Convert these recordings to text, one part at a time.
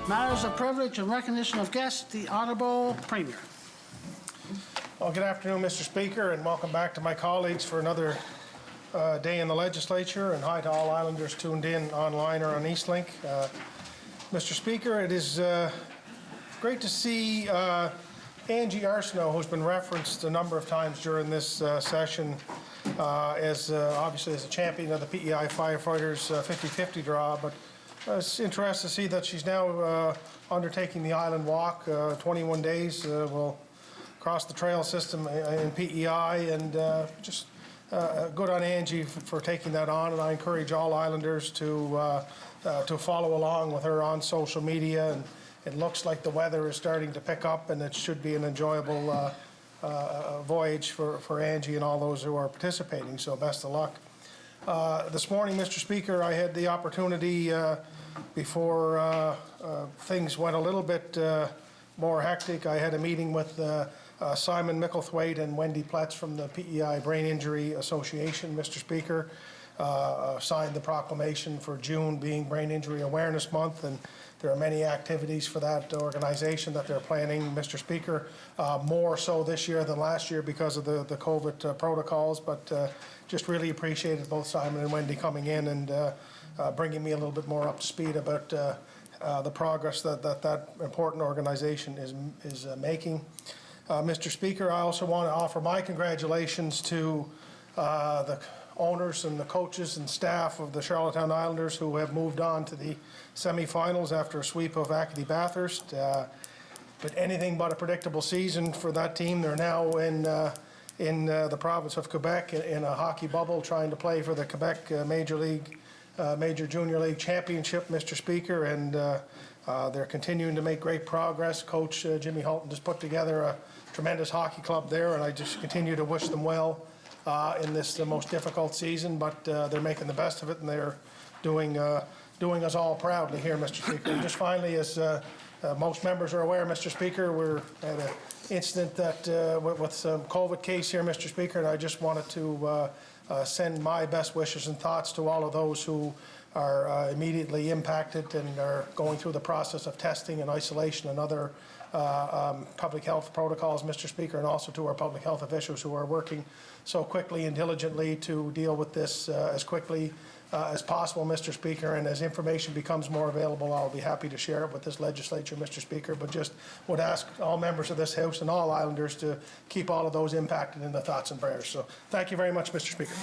Matters of privilege and recognition of guests, the Honourable Premier. Well, good afternoon, Mr. Speaker, and welcome back to my colleagues for another day in the legislature, and hi to all Islanders tuned in online or on Eastlink. Mr. Speaker, it is great to see Angie Arsenault, who's been referenced a number of times during this session as obviously as a champion of the PEI firefighters 50-50 draw, but it's interesting to see that she's now undertaking the Island Walk. 21 days will cross the trail system in PEI, and just good on Angie for taking that on. And I encourage all Islanders to follow along with her on social media. And it looks like the weather is starting to pick up, and it should be an enjoyable voyage for Angie and all those who are participating. So best of luck. This morning, Mr. Speaker, I had the opportunity before things went a little bit more hectic. I had a meeting with Simon Micklethwaite and Wendy Pletz from the PEI Brain Injury Association, Mr. Speaker. Signed the proclamation for June being Brain Injury Awareness Month, and there are many activities for that organization that they're planning, Mr. Speaker, more so this year than last year because of the COVID protocols, but just really appreciated both Simon and Wendy coming in and bringing me a little bit more up to speed about the progress that important organization is making. Mr. Speaker, I also want to offer my congratulations to the owners and the coaches and staff of the Charlottetown Islanders who have moved on to the semi-finals after a sweep of Acadie Bathurst. But anything but a predictable season for that team. They're now in the province of Quebec in a hockey bubble, trying to play for the Quebec Major Junior League Championship, Mr. Speaker, and they're continuing to make great progress. Coach Jimmy Halton just put together a tremendous hockey club there, and I just continue to wish them well in this most difficult season, but they're making the best of it, and they're doing us all proudly here, Mr. Speaker. And just finally, as most members are aware, Mr. Speaker, we're at an incident that with some COVID case here, Mr. Speaker, and I just wanted to send my best wishes and thoughts to all of those who are immediately impacted and are going through the process of testing and isolation and other public health protocols, Mr. Speaker, and also to our public health officials who are working so quickly and diligently to deal with this as quickly as possible, Mr. Speaker. And as information becomes more available, I'll be happy to share it with this legislature, Mr. Speaker, but just would ask all members of this House and all Islanders to keep all of those impacted in their thoughts and prayers. So thank you very much, Mr. Speaker.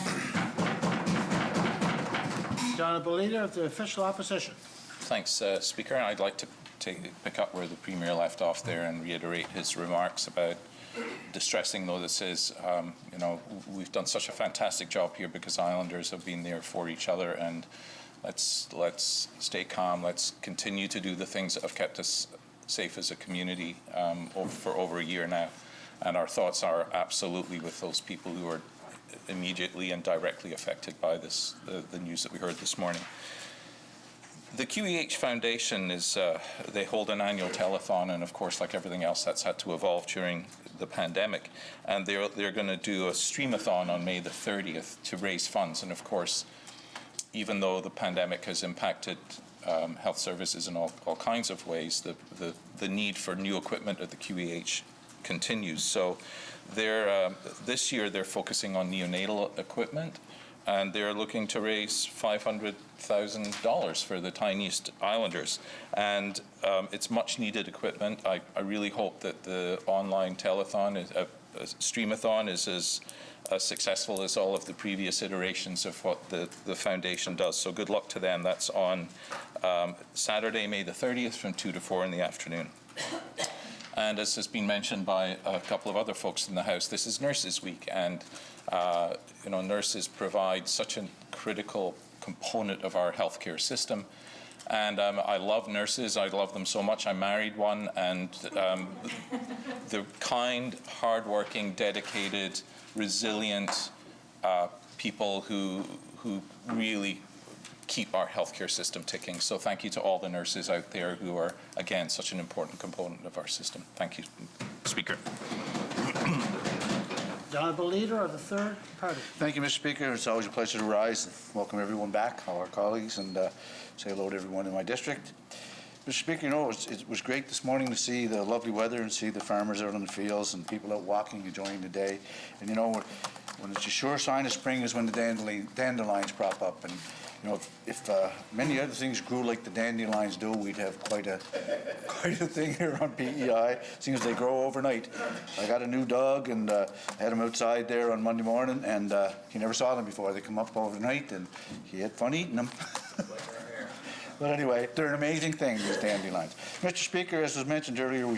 The Honourable Leader of the Official Opposition. Thanks, Speaker. I'd like to pick up where the Premier left off there and reiterate his remarks about distressing though this is. You know, we've done such a fantastic job here because Islanders have been there for each other, and let's stay calm. Let's continue to do the things that have kept us safe as a community for over a year now. And our thoughts are absolutely with those people who are immediately and directly affected by this, the news that we heard this morning. The QEH Foundation is, they hold an annual telethon, and of course, like everything else, that's had to evolve during the pandemic. And they're going to do a streamathon on May the 30th to raise funds. And of course, even though the pandemic has impacted health services in all kinds of ways, the need for new equipment at the QEH continues. So this year they're focusing on neonatal equipment, and they're looking to raise $500,000 for the tiniest Islanders. And it's much needed equipment. I really hope that the online telethon, streamathon, is as successful as all of the previous iterations of what the foundation does. So good luck to them. That's on Saturday, May the 30th from 2 to 4 in the afternoon. And as has been mentioned by a couple of other folks in the House, this is Nurses Week, and you know, nurses provide such a critical component of our healthcare system. And I love nurses. I love them so much. I married one, and the kind, hardworking, dedicated, resilient people who really keep our healthcare system ticking. So thank you to all the nurses out there who are, again, such an important component of our system. Thank you, Speaker. The Honourable Leader of the Third Party. Thank you, Mr. Speaker. It's always a pleasure to rise and welcome everyone back, all our colleagues, and say hello to everyone in my district. Mr. Speaker, you know, it was great this morning to see the lovely weather and see the farmers out in the fields and people out walking, enjoying the day. And you know, when it's a sure sign of spring is when the dandelions crop up. And you know, if many other things grew like the dandelions do, we'd have quite a thing here on PEI. Seeing as they grow overnight. I got a new dog and I had him outside there on Monday morning, and he never saw them before. They come up overnight, and he had fun eating them. But anyway, they're an amazing thing, these dandelions. Mr. Speaker, as was mentioned earlier, we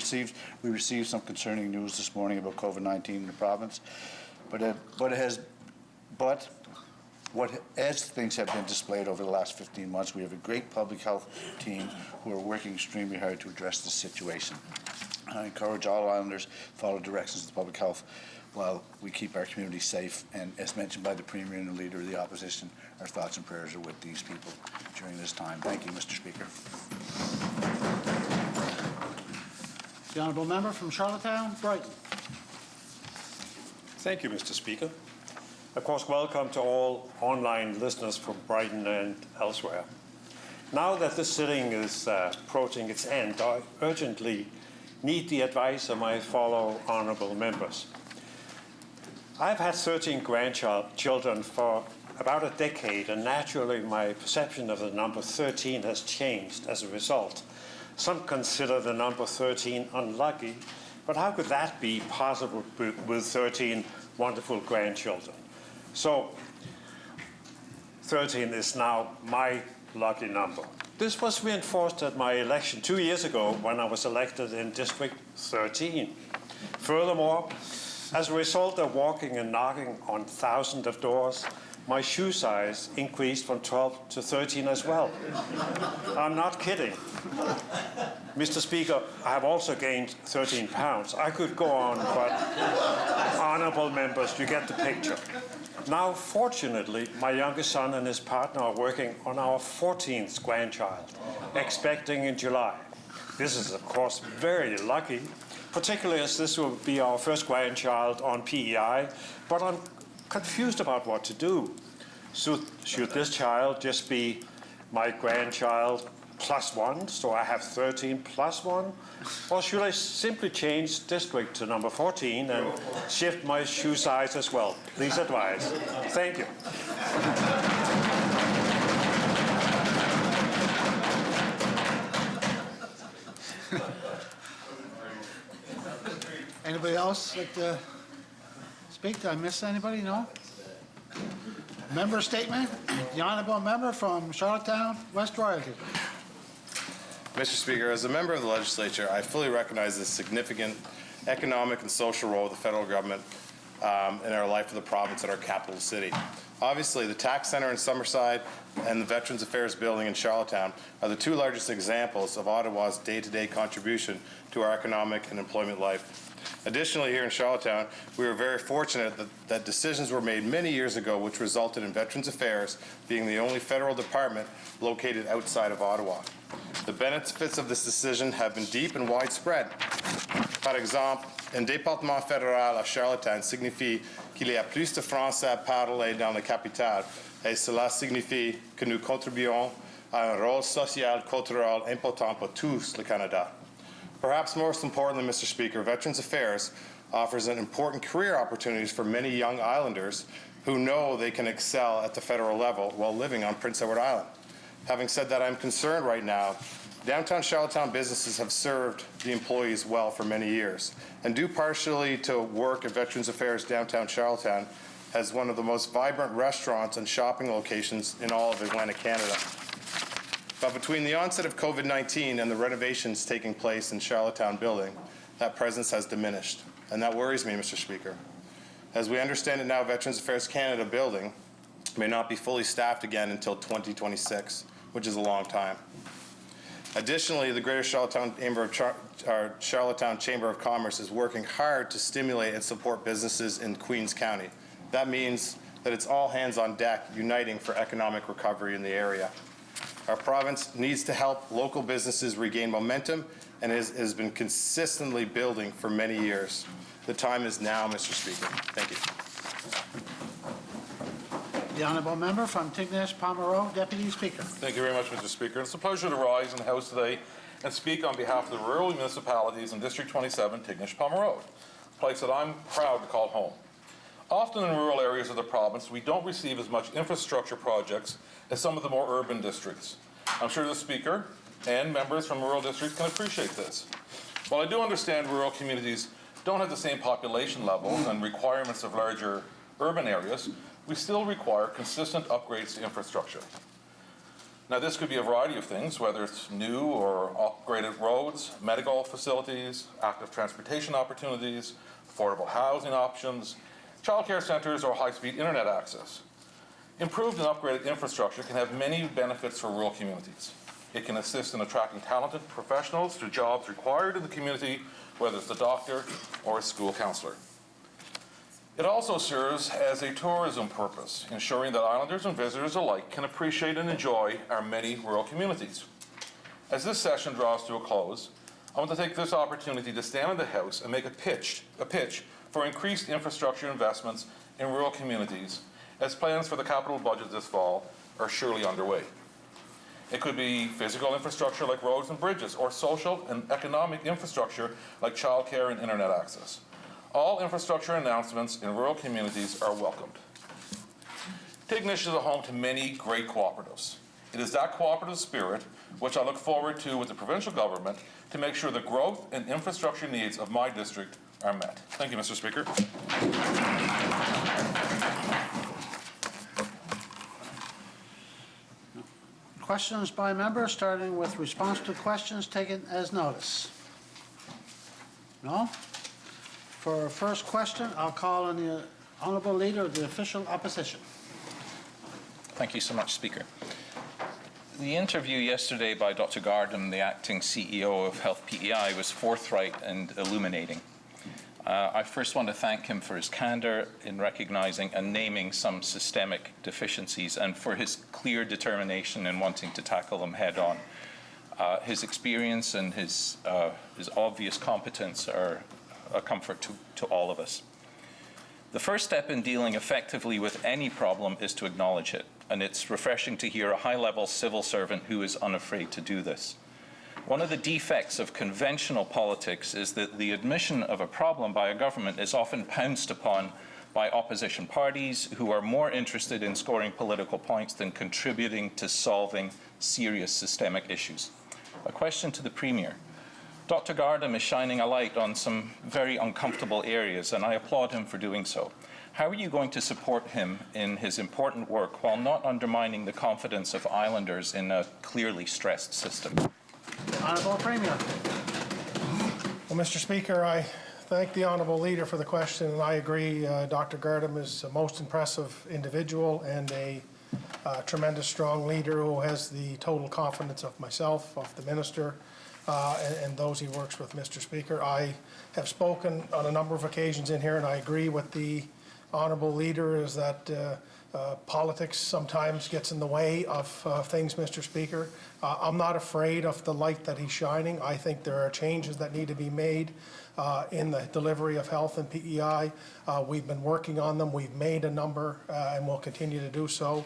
received some concerning news this morning about COVID-19 in the province. As things have been displayed over the last 15 months, we have a great public health team who are working extremely hard to address this situation. I encourage all Islanders to follow directions of the public health while we keep our community safe. And as mentioned by the Premier and the Leader of the Opposition, our thoughts and prayers are with these people during this time. Thank you, Mr. Speaker. The honourable member from Charlottetown, Brighton. Thank you, Mr. Speaker. Of course, welcome to all online listeners from Brighton and elsewhere. Now that this sitting is approaching its end, I urgently need the advice of my fellow honourable members. I've had 13 grandchildren for about a decade, and naturally my perception of the number 13 has changed as a result. Some consider the number 13 unlucky, but how could that be possible with 13 wonderful grandchildren? So 13 is now my lucky number. This was reinforced at my election 2 years ago when I was elected in District 13. Furthermore, as a result of walking and knocking on thousands of doors, my shoe size increased from 12 to 13 as well. I'm not kidding. Mr. Speaker, I have also gained 13 pounds. I could go on, but honourable members, you get the picture. Now, fortunately, my youngest son and his partner are working on our 14th grandchild, expecting in July. This is, of course, very lucky, particularly as this will be our first grandchild on PEI, but I'm confused about what to do. Should this child just be my grandchild plus one, so I have 13 plus one? Or should I simply change district to number 14 and shift my shoe size as well? Please advise. Thank you. Anybody else like to speak? Did I miss anybody? No? Member statement. The honourable member from Charlottetown, West Royalty. Mr. Speaker, as a member of the legislature, I fully recognize the significant economic and social role of the federal government in our life of the province and our capital city. Obviously, the Tax Centre in Summerside and the Veterans Affairs Building in Charlottetown are the two largest examples of Ottawa's day-to-day contribution to our economic and employment life. Additionally, here in Charlottetown, we were very fortunate that decisions were made many years ago which resulted in Veterans Affairs being the only federal department located outside of Ottawa. The benefits of this decision have been deep and widespread. Par exemple, un département fédéral à Charlottetown signifie qu'il y a plus de Français à parler dans la capitale, et cela signifie que nous contribuons à un rôle social culturel important pour tous le Canada. Perhaps most importantly, Mr. Speaker, Veterans Affairs offers an important career opportunities for many young Islanders who know they can excel at the federal level while living on Prince Edward Island. Having said that, I'm concerned right now. Downtown Charlottetown businesses have served the employees well for many years, and due partially to work at Veterans Affairs Downtown Charlottetown has one of the most vibrant restaurants and shopping locations in all of Atlantic Canada. But between the onset of COVID-19 and the renovations taking place in Charlottetown building, that presence has diminished, and that worries me, Mr. Speaker. As we understand it now, Veterans Affairs Canada building may not be fully staffed again until 2026, which is a long time. Additionally, the Greater Charlottetown Chamber of Commerce is working hard to stimulate and support businesses in Queens County. That means that it's all hands on deck, uniting for economic recovery in the area. Our province needs to help local businesses regain momentum and has been consistently building for many years. The time is now, Mr. Speaker. Thank you. The honourable member from Tignish Pomeroy, Deputy Speaker. Thank you very much, Mr. Speaker. It's a pleasure to rise in the House today and speak on behalf of the rural municipalities in District 27, Tignish Palmer Road, a place that I'm proud to call home. Often in rural areas of the province, we don't receive as much infrastructure projects as some of the more urban districts. I'm sure the Speaker and members from rural districts can appreciate this. While I do understand rural communities don't have the same population levels and requirements of larger urban areas, we still require consistent upgrades to infrastructure. Now, this could be a variety of things, whether it's new or upgraded roads, medical facilities, active transportation opportunities, affordable housing options, childcare centers, or high-speed internet access. Improved and upgraded infrastructure can have many benefits for rural communities. It can assist in attracting talented professionals to jobs required in the community, whether it's a doctor or a school counselor. It also serves as a tourism purpose, ensuring that islanders and visitors alike can appreciate and enjoy our many rural communities. As this session draws to a close, I want to take this opportunity to stand in the House and make a pitch for increased infrastructure investments in rural communities, as plans for the capital budget this fall are surely underway. It could be physical infrastructure like roads and bridges, or social and economic infrastructure like childcare and internet access. All infrastructure announcements in rural communities are welcomed. Tignish is a home to many great cooperatives. It is that cooperative spirit which I look forward to with the provincial government to make sure the growth and infrastructure needs of my district are met. Thank you, Mr. Speaker. Questions by members, starting with response to questions taken as notice. No? For our first question, I'll call on the Honourable Leader of the Official Opposition. Thank you so much, Speaker. The interview yesterday by Dr. Gardam, the acting CEO of Health PEI, was forthright and illuminating. I first want to thank him for his candour in recognising and naming some systemic deficiencies and for his clear determination in wanting to tackle them head on. His experience and his obvious competence are a comfort to all of us. The first step in dealing effectively with any problem is to acknowledge it, and it's refreshing to hear a high-level civil servant who is unafraid to do this. One of the defects of conventional politics is that the admission of a problem by a government is often pounced upon by opposition parties who are more interested in scoring political points than contributing to solving serious systemic issues. A question to the Premier. Dr. Gardam is shining a light on some very uncomfortable areas, and I applaud him for doing so. How are you going to support him in his important work while not undermining the confidence of islanders in a clearly stressed system? Honourable Premier. Well, Mr. Speaker, I thank the Honourable Leader for the question, and I agree Dr. Gardam is a most impressive individual and a tremendous strong leader who has the total confidence of myself, of the Minister, and those he works with, Mr. Speaker. I have spoken on a number of occasions in here, and I agree with the Honourable Leader is that politics sometimes gets in the way of things, Mr. Speaker. I'm not afraid of the light that he's shining. I think there are changes that need to be made in the delivery of health and PEI. We've been working on them. We've made a number and will continue to do so.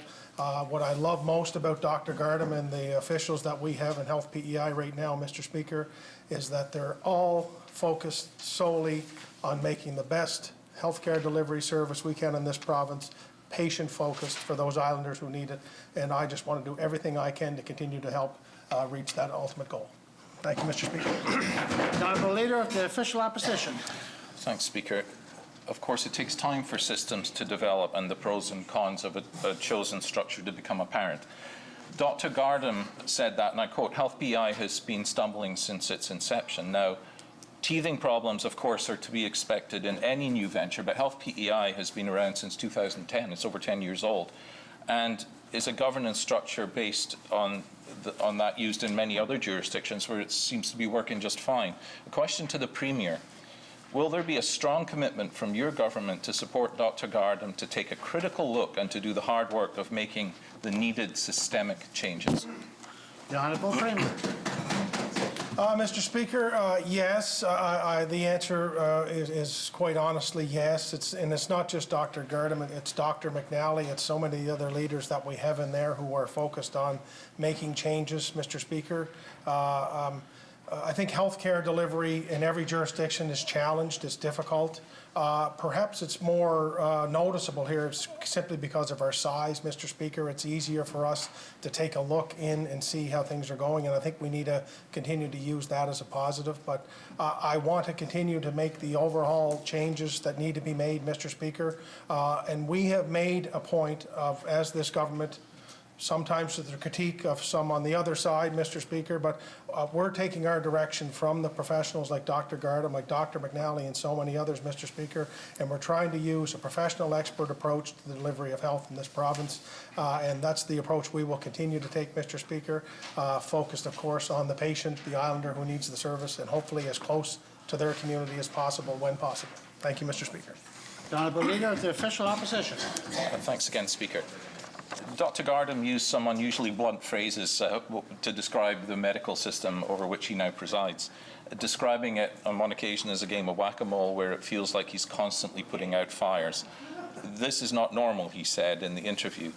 What I love most about Dr. Gardam and the officials that we have in Health PEI right now, Mr. Speaker, is that they're all focused solely on making the best healthcare delivery service we can in this province, patient-focused for those islanders who need it, and I just want to do everything I can to continue to help reach that ultimate goal. Thank you, Mr. Speaker. The Honourable Leader of the Official Opposition. Thanks, Speaker. Of course, it takes time for systems to develop and the pros and cons of a chosen structure to become apparent. Dr. Gardam said that, and I quote, "Health PEI has been stumbling since its inception." Now, teething problems, of course, are to be expected in any new venture, but Health PEI has been around since 2010. It's over 10 years old, and is a governance structure based on that used in many other jurisdictions where it seems to be working just fine. A question to the Premier. Will there be a strong commitment from your government to support Dr. Gardam to take a critical look and to do the hard work of making the needed systemic changes? The Honourable Premier. Mr. Speaker, yes. The answer is quite honestly yes. It's not just Dr. Gardam, it's Dr. McNally, it's so many other leaders that we have in there who are focused on making changes, Mr. Speaker. I think healthcare delivery in every jurisdiction is challenged, it's difficult. Perhaps it's more noticeable here simply because of our size, Mr. Speaker. It's easier for us to take a look in and see how things are going, and I think we need to continue to use that as a positive. But I want to continue to make the overhaul changes that need to be made, Mr. Speaker. And we have made a point of, as this government, sometimes to the critique of some on the other side, Mr. Speaker, but we're taking our direction from the professionals like Dr. Gardam, like Dr. McNally, and so many others, Mr. Speaker, and we're trying to use a professional expert approach to the delivery of health in this province, and that's the approach we will continue to take, Mr. Speaker, focused, of course, on the patient, the islander who needs the service, and hopefully as close to their community as possible when possible. Thank you, Mr. Speaker. The Honourable Leader of the Official Opposition. Thanks again, Speaker. Dr. Gardam used some unusually blunt phrases to describe the medical system over which he now presides, describing it on one occasion as a game of whack-a-mole where it feels like he's constantly putting out fires. This is not normal, he said in the interview.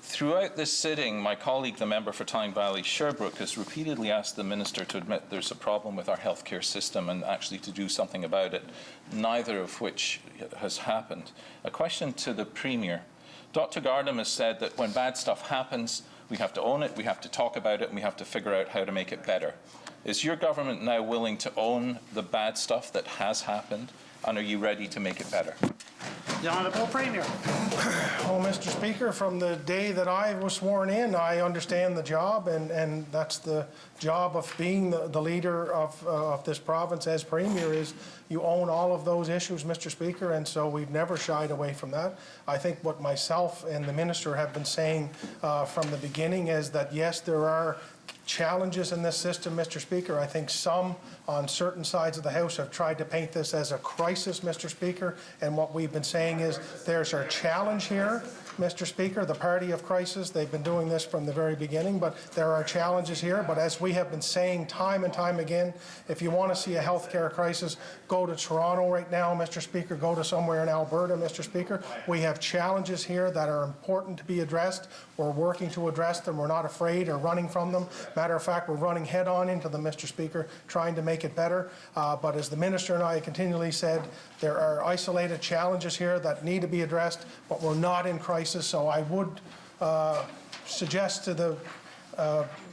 Throughout this sitting, my colleague, the member for Tyne Valley Sherbrooke, has repeatedly asked the Minister to admit there's a problem with our healthcare system and actually to do something about it, neither of which has happened. A question to the Premier. Dr. Gardam has said that when bad stuff happens, we have to own it, we have to talk about it, and we have to figure out how to make it better. Is your government now willing to own the bad stuff that has happened, and are you ready to make it better? The Honourable Premier. Well, Mr. Speaker, from the day that I was sworn in, I understand the job, and that's the job of being the leader of this province as Premier, is you own all of those issues, Mr. Speaker, and so we've never shied away from that. I think what myself and the Minister have been saying from the beginning is that, yes, there are challenges in this system, Mr. Speaker. I think some on certain sides of the House have tried to paint this as a crisis, Mr. Speaker, and what we've been saying is there's a challenge here, Mr. Speaker, the party of crisis. They've been doing this from the very beginning, but there are challenges here. But as we have been saying time and time again, if you want to see a healthcare crisis, go to Toronto right now, Mr. Speaker, go to somewhere in Alberta, Mr. Speaker. We have challenges here that are important to be addressed. We're working to address them. We're not afraid or running from them. Matter of fact, we're running head on into them, Mr. Speaker, trying to make it better. But as the Minister and I continually said, there are isolated challenges here that need to be addressed, but we're not in crisis. So I would suggest to the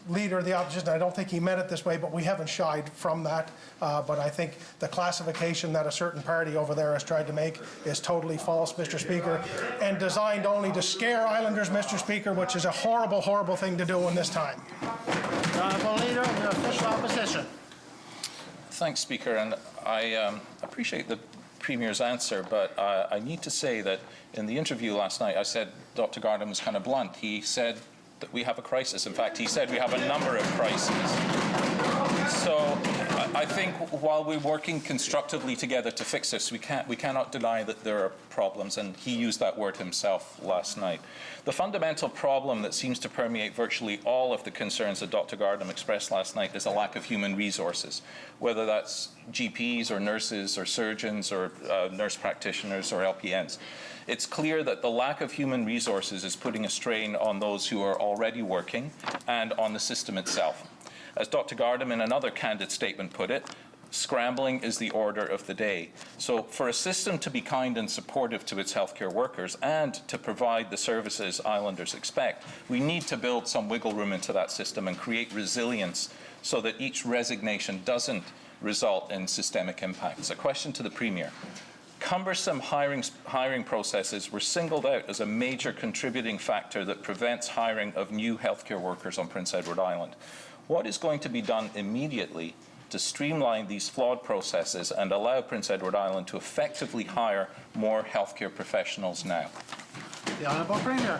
Leader of the Opposition, I don't think he meant it this way, but we haven't shied from that. But I think the classification that a certain party over there has tried to make is totally false, Mr. Speaker, and designed only to scare Islanders, Mr. Speaker, which is a horrible, horrible thing to do in this time. The Honourable Leader of the Official Opposition. Thanks, Speaker, and I appreciate the Premier's answer, but I need to say that in the interview last night, I said Dr. Gardam was kind of blunt. He said that we have a crisis. In fact, he said we have a number of crises. So I think while we're working constructively together to fix this, we cannot deny that there are problems, and he used that word himself last night. The fundamental problem that seems to permeate virtually all of the concerns that Dr. Gardam expressed last night is a lack of human resources, whether that's GPs or nurses or surgeons or nurse practitioners or LPNs. It's clear that the lack of human resources is putting a strain on those who are already working and on the system itself. As Dr. Gardam in another candid statement put it, scrambling is the order of the day. So for a system to be kind and supportive to its healthcare workers and to provide the services islanders expect, we need to build some wiggle room into that system and create resilience so that each resignation doesn't result in systemic impacts. A question to the Premier. Cumbersome hiring processes were singled out as a major contributing factor that prevents hiring of new healthcare workers on Prince Edward Island. What is going to be done immediately to streamline these flawed processes and allow Prince Edward Island to effectively hire more healthcare professionals now? The Honourable Premier.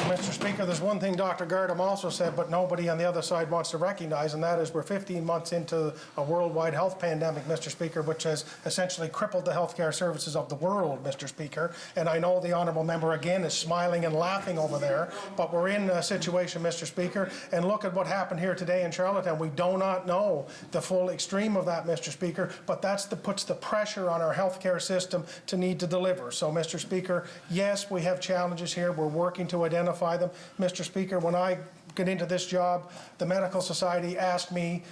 Mr. Speaker, there's one thing Dr. Gardam also said, but nobody on the other side wants to recognize, and that is we're 15 months into a worldwide health pandemic, Mr. Speaker, which has essentially crippled the healthcare services of the world, Mr. Speaker. And I know the honourable member again is smiling and laughing over there, but we're in a situation, Mr. Speaker, and look at what happened here today in Charlottetown. We do not know the full extreme of that, Mr. Speaker, but that's puts the pressure on our healthcare system to need to deliver. So, Mr. Speaker, yes, we have challenges here. We're working to identify them. Mr. Speaker, when I get into this job, the Medical Society asked me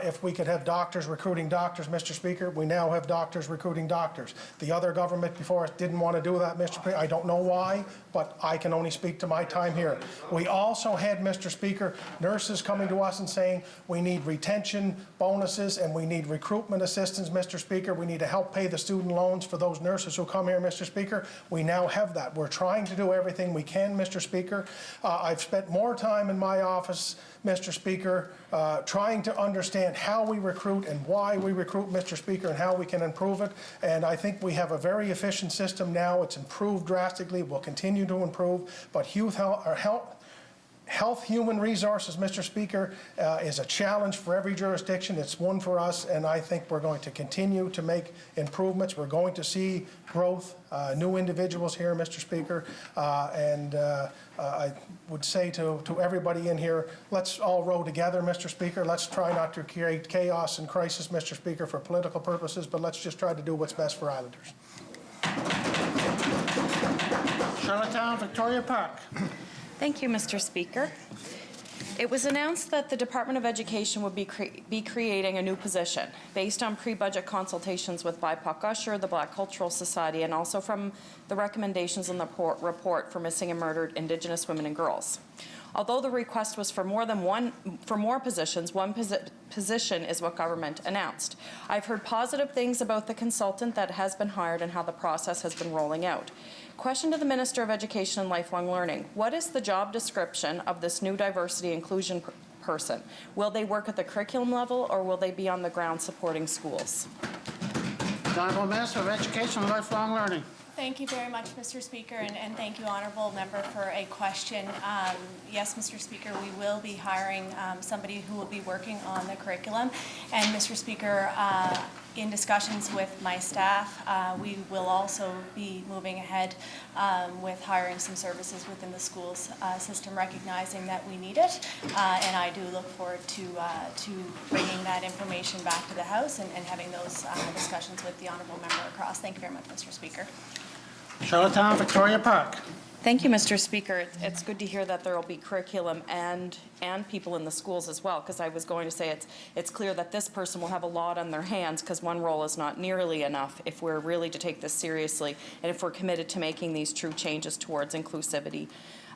if we could have doctors recruiting doctors, Mr. Speaker. We now have doctors recruiting doctors. The other government before us didn't want to do that, Mr. Speaker. I don't know why, but I can only speak to my time here. We also had, Mr. Speaker, nurses coming to us and saying we need retention bonuses and we need recruitment assistance, Mr. Speaker. We need to help pay the student loans for those nurses who come here, Mr. Speaker. We now have that. We're trying to do everything we can, Mr. Speaker. I've spent more time in my office, Mr. Speaker, trying to understand how we recruit and why we recruit, Mr. Speaker, and how we can improve it. And I think we have a very efficient system now. It's improved drastically. We'll continue to improve. But Health Human Resources, Mr. Speaker, is a challenge for every jurisdiction. It's one for us, and I think we're going to continue to make improvements. We're going to see growth, new individuals here, Mr. Speaker, and I would say to everybody in here, let's all row together, Mr. Speaker. Let's try not to create chaos and crisis, Mr. Speaker, for political purposes, but let's just try to do what's best for Islanders. Charlottetown, Victoria Park. Thank you, Mr. Speaker. It was announced that the Department of Education would be creating a new position based on pre-budget consultations with BIPOC Usher, the Black Cultural Society, and also from the recommendations in the report for missing and murdered Indigenous women and girls. Although the request was for more positions, one position is what government announced. I've heard positive things about the consultant that has been hired and how the process has been rolling out. Question to the Minister of Education and Lifelong Learning. What is the job description of this new diversity inclusion person? Will they work at the curriculum level or will they be on the ground supporting schools? The Honourable Minister of Education and Lifelong Learning. Thank you very much, Mr. Speaker, and thank you, Honourable Member, for a question. Yes, Mr. Speaker, we will be hiring somebody who will be working on the curriculum. And, Mr. Speaker, in discussions with my staff, we will also be moving ahead with hiring some services within the schools system, recognizing that we need it. And I do look forward to bringing that information back to the House and having those discussions with the Honourable Member across. Thank you very much, Mr. Speaker. Charlottetown, Victoria Park. Thank you, Mr. Speaker. It's good to hear that there will be curriculum and people in the schools as well, because I was going to say it's clear that this person will have a lot on their hands because one role is not nearly enough if we're really to take this seriously and if we're committed to making these true changes towards inclusivity.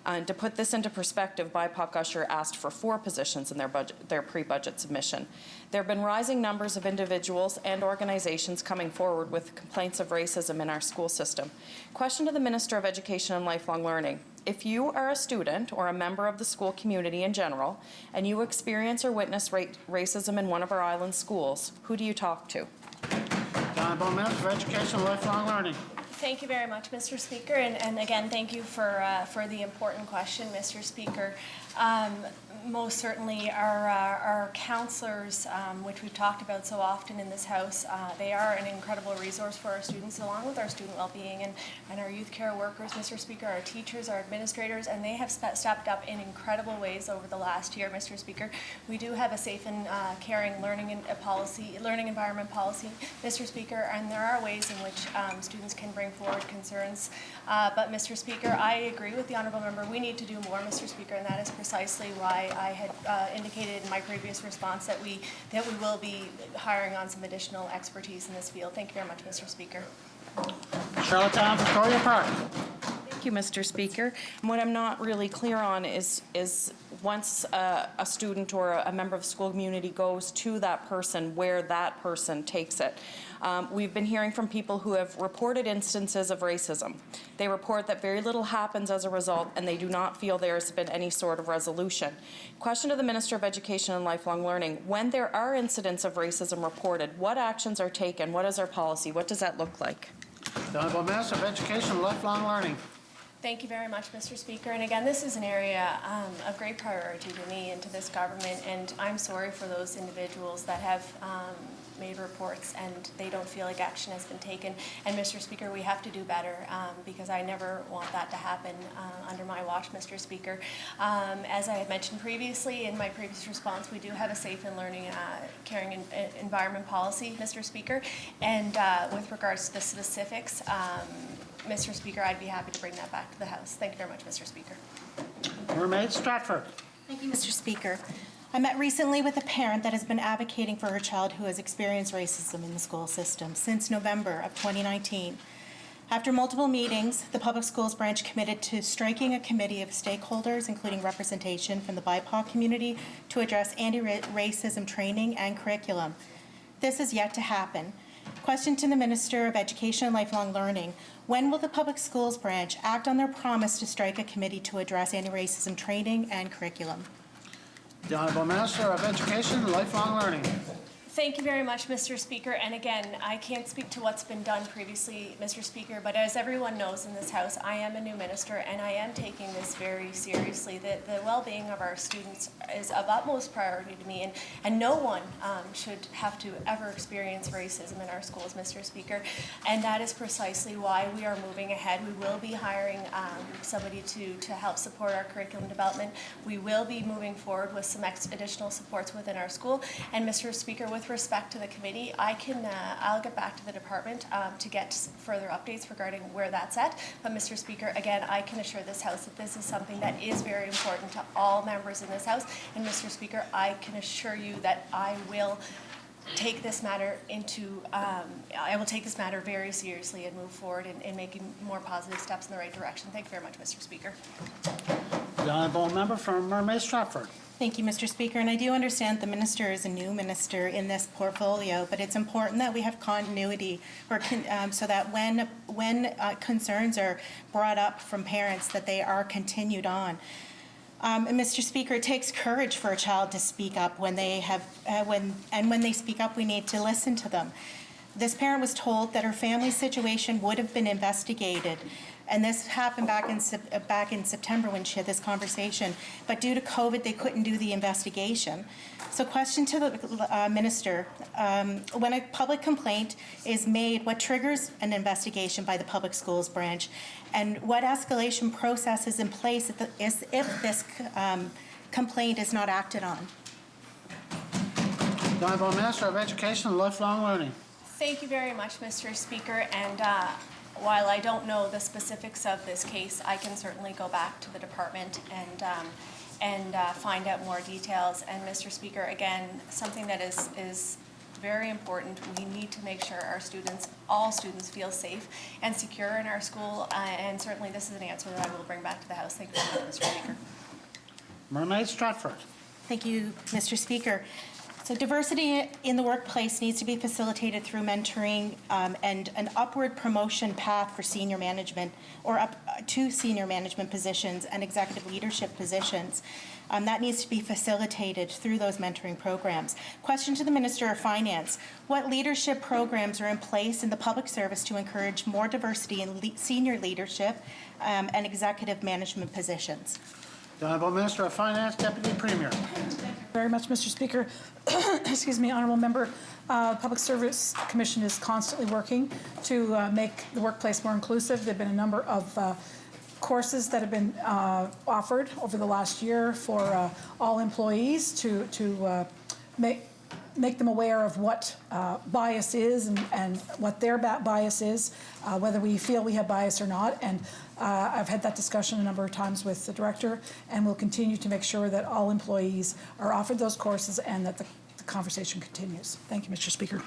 And to put this into perspective, BIPOC Usher asked for 4 positions in their pre-budget submission. There have been rising numbers of individuals and organizations coming forward with complaints of racism in our school system. Question to the Minister of Education and Lifelong Learning. If you are a student or a member of the school community in general, and you experience or witness racism in one of our island schools, who do you talk to? The Honourable Minister of Education and Lifelong Learning. Thank you very much, Mr. Speaker, and again, thank you for the important question, Mr. Speaker. Most certainly, our counselors, which we've talked about so often in this House, they are an incredible resource for our students, along with our student well-being and our youth care workers, Mr. Speaker, our teachers, our administrators, and they have stepped up in incredible ways over the last year, Mr. Speaker. We do have a safe and caring learning environment policy, Mr. Speaker, and there are ways in which students can bring forward concerns. But, Mr. Speaker, I agree with the Honourable Member. We need to do more, Mr. Speaker, and that is precisely why I had indicated in my previous response that we will be hiring on some additional expertise in this field. Thank you very much, Mr. Speaker. Charlottetown, Victoria Park. Thank you, Mr. Speaker. And what I'm not really clear on is once a student or a member of the school community goes to that person, where that person takes it. We've been hearing from people who have reported instances of racism. They report that very little happens as a result, and they do not feel there's been any sort of resolution. Question to the Minister of Education and Lifelong Learning. When there are incidents of racism reported, what actions are taken? What is our policy? What does that look like? The Honourable Minister of Education and Lifelong Learning. Thank you very much, Mr. Speaker. And again, this is an area of great priority to me and to this government, and I'm sorry for those individuals that have made reports and they don't feel like action has been taken. And, Mr. Speaker, we have to do better because I never want that to happen under my watch, Mr. Speaker. As I had mentioned previously in my previous response, we do have a safe and learning caring environment policy, Mr. Speaker. And with regards to the specifics, Mr. Speaker, I'd be happy to bring that back to the House. Thank you very much, Mr. Speaker. Mermaid, Stratford. Thank you, Mr. Speaker. I met recently with a parent that has been advocating for her child who has experienced racism in the school system since November of 2019. After multiple meetings, the Public Schools Branch committed to striking a committee of stakeholders, including representation from the BIPOC community, to address anti-racism training and curriculum. This is yet to happen. Question to the Minister of Education and Lifelong Learning: when will the Public Schools Branch act on their promise to strike a committee to address anti-racism training and curriculum? The Honourable Minister of Education and Lifelong Learning. Thank you very much, Mr. Speaker. And again, I can't speak to what's been done previously, Mr. Speaker, but as everyone knows in this House, I am a new minister and I am taking this very seriously. The well-being of our students is of utmost priority to me, and no one should have to ever experience racism in our schools, Mr. Speaker. And that is precisely why we are moving ahead. We will be hiring somebody to help support our curriculum development. We will be moving forward with some additional supports within our school. And Mr. Speaker, with respect to the committee, I'll get back to the department to get further updates regarding where that's at. But Mr. Speaker, again, I can assure this House that this is something that is very important to all members in this House. And Mr. Speaker, I can assure you that I will take this matter very seriously and move forward in making more positive steps in the right direction. Thank you very much, Mr. Speaker. The Honourable Member from Mermaid Stratford. Thank you, Mr. Speaker. And I do understand the minister is a new minister in this portfolio, but it's important that we have continuity so that when concerns are brought up from parents, that they are continued on. And Mr. Speaker, it takes courage for a child to speak up when they when they speak up, we need to listen to them. This parent was told that her family's situation would have been investigated, and this happened back in September when she had this conversation. But due to COVID, they couldn't do the investigation. So, question to the minister: when a public complaint is made, what triggers an investigation by the Public Schools Branch, and what escalation process is in place if this complaint is not acted on? The Honourable Minister of Education and Lifelong Learning. Thank you very much, Mr. Speaker. And while I don't know the specifics of this case, I can certainly go back to the department and find out more details. And Mr. Speaker, again, something that is very important. We need to make sure our students, all students, feel safe and secure in our school. And certainly this is an answer that I will bring back to the House. Thank you very much, Mr. Speaker. Mermaid Stratford. Thank you, Mr. Speaker. So diversity in the workplace needs to be facilitated through mentoring and an upward promotion path for senior management or up to senior management positions and executive leadership positions. That needs to be facilitated through those mentoring programs. Question to the Minister of Finance: what leadership programs are in place in the public service to encourage more diversity in senior leadership and executive management positions? The Honourable Minister of Finance, Deputy Premier. Very much, Mr. Speaker. Excuse me, Honourable Member. Public Service Commission is constantly working to make the workplace more inclusive. There have been a number of courses that have been offered over the last year for all employees to make them aware of what bias is and what their bias is, whether we feel we have bias or not. And I've had that discussion a number of times with the director, and we'll continue to make sure that all employees are offered those courses and that the conversation continues. Thank you, Mr. Speaker.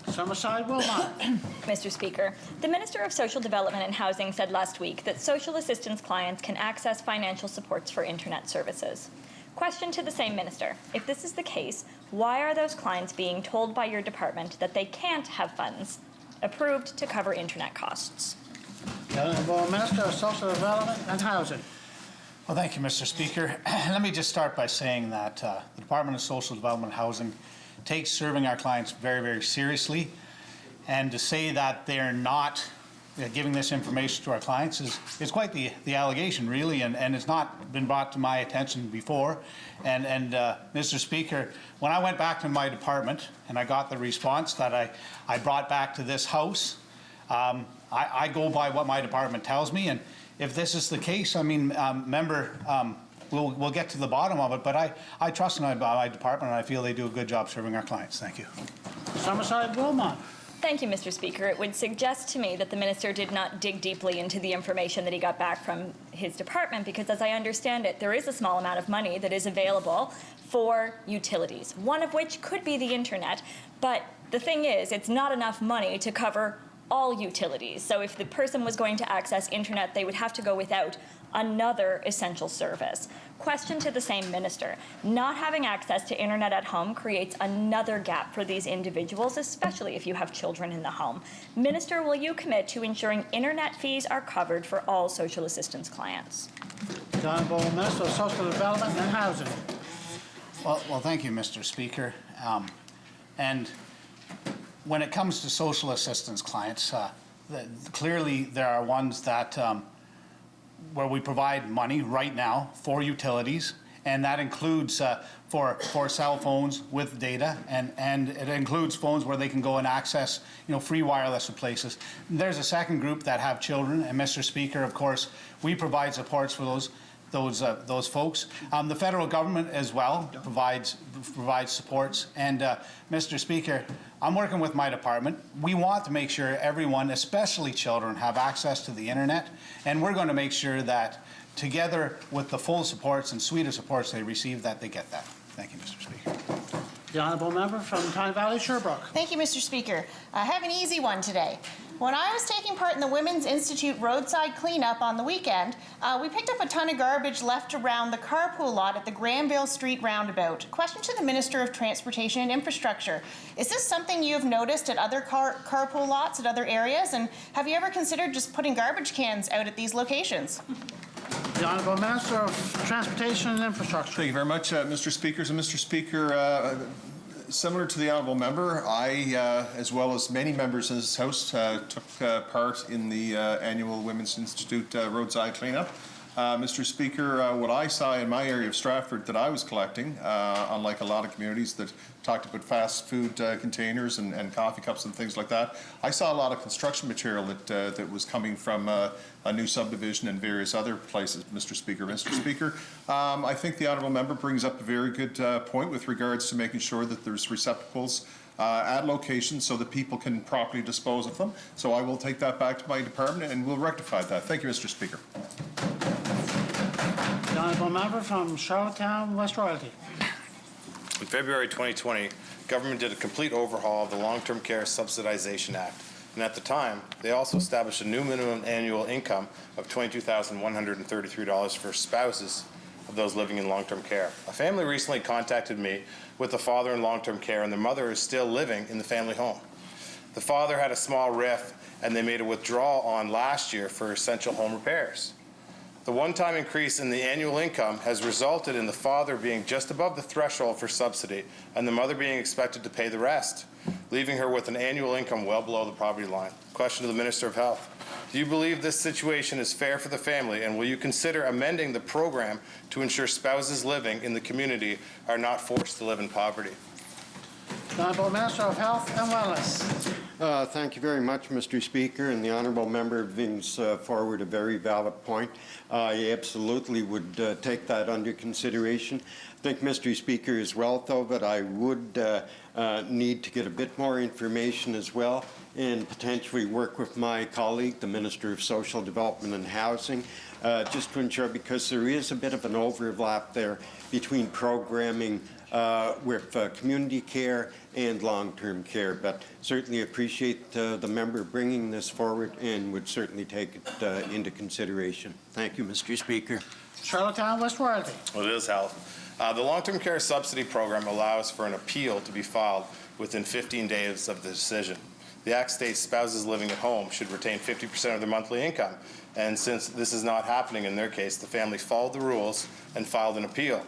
Summerside Wilmot. Mr. Speaker, the Minister of Social Development and Housing said last week that social assistance clients can access financial supports for internet services. Question to the same minister: if this is the case, why are those clients being told by your department that they can't have funds approved to cover internet costs? The Honourable Minister of Social Development and Housing. Well, thank you, Mr. Speaker. Let me just start by saying that the Department of Social Development and Housing takes serving our clients very, very seriously. And to say that they're not giving this information to our clients is quite the allegation, really, and it's not been brought to my attention before. And Mr. Speaker, when I went back to my department and I got the response that I brought back to this House, I go by what my department tells me, and if this is the case, I mean, member, we'll get to the bottom of it, but I trust in my department, and I feel they do a good job serving our clients. Thank you. Summerside Wilmot. Thank you, Mr. Speaker. It would suggest to me that the minister did not dig deeply into the information that he got back from his department, because as I understand it, there is a small amount of money that is available for utilities, one of which could be the internet. But the thing is, it's not enough money to cover all utilities. So if the person was going to access internet, they would have to go without another essential service. Question to the same minister. Not having access to internet at home creates another gap for these individuals, especially if you have children in the home. Minister, will you commit to ensuring internet fees are covered for all social assistance clients? The Honourable Minister of Social Development and Housing. Well, thank you, Mr. Speaker. And when it comes to social assistance clients, clearly there are ones that where we provide money right now for utilities, and that includes for cell phones with data, and it includes phones where they can go and access, free wireless places. There's a second group that have children, and Mr. Speaker, of course, we provide supports for those folks. The federal government as well provides supports. And Mr. Speaker, I'm working with my department. We want to make sure everyone, especially children, have access to the internet, and we're going to make sure that together with the full supports and suite of supports they receive, that they get that. Thank you, Mr. Speaker. The Honourable Member from Tyne Valley, Sherbrooke. Thank you, Mr. Speaker. I have an easy one today. When I was taking part in the Women's Institute roadside cleanup on the weekend, we picked up a ton of garbage left around the carpool lot at the Granville Street roundabout. Question to the Minister of Transportation and Infrastructure. Is this something you have noticed at other carpool lots at other areas? And have you ever considered just putting garbage cans out at these locations? The Honourable Minister of Transportation and Infrastructure. Thank you very much, Mr. Speaker. So, Mr. Speaker, similar to the Honourable Member, I, as well as many members in this House, took part in the annual Women's Institute roadside cleanup. Mr. Speaker, what I saw in my area of Stratford that I was collecting, unlike a lot of communities that talked about fast food containers and coffee cups and things like that, I saw a lot of construction material that was coming from a new subdivision and various other places, Mr. Speaker. Mr. Speaker, I think the Honourable Member brings up a very good point with regards to making sure that there's receptacles at locations so that people can properly dispose of them. So I will take that back to my department and we'll rectify that. Thank you, Mr. Speaker. The Honourable Member from Charlottetown, West Royalty. In February 2020, government did a complete overhaul of the Long-Term Care Subsidization Act. And at the time, they also established a new minimum annual income of $22,133 for spouses of those living in long-term care. A family recently contacted me with a father in long-term care, and the mother is still living in the family home. The father had a small rift, and they made a withdrawal on last year for essential home repairs. The one-time increase in the annual income has resulted in the father being just above the threshold for subsidy and the mother being expected to pay the rest, leaving her with an annual income well below the poverty line. Question to the Minister of Health. Do you believe this situation is fair for the family, and will you consider amending the program to ensure spouses living in the community are not forced to live in poverty? The Honourable Minister of Health and Wellness. Thank you very much, Mr. Speaker, and the Honourable Member brings forward a very valid point. I absolutely would take that under consideration. I think, Mr. Speaker, as well, though, that I would need to get a bit more information as well and potentially work with my colleague, the Minister of Social Development and Housing, just to ensure, because there is a bit of an overlap there between programming with community care and long-term care, but certainly appreciate the member bringing this forward and would certainly take it into consideration. Thank you, Mr. Speaker. Charlottetown, West Royalty. Well, it is health. The long-term care subsidy program allows for an appeal to be filed within 15 days of the decision. The Act states spouses living at home should retain 50% of their monthly income, and since this is not happening in their case, the family followed the rules and filed an appeal.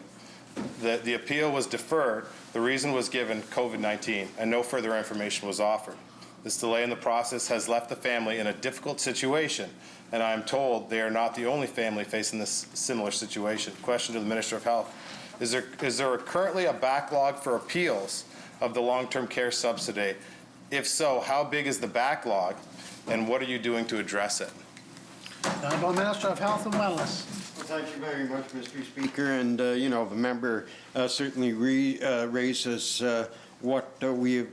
The appeal was deferred. The reason was given COVID-19, and no further information was offered. This delay in the process has left the family in a difficult situation, and I am told they are not the only family facing this similar situation. Question to the Minister of Health. Is there currently a backlog for appeals of the long-term care subsidy? If so, how big is the backlog, and what are you doing to address it? The Honourable Minister of Health and Wellness. Well, thank you very much, Mr. Speaker. And, the member certainly raises what we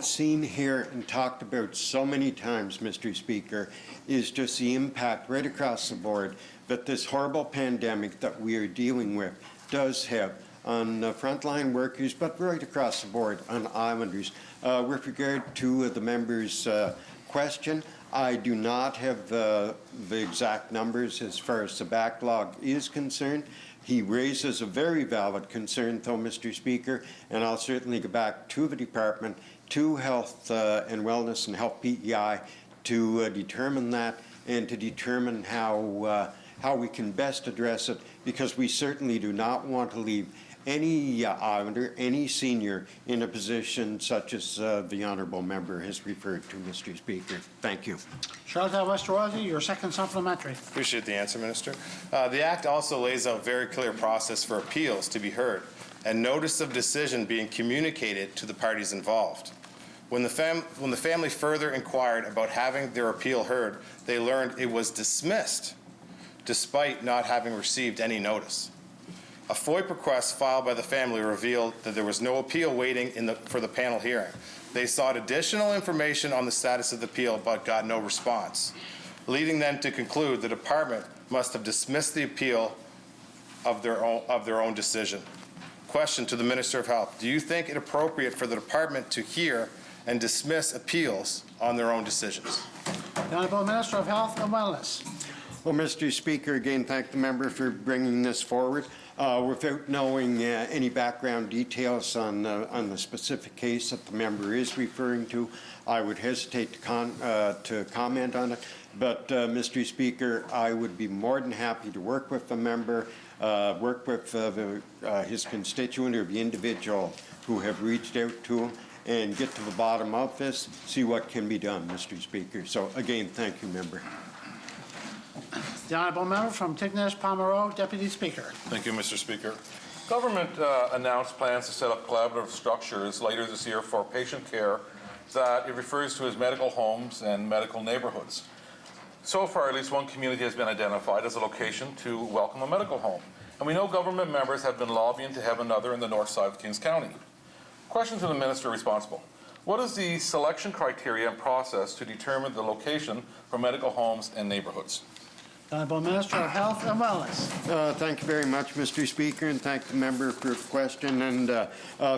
seen here and talked about so many times, Mr. Speaker, is just the impact right across the board that this horrible pandemic that we are dealing with does have on frontline workers, but right across the board on islanders. With regard to the member's question, I do not have the exact numbers as far as the backlog is concerned. He raises a very valid concern, though, Mr. Speaker, and I'll certainly go back to the department, to Health and Wellness and Health PEI to determine that and to determine how we can best address it, because we certainly do not want to leave any islander, any senior in a position such as the honourable member has referred to, Mr. Speaker. Thank you. Charlotte West-Royalty, your second supplementary. Appreciate the answer, Minister. The Act also lays out a very clear process for appeals to be heard and notice of decision being communicated to the parties involved. When the family further inquired about having their appeal heard, they learned it was dismissed despite not having received any notice. A FOIP request filed by the family revealed that there was no appeal waiting for the panel hearing. They sought additional information on the status of the appeal but got no response, leading them to conclude the department must have dismissed the appeal of their own decision. Question to the Minister of Health: do you think it appropriate for the department to hear and dismiss appeals on their own decisions? The Honourable Minister of Health and Wellness. Well, Mr. Speaker, again, thank the member for bringing this forward. Without knowing any background details on the specific case that the member is referring to, I would hesitate to comment on it. But, Mr. Speaker, I would be more than happy to work with the member, work with his constituent or the individual who have reached out to him, and get to the bottom of this, see what can be done, Mr. Speaker. So, again, thank you, member. The Honourable Member from Tignish Pomeroy, Deputy Speaker. Thank you, Mr. Speaker. Government announced plans to set up collaborative structures later this year for patient care that it refers to as medical homes and medical neighborhoods. So far, at least one community has been identified as a location to welcome a medical home. And we know government members have been lobbying to have another in the north side of Kings County. Question to the minister responsible. What is the selection criteria and process to determine the location for medical homes and neighborhoods? Honourable Minister of Health and Wellness. Thank you very much, Mr. Speaker, and thank the member for the question. And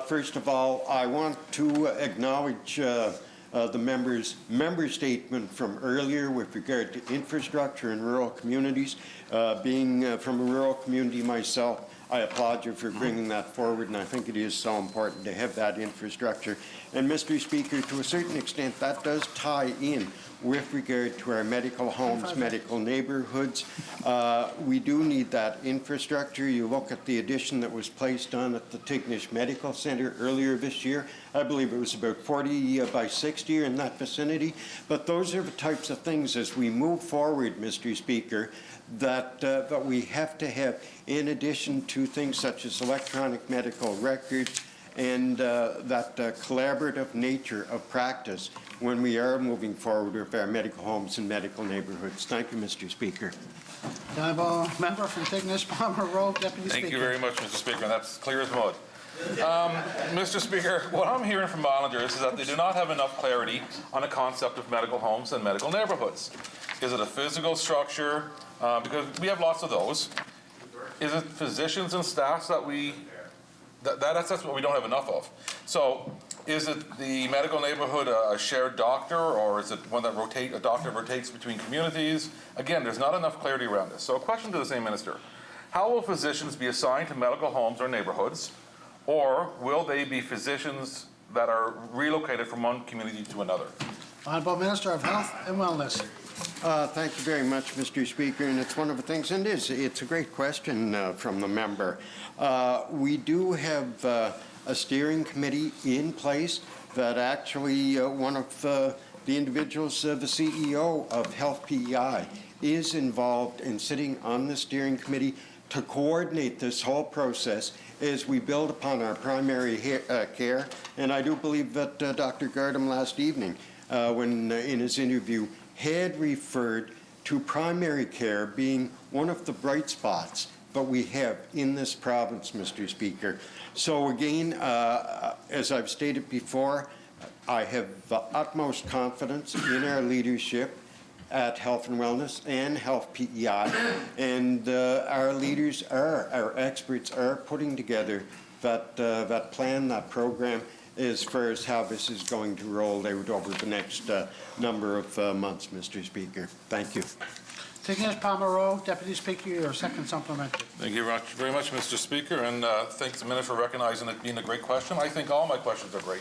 first of all, I want to acknowledge the member statement from earlier with regard to infrastructure in rural communities. Being from a rural community myself, I applaud you for bringing that forward, and I think it is so important to have that infrastructure. And Mr. Speaker, to a certain extent, that does tie in with regard to our medical homes, medical neighborhoods. We do need that infrastructure. You look at the addition that was placed on at the Tignish Medical Center earlier this year. I believe it was about 40 by 60 or in that vicinity. But those are the types of things as we move forward, Mr. Speaker, that we have to have, in addition to things such as electronic medical records and that collaborative nature of practice when we are moving forward with our medical homes and medical neighborhoods. Thank you, Mr. Speaker. The Honourable Member from Tignish Pomeroy, Deputy Speaker. Thank you very much, Mr. Speaker, and that's clear as mud. Mr. Speaker, what I'm hearing from Islanders is that they do not have enough clarity on the concept of medical homes and medical neighborhoods. Is it a physical structure? Because we have lots of those. Is it physicians and staffs that that's what we don't have enough of? So is it the medical neighborhood a shared doctor, or is it one that a doctor rotates between communities? Again, there's not enough clarity around this. So a question to the same minister. How will physicians be assigned to medical homes or neighborhoods, or will they be physicians that are relocated from one community to another? Honourable Minister of Health and Wellness. Thank you very much, Mr. Speaker, and it's one of the things, and it's a great question from the member. We do have a steering committee in place that actually one of the individuals, the CEO of Health PEI, is involved in sitting on the steering committee to coordinate this whole process as we build upon our primary care. And I do believe that Dr. Gardam last evening, when in his interview, had referred to primary care being one of the bright spots that we have in this province, Mr. Speaker. So again, as I've stated before, I have the utmost confidence in our leadership at Health and Wellness and Health PEI, and our leaders our experts are putting together that plan, that program, as far as how this is going to roll out over the next number of months, Mr. Speaker. Thank you. Tignish Palmer, Deputy Speaker, your second supplementary. Thank you very much, Mr. Speaker, and thanks the Minister for recognizing it being a great question. I think all my questions are great.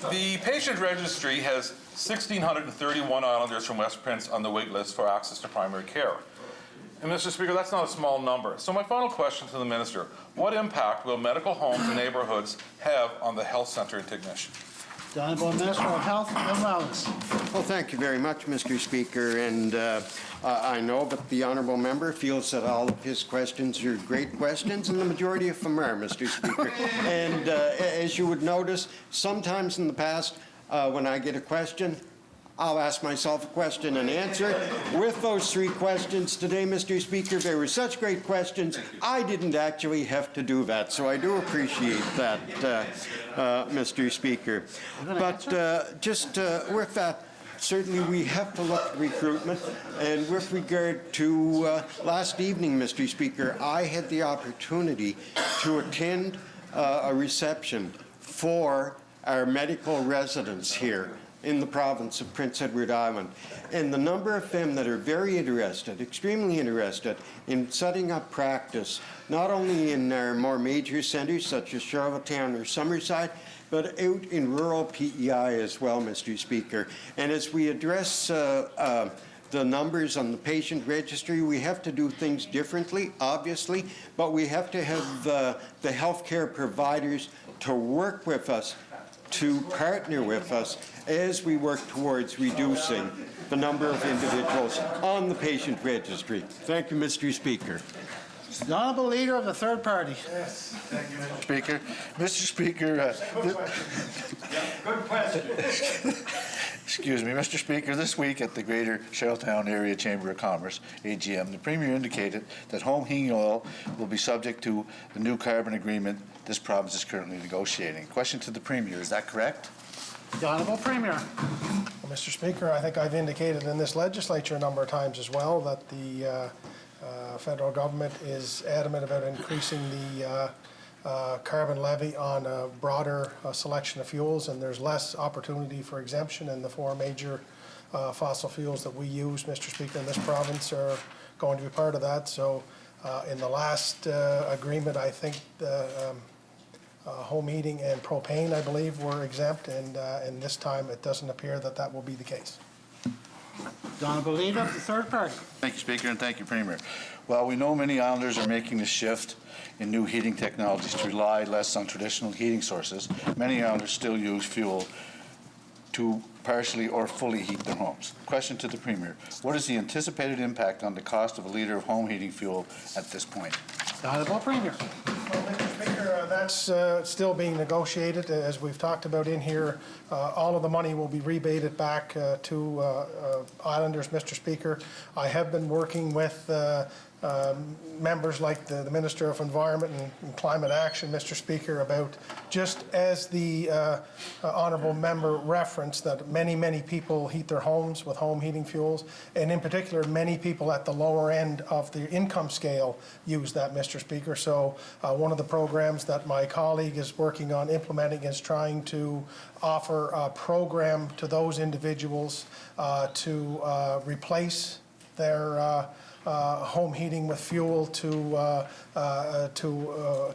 The patient registry has 1,631 Islanders from West Prince on the wait list for access to primary care. And Mr. Speaker, that's not a small number. So my final question to the Minister, what impact will medical homes and neighborhoods have on the health centre in Tignish? The Honourable Minister of Health and Wellness. Well, thank you very much, Mr. Speaker, and I know that the honourable member feels that all of his questions are great questions, and the majority of them are, Mr. Speaker. And as you would notice, sometimes in the past, when I get a question, I'll ask myself a question and answer it. With those three questions today, Mr. Speaker, they were such great questions, I didn't actually have to do that. So I do appreciate that, Mr. Speaker. But just with that, certainly we have to look at recruitment. And with regard to last evening, Mr. Speaker, I had the opportunity to attend a reception for our medical residents here in the province of Prince Edward Island. And the number of them that are very interested, extremely interested, in setting up practice, not only in our more major centres such as Charlottetown or Summerside, but out in rural PEI as well, Mr. Speaker. And as we address the numbers on the patient registry, we have to do things differently, obviously, but we have to have the healthcare providers to work with us, to partner with us as we work towards reducing the number of individuals on the patient registry. Thank you, Mr. Speaker. The Honourable Leader of the Third Party. Yes, thank you, Mr. Speaker. Mr. Speaker, good question. Excuse me, Mr. Speaker, this week at the Greater Charlottetown Area Chamber of Commerce, AGM, the Premier indicated that home heating oil will be subject to the new carbon agreement this province is currently negotiating. Question to the Premier, is that correct? The Honourable Premier. Well, Mr. Speaker, I think I've indicated in this legislature a number of times as well that the federal government is adamant about increasing the carbon levy on a broader selection of fuels, and there's less opportunity for exemption, and the four major fossil fuels that we use, Mr. Speaker, in this province are going to be part of that. So in the last agreement, I think the home heating and propane, I believe, were exempt, and this time it doesn't appear that that will be the case. The Honourable Leader of the Third Party. Thank you, Speaker, and thank you, Premier. Well, we know many islanders are making the shift in new heating technologies to rely less on traditional heating sources. Many islanders still use fuel to partially or fully heat their homes. Question to the Premier, what is the anticipated impact on the cost of a litre of home heating fuel at this point? The Honourable Premier. Well, Mr. Speaker, that's still being negotiated. As we've talked about in here, all of the money will be rebated back to islanders, Mr. Speaker. I have been working with members like the Minister of Environment and Climate Action, Mr. Speaker, about just as the honourable member referenced that many people heat their homes with home heating fuels, and in particular many people at the lower end of the income scale use that, Mr. Speaker. So one of the programs that my colleague is working on implementing is trying to offer a program to those individuals to replace their home heating with fuel to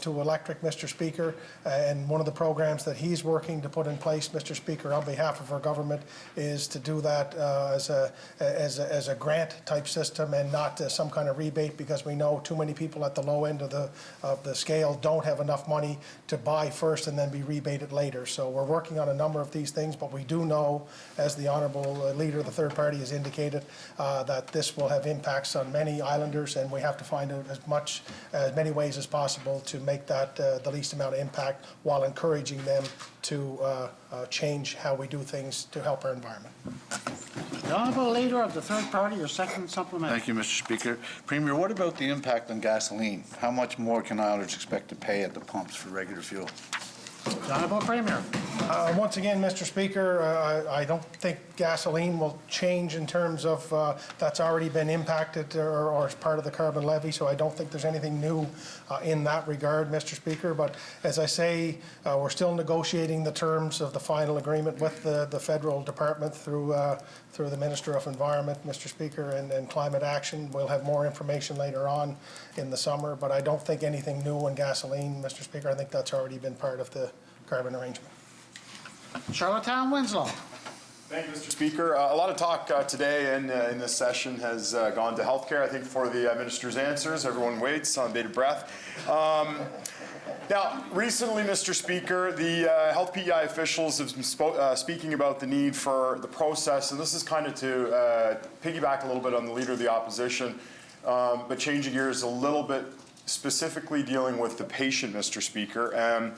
electric, Mr. Speaker. And one of the programs that he's working to put in place, Mr. Speaker, on behalf of our government, is to do that as a grant type system and not some kind of rebate, because we know too many people at the low end of the scale don't have enough money to buy first and then be rebated later. So we're working on a number of these things, but we do know, as the Honourable Leader of the Third Party has indicated, that this will have impacts on many islanders, and we have to find out as many ways as possible to make that the least amount of impact, while encouraging them to change how we do things to help our environment. The Honourable Leader of the Third Party, your second supplementary. Thank you, Mr. Speaker. Premier, what about the impact on gasoline? How much more can islanders expect to pay at the pumps for regular fuel? The Honourable Premier. Once again, Mr. Speaker, I don't think gasoline will change in terms of that's already been impacted or as part of the carbon levy, so I don't think there's anything new in that regard, Mr. Speaker. But as I say, we're still negotiating the terms of the final agreement with the federal department through the Minister of Environment, Mr. Speaker, and Climate Action. We'll have more information later on in the summer, but I don't think anything new on gasoline, Mr. Speaker. I think that's already been part of the carbon arrangement. Charlottetown, Winslow. Thank you, Mr. Speaker. A lot of talk today in this session has gone to healthcare. I think for the minister's answers, everyone waits on bated breath. Now, recently, Mr. Speaker, the health PEI officials have been speaking about the need for the process, and this is kind of to piggyback a little bit on the Leader of the Opposition, but changing gears a little bit, specifically dealing with the patient, Mr. Speaker.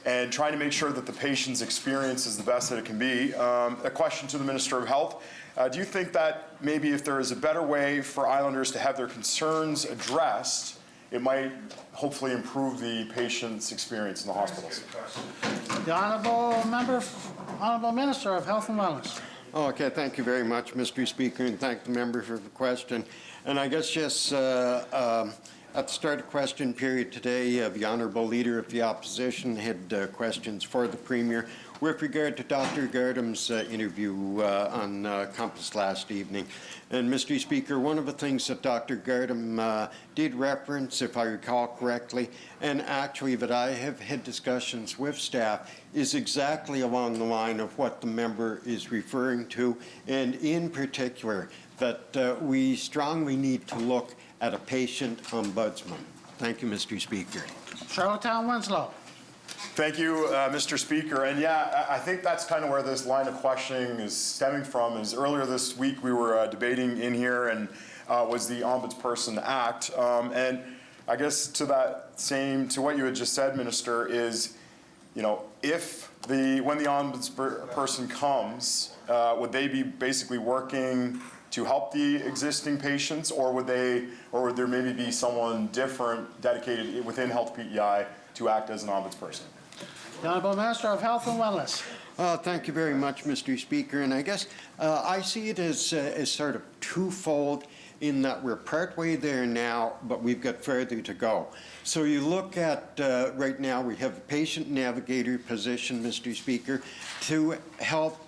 And trying to make sure that the patient's experience is the best that it can be. A question to the Minister of Health. Do you think that maybe if there is a better way for Islanders to have their concerns addressed, it might hopefully improve the patient's experience in the hospitals? The Honourable Minister of Health and Wellness. Okay, thank you very much, Mr. Speaker, and thank the member for the question. And I guess just at the start of question period today, the Honourable Leader of the Opposition had questions for the Premier with regard to Dr. Gardam's interview on Compass last evening. And Mr. Speaker, one of the things that Dr. Gardam did reference, if I recall correctly, and actually that I have had discussions with staff, is exactly along the line of what the member is referring to, and in particular, that we strongly need to look at a patient ombudsman. Thank you, Mr. Speaker. Charlottetown, Winslow. Thank you, Mr. Speaker. And yeah, I think that's kind of where this line of questioning is stemming from. Is earlier this week we were debating in here and was the Ombudsperson Act. And I guess to what you had just said, Minister, is, you know, when the Ombudsperson comes, would they be basically working to help the existing patients, or would there maybe be someone different dedicated within Health PEI to act as an ombudsperson? The Honourable Minister of Health and Wellness. Thank you very much, Mr. Speaker. And I guess I see it as sort of twofold in that we're partway there now, but we've got further to go. So you look at right now, we have a patient navigator position, Mr. Speaker, to help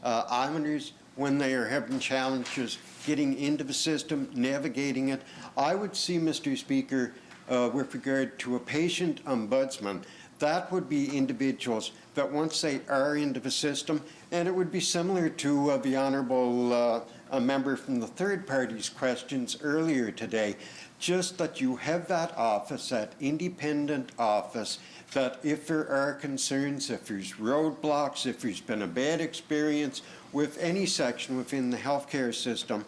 Islanders when they are having challenges getting into the system, navigating it. I would see, Mr. Speaker, with regard to a patient ombudsman, that would be individuals that once they are into the system, and it would be similar to the Honourable member from the third party's questions earlier today, just that you have that office, that independent office, that if there are concerns, if there's roadblocks, if there's been a bad experience with any section within the healthcare system,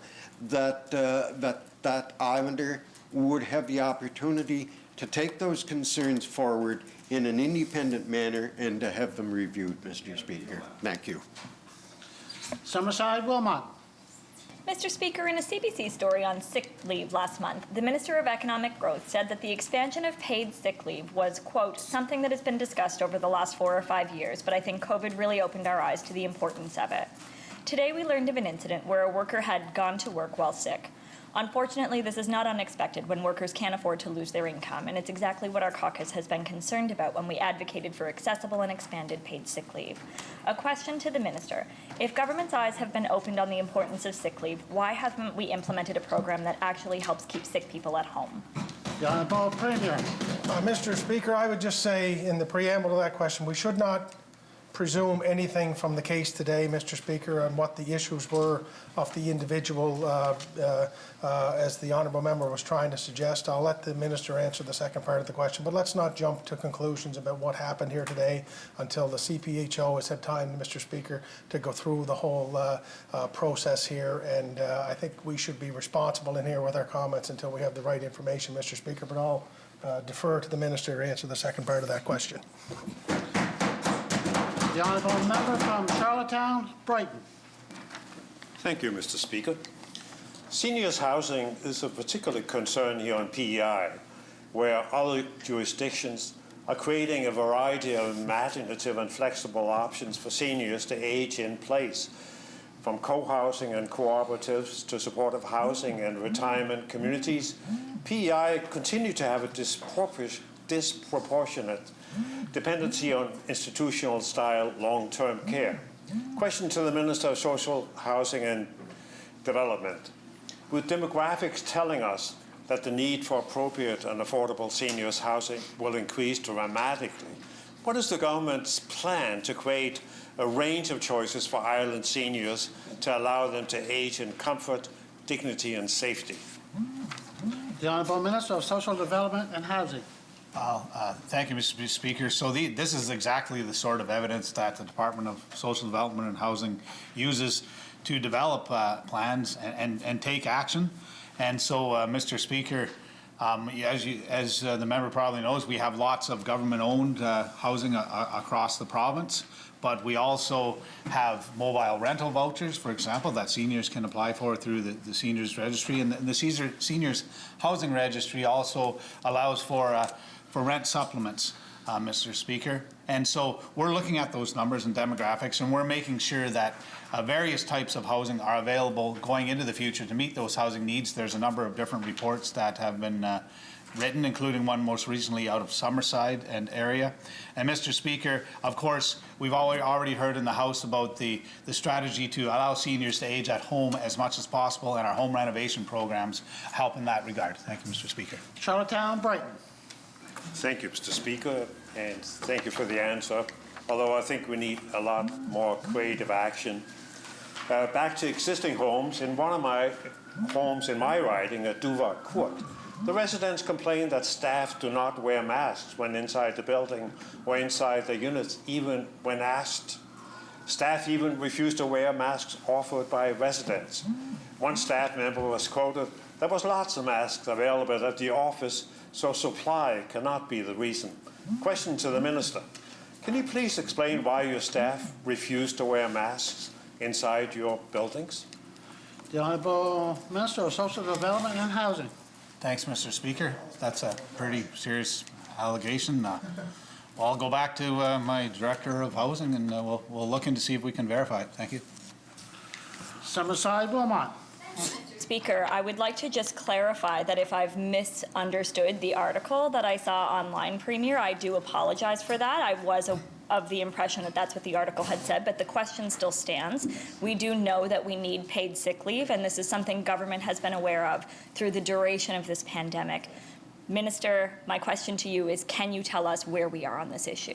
that Islander would have the opportunity to take those concerns forward in an independent manner and to have them reviewed, Mr. Speaker. Thank you. Summerside, Wilmot. Mr. Speaker, in a CBC story on sick leave last month, the Minister of Economic Growth said that the expansion of paid sick leave was, quote, something that has been discussed over the last 4 or 5 years, but I think COVID really opened our eyes to the importance of it. Today we learned of an incident where a worker had gone to work while sick. Unfortunately, this is not unexpected when workers can't afford to lose their income, and it's exactly what our caucus has been concerned about when we advocated for accessible and expanded paid sick leave. A question to the Minister. If government's eyes have been opened on the importance of sick leave, why haven't we implemented a program that actually helps keep sick people at home? The Honourable Premier. Mr. Speaker, I would just say in the preamble to that question, we should not presume anything from the case today, Mr. Speaker, on what the issues were of the individual, as the Honourable Member was trying to suggest. I'll let the Minister answer the second part of the question, but let's not jump to conclusions about what happened here today until the CPHO has had time, Mr. Speaker, to go through the whole process here, and I think we should be responsible in here with our comments until we have the right information, Mr. Speaker, but I'll defer to the Minister to answer the second part of that question. The Honourable Member from Charlottetown, Brighton. Thank you, Mr. Speaker. Seniors housing is a particular concern here on PEI, where other jurisdictions are creating a variety of imaginative and flexible options for seniors to age in place, from co-housing and cooperatives to supportive housing and retirement communities. PEI continue to have a disproportionate dependency on institutional-style long-term care. Question to the Minister of Social Housing and Development. With demographics telling us that the need for appropriate and affordable seniors housing will increase dramatically, what is the government's plan to create a range of choices for Ireland seniors to allow them to age in comfort, dignity and safety? The Honourable Minister of Social Development and Housing. Thank you, Mr. Speaker. So this is exactly the sort of evidence that the Department of Social Development and Housing uses to develop plans and take action. And so, Mr. Speaker, as the member probably knows, we have lots of government-owned housing across the province, but we also have mobile rental vouchers, for example, that seniors can apply for through the Seniors Registry. And the Seniors Housing Registry also allows for rent supplements, Mr. Speaker. And so we're looking at those numbers and demographics, and we're making sure that various types of housing are available going into the future to meet those housing needs. There's a number of different reports that have been written, including one most recently out of Summerside and area. And Mr. Speaker, of course, we've already heard in the House about the strategy to allow seniors to age at home as much as possible, and our home renovation programs help in that regard. Thank you, Mr. Speaker. Charlottetown, Brighton. Thank you, Mr. Speaker, and thank you for the answer, although I think we need a lot more creative action. Back to existing homes. In one of my homes in my riding at Duva Court, the residents complain that staff do not wear masks when inside the building or inside the units, even when asked. Staff even refuse to wear masks offered by residents. One staff member was quoted, "There was lots of masks available at the office, so supply cannot be the reason." Question to the Minister. Can you please explain why your staff refuse to wear masks inside your buildings? The Honourable Minister of Social Development and Housing. Thanks, Mr. Speaker. That's a pretty serious allegation. I'll go back to my Director of Housing, and we'll look into see if we can verify it. Thank you. Summerside, Wilmot. Speaker, I would like to just clarify that if I've misunderstood the article that I saw online, Premier, I do apologize for that. I was of the impression that that's what the article had said, but the question still stands. We do know that we need paid sick leave, and this is something government has been aware of through the duration of this pandemic. Minister, my question to you is, can you tell us where we are on this issue?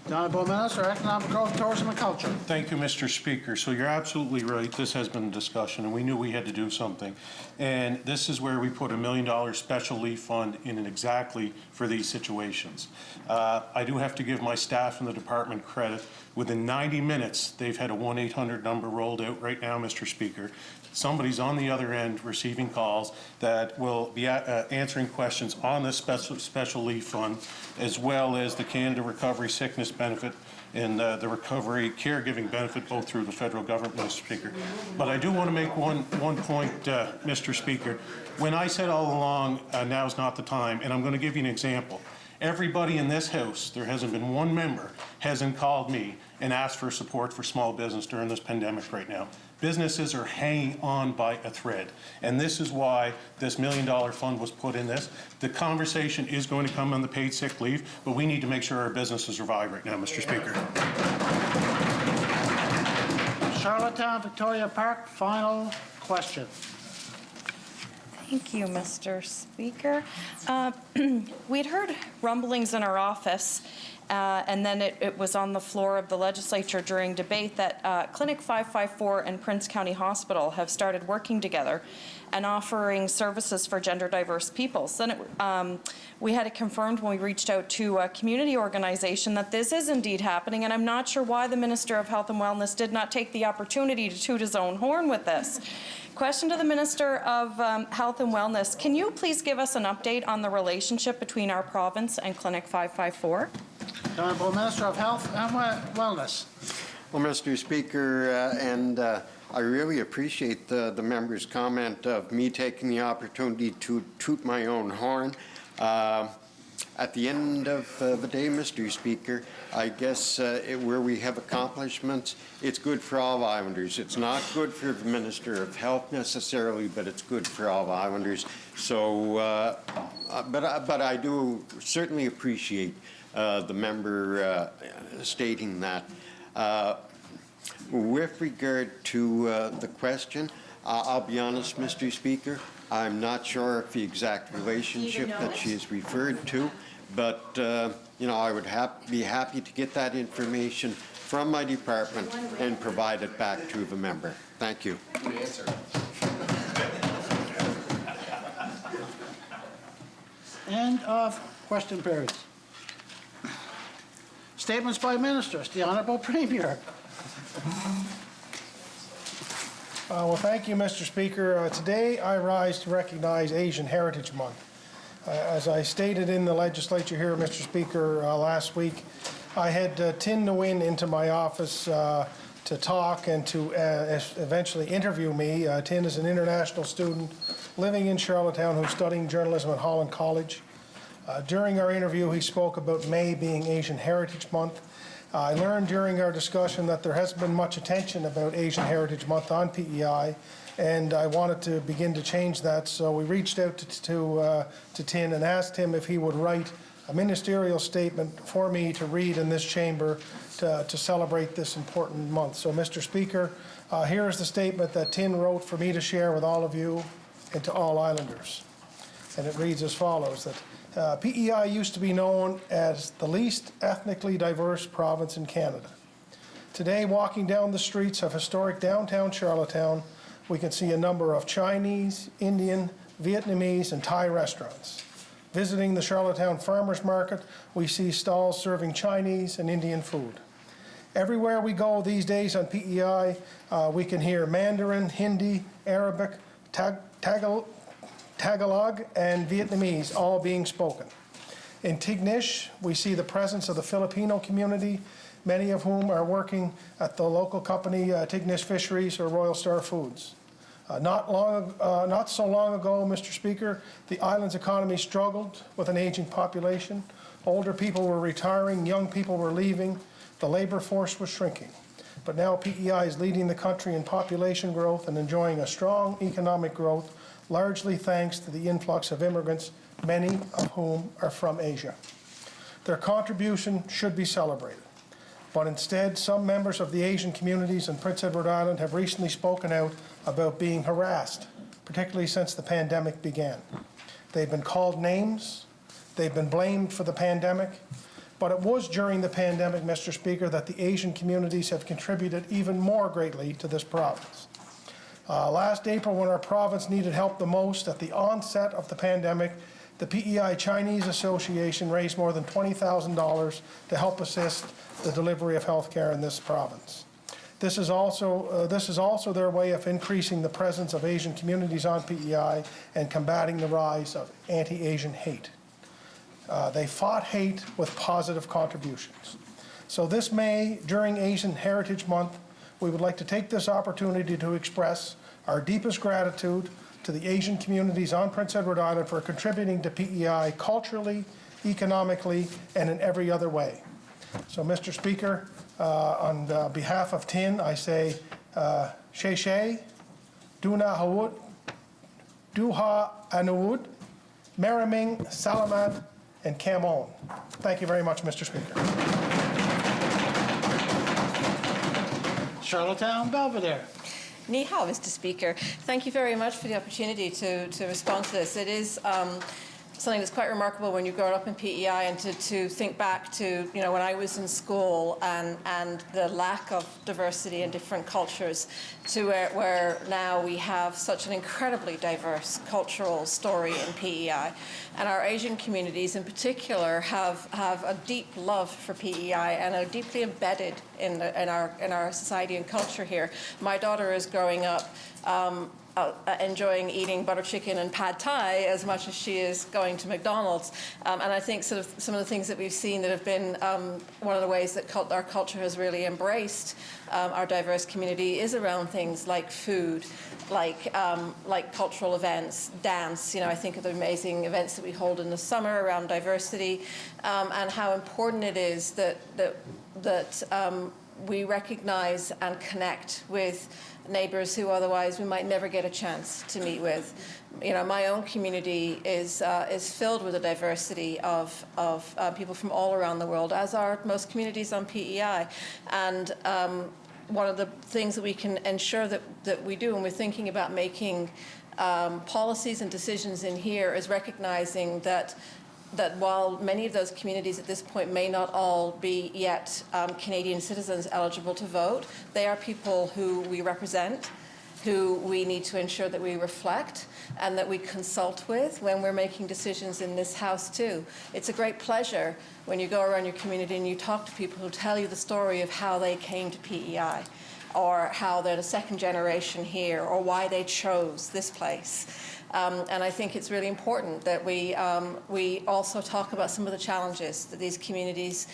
The Honourable Minister of Economic Growth, Tourism and Culture. Thank you, Mr. Speaker. So you're absolutely right. This has been a discussion, and we knew we had to do something. And this is where we put $1 million special leave fund in it exactly for these situations. I do have to give my staff in the department credit. Within 90 minutes, they've had a 1-800 number rolled out right now, Mr. Speaker. Somebody's on the other end receiving calls that will be answering questions on this special leave fund, as well as the Canada Recovery Sickness Benefit and the Recovery Caregiving Benefit, both through the federal government, Mr. Speaker. But I do want to make one point, Mr. Speaker. When I said all along, now's not the time, and I'm going to give you an example. Everybody in this House, there hasn't been one member, hasn't called me and asked for support for small business during this pandemic right now. Businesses are hanging on by a thread, and this is why this $1 million fund was put in this. The conversation is going to come on the paid sick leave, but we need to make sure our businesses survive right now, Mr. Speaker. Charlottetown, Victoria Park, final question. Thank you, Mr. Speaker. We'd heard rumblings in our office, and then it was on the floor of the legislature during debate that Clinic 554 and Prince County Hospital have started working together and offering services for gender diverse peoples. Then we had it confirmed when we reached out to a community organization that this is indeed happening, and I'm not sure why the Minister of Health and Wellness did not take the opportunity to toot his own horn with this. Question to the Minister of Health and Wellness. Can you please give us an update on the relationship between our province and Clinic 554? The Honourable Minister of Health and Wellness. Well, Mr. Speaker, I really appreciate the member's comment of me taking the opportunity to toot my own horn. At the end of the day, Mr. Speaker, I guess where we have accomplishments, it's good for all Islanders. It's not good for the Minister of Health necessarily, but it's good for all Islanders. So, but I do certainly appreciate the member stating that. With regard to the question, I'll be honest, Mr. Speaker, I'm not sure of the exact relationship that she is referred to, but you know, I would be happy to get that information from my department and provide it back to the member. Thank you. Good answer. End of question period. Statements by ministers. The Honourable Premier. Well, thank you, Mr. Speaker. Today I rise to recognize Asian Heritage Month. As I stated in the legislature here, Mr. Speaker, last week, I had Tin Nguyen into my office to talk and to eventually interview me. Tin is an international student living in Charlottetown who's studying journalism at Holland College. During our interview, he spoke about May being Asian Heritage Month. I learned during our discussion that there hasn't been much attention about Asian Heritage Month on PEI, and I wanted to begin to change that. So we reached out to Tin and asked him if he would write a ministerial statement for me to read in this chamber to celebrate this important month. So, Mr. Speaker, here is the statement that Tin wrote for me to share with all of you and to all Islanders. And it reads as follows, that PEI used to be known as the least ethnically diverse province in Canada. Today, walking down the streets of historic downtown Charlottetown, we can see a number of Chinese, Indian, Vietnamese, and Thai restaurants. Visiting the Charlottetown Farmers Market, we see stalls serving Chinese and Indian food. Everywhere we go these days on PEI, we can hear Mandarin, Hindi, Arabic, Tagalog, and Vietnamese all being spoken. In Tignish, we see the presence of the Filipino community, many of whom are working at the local company Tignish Fisheries or Royal Star Foods. Not so long ago, Mr. Speaker, the island's economy struggled with an aging population. Older people were retiring, young people were leaving, the labor force was shrinking. But now PEI is leading the country in population growth and enjoying a strong economic growth, largely thanks to the influx of immigrants, many of whom are from Asia. Their contribution should be celebrated. But instead, some members of the Asian communities in Prince Edward Island have recently spoken out about being harassed, particularly since the pandemic began. They've been called names, they've been blamed for the pandemic, but it was during the pandemic, Mr. Speaker, that the Asian communities have contributed even more greatly to this province. Last April, when our province needed help the most at the onset of the pandemic, the PEI Chinese Association raised more than $20,000 to help assist the delivery of health care in this province. This is also their way of increasing the presence of Asian communities on PEI and combating the rise of anti-Asian hate. They fought hate with positive contributions. So this May, during Asian Heritage Month, we would like to take this opportunity to express our deepest gratitude to the Asian communities on Prince Edward Island for contributing to PEI culturally, economically, and in every other way. So, Mr. Speaker, on behalf of Tin, I say, Shei Shei, Duna Hawud, Duha Anuud, Maraming, Salamat, and Camon. Thank you very much, Mr. Speaker. Charlottetown Belvedere. Ni hao, Mr. Speaker. Thank you very much for the opportunity to respond to this. It is something that's quite remarkable when you grow up in PEI and to think back to, you know, when I was in school and the lack of diversity in different cultures to where now we have such an incredibly diverse cultural story in PEI. And our Asian communities in particular have a deep love for PEI and are deeply embedded in our society and culture here. My daughter is growing up enjoying eating butter chicken and pad thai as much as she is going to McDonald's. And I think sort of some of the things that we've seen that have been one of the ways that our culture has really embraced our diverse community is around things like food, like cultural events, dance. I think of the amazing events that we hold in the summer around diversity, and how important it is that we recognize and connect with neighbors who otherwise we might never get a chance to meet with. My own community is filled with a diversity of people from all around the world, as are most communities on PEI. And one of the things that we can ensure that we do when we're thinking about making policies and decisions in here is recognizing that while many of those communities at this point may not all be yet Canadian citizens eligible to vote, they are people who we represent, who we need to ensure that we reflect and that we consult with when we're making decisions in this House too. It's a great pleasure when you go around your community and you talk to people who tell you the story of how they came to PEI, or how they're the second generation here, or why they chose this place. And I think it's really important that we also talk about some of the challenges that these communities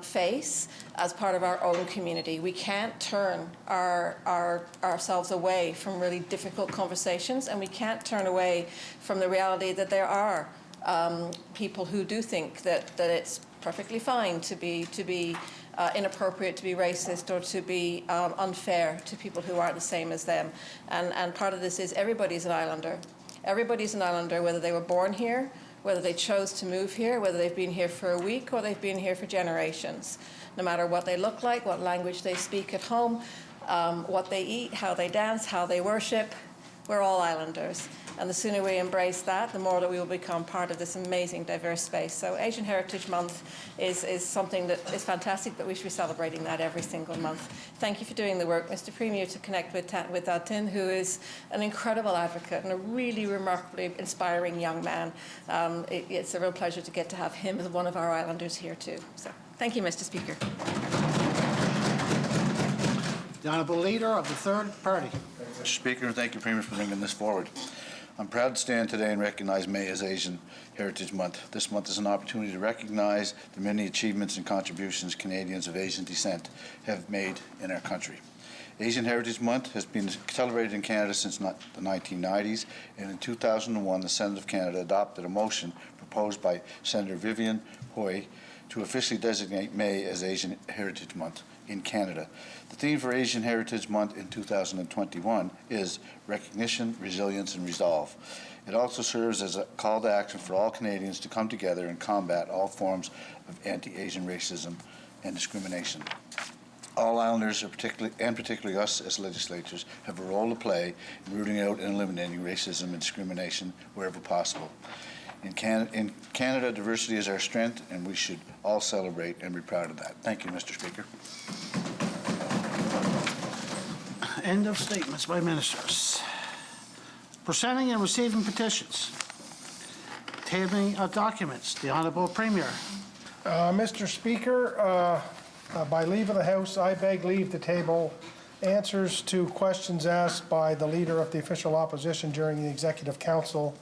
face as part of our own community. We can't turn ourselves away from really difficult conversations, and we can't turn away from the reality that there are people who do think that it's perfectly fine to be inappropriate, to be racist, or to be unfair to people who aren't the same as them. And part of this is everybody's an islander. Everybody's an islander, whether they were born here, whether they chose to move here, whether they've been here for a week or they've been here for generations. No matter what they look like, what language they speak at home, what they eat, how they dance, how they worship, we're all islanders. And the sooner we embrace that, the more that we will become part of this amazing, diverse space. So Asian Heritage Month is something that is fantastic, but we should be celebrating that every single month. Thank you for doing the work, Mr. Premier, to connect with Tin, who is an incredible advocate and a really remarkably inspiring young man. It's a real pleasure to get to have him as one of our islanders here too. So thank you, Mr. Speaker. The Honourable Leader of the Third Party. Mr. Speaker, thank you, Premier, for bringing this forward. I'm proud to stand today and recognize May as Asian Heritage Month. This month is an opportunity to recognize the many achievements and contributions Canadians of Asian descent have made in our country. Asian Heritage Month has been celebrated in Canada since the 1990s, and in 2001 the Senate of Canada adopted a motion proposed by Senator Vivian Hoy to officially designate May as Asian Heritage Month in Canada. The theme for Asian Heritage Month in 2021 is Recognition, Resilience, and Resolve. It also serves as a call to action for all Canadians to come together and combat all forms of anti-Asian racism and discrimination. All Islanders, particularly us as legislators, have a role to play in rooting out and eliminating racism and discrimination wherever possible. In Canada, diversity is our strength, and we should all celebrate and be proud of that. Thank you, Mr. Speaker. End of statements by ministers. Presenting and receiving petitions. Tabling of documents. The Honourable Premier. Mr. Speaker, by leave of the House, I beg leave to table answers to questions asked by the Leader of the Official Opposition during the Executive Council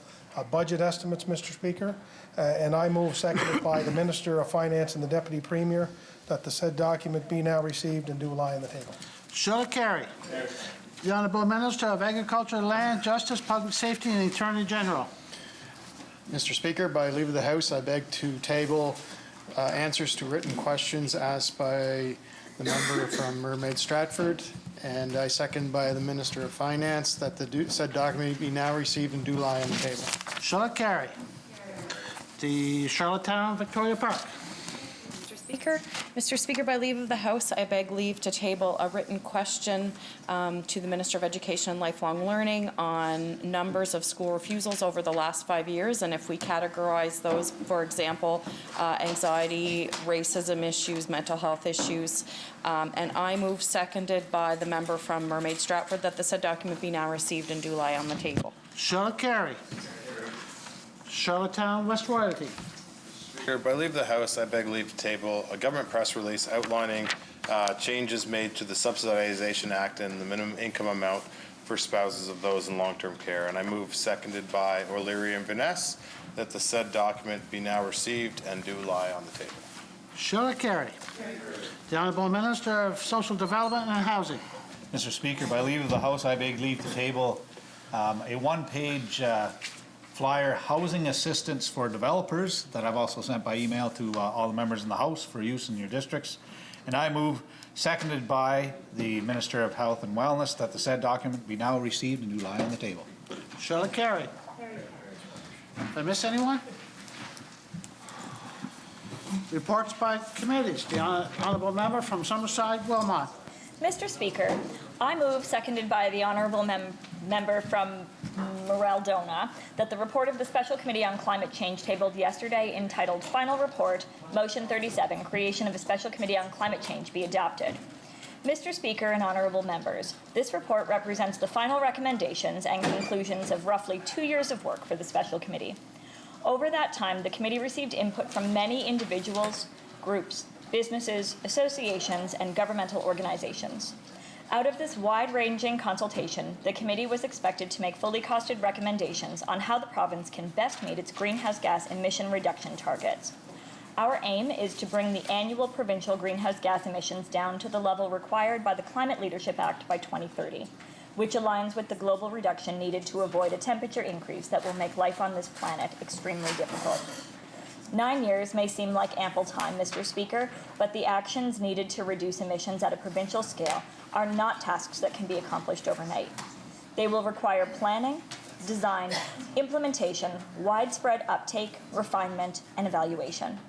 budget estimates, Mr. Speaker. And I move, seconded by the Minister of Finance and the Deputy Premier, that the said document be now received and do lie on the table. Shall it carry? The Honourable Minister of Agriculture, Land, Justice, Public Safety and the Attorney General. Mr. Speaker, by leave of the House, I beg to table answers to written questions asked by the member from Mermaid Stratford, and I second by the Minister of Finance that the said document be now received and do lie on the table. Shall it carry? The Charlottetown Victoria Park. Mr. Speaker, by leave of the House, I beg leave to table a written question to the Minister of Education and Lifelong Learning on numbers of school refusals over the last 5 years, and if we categorize those, for example, anxiety, racism issues, mental health issues. And I move, seconded by the member from Mermaid Stratford, that the said document be now received and do lie on the table. Shall it carry? Charlottetown West Royalty. Speaker, by leave of the House, I beg leave to table a government press release outlining changes made to the Subsidization Act and the minimum income amount for spouses of those in long-term care. And I move, seconded by O'Leary and Vaness, that the said document be now received and do lie on the table. Surely carried. The Honourable Minister of Social Development and Housing. Mr. Speaker, by leave of the House, I beg leave to table a one-page flyer, housing assistance for developers, that I've also sent by email to all the members in the House for use in your districts. And I move, seconded by the Minister of Health and Wellness, that the said document be now received and do lie on the table. Surely carried. Did I miss anyone? Reports by committees. The Honourable Member from Summerside, Wilmot. Mr. Speaker, I move, seconded by the Honourable Member from Morell-Donagh, that the report of the Special Committee on Climate Change tabled yesterday entitled Final Report, Motion 37, Creation of a Special Committee on Climate Change be adopted. Mr. Speaker and honourable members, this report represents the final recommendations and conclusions of roughly 2 years of work for the Special Committee. Over that time, the committee received input from many individuals, groups, businesses, associations, and governmental organizations. Out of this wide-ranging consultation, the committee was expected to make fully costed recommendations on how the province can best meet its greenhouse gas emission reduction targets. Our aim is to bring the annual provincial greenhouse gas emissions down to the level required by the Climate Leadership Act by 2030, which aligns with the global reduction needed to avoid a temperature increase that will make life on this planet extremely difficult. 9 years may seem like ample time, Mr. Speaker, but the actions needed to reduce emissions at a provincial scale are not tasks that can be accomplished overnight. They will require planning, design, implementation, widespread uptake, refinement, and evaluation.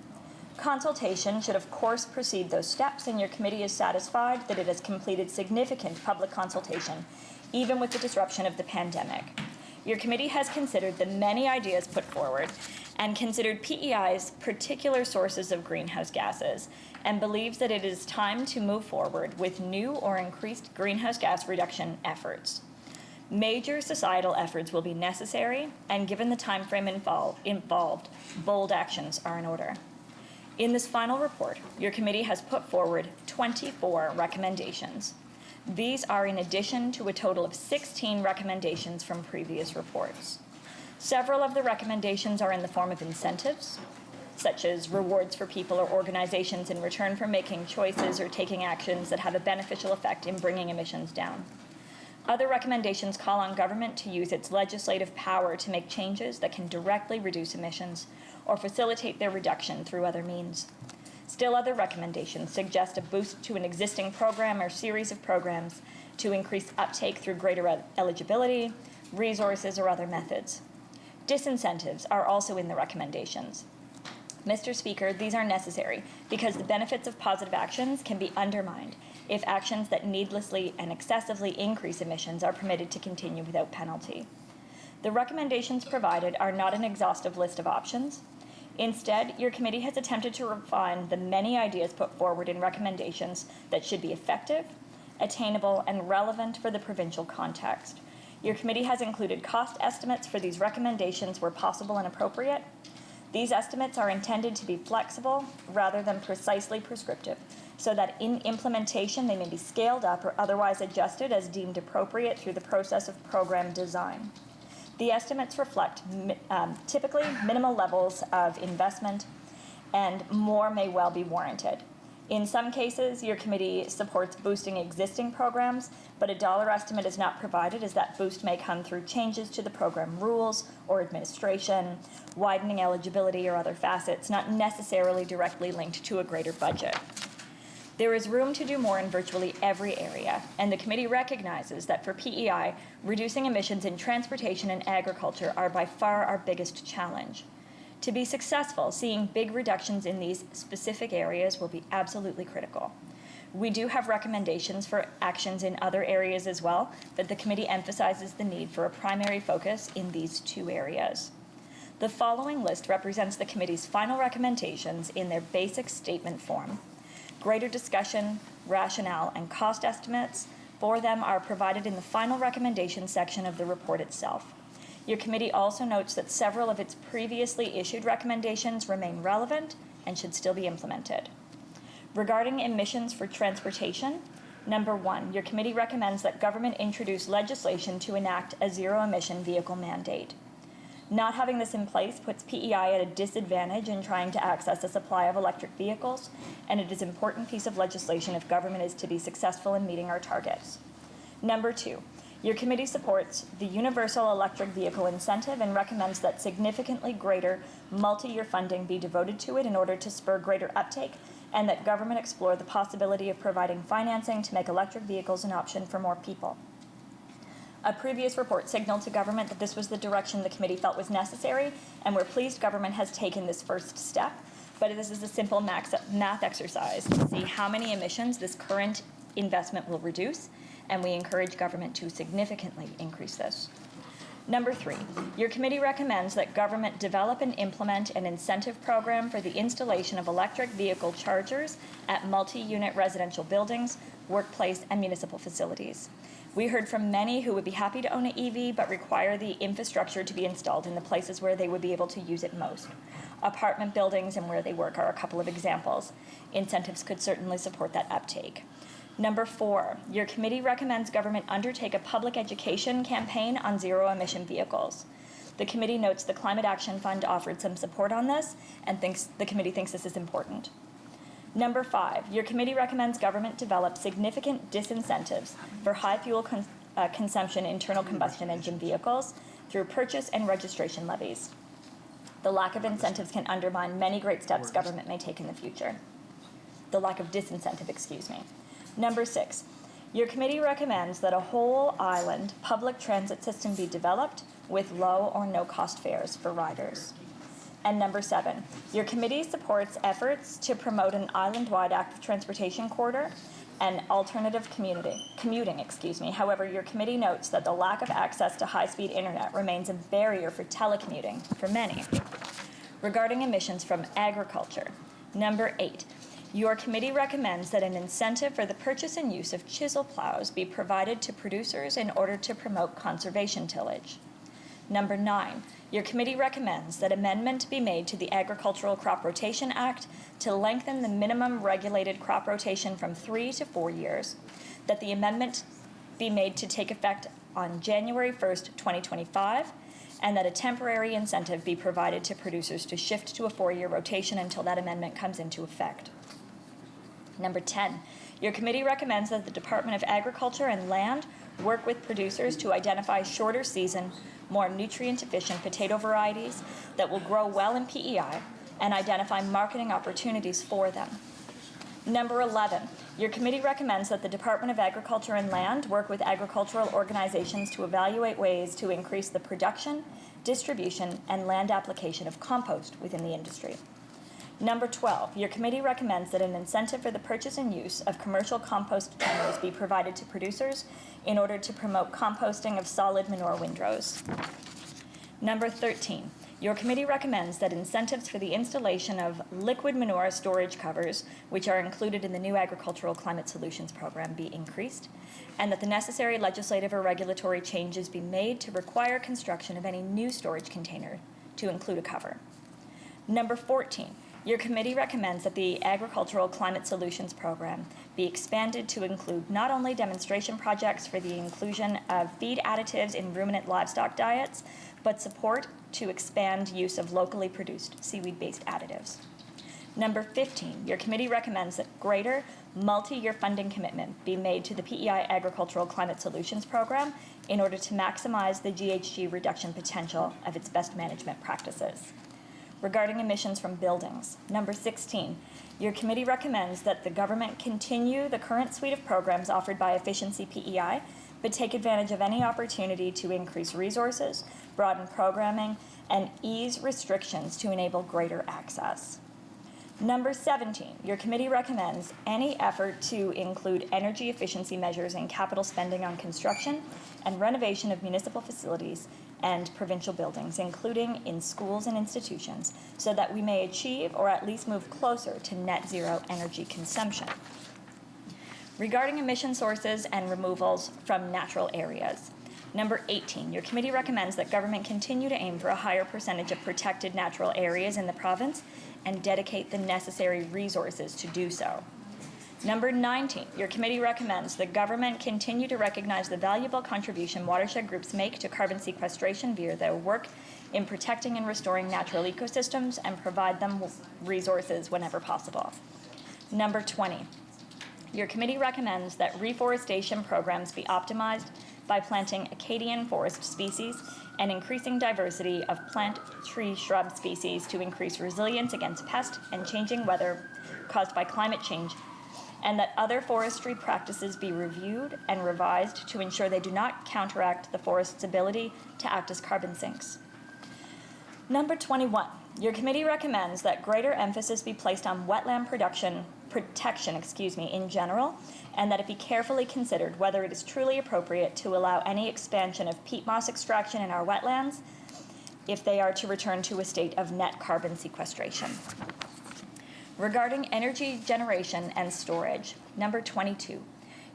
Consultation should of course precede those steps, and your committee is satisfied that it has completed significant public consultation, even with the disruption of the pandemic. Your committee has considered the many ideas put forward and considered PEI's particular sources of greenhouse gases and believes that it is time to move forward with new or increased greenhouse gas reduction efforts. Major societal efforts will be necessary, and given the time frame involved, bold actions are in order. In this final report, your committee has put forward 24 recommendations. These are in addition to a total of 16 recommendations from previous reports. Several of the recommendations are in the form of incentives, such as rewards for people or organizations in return for making choices or taking actions that have a beneficial effect in bringing emissions down. Other recommendations call on government to use its legislative power to make changes that can directly reduce emissions or facilitate their reduction through other means. Still other recommendations suggest a boost to an existing program or series of programs to increase uptake through greater eligibility, resources, or other methods. Disincentives are also in the recommendations. Mr. Speaker, these are necessary because the benefits of positive actions can be undermined if actions that needlessly and excessively increase emissions are permitted to continue without penalty. The recommendations provided are not an exhaustive list of options. Instead, your committee has attempted to refine the many ideas put forward in recommendations that should be effective, attainable, and relevant for the provincial context. Your committee has included cost estimates for these recommendations where possible and appropriate. These estimates are intended to be flexible rather than precisely prescriptive, so that in implementation they may be scaled up or otherwise adjusted as deemed appropriate through the process of program design. The estimates reflect typically minimal levels of investment, and more may well be warranted. In some cases, your committee supports boosting existing programs, but a dollar estimate is not provided as that boost may come through changes to the program rules or administration, widening eligibility or other facets not necessarily directly linked to a greater budget. There is room to do more in virtually every area, and the committee recognizes that for PEI, reducing emissions in transportation and agriculture are by far our biggest challenge. To be successful, seeing big reductions in these specific areas will be absolutely critical. We do have recommendations for actions in other areas as well, but the committee emphasizes the need for a primary focus in these two areas. The following list represents the committee's final recommendations in their basic statement form. Greater discussion, rationale, and cost estimates for them are provided in the final recommendation section of the report itself. Your committee also notes that several of its previously issued recommendations remain relevant and should still be implemented. Regarding emissions for transportation, Number 1, your committee recommends that government introduce legislation to enact a zero-emission vehicle mandate. Not having this in place puts PEI at a disadvantage in trying to access a supply of electric vehicles, and it is an important piece of legislation if government is to be successful in meeting our targets. Number 2, your committee supports the Universal Electric Vehicle Incentive and recommends that significantly greater multi-year funding be devoted to it in order to spur greater uptake, and that government explore the possibility of providing financing to make electric vehicles an option for more people. A previous report signaled to government that this was the direction the committee felt was necessary, and we're pleased government has taken this first step, but this is a simple math exercise to see how many emissions this current investment will reduce, and we encourage government to significantly increase this. Number 3, your committee recommends that government develop and implement an incentive program for the installation of electric vehicle chargers at multi-unit residential buildings, workplace, and municipal facilities. We heard from many who would be happy to own an EV but require the infrastructure to be installed in the places where they would be able to use it most. Apartment buildings and where they work are a couple of examples. Incentives could certainly support that uptake. Number 4, your committee recommends government undertake a public education campaign on zero-emission vehicles. The committee notes the Climate Action Fund offered some support on this and the committee thinks this is important. Number 5, your committee recommends government develop significant disincentives for high fuel consumption internal combustion engine vehicles through purchase and registration levies. The lack of incentives can undermine many great steps government may take in the future. The lack of disincentive, excuse me. Number 6, your committee recommends that a whole island public transit system be developed with low or no cost fares for riders. And number 7, your committee supports efforts to promote an island-wide active transportation corridor and alternative commuting. However, your committee notes that the lack of access to high-speed internet remains a barrier for telecommuting for many. Regarding emissions from agriculture, number 8, your committee recommends that an incentive for the purchase and use of chisel plows be provided to producers in order to promote conservation tillage. Number 9, your committee recommends that amendment be made to the Agricultural Crop Rotation Act to lengthen the minimum regulated crop rotation from 3 to 4 years, that the amendment be made to take effect on January 1st, 2025, and that a temporary incentive be provided to producers to shift to a 4-year rotation until that amendment comes into effect. Number 10, your committee recommends that the Department of Agriculture and Land work with producers to identify shorter season, more nutrient-efficient potato varieties that will grow well in PEI and identify marketing opportunities for them. Number 11, your committee recommends that the Department of Agriculture and Land work with agricultural organizations to evaluate ways to increase the production, distribution, and land application of compost within the industry. Number 12, your committee recommends that an incentive for the purchase and use of commercial compost tonners be provided to producers in order to promote composting of solid manure windrows. Number 13, your committee recommends that incentives for the installation of liquid manure storage covers, which are included in the new Agricultural Climate Solutions Program, be increased, and that the necessary legislative or regulatory changes be made to require construction of any new storage container to include a cover. Number 14, your committee recommends that the Agricultural Climate Solutions Program be expanded to include not only demonstration projects for the inclusion of feed additives in ruminant livestock diets, but support to expand use of locally produced seaweed-based additives. Number 15, your committee recommends that greater multi-year funding commitment be made to the PEI Agricultural Climate Solutions Program in order to maximize the GHG reduction potential of its best management practices. Regarding emissions from buildings, number 16, your committee recommends that the government continue the current suite of programs offered by Efficiency PEI, but take advantage of any opportunity to increase resources, broaden programming, and ease restrictions to enable greater access. Number 17, your committee recommends any effort to include energy efficiency measures in capital spending on construction and renovation of municipal facilities and provincial buildings, including in schools and institutions, so that we may achieve or at least move closer to net zero energy consumption. Regarding emission sources and removals from natural areas, number 18, your committee recommends that government continue to aim for a higher percentage of protected natural areas in the province and dedicate the necessary resources to do so. Number 19, your committee recommends the government continue to recognize the valuable contribution watershed groups make to carbon sequestration via their work in protecting and restoring natural ecosystems and provide them resources whenever possible. Number 20, your committee recommends that reforestation programs be optimized by planting Acadian forest species and increasing diversity of plant, tree, shrub species to increase resilience against pest and changing weather caused by climate change, and that other forestry practices be reviewed and revised to ensure they do not counteract the forest's ability to act as carbon sinks. Number 21, your committee recommends that greater emphasis be placed on wetland protection in general, and that it be carefully considered whether it is truly appropriate to allow any expansion of peat moss extraction in our wetlands if they are to return to a state of net carbon sequestration. Regarding energy generation and storage, number 22,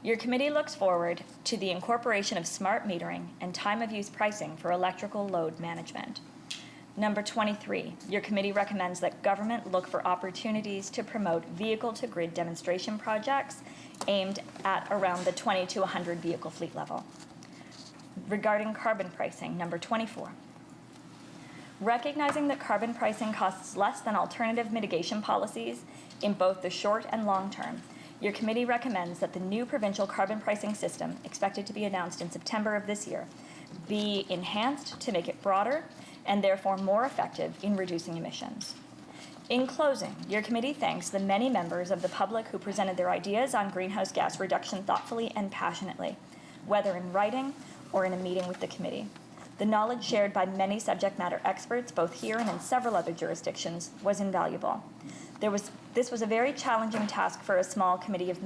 your committee looks forward to the incorporation of smart metering and time-of-use pricing for electrical load management. Number 23, your committee recommends that government look for opportunities to promote vehicle-to-grid demonstration projects aimed at around the 20 to 100 vehicle fleet level. Regarding carbon pricing, number 24, recognizing that carbon pricing costs less than alternative mitigation policies in both the short and long term, your committee recommends that the new provincial carbon pricing system, expected to be announced in September of this year, be enhanced to make it broader and therefore more effective in reducing emissions. In closing, your committee thanks the many members of the public who presented their ideas on greenhouse gas reduction thoughtfully and passionately, whether in writing or in a meeting with the committee. The knowledge shared by many subject matter experts, both here and in several other jurisdictions, was invaluable. This was a very challenging task for a small committee of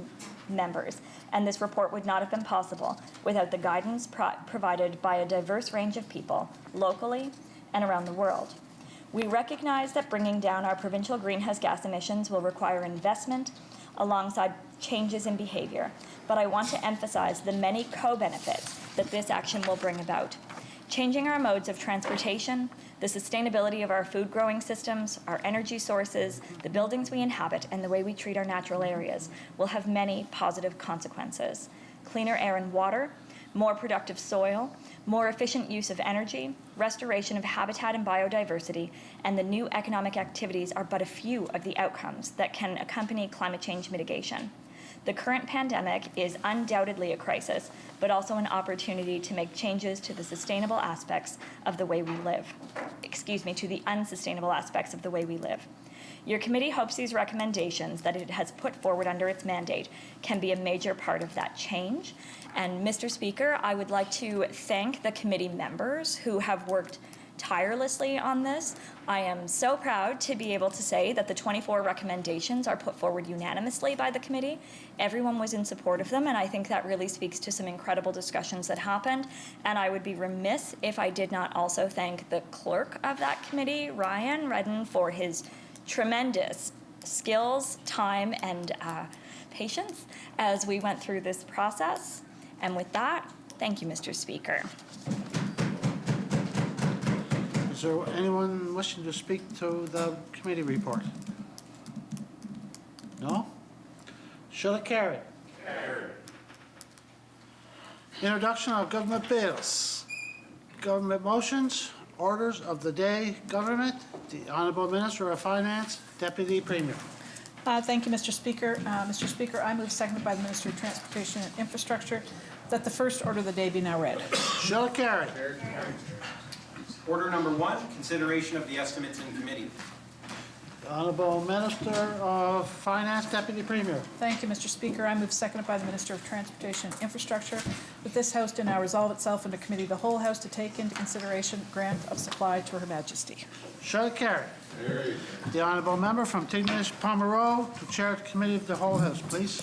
members, and this report would not have been possible without the guidance provided by a diverse range of people, locally and around the world. We recognize that bringing down our provincial greenhouse gas emissions will require investment alongside changes in behavior, but I want to emphasize the many co-benefits that this action will bring about. Changing our modes of transportation, the sustainability of our food growing systems, our energy sources, the buildings we inhabit, and the way we treat our natural areas will have many positive consequences. Cleaner air and water, more productive soil, more efficient use of energy, restoration of habitat and biodiversity, and the new economic activities are but a few of the outcomes that can accompany climate change mitigation. The current pandemic is undoubtedly a crisis, but also an opportunity to make changes to the sustainable aspects of the way we live. To the unsustainable aspects of the way we live. Your committee hopes these recommendations that it has put forward under its mandate can be a major part of that change. And Mr. Speaker, I would like to thank the committee members who have worked tirelessly on this. I am so proud to be able to say that the 24 recommendations are put forward unanimously by the committee. Everyone was in support of them, and I think that really speaks to some incredible discussions that happened. And I would be remiss if I did not also thank the clerk of that committee, Ryan Redden, for his tremendous skills, time, and patience as we went through this process. And with that, thank you, Mr. Speaker. Is there anyone wishing to speak to the committee report? No? Shall it carry? Carry. Introduction of government bills. Government motions, orders of the day, government. The Honourable Minister of Finance, Deputy Premier. Thank you, Mr. Speaker. Mr. Speaker, I move, seconded by the Minister of Transportation and Infrastructure, that the first order of the day be now read. Shall it carry? Order number 1, consideration of the estimates in committee. The Honourable Minister of Finance, Deputy Premier. Thank you, Mr. Speaker. I move, seconded by the Minister of Transportation and Infrastructure, that this House do now resolve itself into committee of the whole House to take into consideration grant of supply to Her Majesty. Shall it carry? Carry. The Honourable Member from Tignish-Pomeroy to chair the committee of the whole House, please.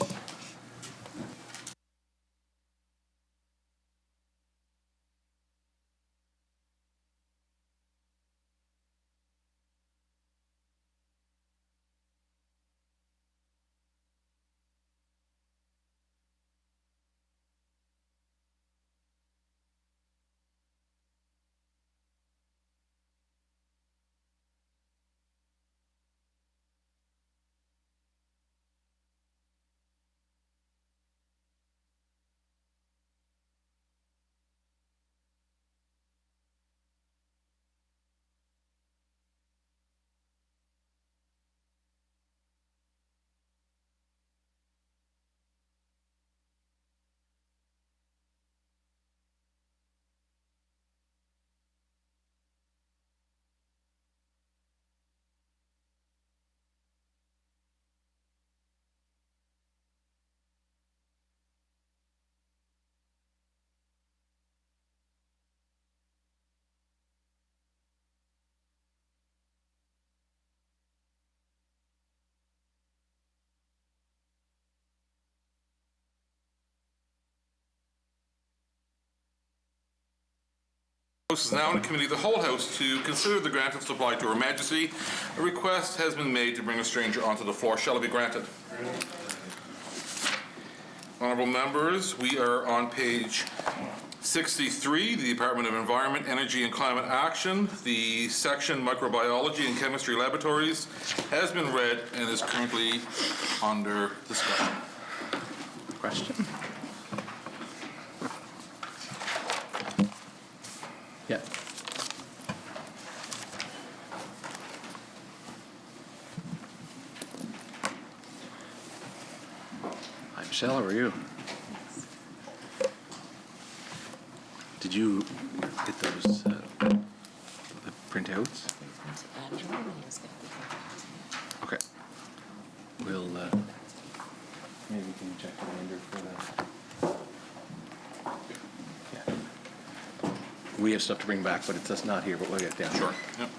House is now in committee of the whole House to consider the grant of supply to Her Majesty. A request has been made to bring a stranger onto the floor. Shall it be granted? Honourable members, we are on page 63, the Department of Environment, Energy and Climate Action. The section Microbiology and Chemistry Laboratories has been read and is currently under discussion. Question? Yeah. Hi, Michelle, how are you? Did you get those the printouts? Okay. We'll maybe we can check the reminder for that. Yeah. We have stuff to bring back, but it's just not here, but we'll get down. Sure. Yep.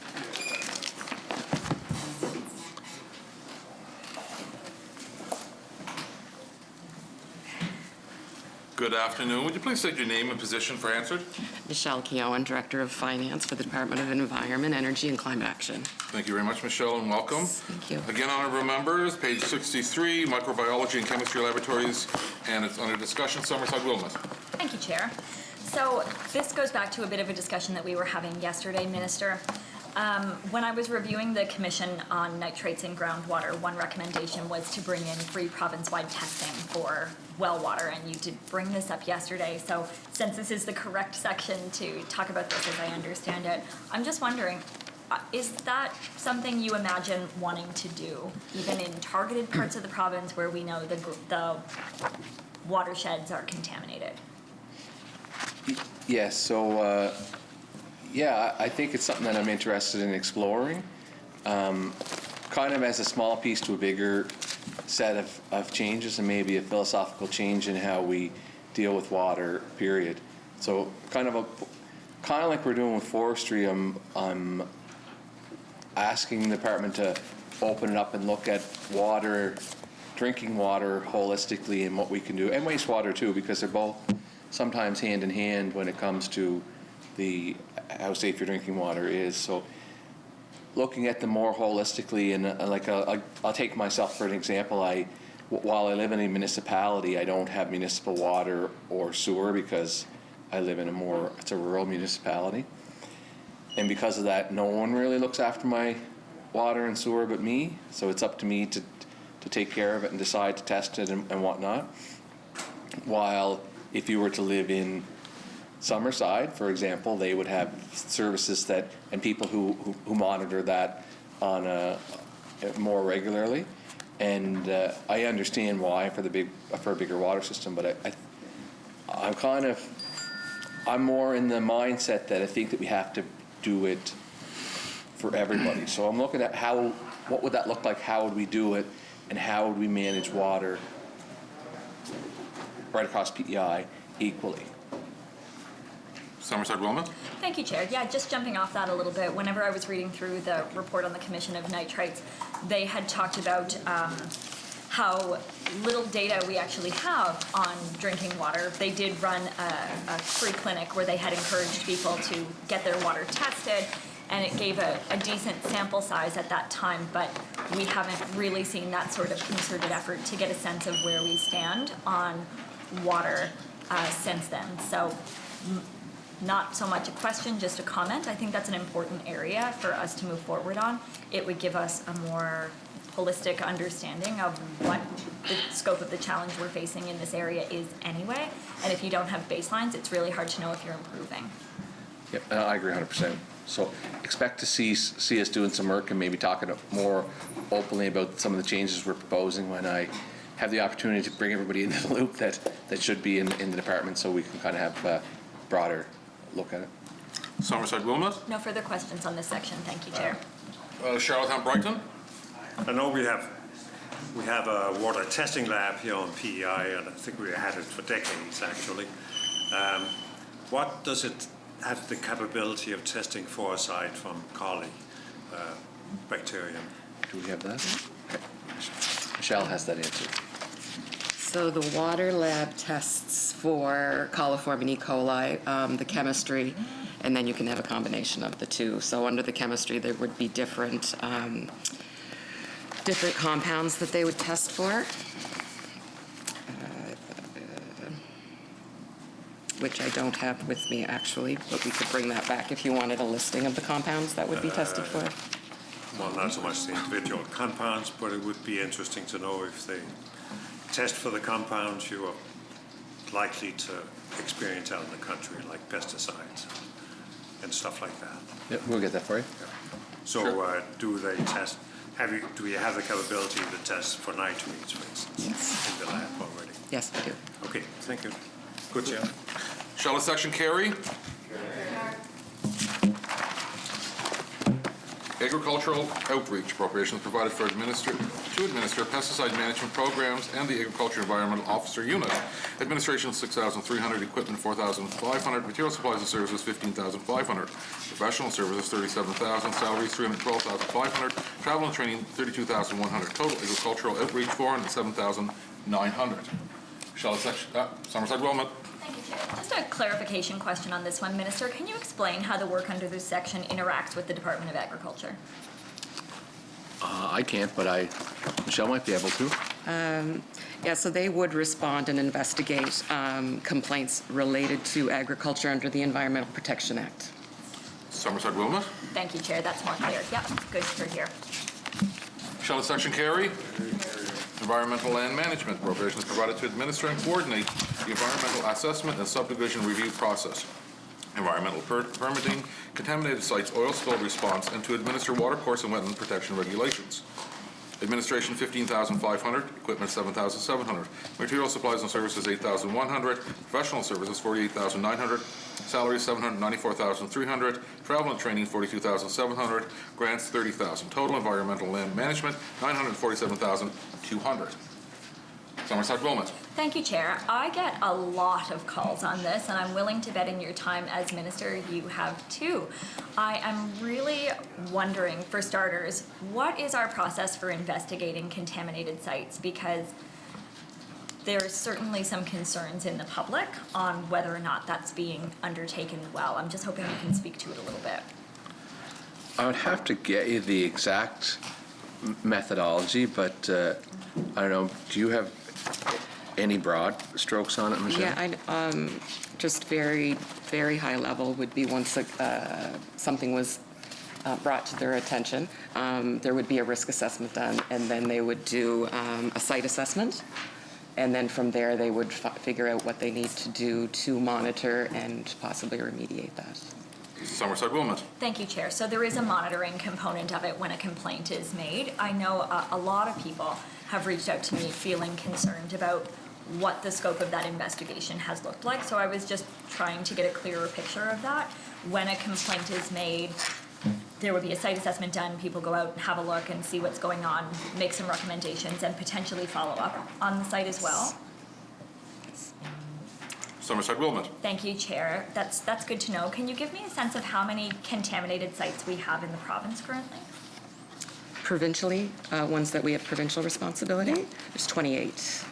Good afternoon. Would you please state your name and position for answered? Michelle Keown, Director of Finance for the Department of Environment, Energy and Climate Action. Thank you very much, Michelle, and welcome. Thank you. Again, honourable members, page 63, Microbiology and Chemistry Laboratories, and it's under discussion. Summerside Wilmot. Thank you, Chair. So this goes back to a bit of a discussion that we were having yesterday, Minister. When I was reviewing the Commission on Nitrates in Groundwater, one recommendation was to bring in free province-wide testing for well water, and you did bring this up yesterday. So since this is the correct section to talk about this as I understand it, I'm just wondering, is that something you imagine wanting to do, even in targeted parts of the province where we know the watersheds are contaminated? Yes, so yeah, I think it's something that I'm interested in exploring, kind of as a small piece to a bigger set of changes, and maybe a philosophical change in how we deal with water, period. So kind of like we're doing with forestry, I'm asking the department to open it up and look at water, drinking water holistically, and what we can do, and wastewater too, because they're both sometimes hand in hand when it comes to how safe your drinking water is. So looking at them more holistically, and like I'll take myself for an example. While I live in a municipality, I don't have municipal water or sewer because I live in it's a rural municipality. And because of that, no one really looks after my water and sewer but me. So it's up to me to take care of it and decide to test it and whatnot. While if you were to live in Summerside, for example, they would have services and people who monitor that on more regularly. And I understand why for a bigger water system, but I'm more in the mindset that I think that we have to do it for everybody. So I'm looking at what would that look like, how would we do it, and how would we manage water right across PEI equally. Summerside Wilmot. Thank you, Chair. Yeah, just jumping off that a little bit, whenever I was reading through the report on the Commission of Nitrates, they had talked about how little data we actually have on drinking water. They did run a free clinic where they had encouraged people to get their water tested, and it gave a decent sample size at that time, but we haven't really seen that sort of concerted effort to get a sense of where we stand on water since then. So not so much a question, just a comment. I think that's an important area for us to move forward on. It would give us a more holistic understanding of what the scope of the challenge we're facing in this area is anyway. And if you don't have baselines, it's really hard to know if you're improving. Yep, I agree 100%. So expect to see us doing some work and maybe talking more openly about some of the changes we're proposing when I have the opportunity to bring everybody into the loop that should be in the department, so we can kind of have a broader look at it. Summerside Wilmot. No further questions on this section. Thank you, Chair. Charlottetown Brighton. I know we have a water testing lab here on PEI, and I think we had it for decades actually. What does it have the capability of testing for aside from Coli bacterium? Do we have that? Okay. Michelle has that answer. So the water lab tests for coliform and E. coli, the chemistry, and then you can have a combination of the two. So under the chemistry, there would be different compounds that they would test for, which I don't have with me actually, but we could bring that back if you wanted a listing of the compounds that would be tested for. Well, not so much the individual compounds, but it would be interesting to know if they test for the compounds you are likely to experience out in the country, like pesticides and stuff like that. Yep, we'll get that for you. So do they test, do we have the capability to test for nitrates, for instance, in the lab already? Yes, we do. Okay, thank you. Good job. Shall a section carry? Agricultural outreach appropriations provided to administer pesticide management programs and the Agriculture Environmental Officer Unit. Administration $6,300, equipment $4,500, material supplies and services $15,500, professional services $37,000, salaries $312,500, travel and training $32,100, total agricultural outreach $407,900. Shall a section, Somerset Wilmot. Thank you, Chair. Just a clarification question on this one. Minister, can you explain how the work under this section interacts with the Department of Agriculture? I can't, but Michelle might be able to. Yeah, so they would respond and investigate complaints related to agriculture under the Environmental Protection Act. Somerset Wilmot. Thank you, Chair. That's more clear. Yep, good to hear. Shall the section carry? Environmental land management appropriations provided to administer and coordinate the environmental assessment and subdivision review process, environmental permitting, contaminated sites, oil spill response, and to administer water course and wetland protection regulations. Administration $15,500, equipment $7,700, material supplies and services $8,100, professional services $48,900, salaries $794,300, travel and training $42,700, grants $30,000, total environmental land management $947,200. Somerset Wilmot. Thank you, Chair. I get a lot of calls on this, and I'm willing to bet in your time as Minister you have too. I am really wondering, for starters, what is our process for investigating contaminated sites? Because there's certainly some concerns in the public on whether or not that's being undertaken well. I'm just hoping you can speak to it a little bit. I would have to get you the exact methodology, but I don't know, do you have any broad strokes on it, Michelle? Yeah, just very, very high level would be once something was brought to their attention, there would be a risk assessment done, and then they would do a site assessment, and then from there they would figure out what they need to do to monitor and possibly remediate that. Somerset Wilmot. Thank you, Chair. So there is a monitoring component of it when a complaint is made. I know a lot of people have reached out to me feeling concerned about what the scope of that investigation has looked like. So I was just trying to get a clearer picture of that. When a complaint is made, there would be a site assessment done. People go out and have a look and see what's going on, make some recommendations, and potentially follow up on the site as well. Somerset Wilmot. Thank you, Chair. That's good to know. Can you give me a sense of how many contaminated sites we have in the province currently? Provincially, ones that we have provincial responsibility, there's 28.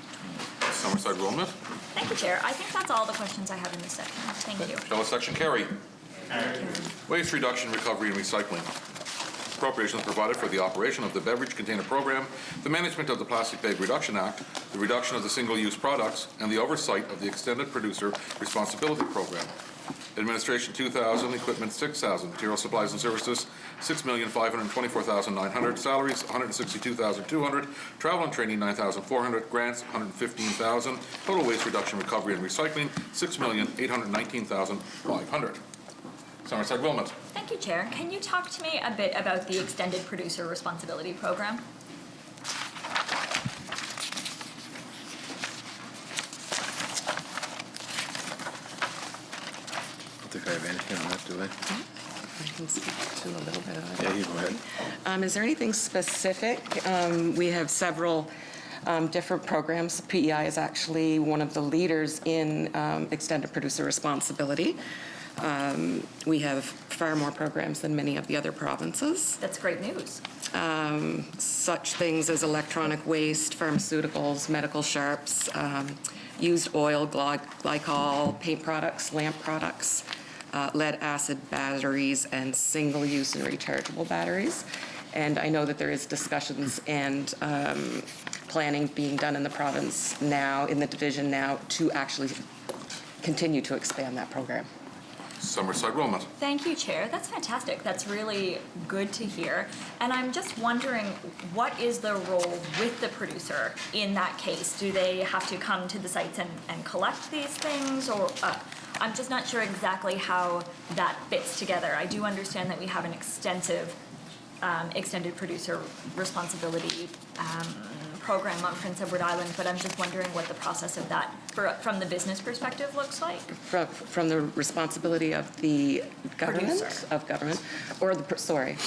Somerset Wilmot. Thank you, Chair. I think that's all the questions I have in this section. Thank you. Shall a section carry? Waste reduction, recovery, and recycling. Appropriations provided for the operation of the Beverage Container Program, the management of the Plastic Bag Reduction Act, the reduction of the single-use products, and the oversight of the Extended Producer Responsibility Program. Administration $2,000, equipment $6,000, material supplies and services $6,524,900, salaries $162,200, travel and training $9,400, grants $115,000, total waste reduction, recovery, and recycling $6,819,500. Somerset Wilmot. Thank you, Chair. Can you talk to me a bit about the Extended Producer Responsibility Program? I don't think I have anything on that, do I? I can speak to a little bit of it. Yeah, you go ahead. Is there anything specific? We have several different programs. PEI is actually one of the leaders in extended producer responsibility. We have far more programs than many of the other provinces. That's great news. Such things as electronic waste, pharmaceuticals, medical sharps, used oil, glycol, paint products, lamp products, lead acid batteries, and single-use and rechargeable batteries. And I know that there is discussions and planning being done in the province now, in the division now, to actually continue to expand that program. Summerside Wilmot. Thank you, Chair. That's fantastic. That's really good to hear. And I'm just wondering, what is the role with the producer in that case? Do they have to come to the sites and collect these things? Or I'm just not sure exactly how that fits together. I do understand that we have an extensive extended producer responsibility program on Prince Edward Island, but I'm just wondering what the process of that, from the business perspective, looks like. From the responsibility of the government, Producer. or the, sorry.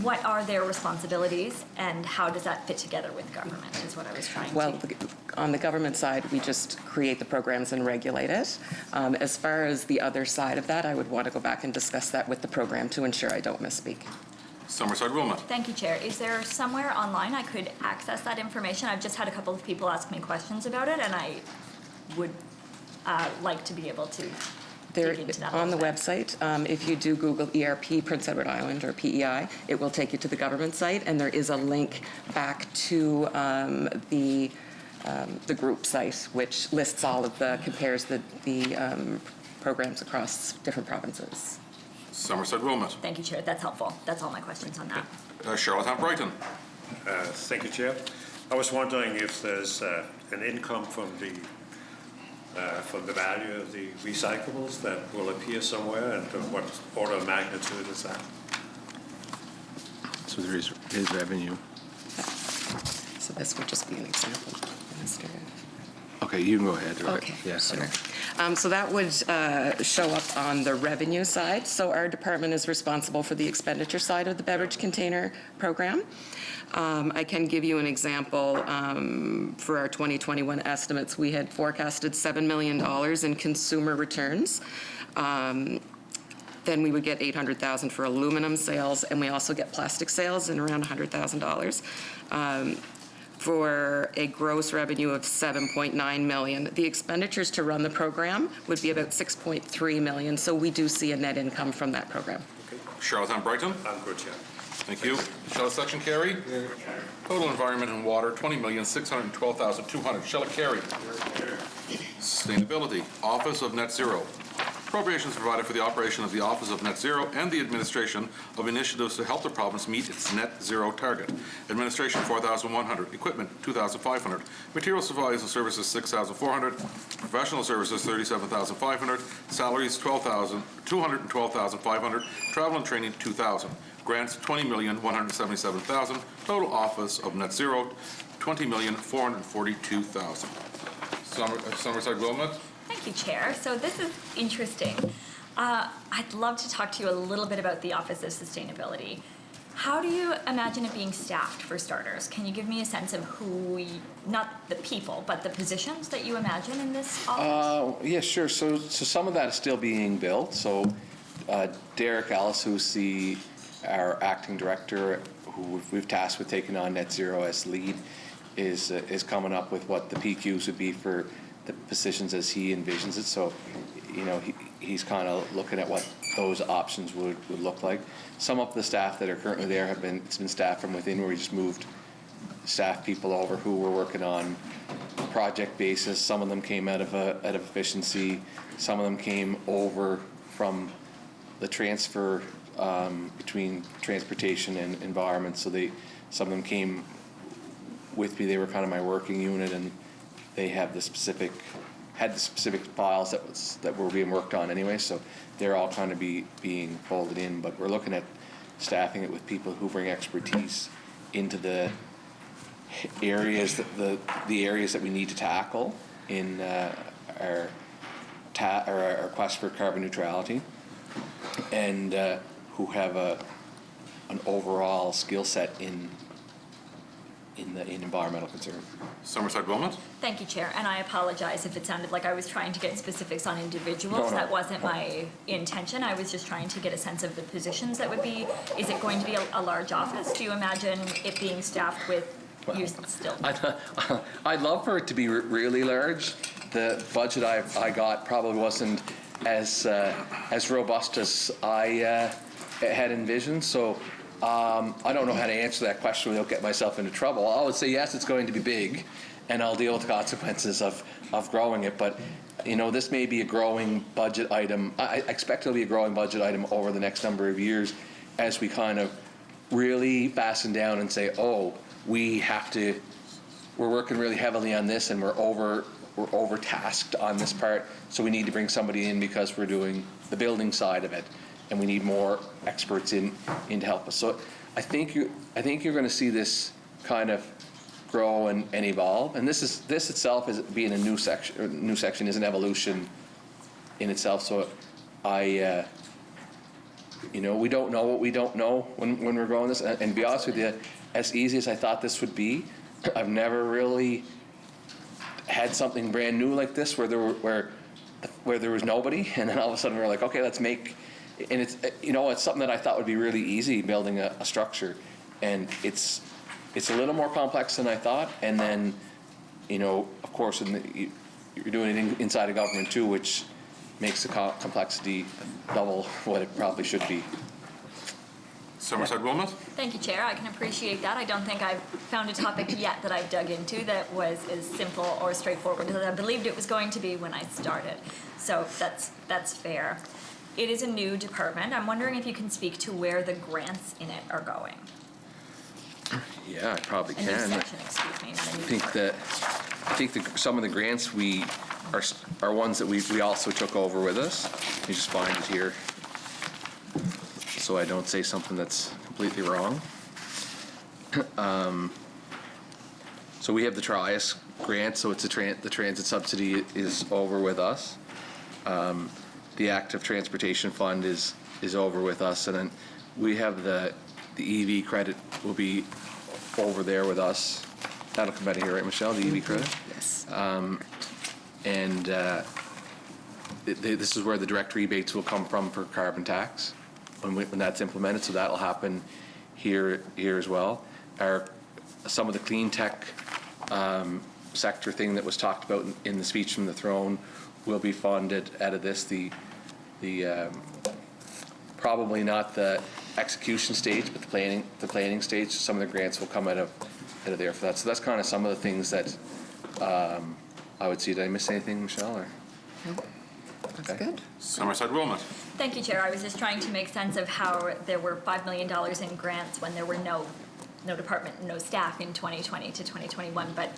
What are their responsibilities and how does that fit together with government is what I was trying Well, to... on the government side, we just create the programs and regulate it. As far as the other side of that, I would want to go back and discuss that with the program to ensure I don't misspeak. Summerside Wilmot. Thank you, Chair. Is there somewhere online I could access that information? I've just had a couple of people ask me questions about it, and I would like to be able to dig into that. On the website, if you do Google ERP Prince Edward Island or PEI, it will take you to the government site, and there is a link back to the group site, which lists all of compares the programs across different provinces. Summerside Wilmot. Thank you, Chair. That's helpful. That's all my questions on that. Charlottetown Brighton. Thank you, Chair. I was wondering if there's an income from the value of the recyclables that will appear somewhere, and what order of magnitude is that? So there is revenue. So this would just be an example, Minister. Okay, you can go ahead. Okay, yeah, sure. So that would show up on the revenue side. So our department is responsible for the expenditure side of the beverage container program. I can give you an example. For our 2021 estimates, we had forecasted $7 million in consumer returns. Then we would get $800,000 for aluminum sales, and we also get plastic sales in around $100,000. For a gross revenue of $7.9 million. The expenditures to run the program would be about $6.3 million, so we do see a net income from that program. Okay. Charlottetown Brighton. I'm good, Chair. Thank you. Shall section carry? Total environment and water, $20,612,200. Shall it carry? Sustainability, Office of Net Zero. Appropriations provided for the operation of the Office of Net Zero and the administration of initiatives to help the province meet its net zero target. Administration, $4,100. Equipment, $2,500. Material supplies and services, $6,400. Professional services, $37,500. Salaries, $212,500. Travel and training, $2,000. Grants, $20,177,000. Total Office of Net Zero, $20,442,000. Summerside Wilmot. Thank you, Chair. So this is interesting. I'd love to talk to you a little bit about the Office of Sustainability. How do you imagine it being staffed, for starters? Can you give me a sense of not the people, but the positions that you imagine in this office? Yeah, sure. So some of that is still being built. So Derek Ellis, who's our acting director, who we've tasked with taking on Net Zero as lead, is coming up with what the PQs would be for the positions as he envisions it. So, he's kind of looking at what those options would look like. Some of the staff that are currently there it's been staffed from within, where we just moved staff people over who were working on a project basis. Some of them came out of efficiency. Some of them came over from the transfer between transportation and environment. So some of them came with me. They were kind of my working unit, and they had the specific files that were being worked on anyway, so they're all kind of being folded in. But we're looking at staffing it with people who bring expertise into the areas that we need to tackle in our quest for carbon neutrality, and who have an overall skill set in in environmental concern. Somerset Wilmot? Thank you, Chair, and I apologize if it sounded like I was trying to get specifics on individuals. No. That wasn't my intention. I was just trying to get a sense of the positions that would be. Is it going to be a large office? Do you imagine it being staffed with you still? I'd love for it to be really large. The budget I got probably wasn't as robust as I had envisioned, so I don't know how to answer that question without getting myself into trouble. I would say yes, it's going to be big, and I'll deal with the consequences of growing it. But you know, this may be a growing budget item. I expect it'll be a growing budget item over the next number of years, as we kind of really fasten down and say, oh, we're working really heavily on this, and we're overtasked on this part. So we need to bring somebody in because we're doing the building side of it, and we need more experts in to help us. So I think you're going to see this kind of grow and evolve. And this itself is being a new section is an evolution in itself. So we don't know what we don't know when we're growing this. And to be honest with you, as easy as I thought this would be, I've never really had something brand new like this where there was nobody, and then all of a sudden we're like, okay, let's make. And it's something that I thought would be really easy, building a structure, and it's a little more complex than I thought. And then, of course, you're doing it inside of government too, which makes the complexity double what it probably should be. Somerset Wilmot? Thank you, Chair. I can appreciate that. I don't think I've found a topic yet that I've dug into that was as simple or straightforward as I believed it was going to be when I started. So that's fair. It is a new department. I'm wondering if you can speak to where the grants in it are going. Yeah, I probably can. A new section, excuse me, not a new department. I think some of the grants we are ones that we also took over with us. Let me just find it here, so I don't say something that's completely wrong. So we have the TRIAS grant, so it's the transit subsidy is over with us. The Active Transportation Fund is over with us, and then we have the EV credit will be over there with us. That'll come out of here, right, Michelle? The EV credit? Yes. This is where the direct rebates will come from for carbon tax when that's implemented. So that'll happen here as well. Some of the clean tech sector thing that was talked about in the speech from the throne will be funded out of this. The probably not the execution stage, but the planning stage. Some of the grants will come out of there for that. So that's kind of some of the things that I would see. Did I miss anything, Michelle? Or? No, that's good. Somerset Wilmot? Thank you, Chair. I was just trying to make sense of how there were $5 million in grants when there were no department, no staff in 2020 to 2021, but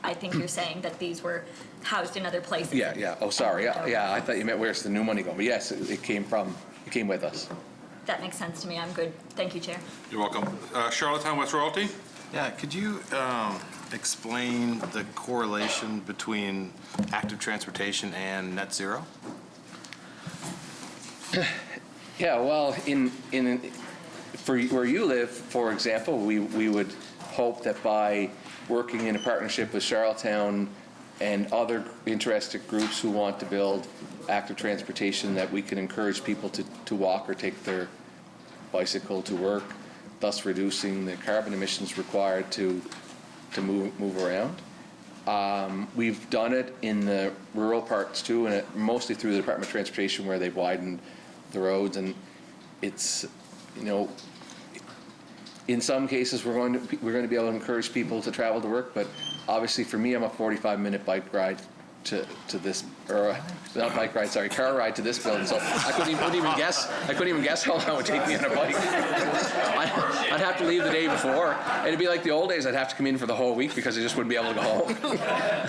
I think you're saying that these were housed in other places. Yeah. Oh, sorry. Yeah, I thought you meant where's the new money going. But yes, it came with us. That makes sense to me. I'm good. Thank you, Chair. You're welcome. Charlottetown West Royalty? Yeah, could you explain the correlation between active transportation and net zero? Yeah, well, for where you live, for example, we would hope that by working in a partnership with Charlottetown and other interested groups who want to build active transportation, that we can encourage people to walk or take their bicycle to work, thus reducing the carbon emissions required to move around. We've done it in the rural parts too, and mostly through the Department of Transportation, where they've widened the roads, and it's, in some cases we're going to be able to encourage people to travel to work, but obviously for me, I'm a 45-minute bike ride to this, or not bike ride, sorry, car ride to this building. So I couldn't even guess how long it would take me on a bike. I'd have to leave the day before. It'd be like the old days. I'd have to come in for the whole week because I just wouldn't be able to go home.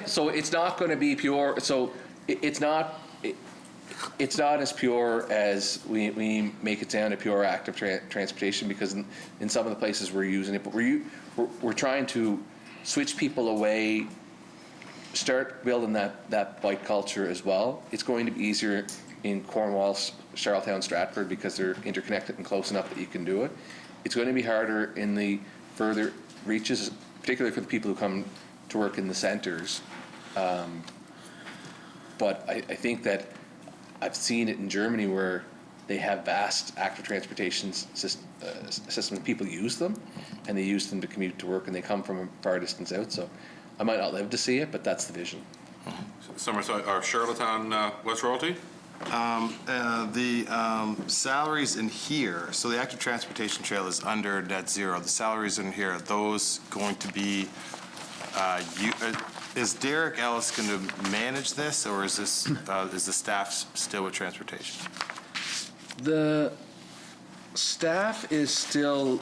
So it's not going to be pure. So it's not as pure as we make it sound, a pure active transportation, because in some of the places we're using it, but we're trying to switch people away, start building that bike culture as well. It's going to be easier in Cornwall, Charlottetown, Stratford, because they're interconnected and close enough that you can do it. It's going to be harder in the further reaches, particularly for the people who come to work in the centers. But I think that I've seen it in Germany where they have vast active transportation systems. People use them, and they use them to commute to work, and they come from a far distance out. So I might not live to see it, but that's the vision. Somerset or Charlottetown West Royalty? The salaries in here, so the active transportation trail is under net zero. The salaries in here, are those going to be, is Derek Ellis going to manage this, or is this, is the staff still with transportation? The staff is still,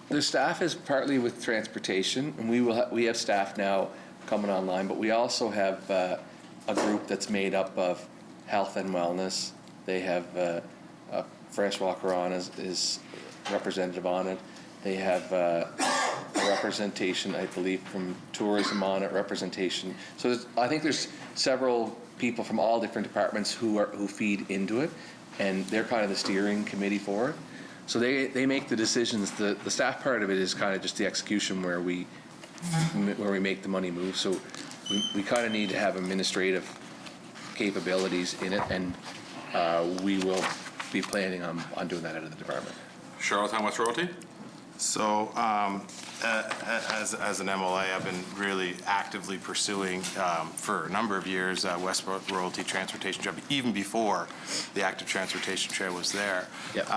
the staff is partly with transportation, and we have staff now coming online, but we also have a group that's made up of health and wellness. They have Francois Caron is representative on it. They have a representation, I believe, from tourism on it, representation. So I think there's several people from all different departments who feed into it, and they're kind of the steering committee for it. So they make the decisions. The staff part of it is kind of just the execution where we make the money move. So we kind of need to have administrative capabilities in it, and we will be planning on doing that out of the department. Charlottetown West Royalty? So as an MLA, I've been really actively pursuing for a number of years West Royalty Transportation Trail, even before the active transportation trail was there. Yep.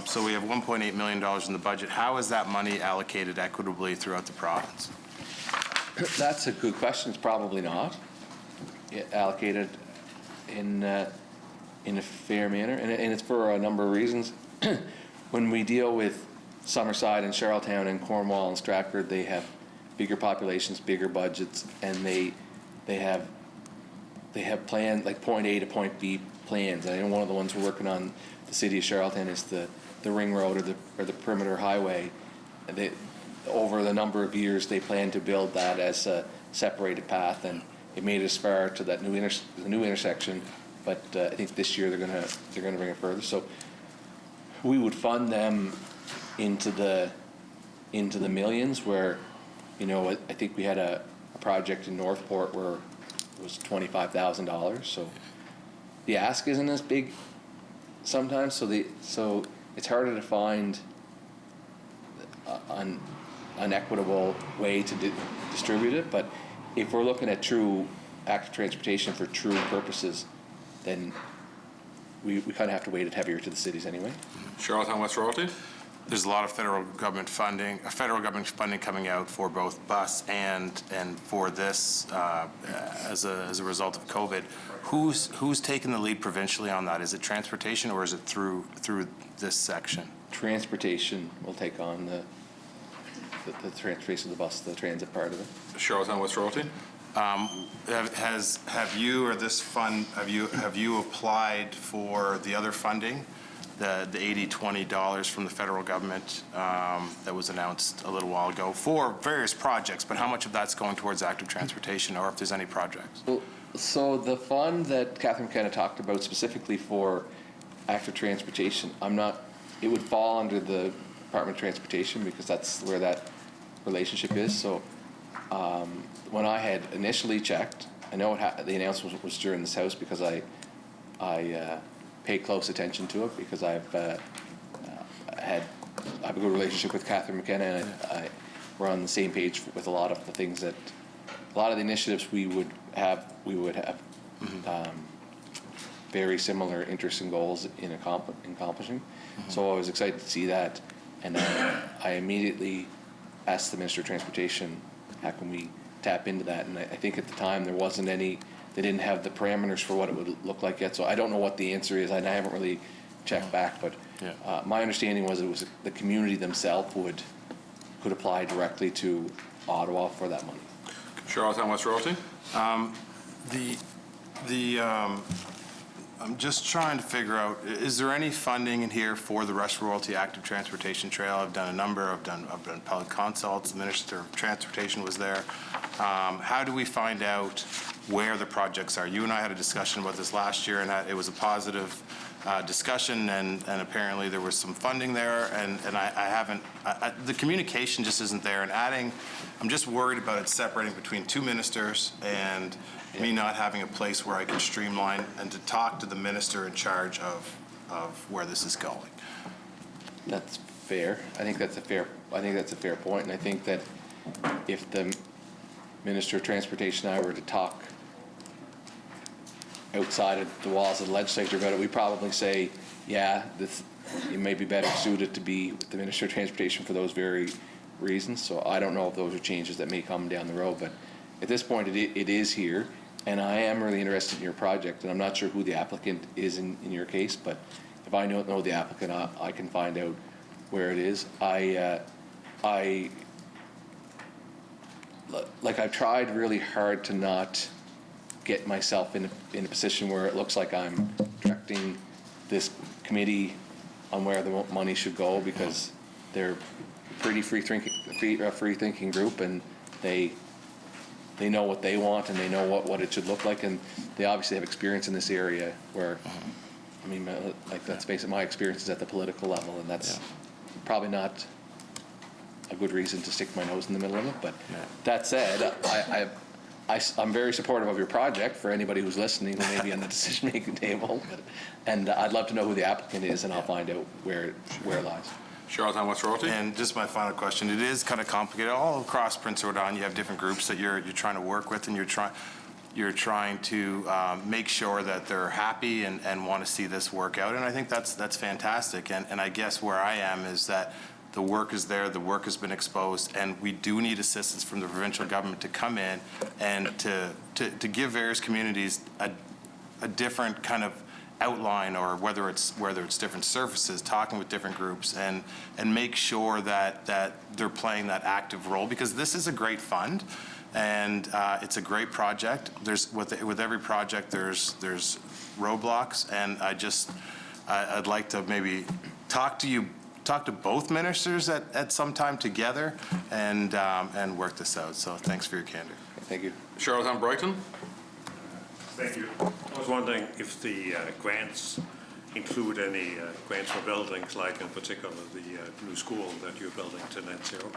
So we have $1.8 million in the budget. How is that money allocated equitably throughout the province? That's a good question. It's probably not allocated in a fair manner, and it's for a number of reasons. When we deal with Summerside and Charlottetown and Cornwall and Stratford, they have bigger populations, bigger budgets, and they have plans like point A to point B plans. I know one of the ones we're working on, the city of Charlottetown, is the ring road or the perimeter highway. Over the number of years, they plan to build that as a separated path, and it made it as far to that new intersection. But I think this year they're gonna bring it further. So we would fund them into the millions. Where, I think we had a project in Northport where it was $25,000. So the ask isn't as big sometimes. So it's harder to find an equitable way to distribute it. But if we're looking at true active transportation for true purposes, then we kind of have to weight it heavier to the cities anyway. Charlottetown West Royalty? There's a lot of federal government funding coming out for both bus and for this as a result of COVID. Who's taken the lead provincially on that? Is it transportation, or is it through this section? Transportation will take on the transportation of the bus, the transit part of it. Charlottetown West Royalty? Have you or this fund, have you applied for the other funding, the $80-20 from the federal government that was announced a little while ago for various projects? But how much of that's going towards active transportation, or if there's any projects? Well, so the fund that Catherine McKenna talked about specifically for active transportation, it would fall under the Department of Transportation because that's where that relationship is. So when I had initially checked, I know the announcement was during this House because I paid close attention to it because I have a good relationship with Catherine McKenna, and we're on the same page with a lot of the initiatives we would have very similar interests and goals in accomplishing. So I was excited to see that, and I immediately asked the Minister of Transportation, how can we tap into that? And I think at the time there wasn't any, they didn't have the parameters for what it would look like yet. So I don't know what the answer is, and I haven't really checked back, but my understanding was it was the community themselves could apply directly to Ottawa for that money. Charlottetown West Royalty? I'm just trying to figure out, is there any funding in here for the West Royalty Active Transportation Trail? I've done public consults. The Minister of Transportation was there. how do we find out where the projects are? You and I had a discussion about this last year, and it was a positive discussion, and apparently there was some funding there, and I haven't, the communication just isn't there, and I'm just worried about it separating between two ministers and me not having a place where I can streamline and to talk to the minister in charge of where this is going. That's fair. I think that's a fair point, and I think that if the Minister of Transportation and I were to talk outside of the walls of the legislature about it, we'd probably say, yeah, you may be better suited to be with the Minister of Transportation for those very reasons. So I don't know if those are changes that may come down the road, but at this point it is here, and I am really interested in your project, and I'm not sure who the applicant is in your case, but if I don't know the applicant, I can find out where it is. I've tried really hard to not get myself in a position where it looks like I'm directing this committee on where the money should go, because they're a pretty free-thinking group, and they know what they want, and they know what it should look like, and they obviously have experience in this area where, I mean, let's face it, my experience is at the political level, and that's probably not a good reason to stick my nose in the middle of it. But that said, I'm very supportive of your project for anybody who's listening who may be on the decision-making table, and I'd love to know who the applicant is, and I'll find out where it lies. Charlottetown West Royalty. And just my final question, it is kind of complicated. All across Prince Edward Island, you have different groups that you're trying to work with, and you're trying to make sure that they're happy and want to see this work out, and I think that's fantastic. And I guess where I am is that the work is there, the work has been exposed, and we do need assistance from the provincial government to come in and to give various communities a different kind of outline, or whether it's different services, talking with different groups, and make sure that they're playing that active role, because this is a great fund, and it's a great project. There's with every project there's roadblocks, and I'd like to maybe talk to both ministers at some time together and work this out. So thanks for your candor. Thank you. Charlottetown Brighton. Thank you. I was wondering if the grants include any grants for buildings, like in particular the new school that you're building to net zero?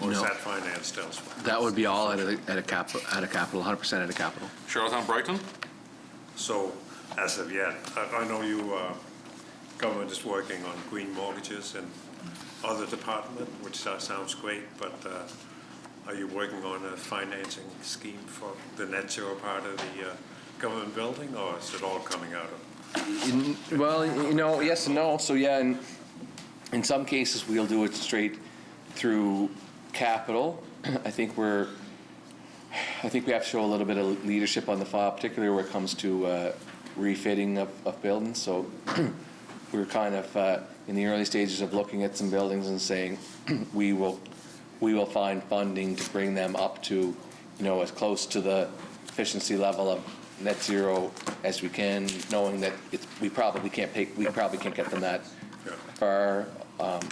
Or is that financed elsewhere? That would be all at a capital, 100% at a capital. Charlottetown Brighton. So, as of yet, I know government is working on green mortgages and other department, which sounds great, but are you working on a financing scheme for the net zero part of the government building, or is it all coming out of? Well, yes and no. So yeah, in some cases we'll do it straight through capital. I think we have to show a little bit of leadership on the file, particularly where it comes to refitting of buildings. So we're kind of in the early stages of looking at some buildings and saying we will find funding to bring them up to, as close to the efficiency level of net zero as we can, knowing that we probably can't get them that far,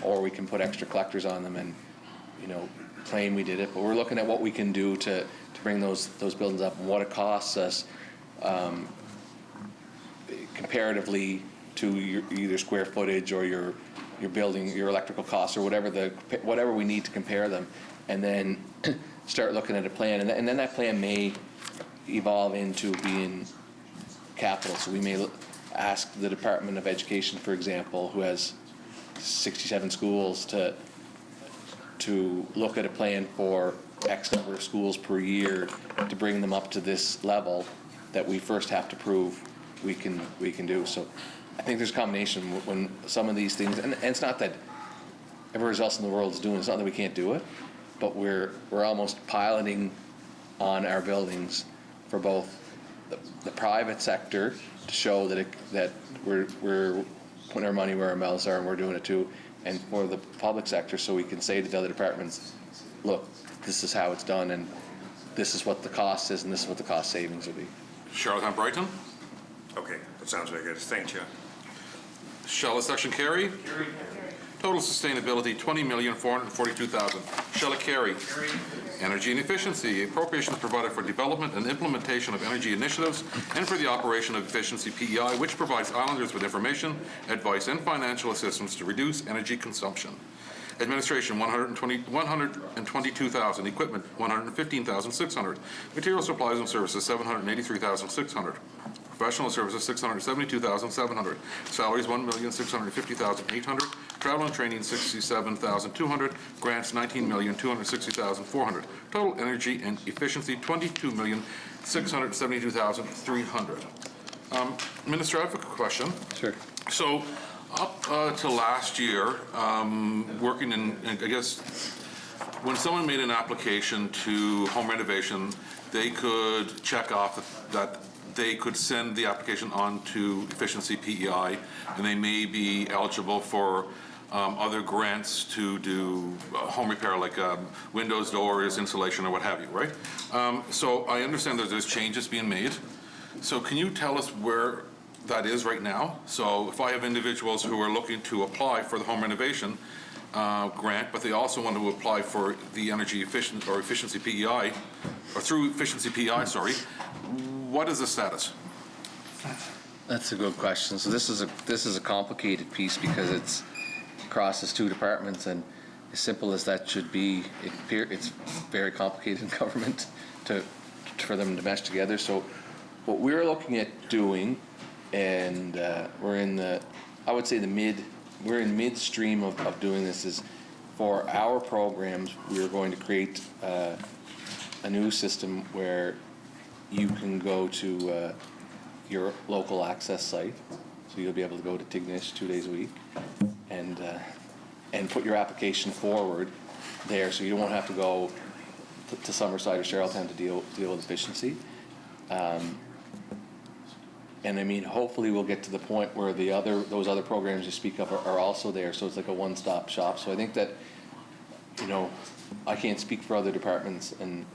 or we can put extra collectors on them and claim we did it. But we're looking at what we can do to bring those buildings up and what it costs us comparatively to your either square footage or your building, your electrical costs, or whatever we need to compare them, and then start looking at a plan, and then that plan may evolve into being capital. So we may ask the Department of Education, for example, who has 67 schools, to look at a plan for X number of schools per year to bring them up to this level that we first have to prove we can do. So I think there's a combination when some of these things, and it's not that everywhere else in the world is doing it, it's not that we can't do it, but we're almost piloting on our buildings for both the private sector to show that we're putting our money where our mouths are and we're doing it too, and for the public sector, so we can say to the other departments, look, this is how it's done, and this is what the cost is, and this is what the cost savings will be. Charlottetown Brighton. Okay, that sounds very good. Thank you. Charlotte Section Carey. Total sustainability, $20,442,000. Shall it carry? Energy and efficiency, appropriations provided for development and implementation of energy initiatives and for the operation of efficiency PEI, which provides islanders with information, advice, and financial assistance to reduce energy consumption. Administration, $122,000. Equipment, $115,600. Material supplies and services, $783,600. Professional services, $672,700. Salaries, $1,650,800. Travel and training, $67,200. Grants, $19,260,400. Total energy and efficiency, $22,672,300. Minister, I have a question. Sure. So, up to last year, working in, I guess, when someone made an application to home renovation, they could check off that they could send the application on to Efficiency PEI, and they may be eligible for other grants to do home repair, like windows, doors, insulation, or what have you, right? So I understand that there's changes being made. So can you tell us where that is right now? So if I have individuals who are looking to apply for the home renovation grant, but they also want to apply for the energy efficient or Efficiency PEI, or through Efficiency PEI, sorry, what is the status? That's a good question. So this is a complicated piece because it's crosses two departments, and as simple as that should be, it's very complicated in government for them to mesh together. So what we're looking at doing, and we're in midstream of doing this, is for our programs, we are going to create a new system where you can go to your local access site. So you'll be able to go to Tignish 2 days a week and put your application forward there, so you won't have to go to Summerside or Charlottetown to deal with efficiency. And I mean, hopefully we'll get to the point where those other programs you speak of are also there, so it's like a one-stop shop. So I think that, you know, I can't speak for other departments and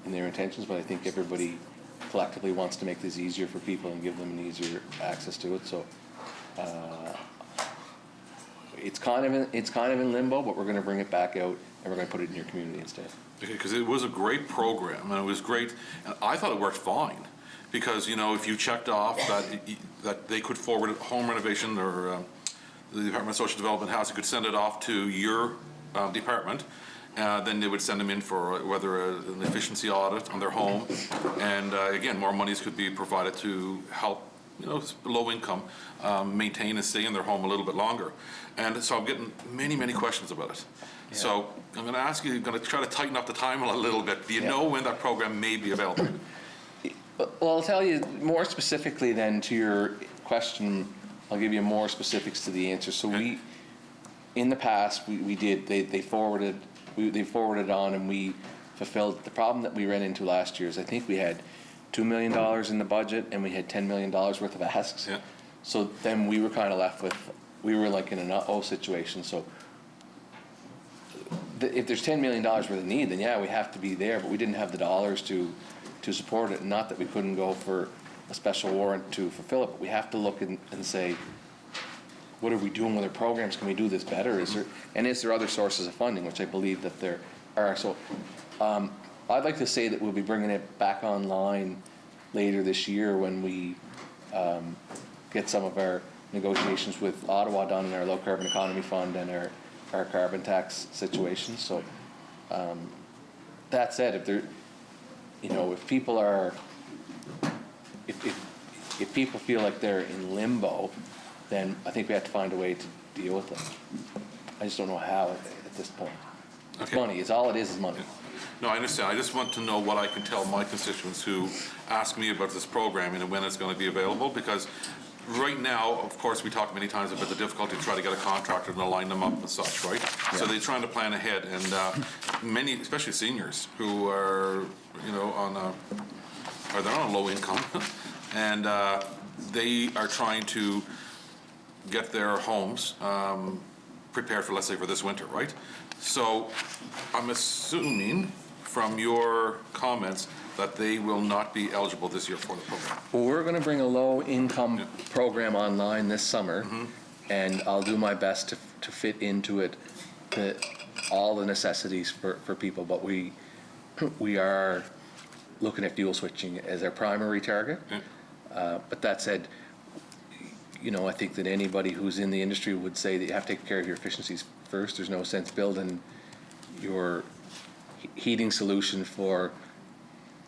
their intentions, but I think everybody collectively wants to make this easier for people and give them an easier access to it. So it's kind of in limbo, but we're going to bring it back out and we're going to put it in your community instead. Because it was a great program, and it was great, and I thought it worked fine. Because, you know, if you checked off that they could forward home renovation, or the Department of Social Development Housing could send it off to your department, then they would send them in for whether an efficiency audit on their home, and again, more monies could be provided to help, you know, low income maintain and stay in their home a little bit longer. And so I'm getting many questions about it. Yeah. So I'm going to ask you, going to try to tighten up the timeline a little bit. Do you know when that program may be available? Well, I'll tell you more specifically then to your question. I'll give you more specifics to the answer. So we, in the past, they forwarded on, and we fulfilled. The problem that we ran into last year is I think we had $2 million in the budget and we had $10 million worth of asks. Yeah. So then we were kind of left with, we were like in an uh-oh situation. So if there's $10 million worth of need, then yeah, we have to be there, but we didn't have the dollars to support it. Not that we couldn't go for a special warrant to fulfill it, but we have to look and say, what are we doing with our programs? Can we do this better? Is there other sources of funding, which I believe that there are. So I'd like to say that we'll be bringing it back online later this year when we get some of our negotiations with Ottawa done in our low carbon economy fund and our carbon tax situation. So that said, if people are, if people feel like they're in limbo, then I think we have to find a way to deal with them. I just don't know how at this point. It's money. It's all it is money. No, I understand. I just want to know what I can tell my constituents who ask me about this program and when it's going to be available, because right now, of course, we talked many times about the difficulty to try to get a contractor to line them up and such, right? Yeah. So they're trying to plan ahead, and many, especially seniors who are, they're on a low income, and they are trying to get their homes prepared for, let's say, for this winter, right? So I'm assuming from your comments that they will not be eligible this year for the program. Well, we're going to bring a low-income program online this summer, and I'll do my best to fit into it all the necessities for people, but we are looking at fuel switching as our primary target. But that said, I think that anybody who's in the industry would say that you have to take care of your efficiencies first. There's no sense building your heating solution for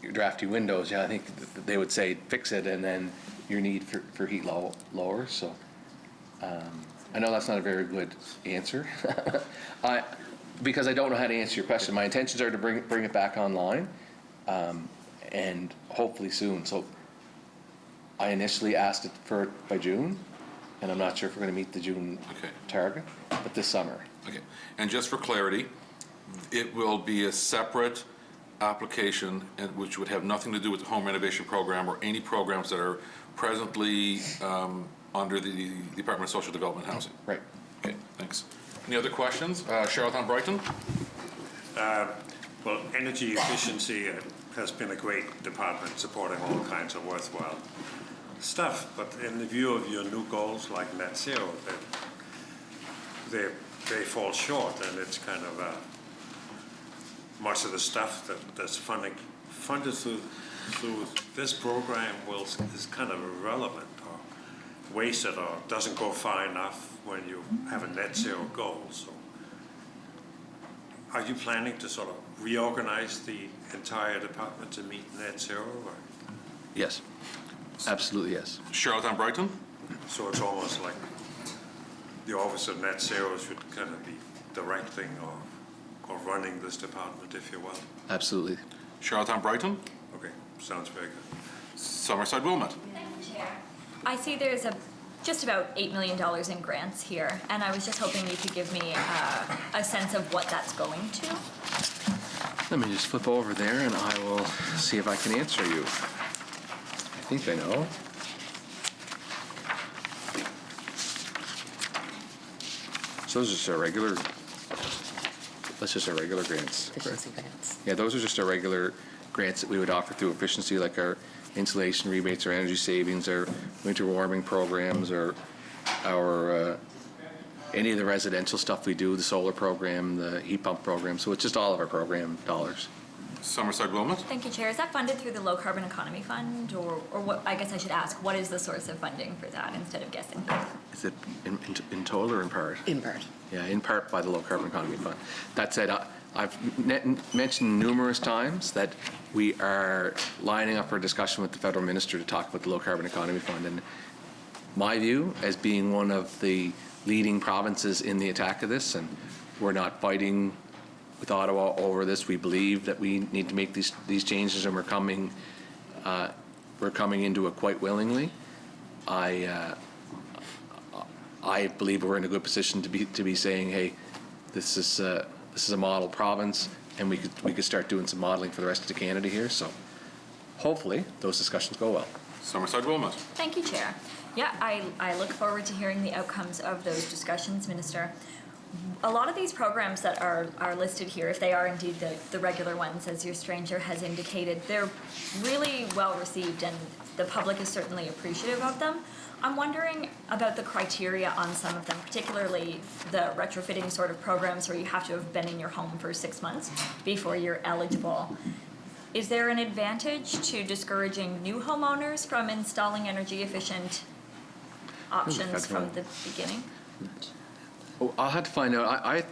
your drafty windows. I think they would say fix it, and then your need for heat lowers. So I know that's not a very good answer, because I don't know how to answer your question. My intentions are to bring it back online, and hopefully soon. So I initially asked it for by June, and I'm not sure if we're going to meet the June target, but this summer. Okay. And just for clarity, it will be a separate application which would have nothing to do with the home renovation program or any programs that are presently under the Department of Social Development and Housing. Right. Okay, thanks. Any other questions? Charlotte Brighton? Well, energy efficiency has been a great department supporting all kinds of worthwhile stuff, but in the view of your new goals like net zero, they fall short, and it's kind of much of the stuff that's funded through this program is kind of irrelevant or wasted or doesn't go far enough when you have a net zero goal. So are you planning to sort of reorganize the entire department to meet net zero? Or? Yes, absolutely yes. Charlotte Brighton? So it's almost like the Office of Net Zero should kind of be directing or running this department, if you will. Absolutely. Charlotte Brighton? Okay, sounds very good. Summerside Wilmot? Thank you, Chair. I see there's just about $8 million in grants here, and I was just hoping you could give me a sense of what that's going to. Let me just flip over there, and I will see if I can answer you. I think I know. So those are just our regular. That's just our regular grants. Efficiency grants. Yeah, those are just our regular grants that we would offer through efficiency, like our insulation rebates, our energy savings, our winter warming programs, or our any of the residential stuff we do, the solar program, the heat pump program. So it's just all of our program dollars. Summerside Wilmot? Thank you, Chair. Is that funded through the Low Carbon Economy Fund, or what? I guess I should ask, what is the source of funding for that instead of guessing? Is it in total or in part? In part. Yeah, in part by the Low Carbon Economy Fund. That said, I've mentioned numerous times that we are lining up our discussion with the federal minister to talk about the Low Carbon Economy Fund. And my view, as being one of the leading provinces in the attack of this, and we're not fighting with Ottawa over this. We believe that we need to make these changes, and we're coming into it quite willingly. I believe we're in a good position to be saying, hey, this is a model province, and we could start doing some modeling for the rest of Canada here. So hopefully those discussions go well. Summerside Wilmot. Thank you, Chair. Yeah, I look forward to hearing the outcomes of those discussions, Minister. A lot of these programs that are listed here, if they are indeed the regular ones, as your stranger has indicated, they're really well received, and the public is certainly appreciative of them. I'm wondering about the criteria on some of them, particularly the retrofitting sort of programs where you have to have been in your home for 6 months before you're eligible. Is there an advantage to discouraging new homeowners from installing energy efficient options from the beginning? Oh, I'll have to find out.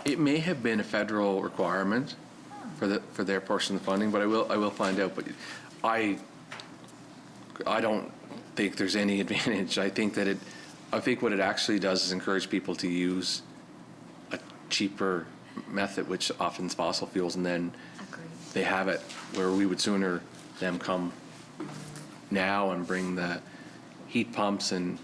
It may have been a federal requirement for their portion of the funding, but I will find out. But I don't think there's any advantage. I think what it actually does is encourage people to use a cheaper method, which often is fossil fuels, and then they have it where we would sooner them come now and bring the heat pumps and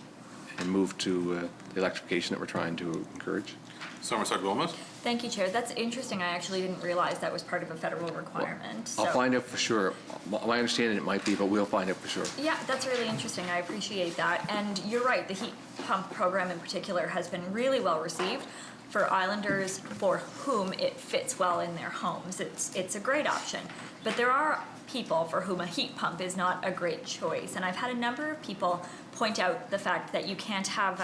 move to the electrification that we're trying to encourage. Summerside Wilmot. Thank you, Chair. That's interesting. I actually didn't realize that was part of a federal requirement. I'll find out for sure. My understanding it might be, but we'll find out for sure. Yeah, that's really interesting. I appreciate that. And you're right, the heat pump program in particular has been really well received for islanders for whom it fits well in their homes. It's a great option. But there are people for whom a heat pump is not a great choice. And I've had a number of people point out the fact that you can't have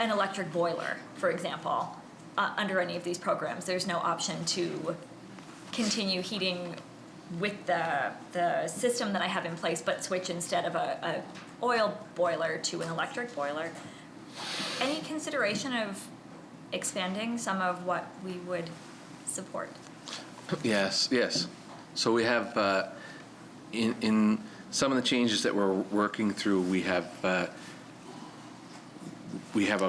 an electric boiler, for example, under any of these programs, there's no option to continue heating with the system that I have in place, but switch instead of a oil boiler to an electric boiler. Any consideration of expanding some of what we would support? Yes. So we have, in some of the changes that we're working through, we have a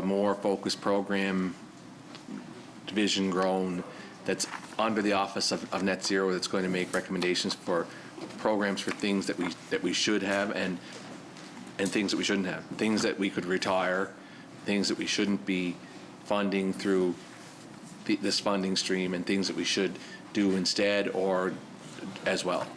more focused program division grown that's under the Office of Net Zero that's going to make recommendations for programs for things that we should have and things that we shouldn't have, things that we could retire, things that we shouldn't be funding through this funding stream, and things that we should do instead or as well.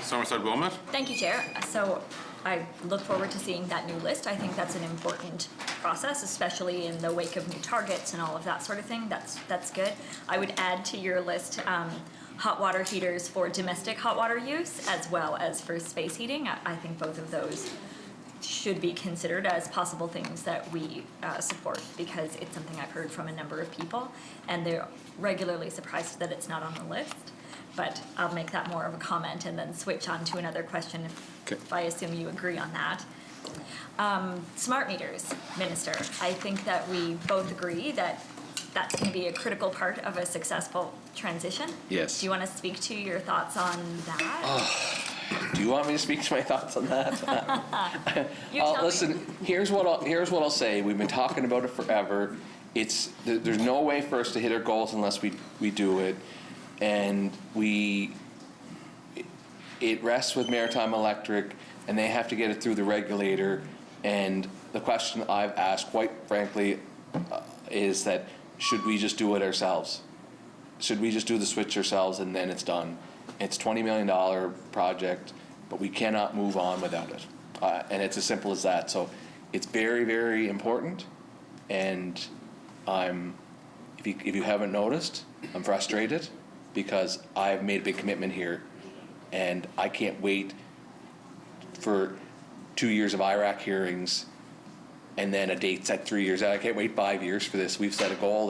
Somerset Wilmot? Thank you, Chair. So I look forward to seeing that new list. I think that's an important process, especially in the wake of new targets and all of that sort of thing. That's good. I would add to your list hot water heaters for domestic hot water use as well as for space heating. I think both of those should be considered as possible things that we support, because it's something I've heard from a number of people, and they're regularly surprised that it's not on the list. But I'll make that more of a comment and then switch on to another question if I assume you agree on that. Smart meters, Minister. I think that we both agree that that's going to be a critical part of a successful transition. Yes. Do you want to speak to your thoughts on that? Do you want me to speak to my thoughts on that? You tell me. Listen, here's what I'll say. We've been talking about it forever. There's no way for us to hit our goals unless we do it. And it rests with Maritime Electric, and they have to get it through the regulator. And the question I've asked, quite frankly, is that should we just do it ourselves? Should we just do the switch ourselves and then it's done? It's a $20 million project, but we cannot move on without it. And it's as simple as that. So it's very, very important. And if you haven't noticed, I'm frustrated, because I've made a big commitment here, and I can't wait for 2 years of IRAC hearings and then a date set 3 years out. I can't wait 5 years for this. We've set a goal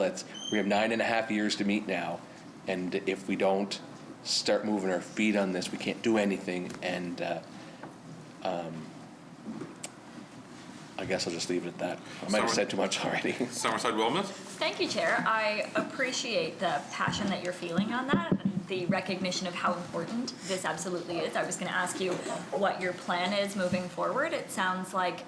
we have 9.5 years to meet now, and if we don't start moving our feet on this, we can't do anything. And I guess I'll just leave it at that. I might have said too much already. Somerset Wilmot? Thank you, Chair. I appreciate the passion that you're feeling on that, and the recognition of how important this absolutely is. I was going to ask you what your plan is moving forward. It sounds like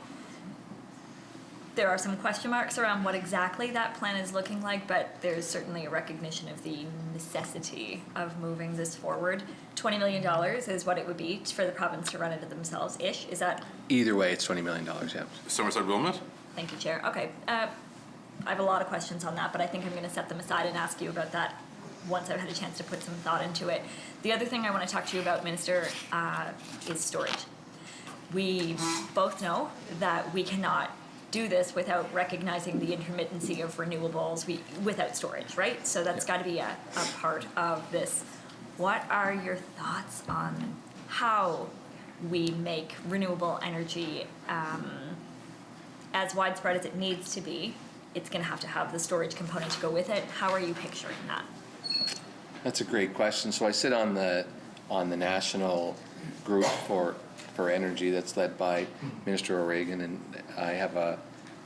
there are some question marks around what exactly that plan is looking like, but there's certainly a recognition of the necessity of moving this forward. $20 million is what it would be for the province to run it themselves-ish. Is that? Either way, it's $20 million, yeah. Somerset Wilmot? Thank you, Chair. Okay. I have a lot of questions on that, but I think I'm going to set them aside and ask you about that once I've had a chance to put some thought into it. The other thing I want to talk to you about, Minister, is storage. We both know that we cannot do this without recognizing the intermittency of renewables without storage, right? So that's got to be a part of this. What are your thoughts on how we make renewable energy as widespread as it needs to be? It's going to have the storage component to go with it. How are you picturing that? That's a great question. So I sit on the national group for energy that's led by Minister O'Regan, and I have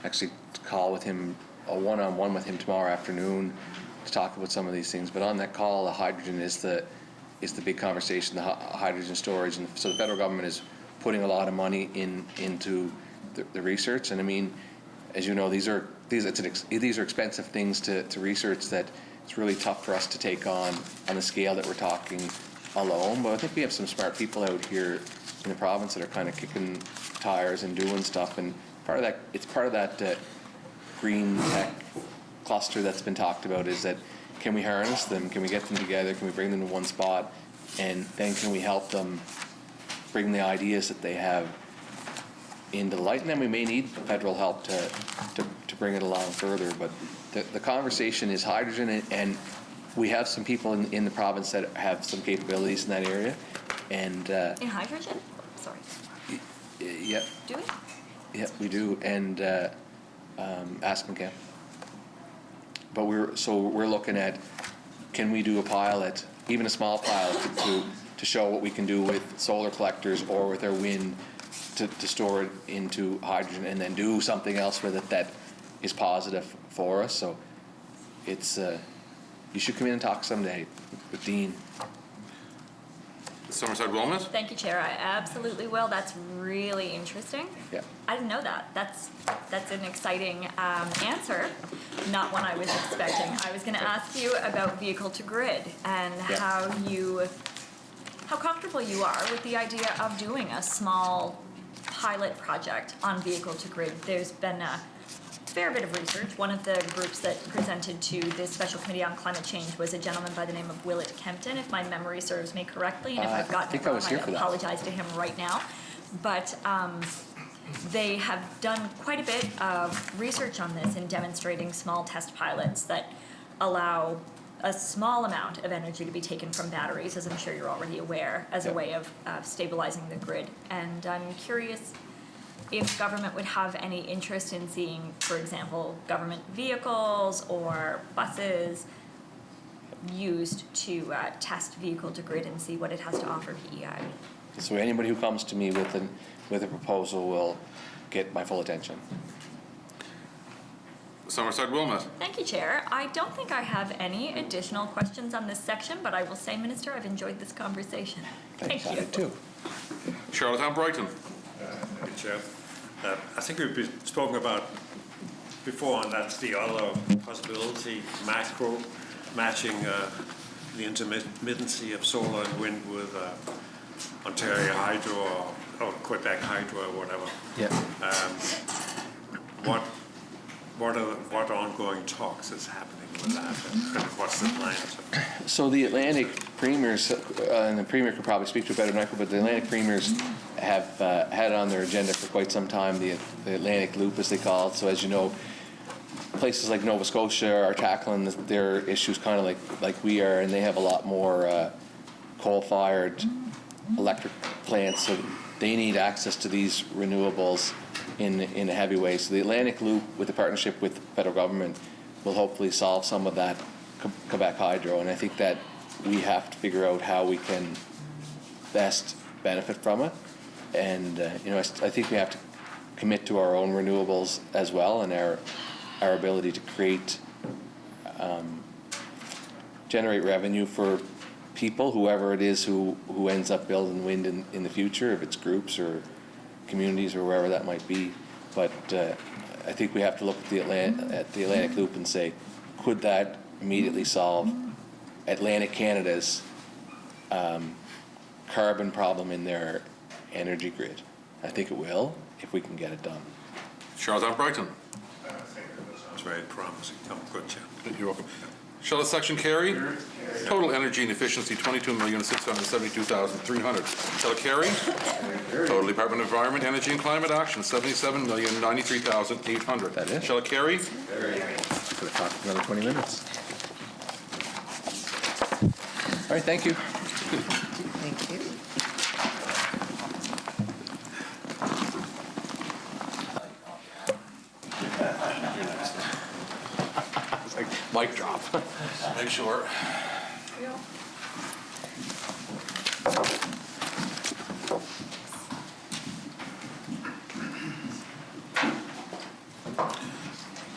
actually call with him, a one-on-one with him tomorrow afternoon to talk about some of these things. But on that call, the hydrogen is the big conversation, the hydrogen storage, and so the federal government is putting a lot of money into the research. And I mean, as you know, these are expensive things to research that it's really tough for us to take on the scale that we're talking alone. But I think we have some smart people out here in the province that are kind of kicking tires and doing stuff, and it's part of that green tech cluster that's been talked about, is that can we harness them, can we get them together, can we bring them to one spot, and then can we help them bring the ideas that they have into the light, and then we may need federal help to bring it along further. But the conversation is hydrogen, and we have some people in the province that have some capabilities in that area. And in hydrogen? Sorry. Yep. Do we? Yeah, we do, and Aspen Camp. But we're looking at, can we do a pilot, even a small pilot, to show what we can do with solar collectors or with our wind to store it into hydrogen and then do something else with it that is positive for us. So it's, you should come in and talk someday with Dean. Somerset Wilmot? Thank you, Chair. I absolutely will. That's really interesting. Yeah. I didn't know that. That's an exciting answer, not one I was expecting. I was going to ask you about vehicle to grid and how comfortable you are with the idea of doing a small pilot project on vehicle to grid. There's been a fair bit of research. One of the groups that presented to the Special Committee on Climate Change was a gentleman by the name of Willett Kempton, if my memory serves me correctly. And if I've gotten it wrong, I apologize to him right now. But they have done quite a bit of research on this in demonstrating small test pilots that allow a small amount of energy to be taken from batteries, as I'm sure you're already aware, as a way of stabilizing the grid. And I'm curious if government would have any interest in seeing, for example, government vehicles or buses used to test vehicle to grid and see what it has to offer PEI. So anybody who comes to me with a proposal will get my full attention. Somerset Wilmot. Thank you, Chair. I don't think I have any additional questions on this section, but I will say, Minister, I've enjoyed this conversation. Thank you. Too. Charlottetown Brighton. Thank you, Chair. I think we've spoken about before, and that's the other possibility, macro matching the intermittency of solar and wind with Ontario Hydro or Quebec Hydro or whatever. Yeah. What ongoing talks is happening with that, and what's the plan? So the Atlantic Premiers, and the Premier could probably speak to it better than I could, but the Atlantic Premiers have had it on their agenda for quite some time, the Atlantic Loop, as they call it. So as you know, places like Nova Scotia are tackling their issues kind of like we are, and they have a lot more coal-fired electric plants, so they need access to these renewables in a heavy way. So the Atlantic Loop, with the partnership with the federal government, will hopefully solve some of that Quebec Hydro, and I think that we have to figure out how we can best benefit from it. And I think we have to commit to our own renewables as well, and our ability to generate revenue for people, whoever it is who ends up building wind in the future, if it's groups or communities or wherever that might be. But I think we have to look at the Atlantic Loop and say, could that immediately solve Atlantic Canada's carbon problem in their energy grid? I think it will, if we can get it done. Charlottetown Brighton. It's very promising. Oh, good, Chair. You're welcome. Charlotte Section Carey. Total energy and efficiency, 22,672,300. Shall carry? Total Department of Environment, Energy and Climate Action, 77,093,800. That is. Shall it carry? Could have talked for another 20 minutes. All right, thank you. Thank you. It's like mic drop. Make sure.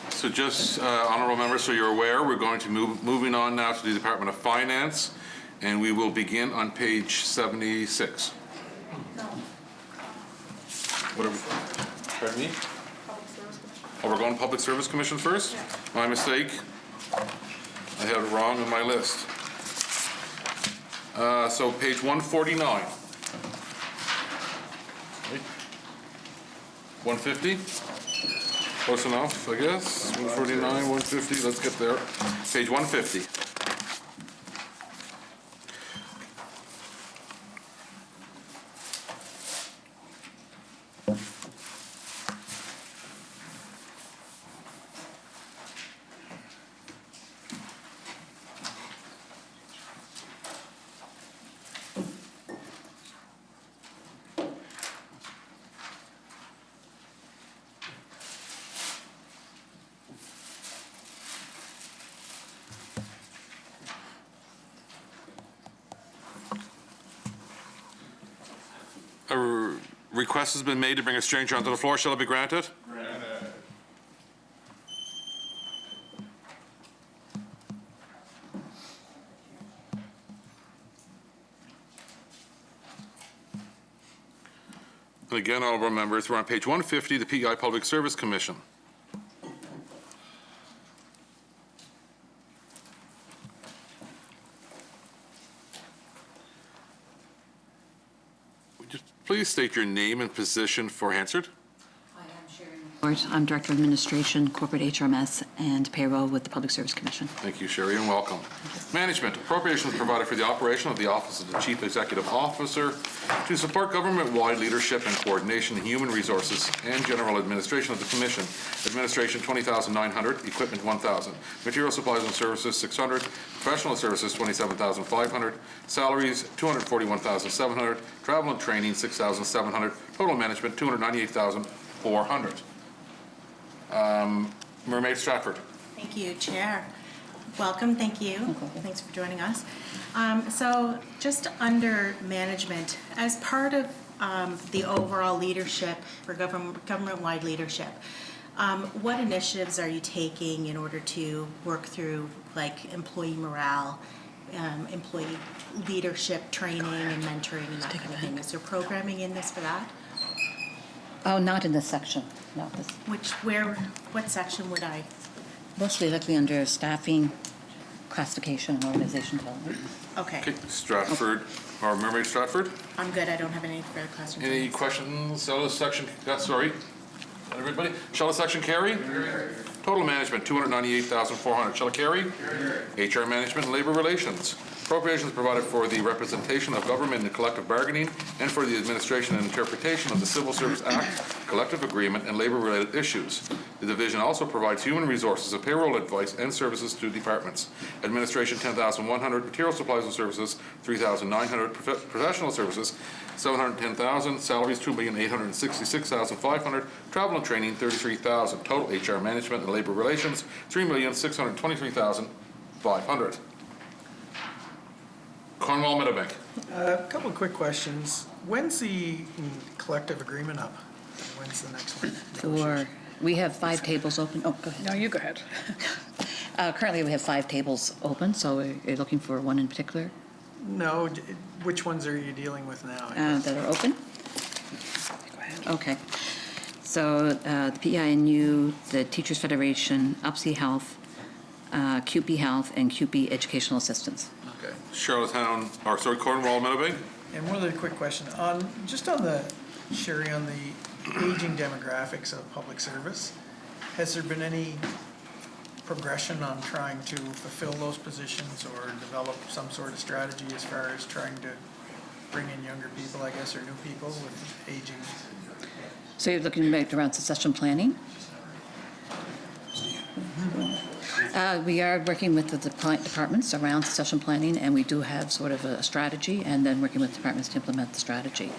So just, honorable members, so you're aware, we're going to moving on now to the Department of Finance, and we will begin on page 76. What are we, pardon me? Oh, we're going to Public Service Commission first? Yeah. My mistake. I had it wrong on my list. So page 149. 150? Close enough, I guess. 149, 150, let's get there. Page 150. request has been made to bring a stranger onto the floor. Shall it be granted? And again, honourable members, we're on page 150, the PEI Public Service Commission. Would you please state your name and position for Hansard? I'm Director of Administration, Corporate HRMS, and Payroll with the Public Service Commission. Thank you, Sherry, and welcome. Management. Appropriations provided for the operation of the Office of the Chief Executive Officer to support government-wide leadership and coordination in human resources and general administration of the Commission. Administration, $20,900. Equipment, $1,000. Material supplies and services, $600. Professional services, $27,500. Salaries, $241,700. Travel and training, $6,700. Total management, $298,400. Mermaid Stratford. Thank you, Chair. Welcome, thank you. Thanks for joining us. So just under management, as part of the overall leadership for government-wide leadership, what initiatives are you taking in order to work through like employee morale, employee leadership training and mentoring and that kind of thing? Is there programming in this for that? Oh, not in this section. No, this. What section would I? Mostly likely under staffing, classification, and organization development. Okay. Stratford, or Mermaid Stratford. I'm good. I don't have any further questions. Any questions? Shall section, sorry, everybody? Shall the section carry? Total management, $298,400. Shall it carry? HR management and labor relations. Appropriations provided for the representation of government in collective bargaining and for the administration and interpretation of the Civil Service Act, collective agreement, and labor-related issues. The division also provides human resources and payroll advice and services to departments. Administration, $10,100. Material supplies and services, $3,900. Professional services, $710,000. Salaries, $2,866,500. Travel and training, $33,000. Total HR management and labor relations, $3,623,500. Cornwall Meadowbank. A couple of quick questions. When's the collective agreement up? When's the next one? We have 5 tables open. Oh, go ahead. No, you go ahead. Currently, we have 5 tables open, so you're looking for one in particular? No, which ones are you dealing with now? That are open? Go ahead. Okay. So the PEINU, the Teachers Federation, UPSI Health, CUPE Health, and CUPE Educational Assistance. Okay. Cornwall Meadowbank. And one other quick question. Sherry, on the aging demographics of public service, has there been any progression on trying to fulfill those positions or develop some sort of strategy as far as trying to bring in younger people, I guess, or new people with aging? So you're looking at around succession planning? We are working with the departments around succession planning, and we do have sort of a strategy, and then working with departments to implement the strategy.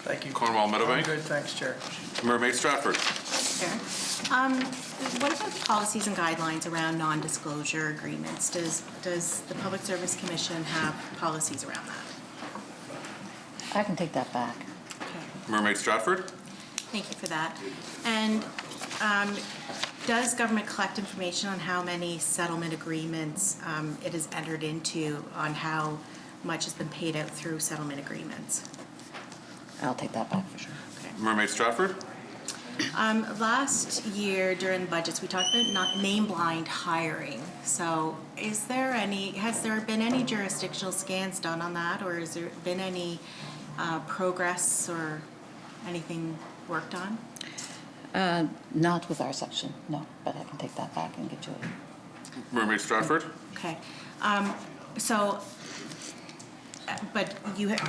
Thank you. Cornwall Meadowbank. I'm good, thanks, Chair. Mermaid Stratford. Chair. What about policies and guidelines around non-disclosure agreements? Does the Public Service Commission have policies around that? I can take that back. Mermaid Stratford. Thank you for that. And does government collect information on how many settlement agreements it has entered into, on how much has been paid out through settlement agreements? I'll take that back for sure. Mermaid Stratford. Last year during budgets, we talked about name-blind hiring. So has there been any jurisdictional scans done on that, or has there been any progress or anything worked on? Not with our section, no, but I can take that back and get you it. Mermaid Stratford. Okay. But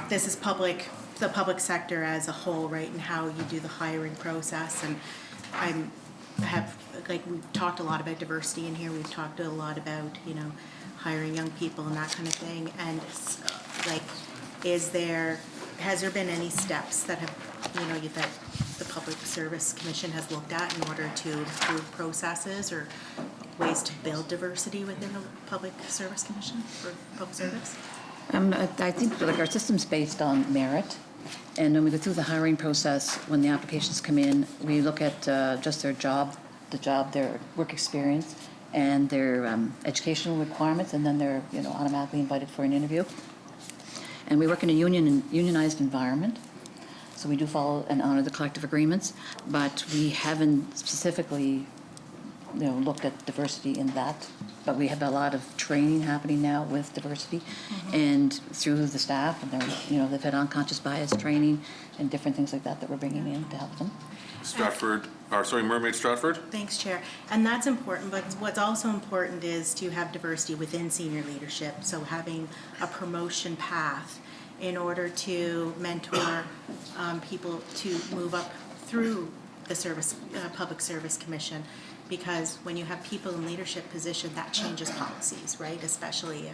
this is the public sector as a whole, right, and how you do the hiring process. And we've talked a lot about diversity in here. We've talked a lot about, hiring young people and that kind of thing. And has there been any steps that have, that the Public Service Commission has looked at in order to improve processes or ways to build diversity within the Public Service Commission for public service? I think our system's based on merit, And when we go through the hiring process, when the applications come in, we look at just their job, their work experience, and their educational requirements, and then they're automatically invited for an interview. And we work in a unionized environment, so we do follow and honor the collective agreements, but we haven't specifically looked at diversity in that. But we have a lot of training happening now with diversity, and through the staff, and they've had unconscious bias training and different things like that we're bringing in to help them. Mermaid Stratford? Thanks, Chair. And that's important, but what's also important is to have diversity within senior leadership. So having a promotion path in order to mentor people to move up through the Public Service Commission. Because when you have people in leadership position, that changes policies, right? Especially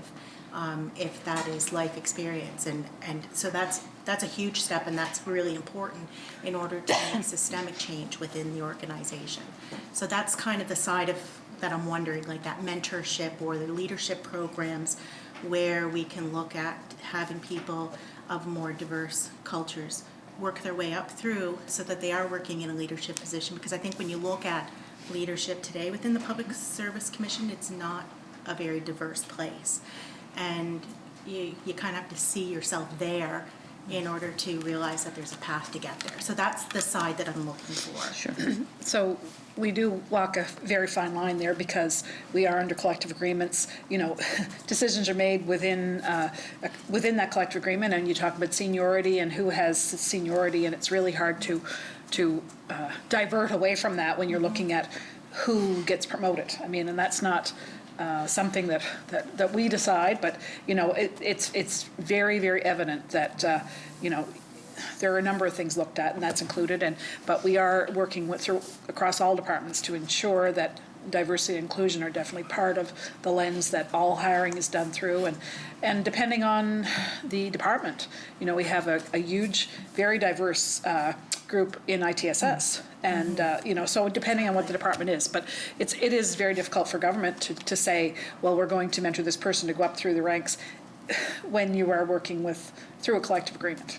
if that is life experience, and so that's a huge step, and that's really important in order to make systemic change within the organization. So that's kind of the side of that I'm wondering, like that mentorship or the leadership programs, where we can look at having people of more diverse cultures work their way up through, so that they are working in a leadership position. Because I think when you look at leadership today within the Public Service Commission, it's not a very diverse place. And you kind of have to see yourself there in order to realize that there's a path to get there. So that's the side that I'm looking for. Sure. So we do walk a very fine line there, because we are under collective agreements. Decisions are made within that collective agreement, and you talk about seniority and who has seniority, and it's really hard to divert away from that when you're looking at who gets promoted. I mean, and that's not something that we decide, but it's very, very evident that there are a number of things looked at, and that's included. But we are working across all departments to ensure that diversity and inclusion are definitely part of the lens that all hiring is done through. And depending on the department, we have a huge, very diverse group in ITSS. And, so depending on what the department is, but it is very difficult for government to say, well, we're going to mentor this person to go up through the ranks when you are working through a collective agreement.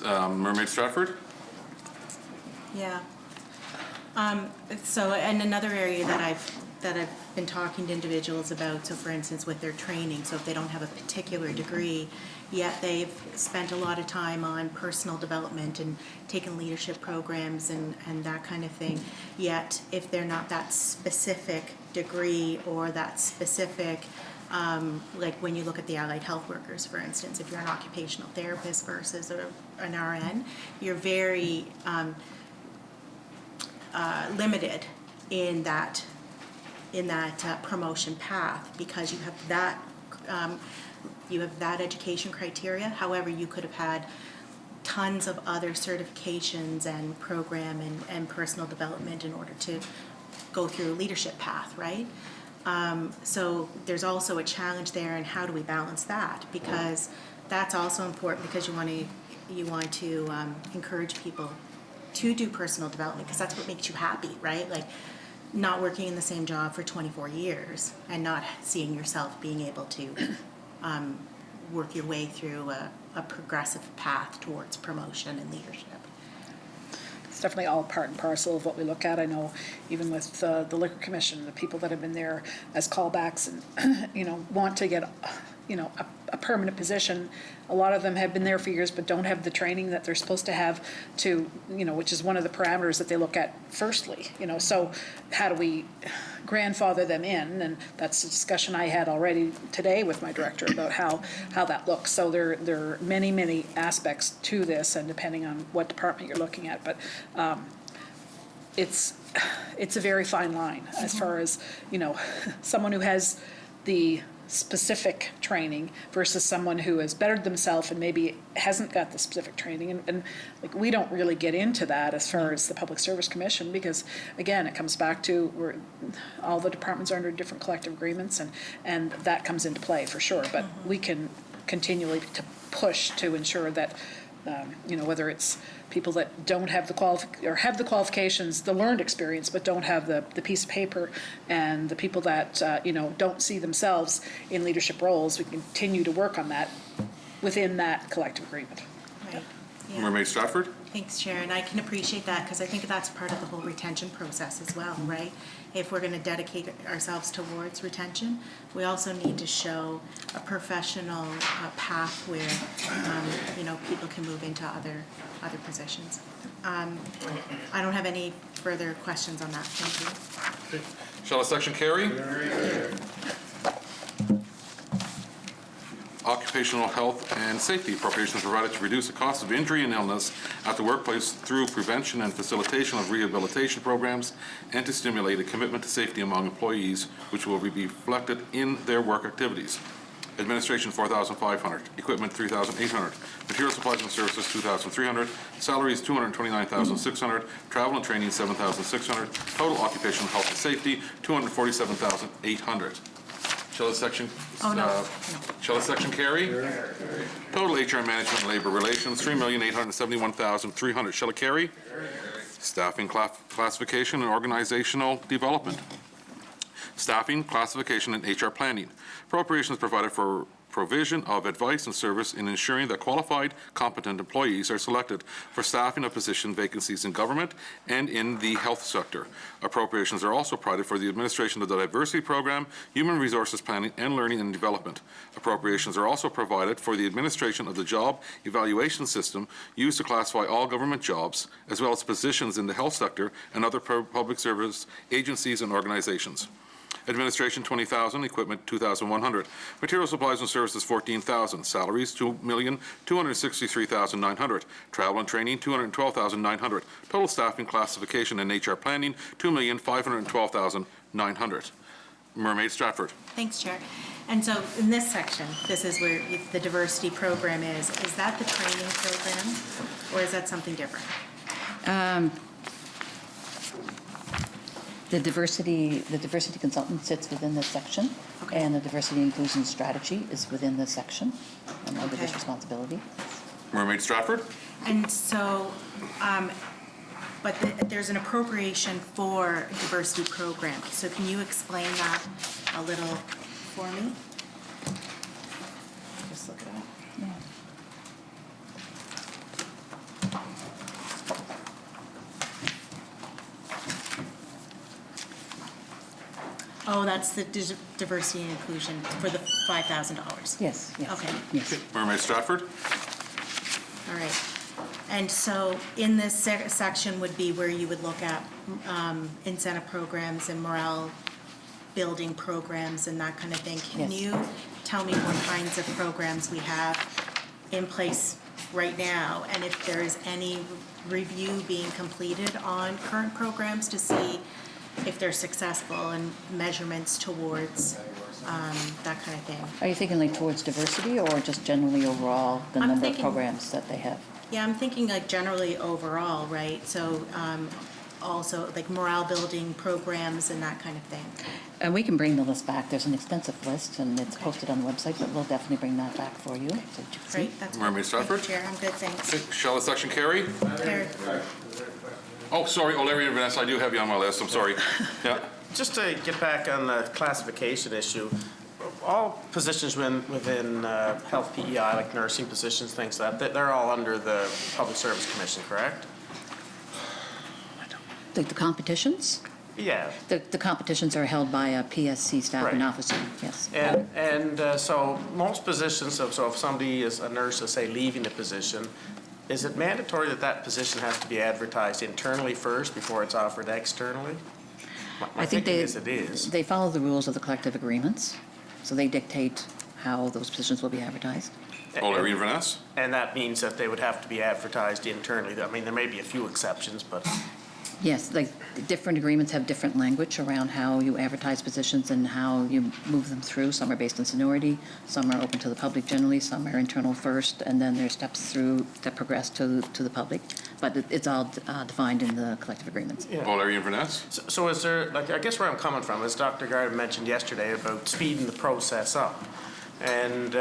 Mermaid Stratford? Yeah. So, and another area that I've been talking to individuals about, so for instance with their training, so if they don't have a particular degree, yet they've spent a lot of time on personal development and taken leadership programs and that kind of thing, yet if they're not that specific degree or that specific, like when you look at the allied health workers, for instance, if you're an occupational therapist versus an RN, you're very limited in that promotion path, because you have that education criteria. However, you could have had tons of other certifications and program and personal development in order to go through a leadership path, right? So there's also a challenge there, and how do we balance that? Because that's also important, because you want to encourage people to do personal development, because that's what makes you happy, right? Like not working in the same job for 24 years and not seeing yourself being able to work your way through a progressive path towards promotion and leadership. It's definitely all part and parcel of what we look at. I know even with the Liquor Commission, the people that have been there as callbacks and, want to get, a permanent position. A lot of them have been there for years but don't have the training that they're supposed to have to, which is one of the parameters that they look at firstly, So how do we grandfather them in? And that's a discussion I had already today with my director about how that looks. So there are many, many aspects to this, and depending on what department you're looking at. But it's a very fine line as far as, someone who has the specific training versus someone who has bettered themselves and maybe hasn't got the specific training. And like, we don't really get into that as far as the Public Service Commission, because again, it comes back to all the departments are under different collective agreements, and that comes into play for sure. But we can continually to push to ensure that whether it's people that don't have have the qualifications, the learned experience, but don't have the piece of paper, and the people that don't see themselves in leadership roles, we continue to work on that within that collective agreement. Yeah. Mermaid Stratford? Thanks, Chair, and I can appreciate that because I think that's part of the whole retention process as well, right? If we're going to dedicate ourselves towards retention, we also need to show a professional path where, people can move into other positions. I don't have any further questions on that. Thank you. Shall the section carry? Occupational health and safety appropriations provided to reduce the cost of injury and illness at the workplace through prevention and facilitation of rehabilitation programs and to stimulate a commitment to safety among employees, which will be reflected in their work activities. Administration, $4,500. Equipment, $3,800. Material supplies and services, $2,300. Salaries, $229,600. Travel and training, $7,600. Total occupational health and safety, $247,800. Shall the section? Shall the section carry? Total HR management and labor relations, $3,871,300. Shall it carry? Staffing classification and organizational development. Staffing, classification, and HR planning. Appropriations provided for provision of advice and service in ensuring that qualified, competent employees are selected for staffing of position vacancies in government and in the health sector. Appropriations are also provided for the administration of the diversity program, human resources planning, and learning and development. Appropriations are also provided for the administration of the job evaluation system used to classify all government jobs, as well as positions in the health sector and other public service agencies and organizations. Administration, $20,000. Equipment, $2,100. Material supplies and services, $14,000. Salaries, $2,263,900. Travel and training, $212,900. Total staffing, classification, and HR planning, $2,512,900. Mermaid Stratford. Thanks, Chair. And so in this section, this is where the diversity program is. Is that the training program, or is that something different? The diversity consultant sits within this section, and the diversity inclusion strategy is within this section, and under this responsibility. Mermaid Stratford. And so, but there's an appropriation for diversity program. So can you explain that a little for me? Just look it up. Yeah. Oh, that's the diversity and inclusion for the $5,000. Yes, yes. Okay. Yes. Mermaid Stratford. All right. And so in this section would be where you would look at incentive programs and morale building programs and that kind of thing. Can Yes. you tell me what kinds of programs we have in place right now, and if there is any review being completed on current programs to see if they're successful and measurements towards that kind of thing? Are you thinking like towards diversity or just generally overall the I'm number thinking- of programs that they have? Yeah, I'm thinking like generally overall, right? So also like morale building programs and that kind of thing. And we can bring the list back. There's an extensive list, and it's posted on the website, but we'll definitely bring that back for you. So that you can see. Great, that's good. Mermaid Thank you, Stratford. Chair, I'm good, thanks. Shall the section carry? Carry. Oh, sorry, O'Leary and Vanessa, I do have you on my list. I'm sorry. Yeah. Just to get back on the classification issue, all positions within health PEI, like nursing positions, things like that, they're all under the Public Service Commission, correct? The competitions? Yeah. The competitions are held by a PSC staffing Right. officer, yes. And so most positions, so if somebody is a nurse, let's say, leaving the position, is it mandatory that that position has to be advertised internally first before it's offered externally? My I think thinking is it is. they follow the rules of the collective agreements, so they dictate how those positions will be advertised. O'Leary and Vanessa. And that means that they would have to be advertised internally. I mean, there may be a few exceptions, but Yes, like different agreements have different language around how you advertise positions and how you move them through. Some are based on seniority, some are open to the public generally, some are internal first, and then there's steps through that progress to the public. But it's all defined in the collective agreements. O'Leary and Vanessa. So is there, like, I guess where I'm coming from is Dr. Gardner mentioned yesterday about speeding the process up. And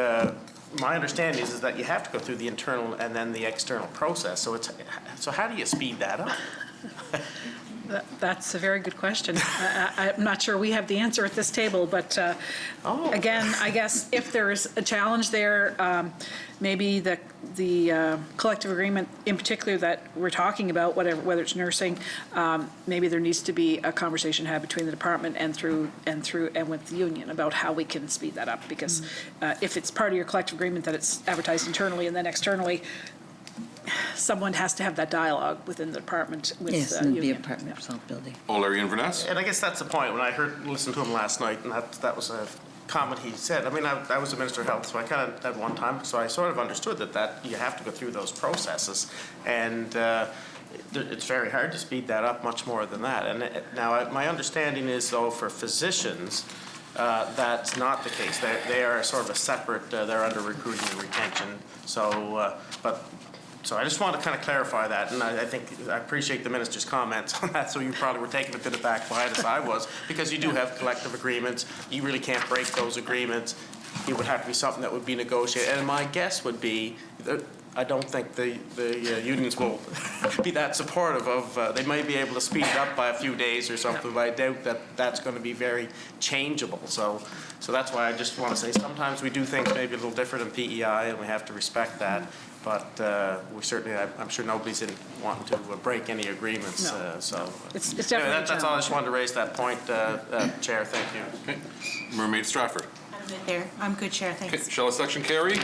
my understanding is that you have to go through the internal and then the external process. So how do you speed that up? That's a very good question. I'm not sure we have the answer at this table, but again, I guess if there's a challenge there, maybe the collective agreement in particular that we're talking about, whether it's nursing, maybe there needs to be a conversation had between the department and with the union about how we can speed that up. Because if it's part of your collective agreement that it's advertised internally and then externally, someone has to have that dialogue within the department with Yes, the and union. be a department responsibility. O'Leary Inverness? And I guess that's the point. When I listened to him last night, and that was a comment he said. I mean, I was a Minister of Health, so I kind of, at one time, so I sort of understood that you have to go through those processes. And it's very hard to speed that up much more than that. And now, my understanding is, though, for physicians, that's not the case. They are sort of a separate, they're under recruiting and retention. So, So I just want to kind of clarify that, and I appreciate the minister's comments on that, so you probably were taken a bit aback by it, as I was, because you do have collective agreements. You really can't break those agreements. It would have to be something that would be negotiated. And my guess would be that I don't think the unions will be that supportive of, they may be able to speed it up by a few days or something, but I doubt that that's going to be very changeable. So that's why I just want to say sometimes we do things maybe a little different in PEI, and we have to respect that. But we certainly, I'm sure nobody's wanting to break any agreements. No. So It's definitely a that's all. I just wanted to raise that point, Chair. Thank you. Okay. Mermaid Stratford. I'm good there. I'm good, Chair. Okay. Thanks. Shall a section carry?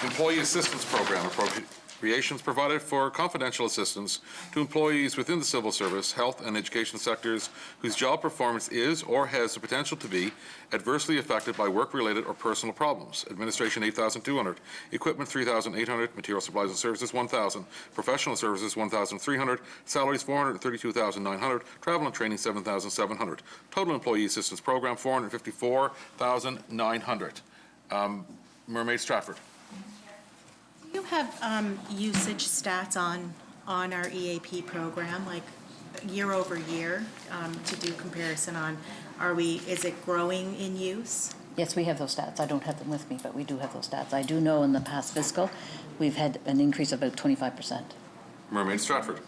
Employee Assistance Program appropriations provided for confidential assistance to employees within the civil service, health, and education sectors whose job performance is or has the potential to be adversely affected by work-related or personal problems. Administration, $8,200. Equipment, $3,800. Material supplies and services, $1,000. Professional services, $1,300. Salaries, $432,900. Travel and training, $7,700. Total Employee Assistance Program, $454,900. Mermaid Stratford. Do you have usage stats on our EAP program, like year over year, to do comparison on, is it growing in use? Yes, we have those stats. I don't have them with me, but we do have those stats. I do know in the past fiscal, we've had an increase of about 25%. Mermaid Stratford.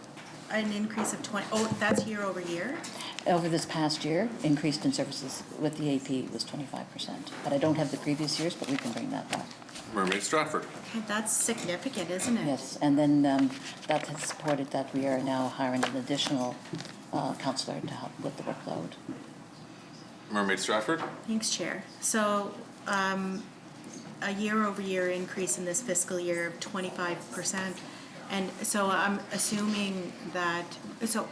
An increase of 20, oh, that's year over year? Over this past year, increased in services with the AP was 25%. But I don't have the previous years, but we can bring that back. Mermaid Stratford. Okay, that's significant, isn't it? Yes, and then that has supported that we are now hiring an additional counselor to help with the workload. Mermaid Stratford. Thanks, Chair. So a year-over-year increase in this fiscal year of 25%. And so I'm assuming that, so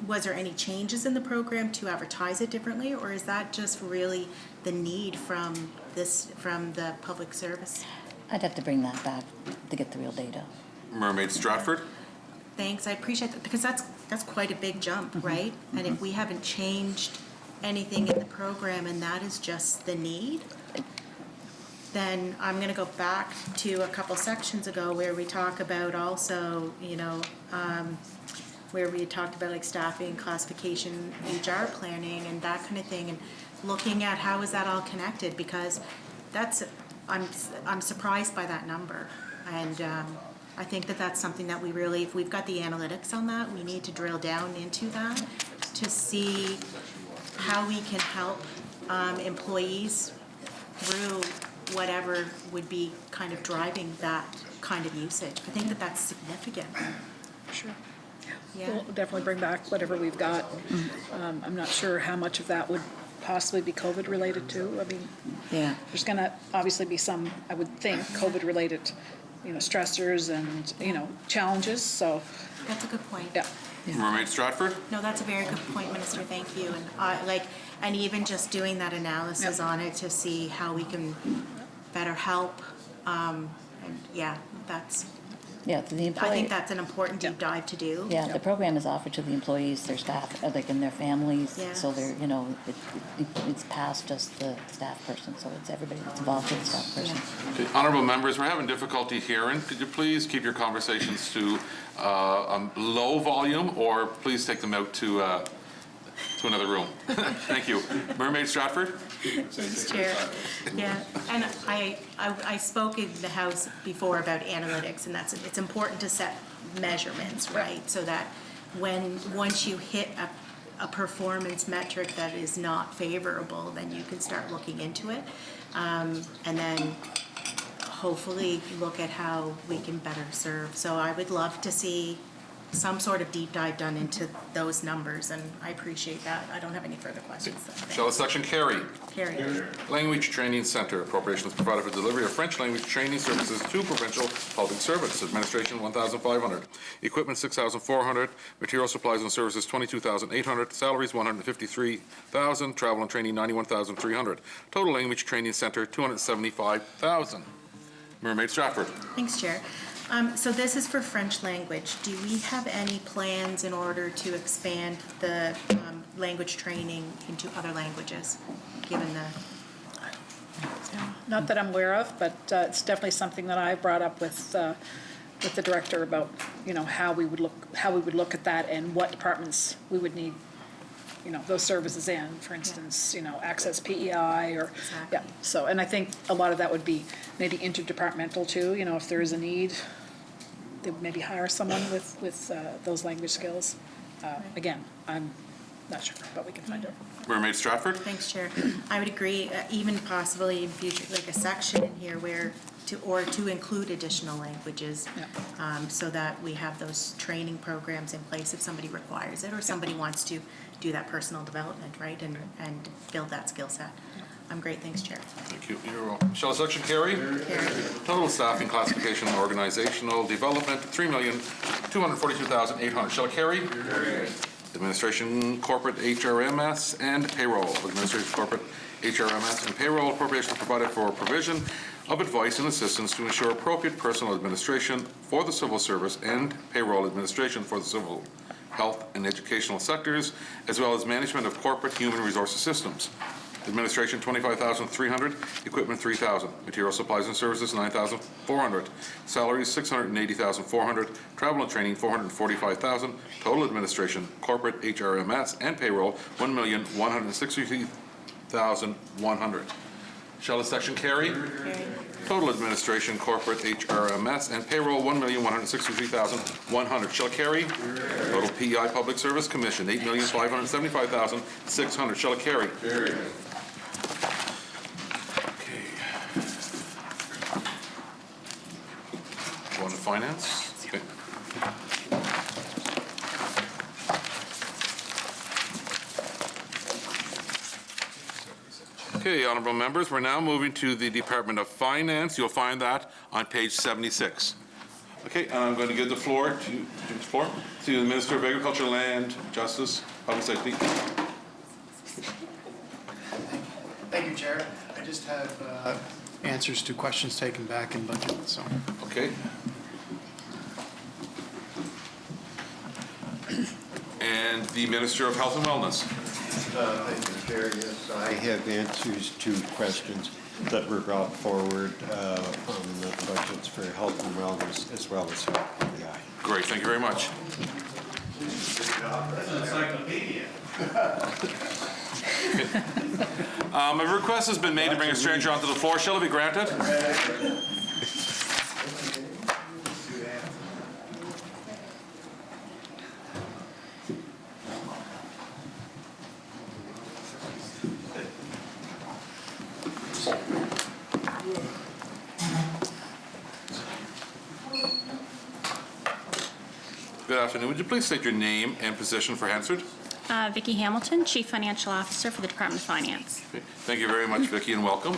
was there any changes in the program to advertise it differently, or is that just really the need from the public service? I'd have to bring that back to get the real data. Mermaid Stratford. Thanks, I appreciate that, because that's quite a big jump, right? And if we haven't changed anything in the program and that is just the need, then I'm going to go back to a couple sections ago where we talk about also, where we talked about like staffing, classification, HR planning, and that kind of thing, and looking at how is that all connected, because I'm surprised by that number, and I think that's something that we really, if we've got the analytics on that, we need to drill down into that to see how we can help employees through whatever would be kind of driving that kind of usage. I think that's significant. Sure. Yeah. We'll definitely bring back whatever we've got. I'm not sure how much of that would possibly be COVID related too. I mean, yeah, there's going to obviously be some, I would think, COVID related, stressors and, challenges. So that's a good point. Yeah. Mermaid Stratford. No, that's a very good point, Minister. Thank you. And and even just doing that analysis on it to see how we can better help. And yeah, that's. Yeah, the employee, I think that's an important deep dive to do. Yeah, the program is offered to the employees, their staff, and their families. Yes. So they're, it's past just the staff person. So it's everybody that's involved with the staff person. Okay, honorable members, we're having difficulty hearing. Could you please keep your conversations to low volume, or please take them out to another room? Thank you. Mermaid Stratford. Thanks, Chair. Yeah, and I spoke in the House before about analytics, and it's important to set measurements, right? So that once you hit a performance metric that is not favorable, then you can start looking into it. And then hopefully look at how we can better serve. So I would love to see some sort of deep dive done into those numbers, and I appreciate that. I don't have any further questions. Shall a section carry? Carry. Language Training Center, appropriations provided for delivery of French language training services to provincial public service. Administration, $1,500. Equipment, $6,400. Material supplies and services, $22,800. Salaries, $153,000. Travel and training, $91,300. Total Language Training Center, $275,000. Mermaid Stratford. Thanks, Chair. So this is for French language. Do we have any plans in order to expand the language training into other languages, given the... Not that I'm aware of, but it's definitely something that I brought up with the director about, how we would look at that and what departments we would need, those services in. For instance, Access PEI or, yeah. So, and I think a lot of that would be maybe interdepartmental too, if there is a need, they would maybe hire someone with those language skills. Again, I'm not sure, but we can find out. Mermaid Stratford. Thanks, Chair. I would agree, even possibly in future, like a section in here where to include additional languages, so that we have those training programs in place if somebody requires it or somebody wants to do that personal development, right, and build that skill set. I'm great, thanks, Chair. Thank you. You're welcome. Shall a section carry? Total staffing, classification, and organizational development, $3,242,800. Shall it carry? Administration, corporate HRMS, and payroll. Administration, corporate HRMS, and payroll appropriations provided for provision of advice and assistance to ensure appropriate personal administration for the civil service and payroll administration for the civil, health, and educational sectors, as well as management of corporate human resources systems. Administration, $25,300. Equipment, $3,000. Material supplies and services, $9,400. Salaries, $680,400. Travel and training, $445,000. Total administration, corporate HRMS, and payroll, $1,163,100. Shall the section carry? Total administration, corporate HRMS, and payroll, $1,163,100. Shall it carry? Total PEI Public Service Commission, $8,575,600. Shall it carry? Going to finance? Okay. Okay, honorable members, we're now moving to the Department of Finance. You'll find that on page 76. Okay, and I'm going to give the floor to the Minister of Agriculture, Land, Justice, Public Safety. Thank you, Chair. I just have answers to questions taken back in budget, so. Okay. And the Minister of Health and Wellness. Thank you, Chair. Yes, I have answers to questions that were brought forward on the budgets for health and wellness as well as PEI. Great, thank you very much. A request has been made to bring a stranger onto the floor. Shall it be granted? Good afternoon. Would you please state your name and position for Hansard? Vicki Hamilton, Chief Financial Officer for the Department of Finance. Okay. Thank you very much, Vicki, and welcome.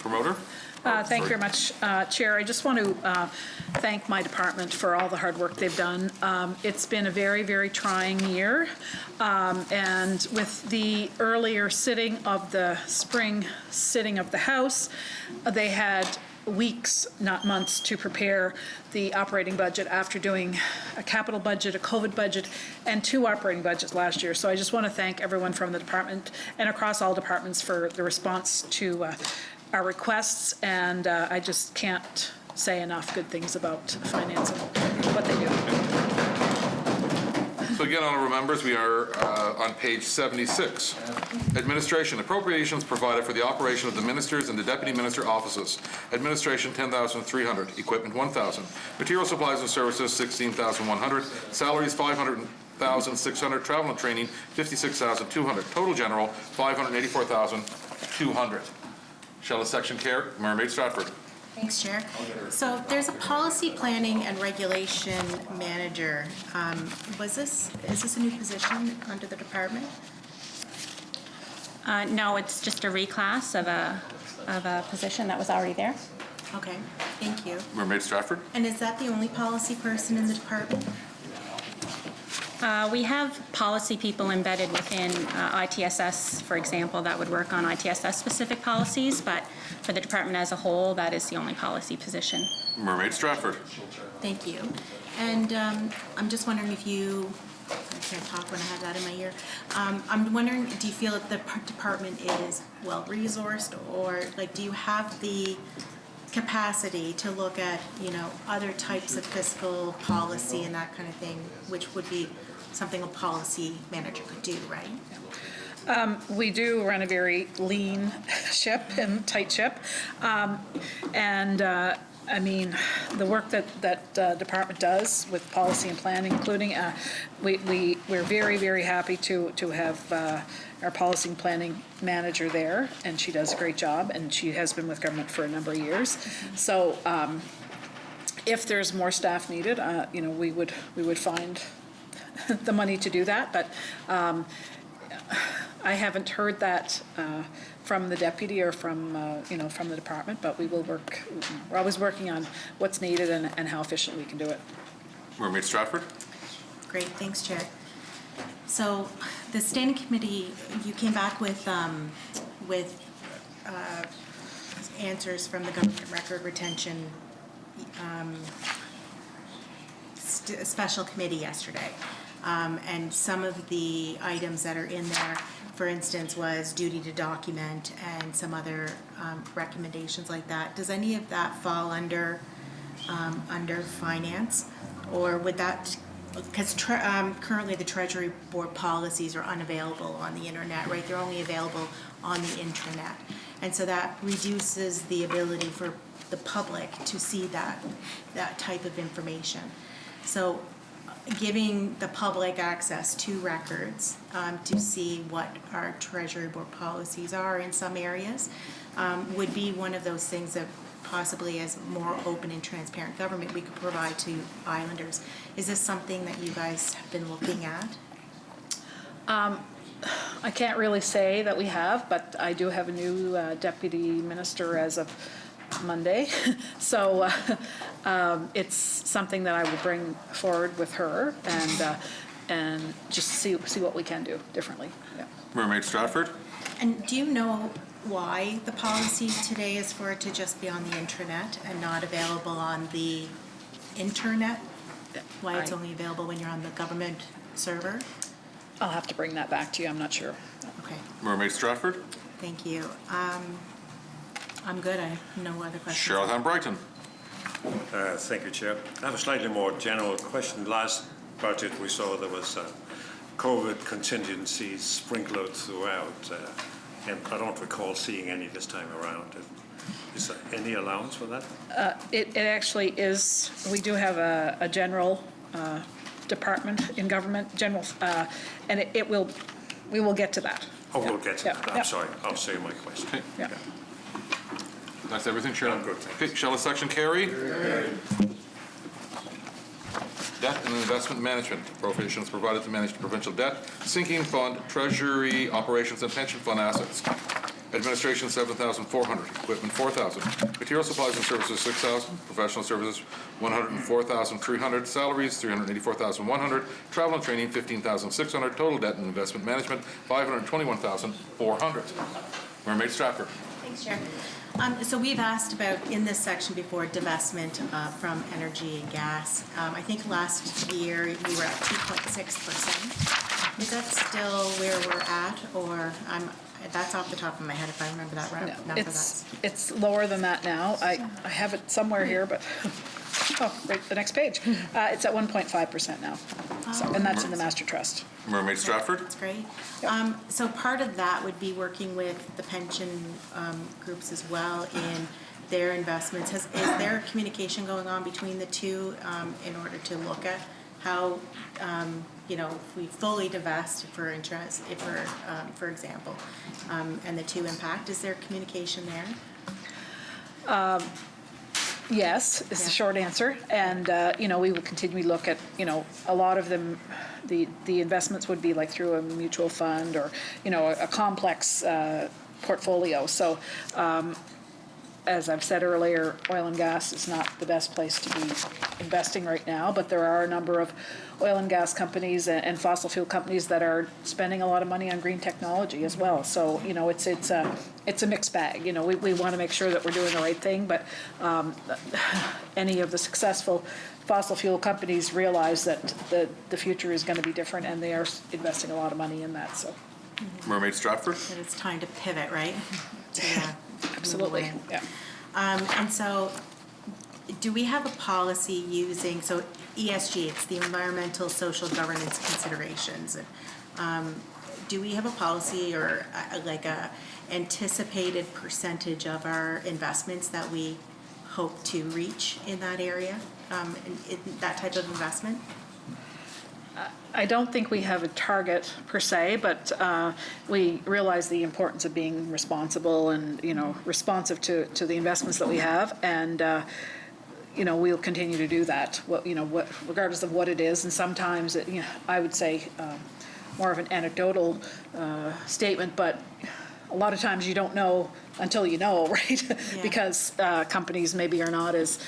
Promoter? Thank you very much, Chair. I just want to thank my department for all the hard work they've done. It's been a very, very trying year, and with the earlier sitting of the spring sitting of the House, they had weeks, not months, to prepare the operating budget after doing a capital budget, a COVID budget, and 2 operating budgets last year. So I just want to thank everyone from the department and across all departments for the response to our requests, and I just can't say enough good things about finance and what they do. So again, honorable members, we are on page 76. Administration, appropriations provided for the operation of the ministers and the deputy minister offices. Administration, $10,300. Equipment, $1,000. Material supplies and services, $16,100. Salaries, $500,600. Travel and training, $56,200. Total general, $584,200. Shall the section care? Mermaid Stratford. Thanks, Chair. So there's a policy planning and regulation manager. Is this a new position under the department? No, it's just a reclass of a position that was already there. Okay, thank you. Mermaid Stratford. And is that the only policy person in the department? We have policy people embedded within ITSS, for example, that would work on ITSS-specific policies, but for the department as a whole, that is the only policy position. Mermaid Stratford. Thank you. And I'm just wondering if you, I can't talk when I have that in my ear. I'm wondering, do you feel that the department is well-resourced, or like, do you have the capacity to look at, other types of fiscal policy and that kind of thing, which would be something a policy manager could do, right? We do run a very lean ship and tight ship. I mean, the work that department does with policy and planning, including, we're very, very happy to have our policy and planning manager there, and she does a great job, and she has been with government for a number of years. So if there's more staff needed, we would find the money to do that, but I haven't heard that from the deputy or from from the department, but we will work. We're always working on what's needed and how efficient we can do it. Mermaid Stratford. Great, thanks, Chair. So the standing committee, you came back with answers from the government record retention special committee yesterday. And some of the items that are in there, for instance, was duty to document and some other recommendations like that. Does any of that fall under finance? Or would that, because currently the Treasury Board policies are unavailable on the internet, right? They're only available on the intranet. And so that reduces the ability for the public to see that type of information. So giving the public access to records to see what our Treasury Board policies are in some areas would be one of those things that possibly, as more open and transparent government, we could provide to islanders. Is this something that you guys have been looking at? I can't really say that we have, but I do have a new deputy minister as of Monday, so it's something that I will bring forward with her and just see what we can do differently. Yeah. Mermaid Stratford. And do you know why the policy today is for it to just be on the intranet and not available on the internet? Why it's only available when you're on the government server? I'll have to bring that back to you. I'm not sure. Okay, Mermaid Stratford. thank you. I'm good. I have no other questions. Charlotte Brighton. Thank you, Chair. I have a slightly more general question. Last budget we saw there was COVID contingencies sprinkled throughout, and I don't recall seeing any this time around. Is there any allowance for that? It actually is. We do have a general department in government, general, and we will get to that. Oh, we'll get to that. I'm Yeah. sorry. I'll say my question. Okay. Yeah. That's everything, Chair. I'm good, thanks. Okay, shall the section carry? Debt and investment management. Appropriations provided to manage the provincial debt, sinking fund, treasury, operations, and pension fund assets. Administration, $7,400. Equipment, $4,000. Material supplies and services, $6,000. Professional services, $104,300. Salaries, $384,100. Travel and training, $15,600. Total debt and investment management, $521,400. Mermaid Stratford. Thanks, Chair. So we've asked about, in this section before, divestment from energy and gas. I think last year we were at 2.6%. Is that still where we're at, or that's off the top of my head if I remember that right? No, it's lower than that now. I have it somewhere here, but Oh, right, the next page. It's at 1.5% now, and that's in the master trust. Mermaid Stratford? That's great. So part of that would be working with the pension groups as well in their investments. Is there communication going on between the two in order to look at how, if we fully divest for interest, for example, and the two impact, is there communication there? Yes, is the short answer. And, we will continue to look at, a lot of them, the investments would be like through a mutual fund or, a complex portfolio. So, as I've said earlier, oil and gas is not the best place to be investing right now, but there are a number of oil and gas companies and fossil fuel companies that are spending a lot of money on green technology as well. So, it's a mixed bag. We want to make sure that we're doing the right thing, but any of the successful fossil fuel companies realize that the future is going to be different, and they are investing a lot of money in that. So, Mermaid Stratford? That it's time to pivot, right? Absolutely, yeah. And so, do we have a policy using, so ESG, it's the environmental, social, governance considerations. Do we have a policy or like a anticipated percentage of our investments that we hope to reach in that area, in that type of investment? I don't think we have a target per se, but we realize the importance of being responsible and, responsive to the investments that we have. And, we'll continue to do that, regardless of what it is. And sometimes, I would say more of an anecdotal statement, but a lot of times you don't know until you know, right? Yeah. Because companies maybe are not as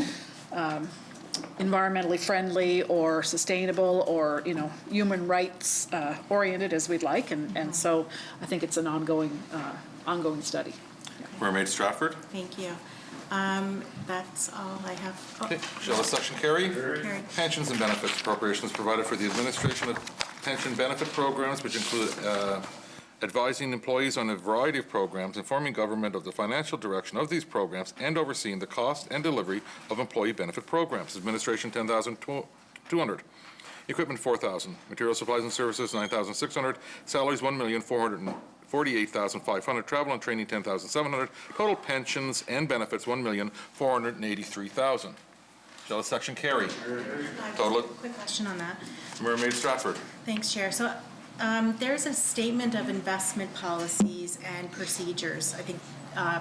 environmentally friendly or sustainable or, human rights oriented as we'd like. And so I think it's an ongoing study. Mermaid Stratford? Thank you. That's all I have. Okay, shall the section carry? Carried. Pensions and benefits appropriations provided for the administration of pension benefit programs, which include advising employees on a variety of programs, informing government of the financial direction of these programs, and overseeing the cost and delivery of employee benefit programs. Administration, $10,200. Equipment, $4,000. Material, supplies, and services, $9,600. Salaries, $1,448,500. Travel and training, $10,700. Total pensions and benefits, $1,483,000. Shall the section carry? Total. Quick question on that. Mermaid Stratford. Thanks, Chair. So there's a statement of investment policies and procedures, I think,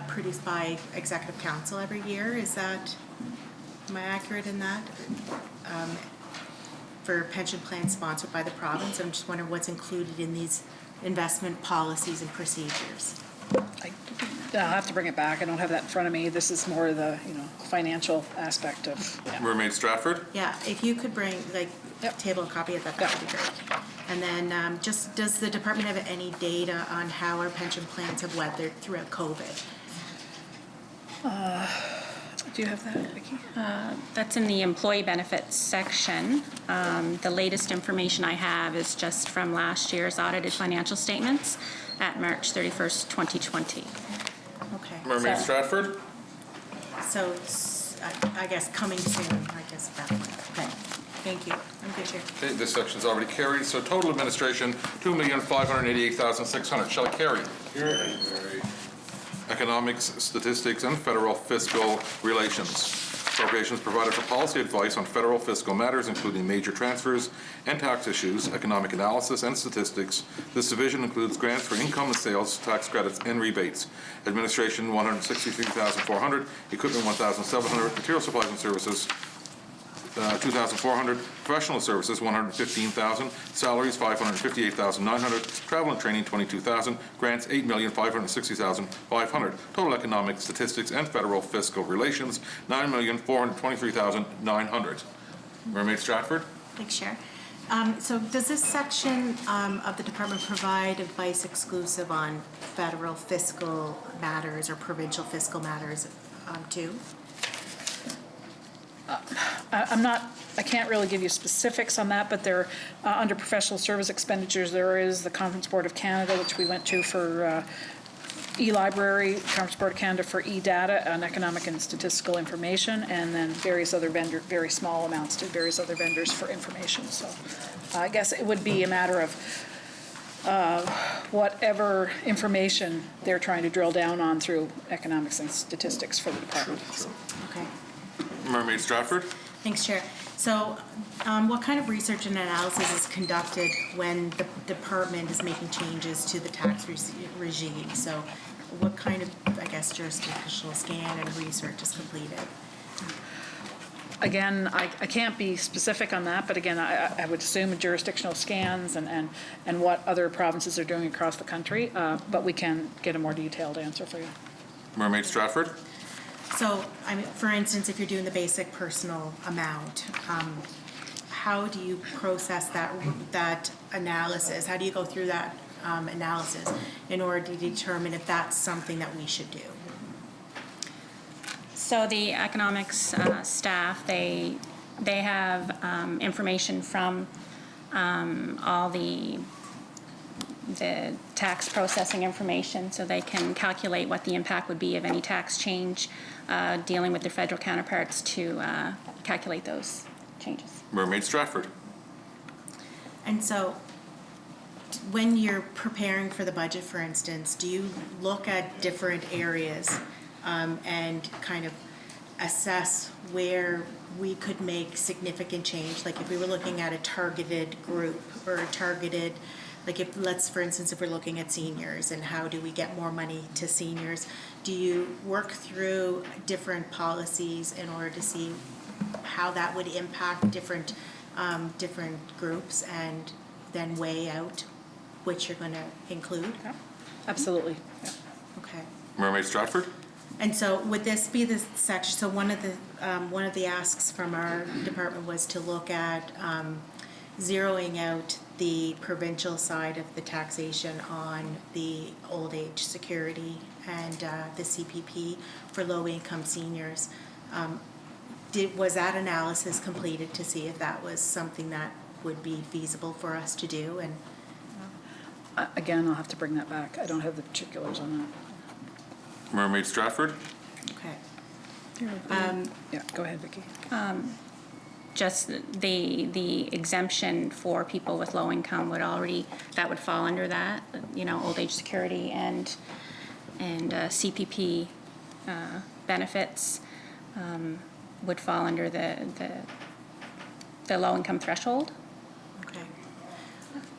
produced by Executive Council every year. Am I accurate in that? For pension plans sponsored by the province. I'm just wondering what's included in these investment policies and procedures. I'll have to bring it back. I don't have that in front of me. This is more the, financial aspect of. Yeah. Mermaid Stratford. Yeah, if you could bring, table a copy of that, that would be great. And then does the department have any data on how our pension plans have weathered throughout COVID? Do you have that, Vicki? That's in the employee benefits section. The latest information I have is just from last year's audited financial statements at March 31st, 2020. Okay. Mermaid Stratford. So it's, I guess, coming soon, at that point. Okay, thank you. I'm good, Chair. Okay, this section's already carried, so total administration, $2,588,600. Shall it carry? Carry. Economics, statistics, and federal fiscal relations. Appropriations provided for policy advice on federal fiscal matters, including major transfers and tax issues, economic analysis, and statistics. This division includes grants for income and sales tax credits and rebates. Administration, $163,400. Equipment, $1,700. Material, supplies, and services, $2,400. Professional services, $115,000. Salaries, $558,900. Travel and training, $22,000. Grants, $8,560,500. Total economic, statistics, and federal fiscal relations, $9,423,900. Mermaid Stratford. Thanks, Chair. So does this section of the department provide advice exclusive on federal fiscal matters or provincial fiscal matters too? I can't really give you specifics on that, but there, under professional service expenditures, there is the Conference Board of Canada, which we went to for e-library, Conference Board of Canada for e-data on economic and statistical information, and then various other very small amounts to various other vendors for information. So I guess it would be a matter of whatever information they're trying to drill down on through economics and statistics for the department. Okay. Mermaid Stratford? Thanks, Chair. So what kind of research and analysis is conducted when the department is making changes to the tax regime? So what kind of, I guess, jurisdictional scan and research is completed? Again, I can't be specific on that, but again, I would assume jurisdictional scans and what other provinces are doing across the country, but we can get a more detailed answer for you. Mermaid Stratford? So, I mean, for instance, if you're doing the basic personal amount, how do you process that analysis? How do you go through that analysis in order to determine if that's something that we should do? So the economics staff, they have information from all the tax processing information, so they can calculate what the impact would be of any tax change, dealing with their federal counterparts to calculate those changes. Mermaid Stratford? And so, when you're preparing for the budget, for instance, do you look at different areas and kind of assess where we could make significant change? Like if we were looking at a targeted group or a targeted, like if, for instance, if we're looking at seniors and how do we get more money to seniors, do you work through different policies in order to see how that would impact different groups and then weigh out which you're going to include? Yeah. Absolutely. Yeah. Okay. Mermaid Stratford? And so would this be the section, so one of the asks from our department was to look at zeroing out the provincial side of the taxation on the old age security and the CPP for low-income seniors. Was that analysis completed to see if that was something that would be feasible for us to do? And again, I'll have to bring that back. I don't have the particulars on that. Mermaid Stratford? Okay. Yeah, go ahead, Vicki. Just the exemption for people with low income would already, that would fall under that, you know, old age security and CPP benefits would fall under the low income threshold.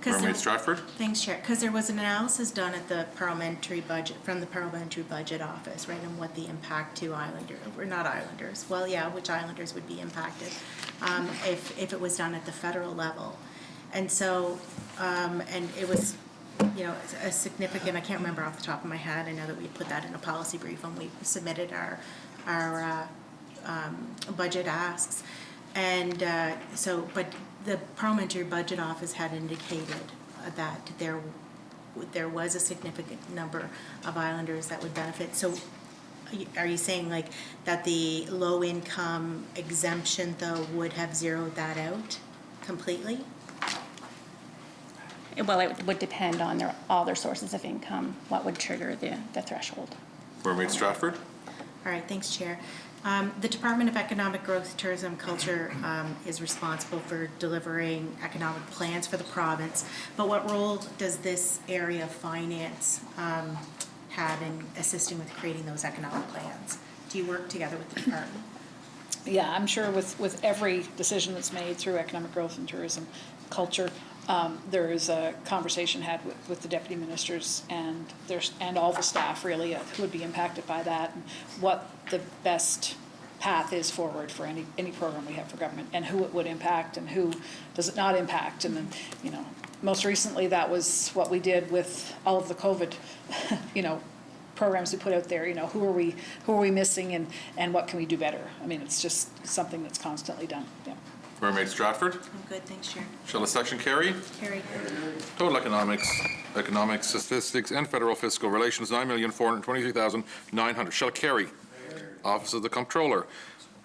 Mermaid Stratford? Thanks, Chair. Because there was an analysis done at the parliamentary budget, from the parliamentary budget office, right, and what the impact to Islanders, or not Islanders, well, yeah, which Islanders would be impacted if it was done at the federal level. And so, and it was, you know, a significant, I can't remember off the top of my head, I know that we put that in a policy brief when we submitted our budget asks. And so, but the parliamentary budget office had indicated that there was a significant number of Islanders that would benefit. So are you saying like that the low income exemption though would have zeroed that out completely? Well, it would depend on all their sources of income, what would trigger the threshold. Mermaid Stratford? All right, thanks, Chair. The Department of Economic Growth, Tourism, and Culture is responsible for delivering economic plans for the province. But what role does this area of finance have in assisting with creating those economic plans? Do you work together with the department? Yeah, I'm sure with every decision that's made through economic growth and tourism, culture, there is a conversation had with the deputy ministers and all the staff really who would be impacted by that, and what the best path is forward for any program we have for government, and who it would impact and who does it not impact. And then, you know, most recently that was what we did with all of the COVID, you know, programs we put out there. You know, who are we missing, and what can we do better? I mean, it's just something that's constantly done. Yeah. Mermaid Stratford? I'm good, thanks, Chair. Shall the section carry? Carry. Total economic statistics and federal fiscal relations, 9,423,900. Shall carry. Office of the Comptroller,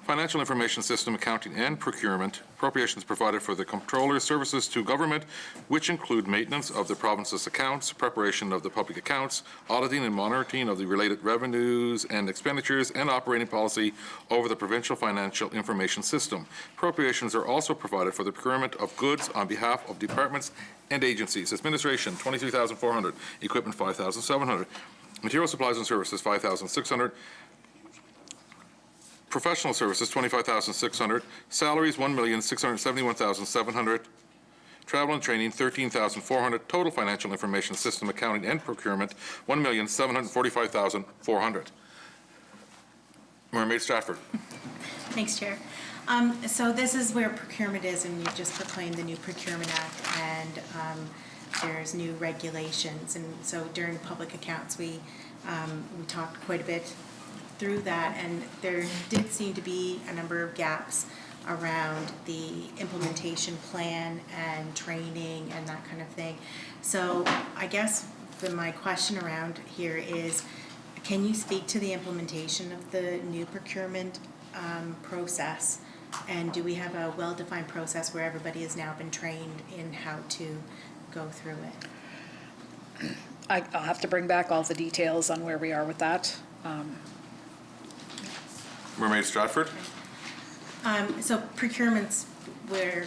Financial Information System Accounting and Procurement, appropriations provided for the Comptroller's services to government, which include maintenance of the province's accounts, preparation of the public accounts, auditing and monitoring of the related revenues and expenditures, and operating policy over the provincial financial information system. Appropriations are also provided for the procurement of goods on behalf of departments and agencies. Administration, $23,400. Equipment, $5,700. Material supplies and services, $5,600. Professional services, $25,600. Salaries, $1,671,700. Travel and training, $13,400. Total financial information system accounting and procurement, $1,745,400. Mermaid Stratford. Thanks, Chair. So this is where procurement is, and you've just proclaimed the new Procurement Act, and there's new regulations. And so during public accounts, we talked quite a bit through that, and there did seem to be a number of gaps around the implementation plan and training and that kind of thing. So I guess my question around here is, can you speak to the implementation of the new procurement process? And do we have a well-defined process where everybody has now been trained in how to go through it? I'll have to bring back all the details on where we are with that. Mermaid Stratford. So procurement's where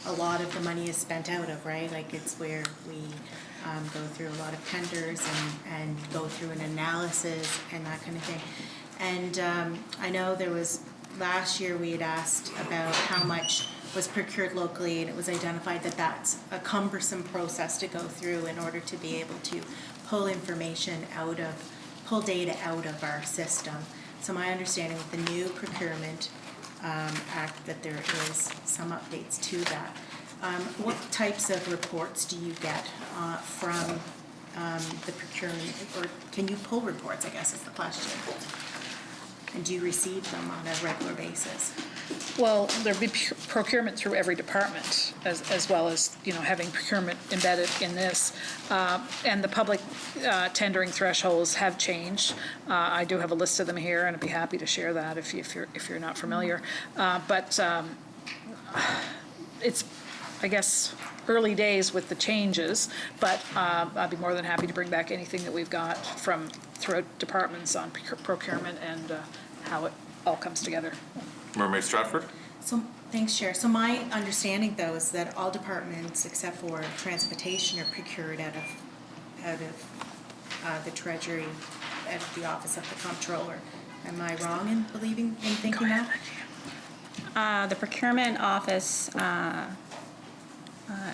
a lot of the money is spent out of, right? Like it's where we go through a lot of tenders and go through an analysis and that kind of thing. And I know there was, last year we had asked about how much was procured locally, and it was identified that that's a cumbersome process to go through in order to be able to pull data out of our system. So my understanding with the new Procurement Act that there is some updates to that. What types of reports do you get from the procurement, or can you pull reports, I guess is the question? And do you receive them on a regular basis? Well, there'd be procurement through every department, as well as, having procurement embedded in this. And the public tendering thresholds have changed. I do have a list of them here, and I'd be happy to share that if you're not familiar. But it's, I guess, early days with the changes, but I'd be more than happy to bring back anything that we've got from throughout departments on procurement and how it all comes together. Mermaid Stratford. So, thanks, Chair. So my understanding, though, is that all departments except for transportation are procured out of the Treasury, out of the Office of the Comptroller. Am I wrong in thinking that? The Procurement Office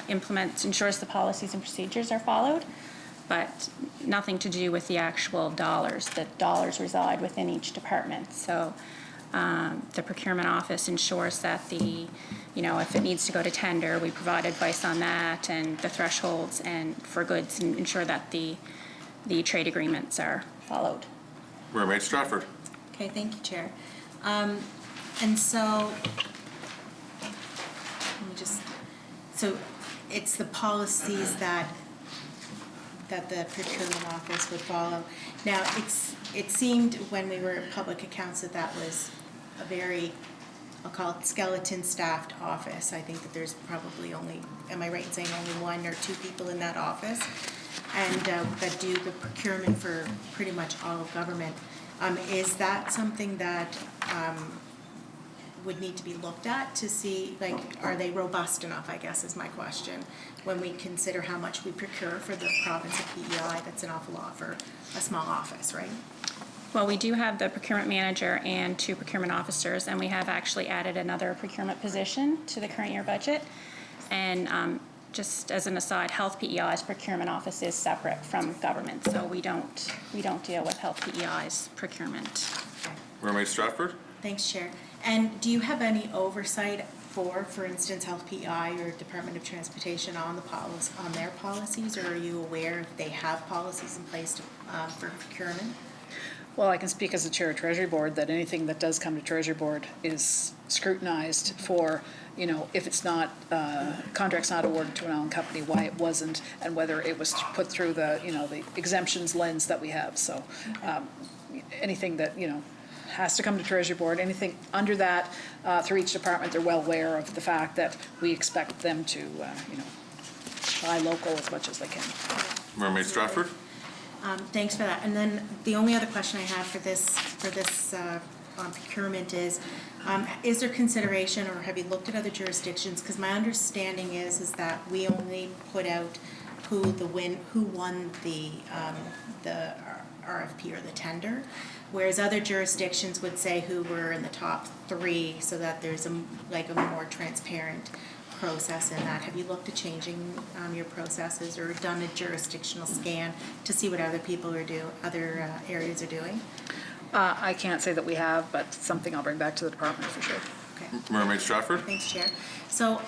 ensures the policies and procedures are followed, but nothing to do with the actual dollars. The dollars reside within each department. So the Procurement Office ensures that if it needs to go to tender, we provide advice on that and the thresholds and for goods, and ensure that the trade agreements are followed. Mermaid Stratford. Okay, thank you, Chair. And so, so it's the policies that the Procurement Office would follow. Now, it seemed when we were at public accounts that was a very, I'll call it skeleton-staffed office. I think that there's probably only, am I right in saying only 1 or 2 people in that office? And that do the procurement for pretty much all of government. Is that something that would need to be looked at to see, are they robust enough, I guess is my question, when we consider how much we procure for the province of PEI? That's an awful lot for a small office, right? Well, we do have the procurement manager and 2 procurement officers, and we have actually added another procurement position to the current year budget. And just as an aside, Health PEI's procurement office is separate from government, so we don't deal with Health PEI's procurement. Mermaid Stratford. Thanks, Chair. And do you have any oversight for instance, Health PEI or Department of Transportation on their policies, or are you aware if they have policies in place for procurement? Well, I can speak as the Chair of Treasury Board that anything that does come to Treasury Board is scrutinized for, if it's not, contract's not awarded to an Allen company, why it wasn't, and whether it was put through the, the exemptions lens that we have. So anything that, has to come to Treasury Board. Anything under that, through each department, they're well aware of the fact that we expect them to, buy local as much as they can. Mermaid Stratford? Thanks for that. And then the only other question I have for this on procurement is there consideration, or have you looked at other jurisdictions? Because my understanding is that we only put out who won the RFP or the tender, whereas other jurisdictions would say who were in the top 3, so that there's a more transparent process in that. Have you looked at changing your processes or done a jurisdictional scan to see what other areas are doing? I can't say that we have, but it's something I'll bring back to the department for sure. Okay. Mermaid Stratford? Thanks, Chair. So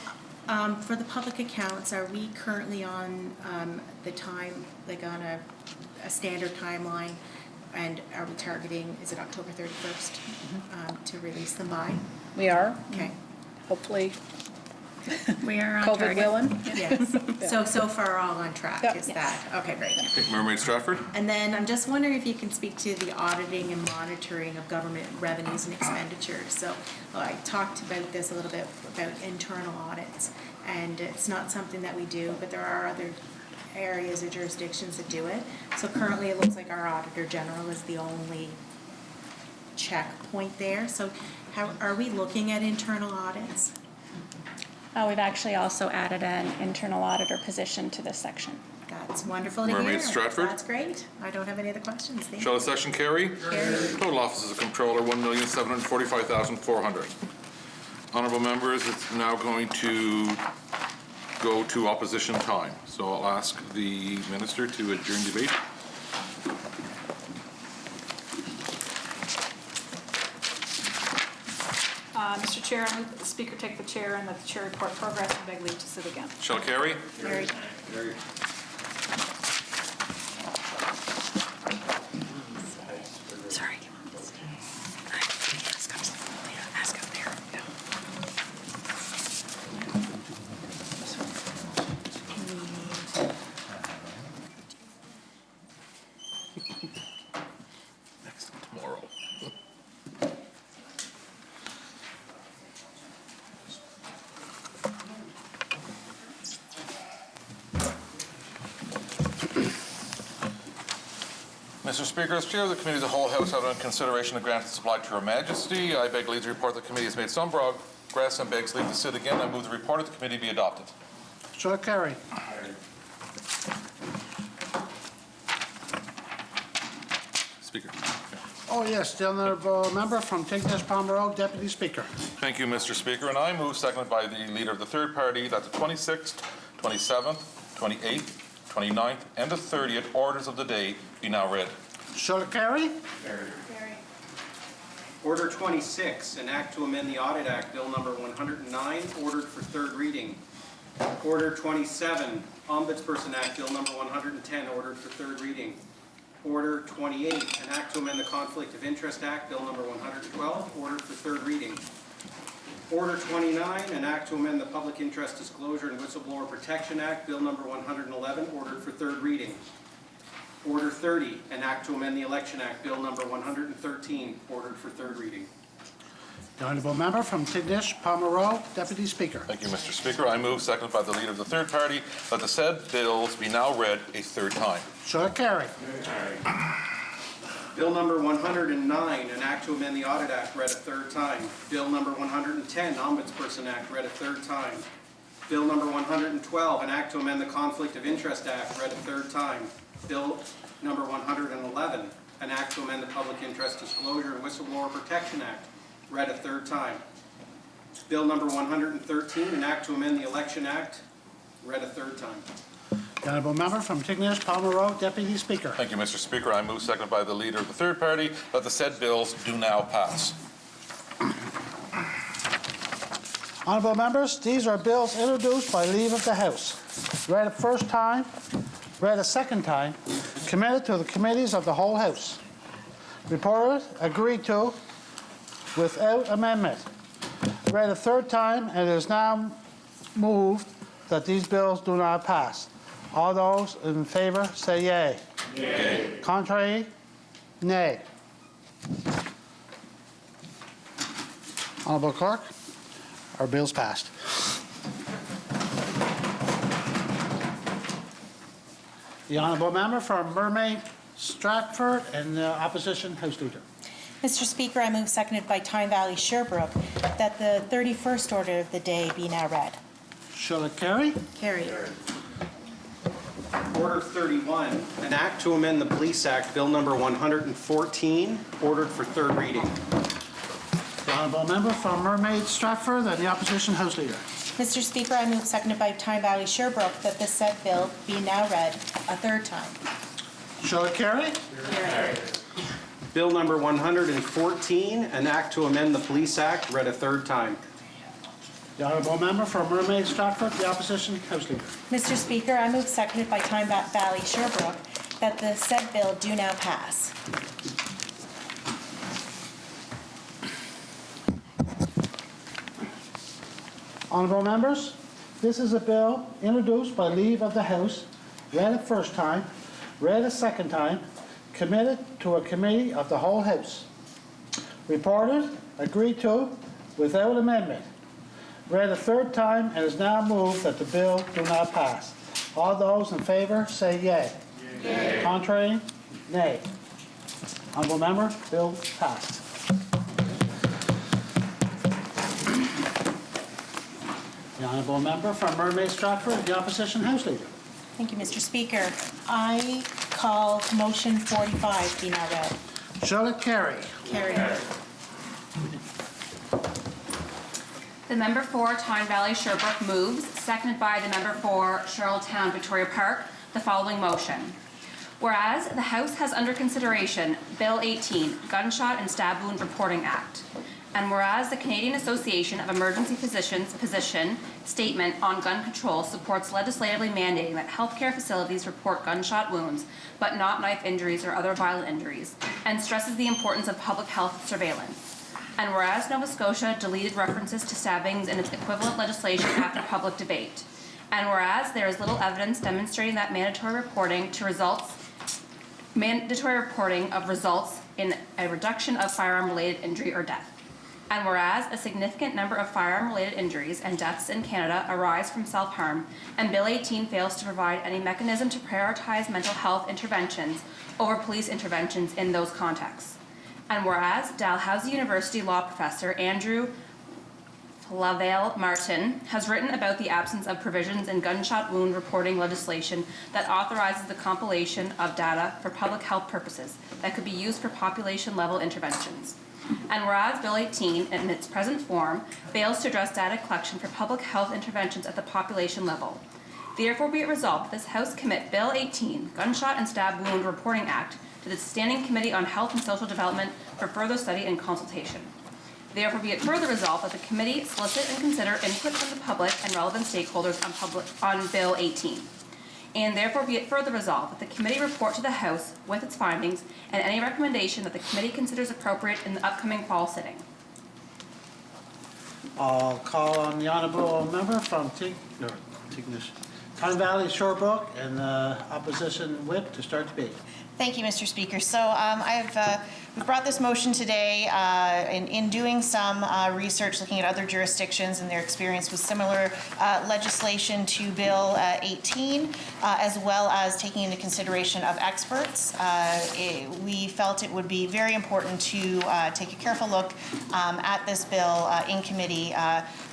for the public accounts, are we currently on the time, on a standard timeline? And are we targeting, is it October 31st to release them by? We are. Okay. Hopefully. We are on COVID target. willing. Yes. So far all on track, is that? Okay, great. Okay, Mermaid Stratford? And then I'm just wondering if you can speak to the auditing and monitoring of government revenues and expenditures. So I talked about this a little bit, about internal audits, and it's not something that we do, but there are other areas or jurisdictions that do it. So currently it looks like our Auditor General is the only checkpoint there. So how are we looking at internal audits? We've actually also added an internal auditor position to this section. That's wonderful to hear. Mermaid Stratford? That's great. I don't have any other questions. Thank Shall you. the session carry? Carried. Total offices of Comptroller, 1,745,400. Honourable members, it's now going to go to opposition time. So I'll ask the Minister to adjourn debate. Mr. Chair, I move that the Speaker take the chair and that the chair report progress and beg leave to sit again. Shall carry? Carried. Sorry. Ask up there. Next tomorrow. Mr. Speaker, as Chair of the Committee of the Whole House, having in consideration the grant supplied to Her Majesty, I beg leave to report the committee has made some progress and begs leave to sit again. I move the report of the committee be adopted. So carried. Speaker. Oh, yes, the honourable member from Tignish Palmer, Deputy Speaker. Thank you, Mr. Speaker, and I move, seconded by the Leader of the Third Party, that the 26th, 27th, 28th, 29th, and the 30th orders of the day be now read. Shall it carry? Order 26, an act to amend the Audit Act, Bill number 109, ordered for third reading. Order 27, Ombudsperson Act, Bill number 110, ordered for third reading. Order 28, an act to amend the Conflict of Interest Act, Bill number 112, ordered for third reading. Order 29, an act to amend the Public Interest Disclosure and Whistleblower Protection Act, Bill number 111, ordered for third reading. Order 30, an act to amend the Election Act, Bill number 113, ordered for third reading. The honourable member from Tignish Palmer, Deputy Speaker. Thank you, Mr. Speaker. I move, seconded by the Leader of the Third Party, that the said bills be now read a third time. Shall it carry? Bill number 109, an act to amend the Audit Act, read a third time. Bill number 110, Ombudsperson Act, read a third time. Bill number 112, an act to amend the Conflict of Interest Act, read a third time. Bill number 111, an act to amend the Public Interest Disclosure and Whistleblower Protection Act, read a third time. Bill number 113, an act to amend the Election Act, read a third time. The honourable member from Tignish Palmer, Deputy Speaker. Thank you, Mr. Speaker. I move, seconded by the Leader of the Third Party, that the said bills do now pass. Honourable members, these are bills introduced by leave of the House. Read a first time, read a second time, committed to the committees of the whole House. Reported, agreed to, without amendment. Read a third time, and it is now moved that these bills do not pass. All those in favour say yea. Yea. Contrary, nay. Honorable Clerk, our bill's passed. The honorable member from Mermaid Stratford and the opposition House Leader. Mr. Speaker, I move, seconded by Tyne Valley Sherbrooke, that the 31st order of the day be now read. Shall it carry? Carried. Order 31, an act to amend the Police Act, Bill number 114, ordered for third reading. The honorable member from Mermaid Stratford and the opposition House Leader. Mr. Speaker, I move, seconded by Tyne Valley Sherbrooke, that the said bill be now read a third time. Shall it carry? Carried. Bill number 114, an act to amend the Police Act, read a third time. The honorable member from Mermaid Stratford, the opposition House Leader. Mr. Speaker, I move, seconded by Tyne Valley Sherbrooke, that the said bill do now pass. Honorable members, this is a bill introduced by leave of the House, read a first time, read a second time, committed to a committee of the whole House, reported, agreed to, without amendment, read a third time, and is now moved that the bill do not pass. All those in favor say yea. Yea. Contrary, nay. Honorable member, bill passed. The honorable member from Mermaid Stratford, the opposition House Leader. Thank you, Mr. Speaker. I call motion 45 be now read. Shall it carry? Carried. The member for Tyne Valley Sherbrooke moves, seconded by the member for Charlottetown Victoria Park, the following motion. Whereas the House has under consideration Bill 18, Gunshot and Stab Wound Reporting Act, and whereas the Canadian Association of Emergency Physicians' position statement on gun control supports legislatively mandating that healthcare facilities report gunshot wounds, but not knife injuries or other violent injuries, and stresses the importance of public health surveillance. And whereas Nova Scotia deleted references to stabbings in its equivalent legislation after public debate. And whereas there is little evidence demonstrating that mandatory reporting of results in a reduction of firearm-related injury or death. And whereas a significant number of firearm-related injuries and deaths in Canada arise from self-harm, and Bill 18 fails to provide any mechanism to prioritize mental health interventions over police interventions in those contexts. And whereas Dalhousie University law professor Andrew Flavel Martin has written about the absence of provisions in gunshot wound reporting legislation that authorizes the compilation of data for public health purposes that could be used for population-level interventions. And whereas Bill 18, in its present form, fails to address data collection for public health interventions at the population level. Therefore be it resolved that this House commit Bill 18, Gunshot and Stab Wound Reporting Act, to the Standing Committee on Health and Social Development for further study and consultation. Therefore be it further resolved that the committee solicit and consider input from the public and relevant stakeholders on Bill 18. And therefore be it further resolved that the committee report to the House with its findings and any recommendation that the committee considers appropriate in the upcoming fall sitting. I'll call on the honorable member from Tyne Valley Sherbrooke and the opposition whip to start debate. Thank you, Mr. Speaker. So we've brought this motion today in doing some research, looking at other jurisdictions and their experience with similar legislation to Bill 18, as well as taking into consideration of experts. We felt it would be very important to take a careful look at this bill in committee,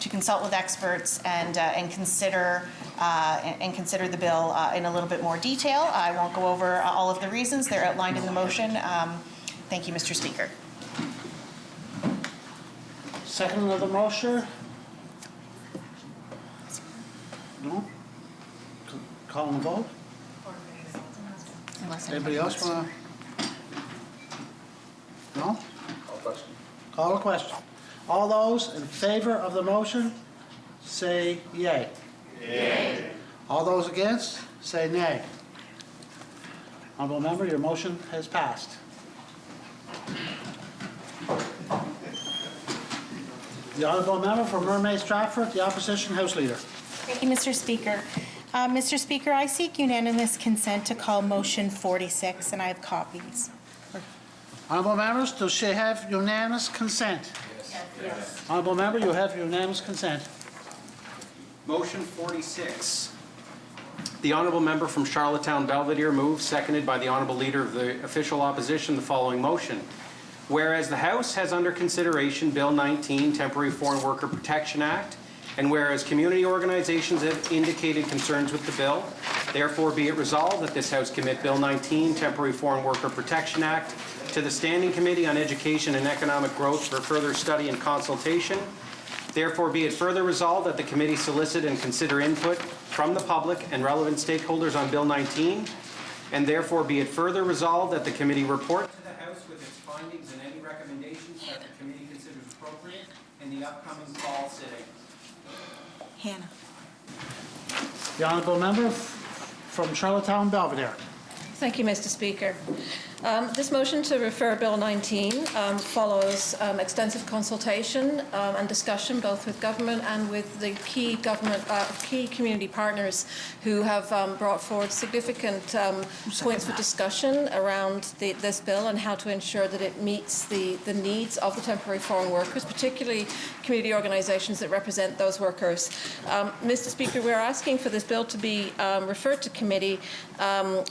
to consult with experts and consider the bill in a little bit more detail. I won't go over all of the reasons. They're outlined in the motion. Thank you, Mr. Speaker. Second of the motion? No? Call and vote? Anybody else want to? No? Call a question. All those in favor of the motion, say yea. Yea. All those against, say nay. Honorable member, your motion has passed. The honorable member for Mermaid Stratford, the opposition House Leader. Thank you, Mr. Speaker. Mr. Speaker, I seek unanimous consent to call motion 46, and I have copies. Honorable members, does she have unanimous consent? Yes. Honourable member, you have unanimous consent. Motion 46. The honourable member from Charlottetown Belvedere moves, seconded by the honourable leader of the official opposition, the following motion. Whereas the House has under consideration Bill 19, Temporary Foreign Worker Protection Act, and whereas community organizations have indicated concerns with the bill, therefore be it resolved that this House commit Bill 19, Temporary Foreign Worker Protection Act, to the Standing Committee on Education and Economic Growth for further study and consultation. Therefore be it further resolved that the committee solicit and consider input from the public and relevant stakeholders on Bill 19, and therefore be it further resolved that the committee report to the House with its findings and any recommendations that the committee considers appropriate in the upcoming fall sitting. Hannah. The honourable member from Charlottetown Belvedere. Thank you, Mr. Speaker. This motion to refer Bill 19 follows extensive consultation and discussion both with government and with the key community partners who have brought forward significant points for discussion around this bill and how to ensure that it meets the needs of the temporary foreign workers, particularly community organisations that represent those workers. Mr. Speaker, we're asking for this bill to be referred to committee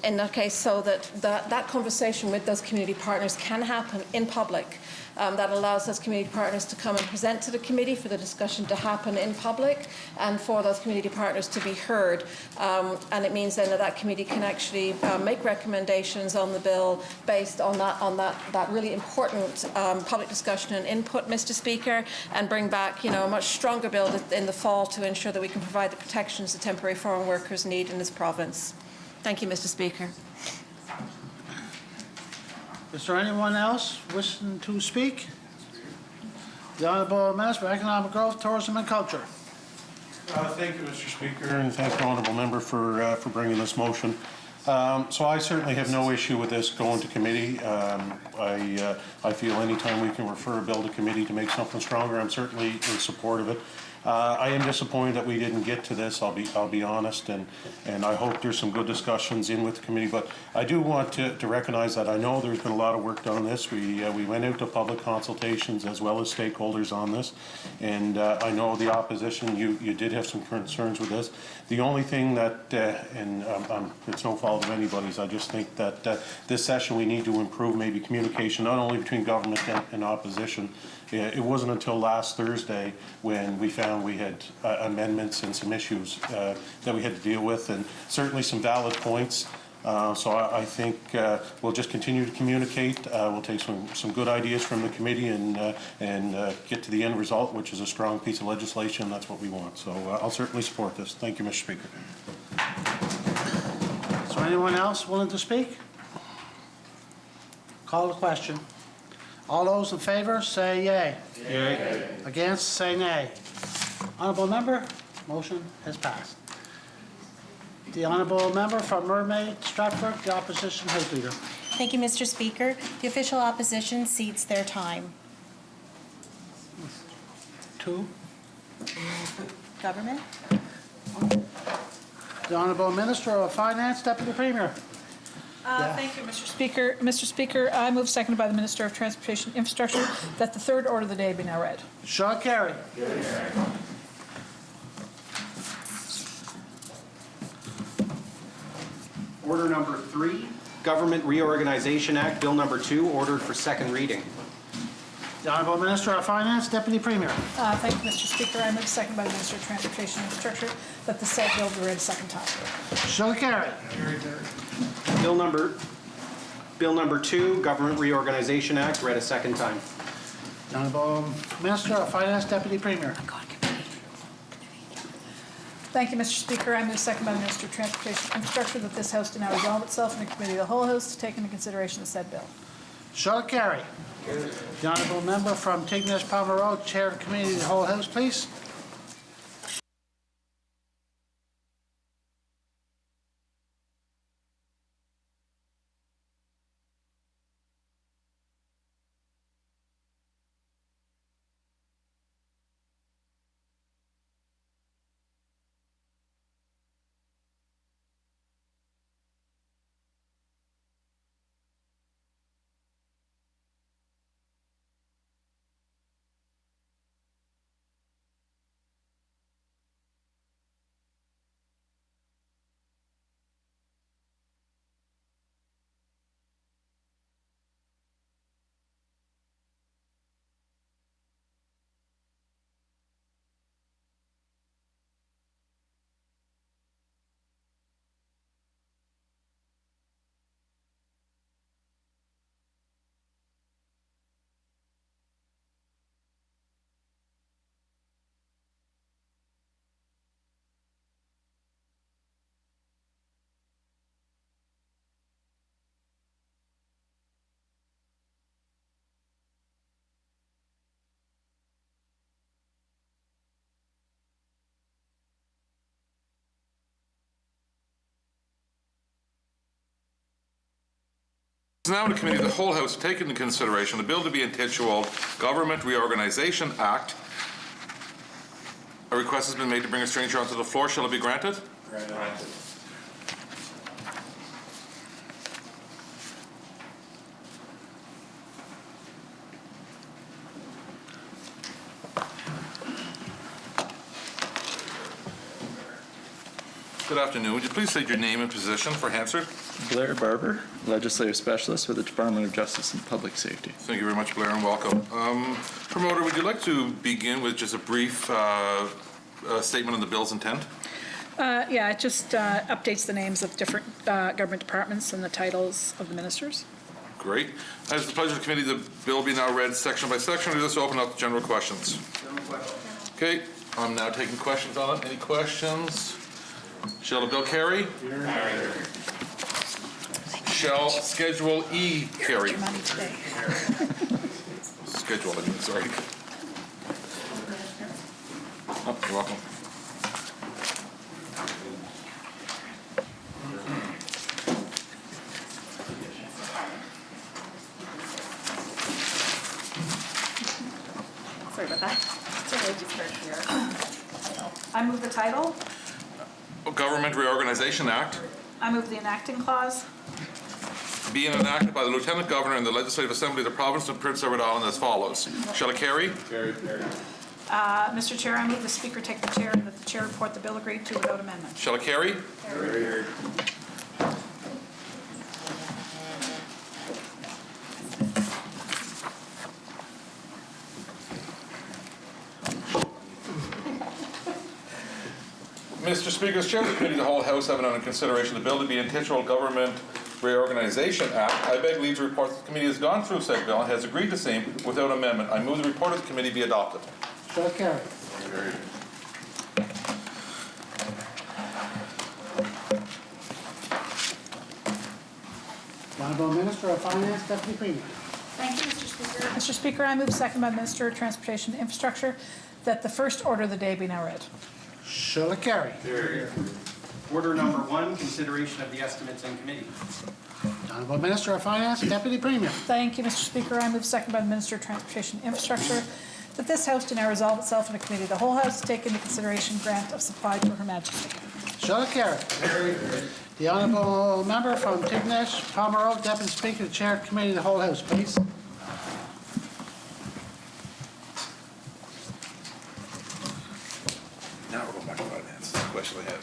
in that case so that conversation with those community partners can happen in public. That allows those community partners to come and present to the committee, for the discussion to happen in public, and for those community partners to be heard. And it means then that committee can actually make recommendations on the bill based on that really important public discussion and input, Mr. Speaker, and bring back a much stronger bill in the fall to ensure that we can provide the protections that temporary foreign workers need in this province. Thank you, Mr. Speaker. Is there anyone else wishing to speak? The Honourable Minister for Economic Growth, Tourism and Culture. Thank you, Mr. Speaker, and thank the honourable member for bringing this motion. So I certainly have no issue with this going to committee. I feel anytime we can refer a bill to committee to make something stronger, I'm certainly in support of it. I am disappointed that we didn't get to this. I'll be honest, and I hope there's some good discussions in with the committee. But I do want to recognize that I know there's been a lot of work done on this. We went out to public consultations as well as stakeholders on this, and I know the opposition. You did have some concerns with this. The only thing that, and it's no fault of anybody's, I just think that this session we need to improve maybe communication not only between government and opposition. It wasn't until last Thursday when we found we had amendments and some issues that we had to deal with, and certainly some valid points. So I think we'll just continue to communicate. We'll take some good ideas from the committee and get to the end result, which is a strong piece of legislation. That's what we want. So I'll certainly support this. Thank you, Mr. Speaker. Is there anyone else willing to speak? Call the question. All those in favour say yea. Yea. Against say nay. Honourable member, motion has passed. The honourable member from Mermaid Stratford, the opposition House Leader. Thank you, Mr. Speaker. The official opposition cedes their time. Two. Government? The Honourable Minister of Finance, Deputy Premier. Thank you, Mr. Speaker. Mr. Speaker, I move, seconded by the Minister of Transportation Infrastructure, that the third order of the day be now read. Shall carry. Order number 3, Government Reorganization Act, Bill number 2, ordered for second reading. The Honourable Minister of Finance, Deputy Premier. Thank you, Mr. Speaker. I move, seconded by the Minister of Transportation Infrastructure, that the said bill be read a second time. Shall carry. Bill number 2, Government Reorganization Act, read a second time. The Honourable Minister of Finance, Deputy Premier. Thank you, Mr. Speaker. I move, seconded by the Minister of Transportation Infrastructure, that this House do now resolve itself in a committee of the whole House to take into consideration the said bill. Shall carry. The Honourable Member from Tignish Palmer Road, Chair of the Committee of the whole House, please. now in the Committee of the Whole House to take into consideration the bill to be intituled Government Reorganization Act. A request has been made to bring a stranger onto the floor. Shall it be granted? Granted. Good afternoon. Would you please state your name and position for Hansard? Blair Barber, Legislative Specialist with the Department of Justice and Public Safety. Thank you very much, Blair, and welcome. Promoter, would you like to begin with just a brief statement on the bill's intent? Yeah, it just updates the names of different government departments and the titles of the ministers. Great. As the pleasure of the committee, the bill be now read section by section. We just open up to general questions. Okay, I'm now taking questions on it. Any questions? Shall the bill carry? Shall Schedule E carry? Schedule, I mean, sorry. Oh, you're welcome. Sorry about that. It's okay, just start here. I move the title. Government Reorganization Act I move the enacting clause. being enacted by the Lieutenant Governor and the Legislative Assembly of the Province of Prince Edward Island as follows. Shall it carry? Carry. Mr. Chair, I move the Speaker take the chair and that the chair report the bill agreed to without amendment. Shall it carry? Carry. Mr. Speaker, as Chair of the Committee of the Whole House having under consideration the bill to be intituled Government Reorganization Act, I beg leave to report that the committee has gone through said bill and has agreed to same without amendment. I move the report of the committee be adopted. Shall carry. Honorable Minister of Finance, Deputy Premier. Thank you, Mr. Speaker. Mr. Speaker, I move second by Minister of Transportation and Infrastructure that the first order of the day be now read. Shall carry. Order number 1, consideration of the estimates in committee. Honorable Minister of Finance, Deputy Premier. Thank you, Mr. Speaker. I move second by the Minister of Transportation and Infrastructure that this House do now resolve itself in a committee of the whole House to take into consideration grant of supply to Her Majesty. Shall carry. The honourable member from Tignish, Pomeroy, Deputy Speaker, Chair of Committee of the Whole House, please. Now we're going back to finance. That's the question I had.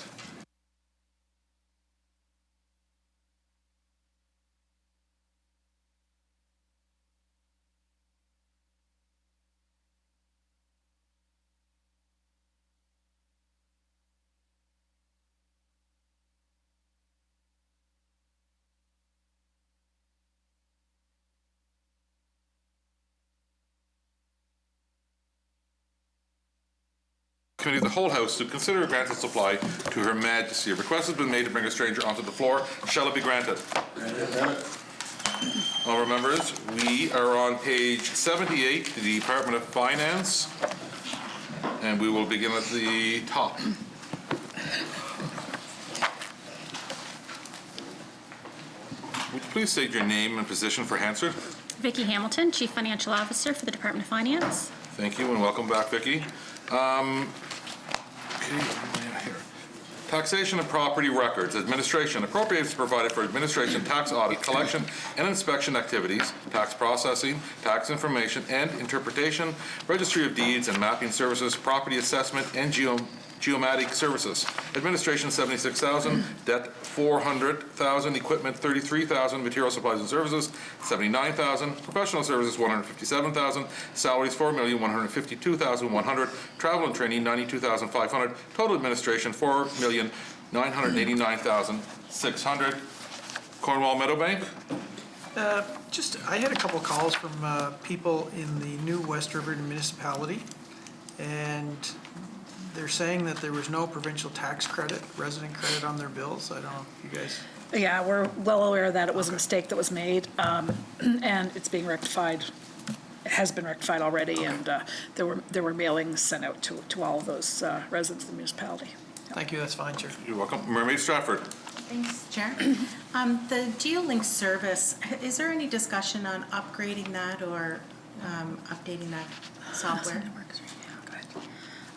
Committee of the Whole House to consider a grant of supply to Her Majesty. A request has been made to bring a stranger onto the floor. Shall it be granted? All members, we are on page 78, the Department of Finance, and we will begin at the top. Would you please state your name and position for Hansard? Vicki Hamilton, Chief Financial Officer for the Department of Finance. Thank you and welcome back, Vicki. Taxation of property records, administration, appropriations provided for administration, tax audit, collection, and inspection activities, tax processing, tax information and interpretation, registry of deeds and mapping services, property assessment, and geomatic services. Administration, $76,000, debt, $400,000, equipment, $33,000, material supplies and services, $79,000, professional services, $157,000, salaries, $4,152,100, travel and training, $92,500, total administration, $4,989,600. Cornwall Meadowbank. I had a couple calls from people in the new West River municipality, and they're saying that there was no provincial tax credit, resident credit on their bills. I don't know if you guys... Yeah, we're well aware that it was a mistake that was made, and it's being rectified. It has been rectified already, and there were mailings sent out to all of those residents of the municipality. Thank you, that's fine, Chair. You're welcome. Mermaid Stratford. Thanks, Chair. The GeoLink service, is there any discussion on upgrading that or updating that software?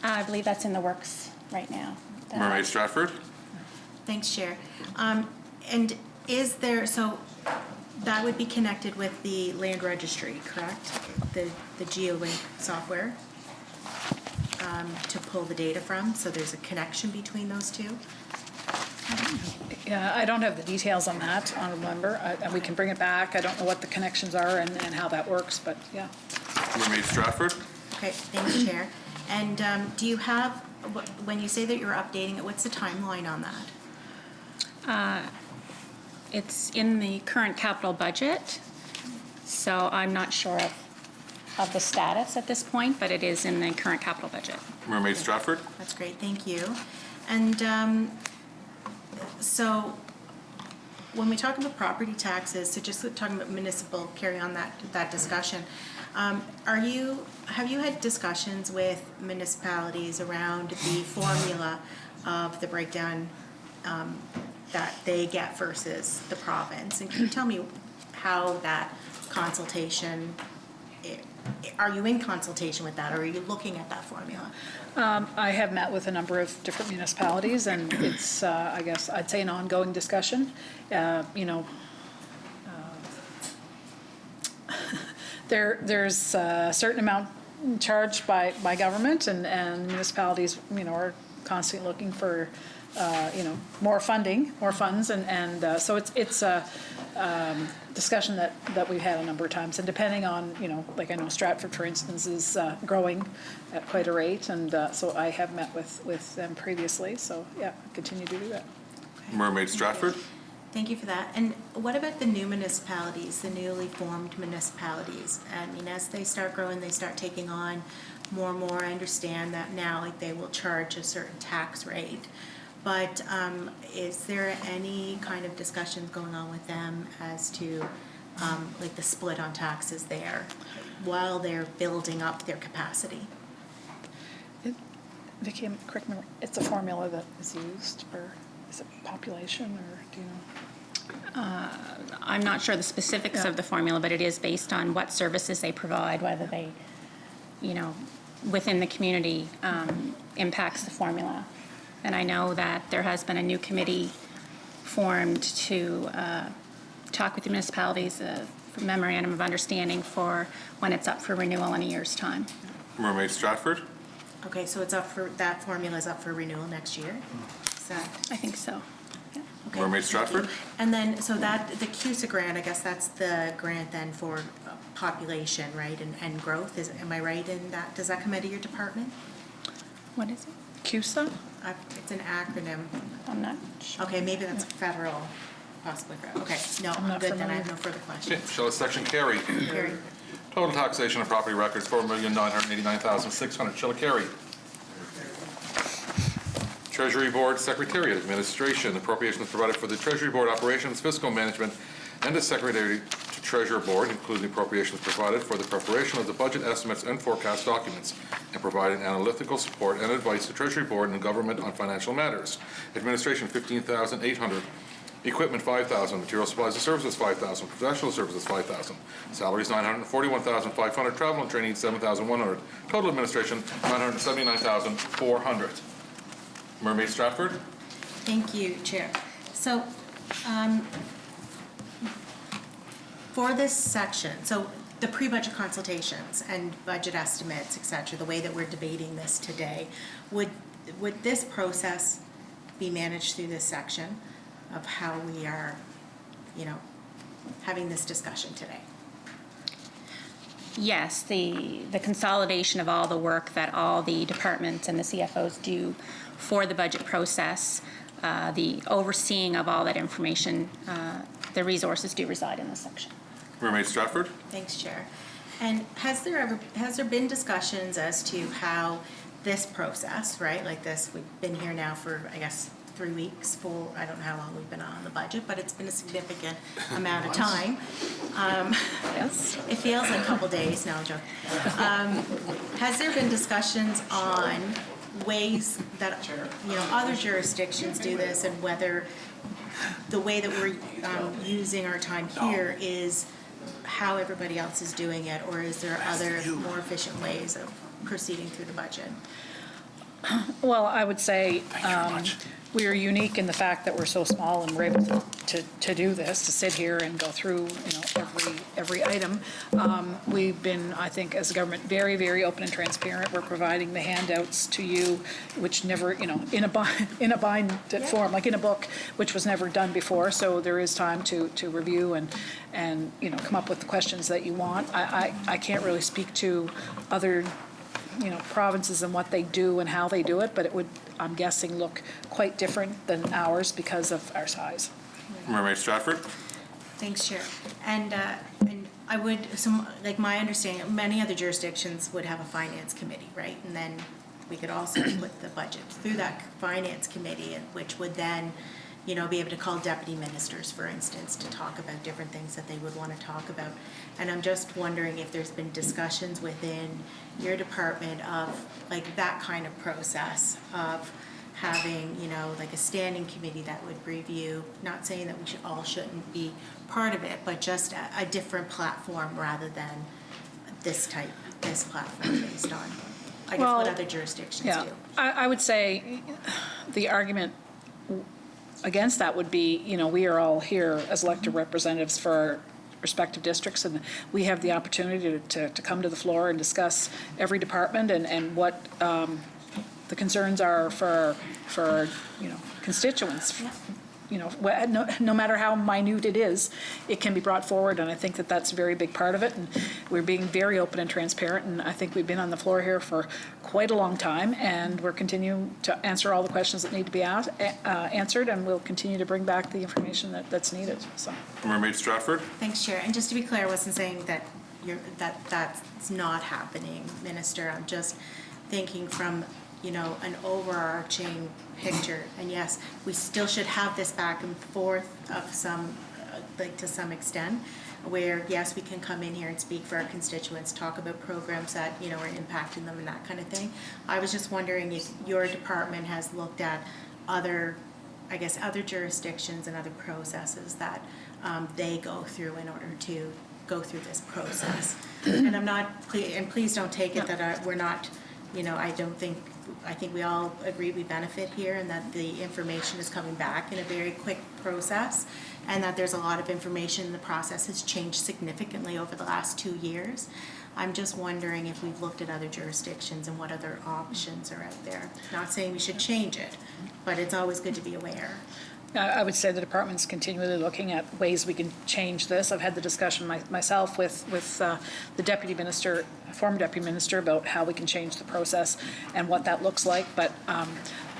I believe that's in the works right now. Mermaid Stratford? Thanks, Chair. And is there, so that would be connected with the land registry, correct? The GeoLink software to pull the data from, so there's a connection between those two? Yeah, I don't have the details on that, honorable member. And we can bring it back. I don't know what the connections are and how that works, but yeah. Mermaid Stratford? Okay, thanks, Chair. And do you have, when you say that you're updating it, what's the timeline on that? It's in the current capital budget, so I'm not sure of the status at this point, but it is in the current capital budget. Mermaid Stratford? That's great, thank you. And so when we talk about property taxes, so just talking about municipal, carry on that discussion, have you had discussions with municipalities around the formula of the breakdown that they get versus the province? And can you tell me how that consultation, are you in consultation with that, or are you looking at that formula? I have met with a number of different municipalities, and it's, I guess, I'd say an ongoing discussion. There's a certain amount charged by government, and municipalities, are constantly looking for, more funding, more funds, and so it's a discussion that we've had a number of times, and depending on, like I know Stratford, for instance, is growing at quite a rate, and so I have met with them previously, so yeah, continue to do that. Mermaid Stratford? Thank you for that. And what about the new municipalities, the newly formed municipalities? I mean, as they start growing, they start taking on more and more. I understand that now, like, they will charge a certain tax rate. But is there any kind of discussions going on with them as to, like, the split on taxes there while they're building up their capacity? Vicki, correct me, it's a formula that is used, or is it population, or do you know? I'm not sure the specifics of the formula, but it is based on what services they provide, whether they, within the community impacts the formula. And I know that there has been a new committee formed to talk with the municipalities, for memorandum of understanding for when it's up for renewal in a year's time. Mermaid Stratford? Okay, so it's up for, that formula is up for renewal next year? Is that? I think so. Okay, Mermaid Stratford? And then, so that, the CUSA grant, I guess that's the grant then for population, right, and growth, am I right in that? Does that come out of your department? What is it? CUSA? It's an acronym. I'm not sure. Okay, maybe that's federal, possibly federal. Okay, no, I'm good then, I have no further Okay, questions. shall this section carry? Carry. Total taxation of property records, $4,989,600. Shall it carry? Treasury Board Secretariat Administration, appropriations provided for the Treasury Board operations, fiscal management, and the Secretary to Treasurer Board, including appropriations provided for the preparation of the budget estimates and forecast documents, and providing analytical support and advice to Treasury Board and government on financial matters. Administration, $15,800. Equipment, $5,000. Material supplies and services, $5,000. Professional services, $5,000. Salaries, $941,500. Travel and training, $7,100. Total administration, $979,400. Mermaid Stratford? Thank you, Chair. So, for this section, so the pre-budget consultations and budget estimates, et cetera, the way that we're debating this today, would this process be managed through this section of how we are, having this discussion today? Yes, the consolidation of all the work that all the departments and the CFOs do for the budget process, the overseeing of all that information, the resources do reside in this section. Mermaid Stratford? Thanks, Chair. And has there been discussions as to how this process, right, like this, we've been here now for, I guess, 3 weeks, I don't know how long we've been on the budget, but it's been a significant amount of time. Yes. It feels like a couple days, no, I'm joking. Has there been discussions on ways that, other jurisdictions do this, and whether the way that we're using our time here is how everybody else is doing it, or is there other more efficient ways of proceeding through the budget? Well, I would say we are unique in the fact that we're so small and we're able to do this, to sit here and go through, every item. We've been, I think, as a government, very, very open and transparent. We're providing the handouts to you, which never, in a bind form, like in a book, which was never done before. So there is time to review and come up with the questions that you want. I can't really speak to other provinces and what they do and how they do it, but it would, I'm guessing, look quite different than ours because of our size. Member Stratford? Thanks, Chair. And I would, my understanding, many other jurisdictions would have a finance committee, right? And then we could also put the budget through that finance committee, which would then, be able to call deputy ministers, for instance, to talk about different things that they would want to talk about. And I'm just wondering if there's been discussions within your department of that kind of process of having, a standing committee that would review, not saying that we shouldn't be part of it, but just a different platform rather than this platform based on, I guess, what other jurisdictions do. I would say the argument against that would be, we are all here as elected representatives for our respective districts, and we have the opportunity to come to the floor and discuss every department and what the concerns are for constituents. No matter how minute it is, it can be brought forward, and I think that that's a very big part of it. And we're being very open and transparent, and I think we've been on the floor here for quite a long time, and we're continuing to answer all the questions that need to be answered, and we'll continue to bring back the information that's needed. So. Member Stratford? Thanks, Chair. And just to be clear, I wasn't saying that that's not happening, Minister. I'm just thinking from an overarching picture. And yes, we still should have this back and forth of some, to some extent, where yes, we can come in here and speak for our constituents, talk about programs that, are impacting them and that kind of thing. I was just wondering if your department has looked at other jurisdictions and other processes that they go through in order to go through this process. And I'm not, and please don't take it that we're not, I think we all agree we benefit here and that the information is coming back in a very quick process and that there's a lot of information. The process has changed significantly over the last 2 years. I'm just wondering if we've looked at other jurisdictions and what other options are out there. Not saying we should change it, but it's always good to be aware. I would say the department's continually looking at ways we can change this. I've had the discussion myself with the deputy minister, former deputy minister, about how we can change the process and what that looks like. But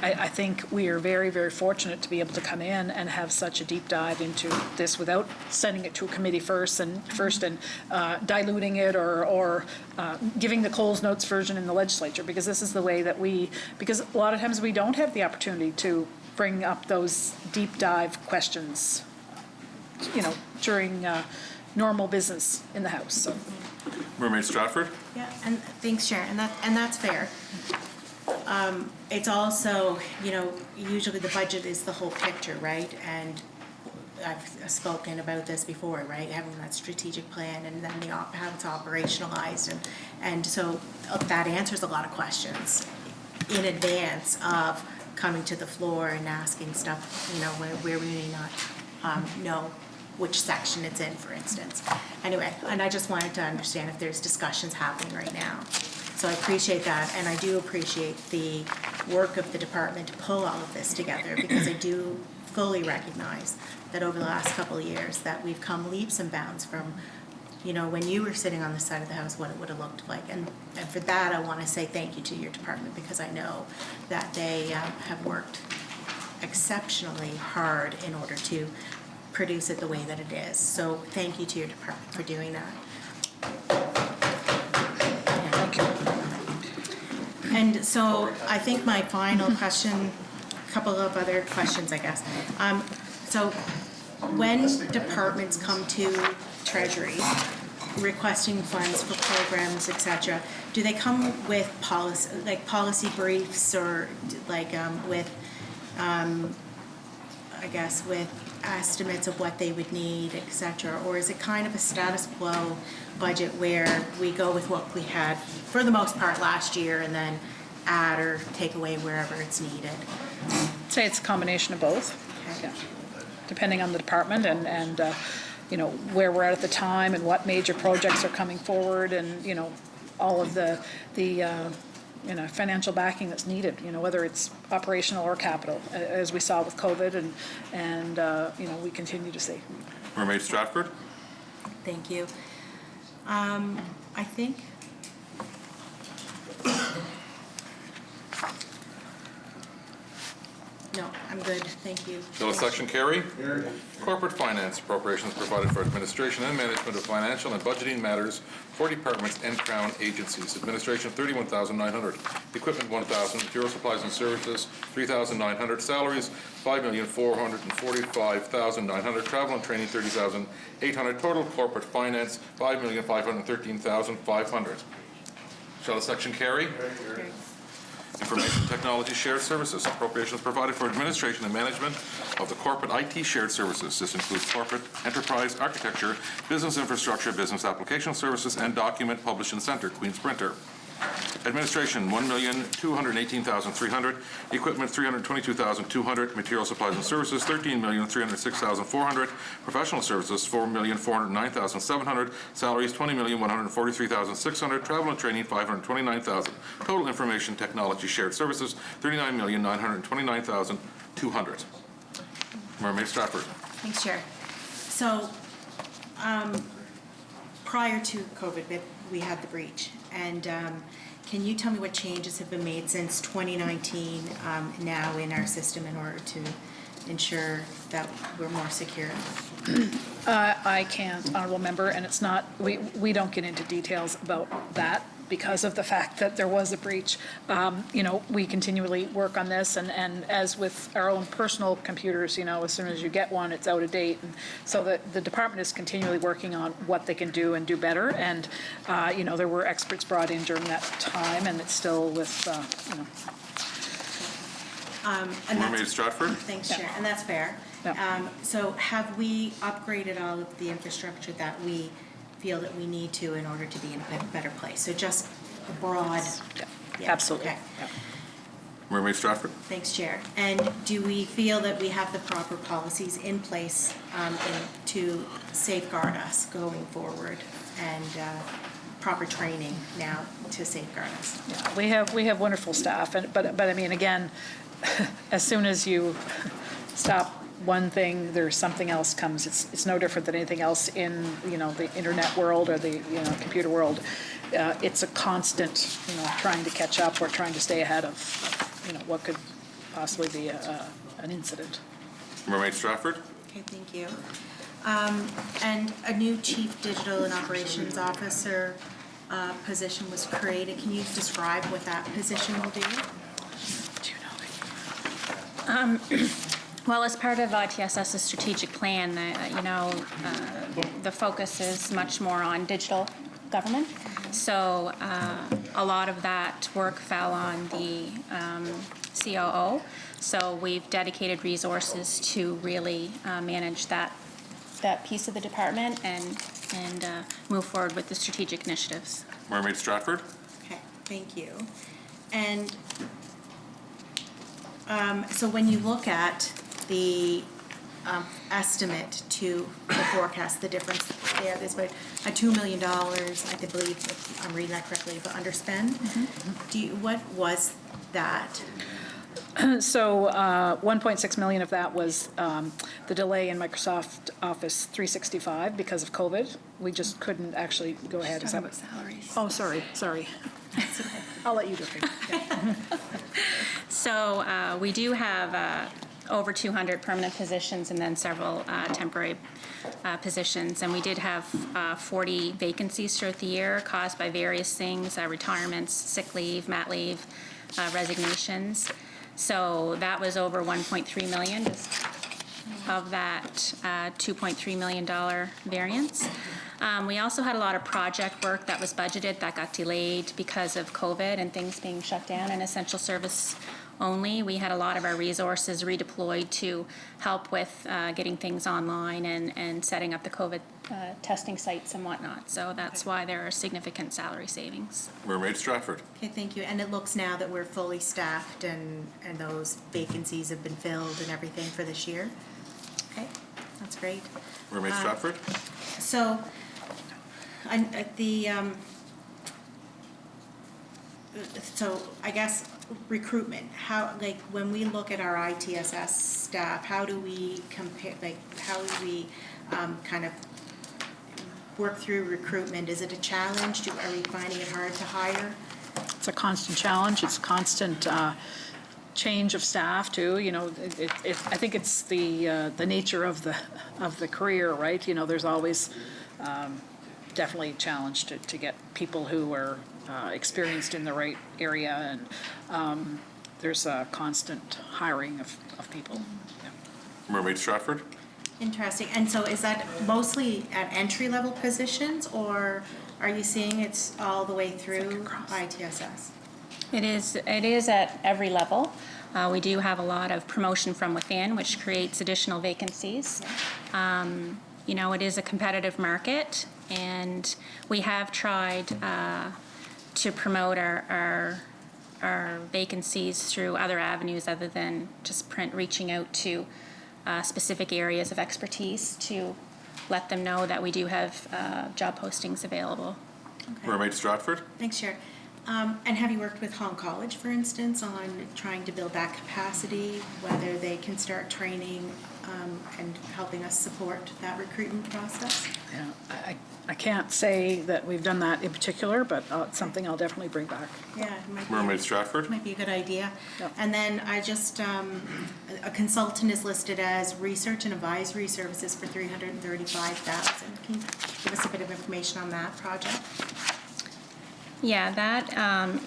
I think we are very, very fortunate to be able to come in and have such a deep dive into this without sending it to a committee first and diluting it or giving the Coles Notes version in the legislature, because this is the way that because a lot of times we don't have the opportunity to bring up those deep dive questions, during normal business in the House. So. Member Stratford? Yeah, and thanks, Sharon, and that's fair. It's also, usually the budget is the whole picture, right? And I've spoken about this before, right? Having that strategic plan and then how it's operationalized, and so that answers a lot of questions in advance of coming to the floor and asking stuff, where we may not know which section it's in, for instance. Anyway, and I just wanted to understand if there's discussions happening right now. So I appreciate that, and I do appreciate the work of the department to pull all of this together, because I do fully recognize that over the last couple of years that we've come leaps and bounds from, when you were sitting on the side of the House, what it would have looked like. And for that, I want to say thank you to your department, because I know that they have worked exceptionally hard in order to produce it the way that it is. So thank you to your department for doing that. And so I think my final question, a couple of other questions, I guess. So when departments come to Treasury requesting funds for programs, etc., do they come with policy briefs, or with I guess, with estimates of what they would need, et cetera? Or is it kind of a status quo budget where we go with what we had for the most part last year and then add or take away wherever it's needed? I'd say it's a combination of both. Okay. Yeah. Depending on the department and you know, where we're at the time and what major projects are coming forward and, you know, all of the you know, financial backing that's needed, you know, whether it's operational or capital, as we saw with COVID and you know, we continue to see. Mermaid Stratford? Thank you. I think. No, I'm good, thank you. Bill of Section Carey? Corporate Finance appropriations provided for administration and management of financial and budgeting matters for departments and Crown agencies. Administration, $31,900. Equipment, $1,000. Material supplies and services, $3,900. Salaries, $5,445,900. Travel and training, $30,800. Total corporate finance, $5,513,500. Shall the section carry? Information Technology Shared Services. Appropriations provided for administration and management of the corporate IT shared services. This includes corporate, enterprise, architecture, business infrastructure, business application services, and document publishing center, Queen's Printer. Administration, $1,218,300. Equipment, $322,200. Material supplies and services, $13,306,400. Professional services, $4,409,700. Salaries, $20,143,600. Travel and training, $529,000. Total information technology shared services, $39,929,200. Mermaid Stratford. Thanks, Chair. So, prior to COVID, we had the breach, and can you tell me what changes have been made since 2019 now in our system in order to ensure that we're more secure? I can't, Honourable Member, and it's not, we don't get into details about that because of the fact that there was a breach. You know, we continually work on this, and as with our own personal computers, you know, as soon as you get one, it's out of date. And so the department is continually working on what they can do and do better. And, you know, there were experts brought in during that time, and it's still with, you know. Mermaid Stratford. Thanks, Chair, and that's fair. So have we upgraded all of the infrastructure that we feel that we need to in order to be in a better place? So just a broad. Yeah, absolutely. Okay. Mermaid Stratford. Thanks, Chair. And do we feel that we have the proper policies in place to safeguard us going forward, and proper training now to safeguard us? Yeah, we have wonderful staff, but I mean, again, as soon as you stop one thing, there's something else comes. It's no different than anything else in, you know, the internet world or the, you know, computer world. It's a constant, you know, trying to catch up or trying to stay ahead of, you know, what could possibly be an incident. Mermaid Stratford. Okay, thank you. And a new Chief Digital and Operations Officer position was created. Can you describe what that position will do? Well, as part of TSS's strategic plan, the focus is much more on digital government. So a lot of that work fell on the COO. So we've dedicated resources to really manage that piece of the department and move forward with the strategic initiatives. Mermaid Stratford. Okay, thank you. And so when you look at the estimate to the forecast, the difference there, there's about a $2 million, I believe, if I'm reading that correctly, but underspend. What was that? So 1.6 million of that was the delay in Microsoft Office 365 because of COVID. We just couldn't actually go ahead. Talking about salaries. Oh, sorry. I'll let you do it. Yeah. So we do have over 200 permanent positions and then several temporary positions. And we did have 40 vacancies throughout the year caused by various things, retirements, sick leave, mat leave, resignations. So that was over 1.3 million of that $2.3 million variance. We also had a lot of project work that was budgeted that got delayed because of COVID and things being shut down and essential service only. We had a lot of our resources redeployed to help with getting things online and setting up the COVID testing sites and whatnot. So that's why there are significant salary savings. Mermaid Stratford. Okay, thank you. And it looks now that we're fully staffed and those vacancies have been filled and everything for this year. Okay, that's great. Mermaid Stratford. So, so I guess recruitment, how, like, when we look at our ITSS staff, how do we compare, like, how do we kind of work through recruitment? Is it a challenge? Are we finding it hard to hire? It's a constant challenge. It's constant change of staff too. You know, I think it's the nature of the career, right? You know, there's always definitely a challenge to get people who are experienced in the right area, and there's a constant hiring of people. Yeah. Mermaid Stratford. Interesting. And so is that mostly at entry-level positions, or are you seeing it's all the way through ITSS? It is at every level. We do have a lot of promotion from within, which creates additional vacancies. You know, it is a competitive market, and we have tried to promote our vacancies through other avenues other than just print, reaching out to specific areas of expertise to let them know that we do have job postings available. Okay. Mermaid Stratford. Thanks, Chair. And have you worked with Hong College, for instance, on trying to build that capacity, whether they can start training and helping us support that recruitment process? Yeah, I can't say that we've done that in particular, but it's something I'll definitely bring back. Yeah, it might be, Mermaid Stratford. might be a good idea. Yep. And then I just, a consultant is listed as research and advisory services for $335,000. Can you give us a bit of information on that project? Yeah, that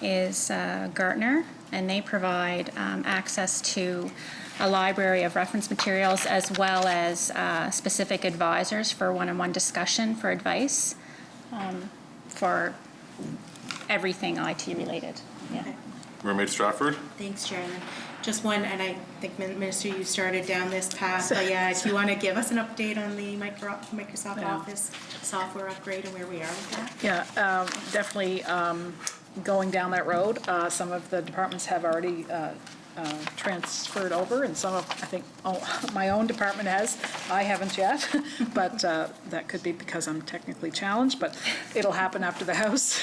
is Gartner, and they provide access to a library of reference materials as well as specific advisors for one-on-one discussion for advice for everything IT related. Yeah. Okay. Mermaid Stratford. Thanks, Chairman. Just one, and I think, Minister, you started down this path, but yeah, if you want to give us an update on the Microsoft Office software upgrade and where we are with that? Yeah, definitely going down that road. Some of the departments have already transferred over, and some of, I think, my own department has. I haven't yet, but that could be because I'm technically challenged, but it'll happen after the House.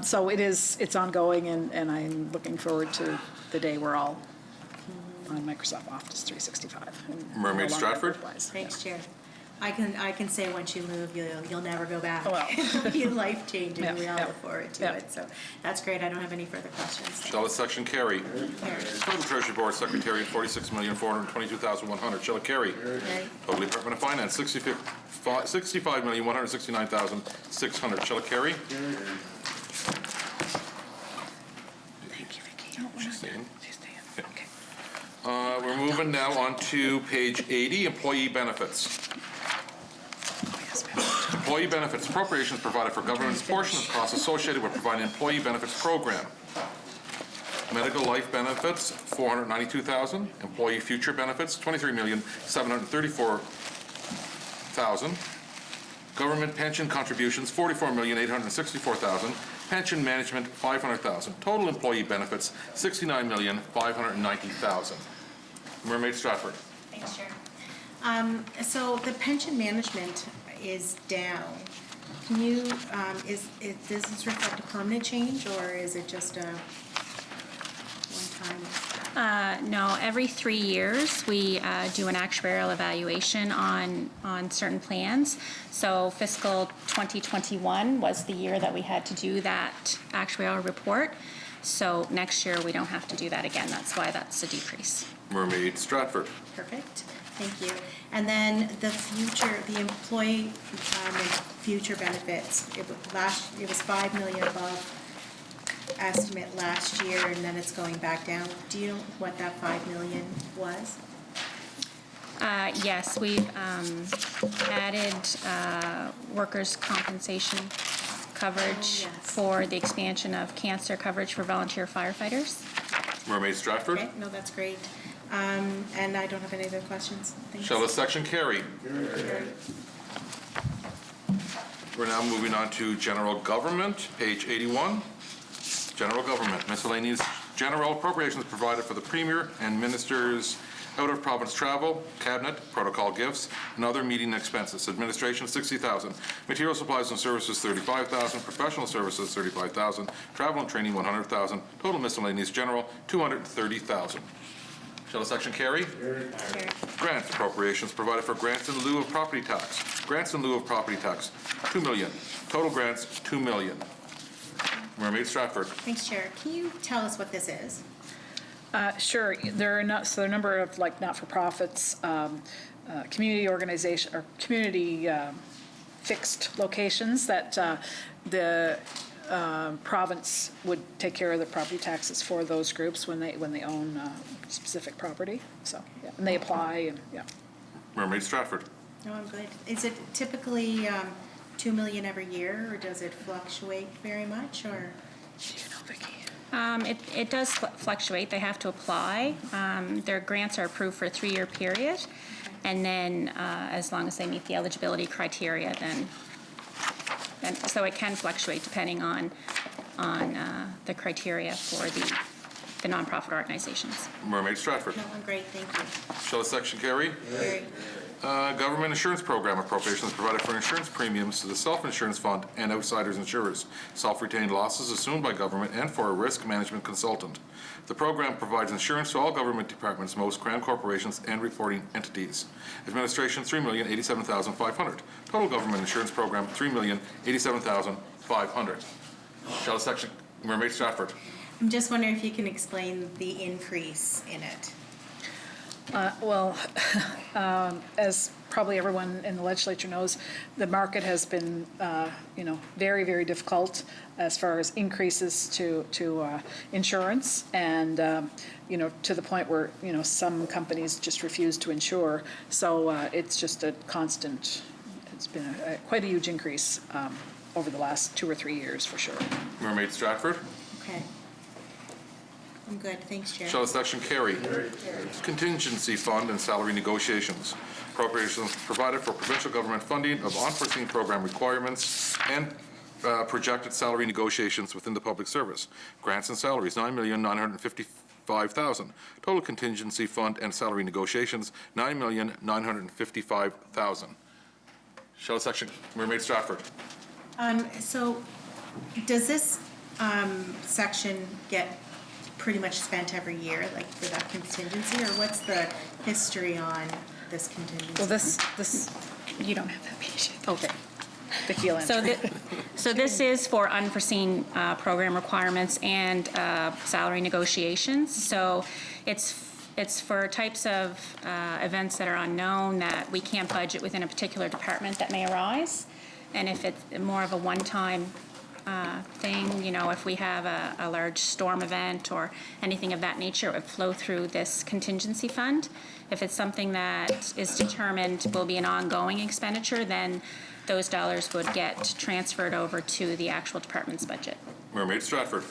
So it's ongoing, and I'm looking forward to the day we're all on Microsoft Office 365. and Mermaid no longer Stratford. otherwise. Thanks, Chair. I can say once you move, you'll never go back. Well. It'll be life-changing. Yeah, We all yeah. look forward to Yeah. it. So that's great. I don't have any further questions. Shella Section Carey. Carried. Total Treasury Board Secretary, $46,422,100. Shella Carey. Carried. Public Department of Finance, $65,169,600. Shella Carey. Thank you, Vicki. She's staying. Okay. We're moving now on to page 80, Employee Benefits. Employee benefits appropriations provided for government's portion of costs associated with providing employee benefits program. Medical life benefits, $492,000. Employee future benefits, $23,734,000. Government pension contributions, $44,864,000. Pension management, $500,000. Total employee benefits, $69,590,000. Mermaid Stratford. Thanks, Chair. So the pension management is down. Can you, does this reflect a permanent change, or is it just a one-time? No, every 3 years, we do an actuarial evaluation on certain plans. So fiscal 2021 was the year that we had to do that actuarial report. So next year, we don't have to do that again. That's why that's a decrease. Mermaid Stratford. Perfect. Thank you. And then the employee future benefits, it was $5 million above estimate last year, and then it's going back down. Do you know what that $5 million was? Yes, we've added workers' compensation coverage for the expansion of cancer coverage for volunteer firefighters. Mermaid Stratford. Okay, no, that's great. And I don't have any other questions. Thanks. Shall the section carry? We're now moving on to general government, page 81. General government, miscellaneous general appropriations provided for the Premier and Ministers' out-of-province travel, cabinet, protocol gifts, and other meeting expenses. Administration, $60,000. Material supplies and services, $35,000. Professional services, $35,000. Travel and training, $100,000. Total miscellaneous general, $230,000. Shall the section carry? Grants appropriations provided for grants in lieu of property tax. Grants in lieu of property tax, $2 million. Total grants, $2 million. Mermaid Stratford. Thanks, Chair. Can you tell us what this is? Sure. There are a number of like not-for-profits, community organization or community fixed locations that the province would take care of the property taxes for those groups when they own specific property. So yeah, and they apply and yeah. Mermaid Stratford. No, I'm good. Is it typically $2 million every year, or does it fluctuate very much, or? It does fluctuate. They have to apply. Their grants are approved for a 3-year period. And then as long as they meet the eligibility criteria, then so it can fluctuate depending on the criteria for the nonprofit organizations. Mermaid Stratford. No, I'm great, thank you. Shall the section carry? Carry. Government insurance program appropriations provided for insurance premiums to the self-insurance fund and outsiders insurers, self-retained losses assumed by government, and for a risk management consultant. The program provides insurance to all government departments, most Crown corporations, and reporting entities. Administration, $3,087,500. Total government insurance program, $3,087,500. Shall the section, Mermaid Stratford. I'm just wondering if you can explain the increase in it. As probably everyone in the legislature knows, the market has been, very, very difficult as far as increases to insurance, and to the point where some companies just refuse to insure. So it's just a constant. It's been quite a huge increase over the last 2 or 3 years for sure. Mermaid Stratford. Okay. I'm good, thanks, Chair. Shall the section carry? Contingency fund and salary negotiations. Appropriations provided for provincial government funding of unforeseen program requirements and projected salary negotiations within the public service. Grants and salaries, $9,955,000. Total contingency fund and salary negotiations, $9,955,000. Shall the section, Mermaid Stratford. So does this section get pretty much spent every year, like for that contingency, or what's the history on this contingency? Well, this you don't have that page. Okay. Vicki will So, answer. so this is for unforeseen program requirements and salary negotiations. So it's for types of events that are unknown that we can't budget within a particular department that may arise. And if it's more of a one-time thing, if we have a large storm event or anything of that nature, it would flow through this contingency fund. If it's something that is determined will be an ongoing expenditure, then those dollars would get transferred over to the actual department's budget. Mermaid Stratford.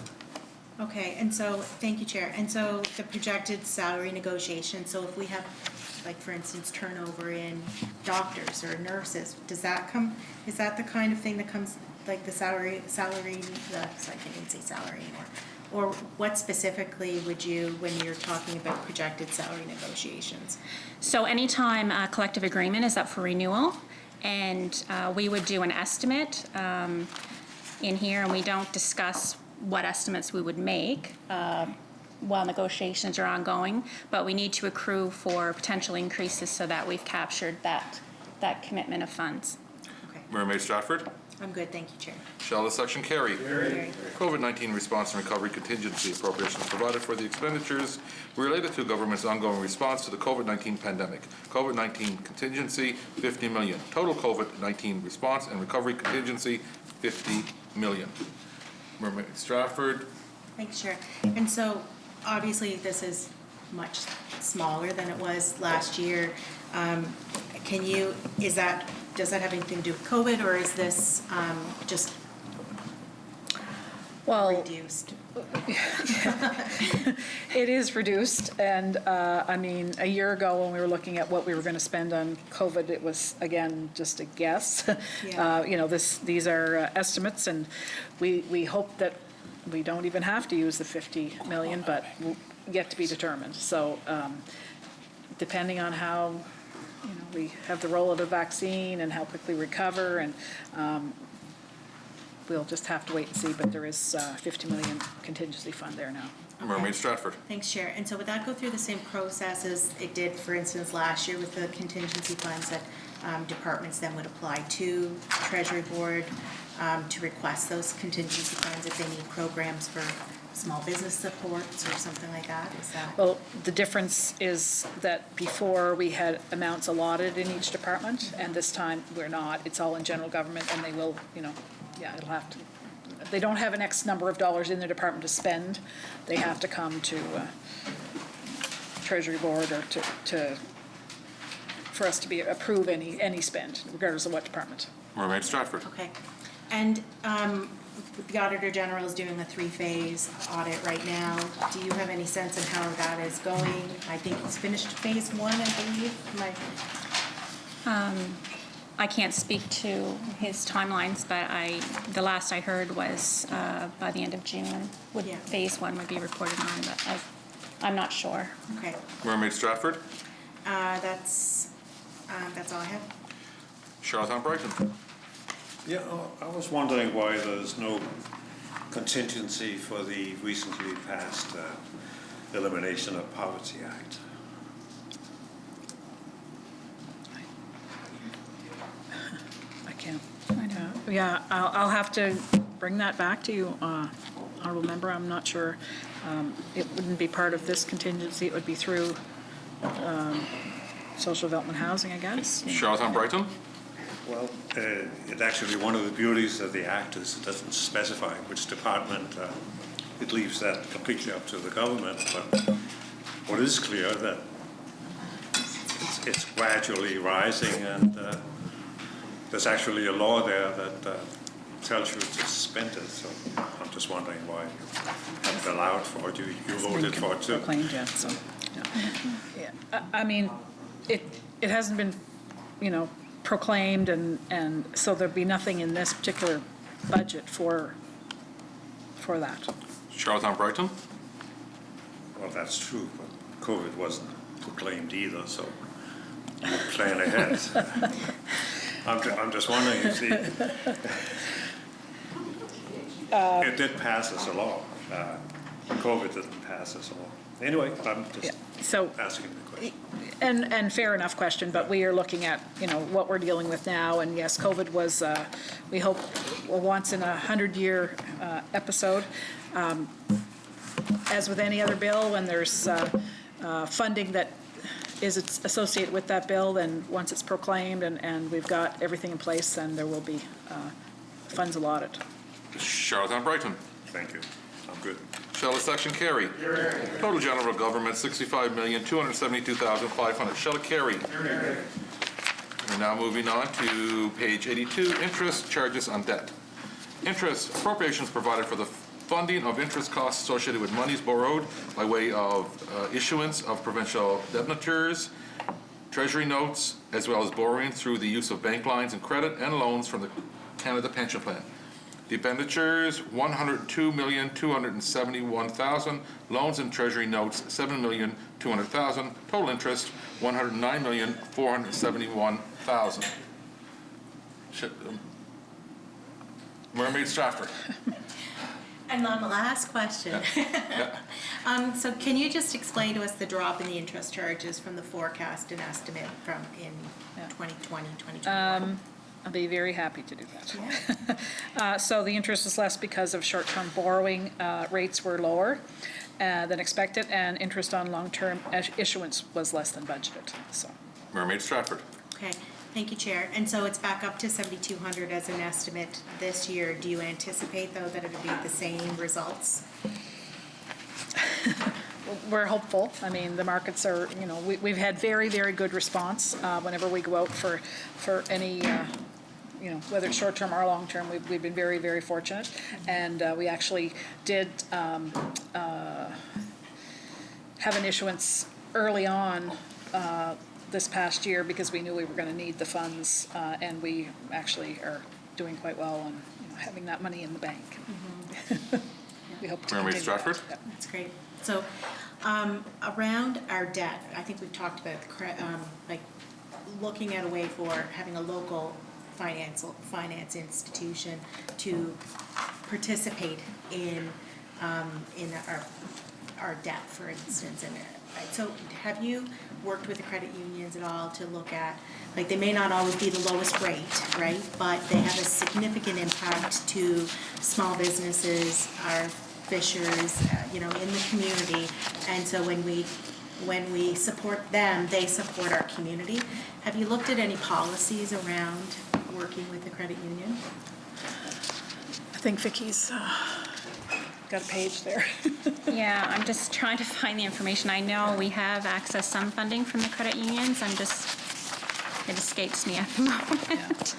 Okay, and so, thank you, Chair. And so the projected salary negotiation, so if we have, like, for instance, turnover in doctors or nurses, is that the kind of thing that comes, like the salary, sorry, I can't even say salary anymore. Or what specifically would you, when you're talking about projected salary negotiations? So anytime a collective agreement is up for renewal, and we would do an estimate in here, and we don't discuss what estimates we would make while negotiations are ongoing, but we need to accrue for potential increases so that we've captured that commitment of funds. Mermaid Stratford. I'm good, thank you, Chair. Shall the section carry? COVID-19 response and recovery contingency appropriations provided for the expenditures related to government's ongoing response to the COVID-19 pandemic. COVID-19 contingency, $50 million. Total COVID-19 response and recovery contingency, $50 million. Mermaid Stratford. Thanks, Chair. And so, obviously, this is much smaller than it was last year. Does that have anything to do with COVID, or is this just? Well, reduced? it is reduced, and I mean, a year ago when we were looking at what we were going to spend on COVID, it was, again, just a guess. Yeah. You know, these are estimates, and we hope that we don't even have to use the 50 million, but yet to be determined. So depending on how, you know, we have the roll of the vaccine and how quickly we recover, and we'll just have to wait and see, but there is 50 million contingency fund there now. Mermaid Stratford. Thanks, Chair. And so would that go through the same process as it did, for instance, last year with the contingency funds that departments then would apply to Treasury Board to request those contingency funds if they need programs for small business supports or something like that? Is that? Well, the difference is that before we had amounts allotted in each department, and this time we're not. It's all in general government, and they will, you know, yeah, it'll have to, they don't have an X number of dollars in their department to spend. They have to come to Treasury Board or for us to approve any spend, regardless of what department. Mermaid Stratford. Okay. And the Auditor General is doing a 3-phase audit right now. Do you have any sense of how that is going? I think he's finished phase 1, I believe. I can't speak to his timelines, but the last I heard was by the end of June, phase 1 would be reported on, but I'm not sure. Okay. Mermaid Stratford. That's all I have. Charlottetown Brighton. Yeah, I was wondering why there's no contingency for the recently passed Elimination of Poverty Act. I can't. Yeah, I'll have to bring that back to you, Honourable Member. I'm not sure. It wouldn't be part of this contingency. It would be through social development housing, I guess. Charlottetown Brighton. Well, it actually, one of the beauties of the Act is it doesn't specify which department. It leaves that completely up to the government. But what is clear that it's gradually rising, and there's actually a law there that tells you to spend it. So I'm just wondering why you haven't allowed for it. You voted for it too. Proclaimed yet, so. Yeah. I mean, it hasn't been, you know, proclaimed, and so there'd be nothing in this particular budget for that. Charlottetown Brighton. Well, that's true, but COVID wasn't proclaimed either, so you plan ahead. I'm just wondering if it did pass us a law. COVID didn't pass us a law. Anyway, I'm just asking the question. And fair enough question, but we are looking at, you know, what we're dealing with now, and yes, COVID was, we hope, a once in a 100-year episode. As with any other bill, when there's funding that is associated with that bill, then once it's proclaimed and we've got everything in place, then there will be funds allotted. Charlottetown Brighton. Thank you. I'm good. Shellis Section Carey. Total general government, $65,272,500. Shall it carry? We're now moving on to page 82, interest charges on debt. Interest appropriations provided for the funding of interest costs associated with monies borrowed by way of issuance of provincial debentures, treasury notes, as well as borrowing through the use of bank lines and credit and loans from the Canada Pension Plan. The expenditures, $102,271,000. Loans and treasury notes, $7,200,000. Total interest, $109,471,000. Mermaid Stratford. And on the last question, so can you just explain to us the drop in the interest charges from the forecast and estimate from in 2020, 2021? I'll be very happy to do that. So the interest is less because of short-term borrowing rates were lower than expected, and interest on long-term issuance was less than budgeted. So. Mermaid Stratford. Okay, thank you, Chair. And so it's back up to 7,200 as an estimate this year. Do you anticipate, though, that it would be the same results? We're hopeful. I mean, the markets are, you know, we've had very, very good response whenever we go out for any whether it's short-term or long-term, we've been very, very fortunate. And we actually did have an issuance early on this past year because we knew we were going to need the funds, and we actually are doing quite well on having that money in the bank. We hope to Member continue Stratford? that. That's great. So around our debt, I think we've talked about like looking at a way for having a local finance institution to participate in our debt, for instance. And so have you worked with the credit unions at all to look at, like, they may not always be the lowest rate, right? But they have a significant impact to small businesses, our fishers, in the community. And so when we support them, they support our community. Have you looked at any policies around working with the credit union? I think Vicky's got a page there. Yeah, I'm just trying to find the information. I know we have accessed some funding from the credit unions. It escapes me at the moment.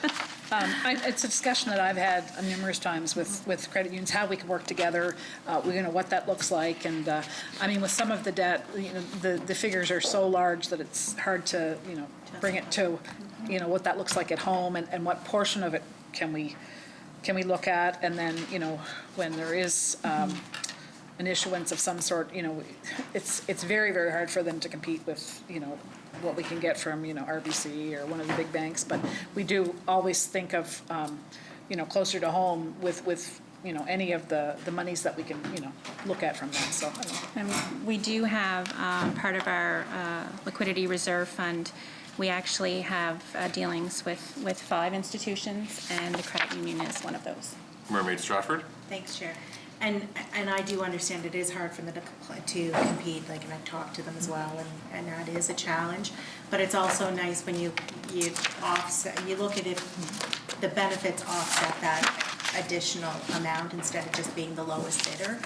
It's a discussion that I've had numerous times with credit unions, how we can work together, what that looks like. And with some of the debt, the figures are so large that it's hard to, bring it to, what that looks like at home and what portion of it can we look at. And then, when there is an issuance of some sort, it's very, very hard for them to compete with, what we can get from, RBC or one of the big banks. But we do always think of, closer to home with any of the monies that we can, look at from them. So, We do have part of our liquidity reserve fund. We actually have dealings with 5 institutions, and the credit union is one of those. Mermaid Stratford? Thanks, Chair. And I do understand it is hard for them to compete, and I've talked to them as well, and that is a challenge. But it's also nice when you offset, you look at if the benefits offset that additional amount instead of just being the lowest bidder.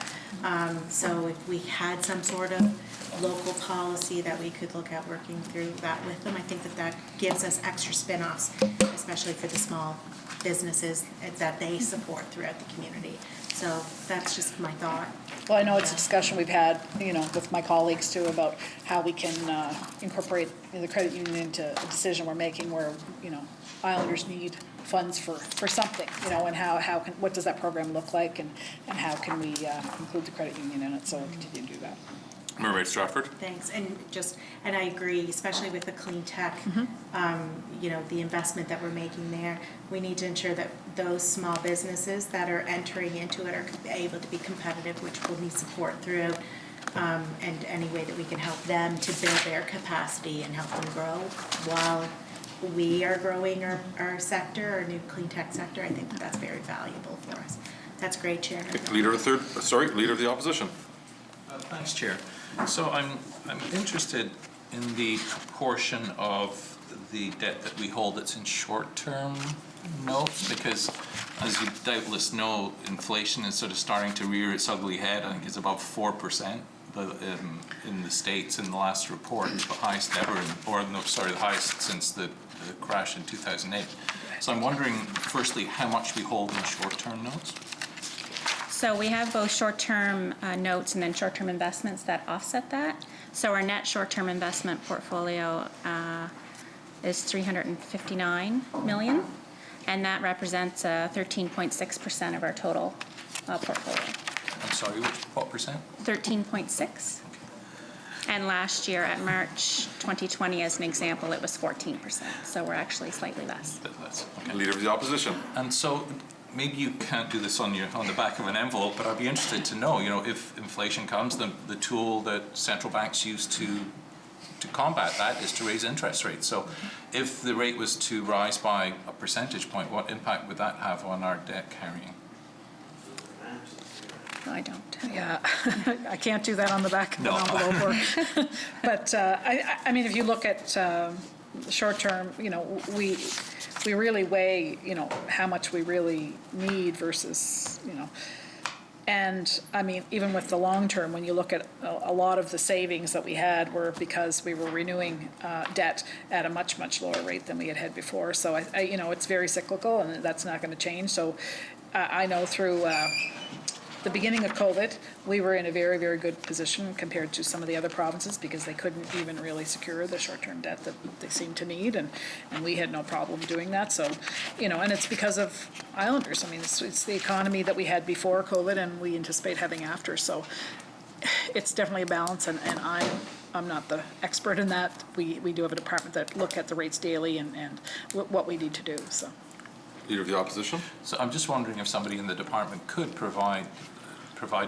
So if we had some sort of local policy that we could look at working through that with them, I think that gives us extra spin-offs, especially for the small businesses that they support throughout the community. So that's just my thought. well, I know it's a discussion we've had, with my colleagues too, about how we can incorporate the credit union into a decision we're making where, Islanders need funds for something, and what does that program look like, and how can we include the credit union in it, so we'll continue to do that. Mermaid Stratford? Thanks, and I agree, especially with the clean tech, the investment that we're making there. We need to ensure that those small businesses that are entering into it are able to be competitive, which will need support through, and any way that we can help them to build their capacity and help them grow while we are growing our sector, our new clean tech sector. I think that's very valuable for us. That's great, Chair. Leader of the Opposition. Thanks, Chair. So I'm interested in the proportion of the debt that we hold that's in short-term notes, because as you doubtless know, inflation is sort of starting to rear its ugly head. I think it's about 4% in the States in the last report, the highest ever, the highest since the crash in 2008. So I'm wondering, firstly, how much we hold in short-term notes? So we have both short-term notes and then short-term investments that offset that. So our net short-term investment portfolio is $359 million, and that represents 13.6% of our total portfolio. I'm sorry, what percent? 13.6. And last year at March 2020, as an example, it was 14%. So we're actually slightly less. Okay. Leader of the Opposition. And so maybe you can't do this on the back of an envelope, but I'd be interested to know, if inflation comes, the tool that central banks use to combat that is to raise interest rates. So if the rate was to rise by a percentage point, what impact would that have on our debt carrying? I don't. Yeah, I can't do that on the back of an envelope. But, if you look at short term, we really weigh, how much we really need versus, And, I mean, even with the long term, when you look at a lot of the savings that we had were because we were renewing debt at a much, much lower rate than we had had before. So, you know, it's very cyclical, and that's not going to change. So I know through the beginning of COVID, we were in a very, very good position compared to some of the other provinces because they couldn't even really secure the short-term debt that they seemed to need, and we had no problem doing that. So, you know, and it's because of Islanders. I mean, it's the economy that we had before COVID and we anticipate having after. So it's definitely a balance, and I'm not the expert in that. We do have a department that look at the rates daily and what we need to do, so. Leader of the Opposition. So I'm just wondering if somebody in the department could provide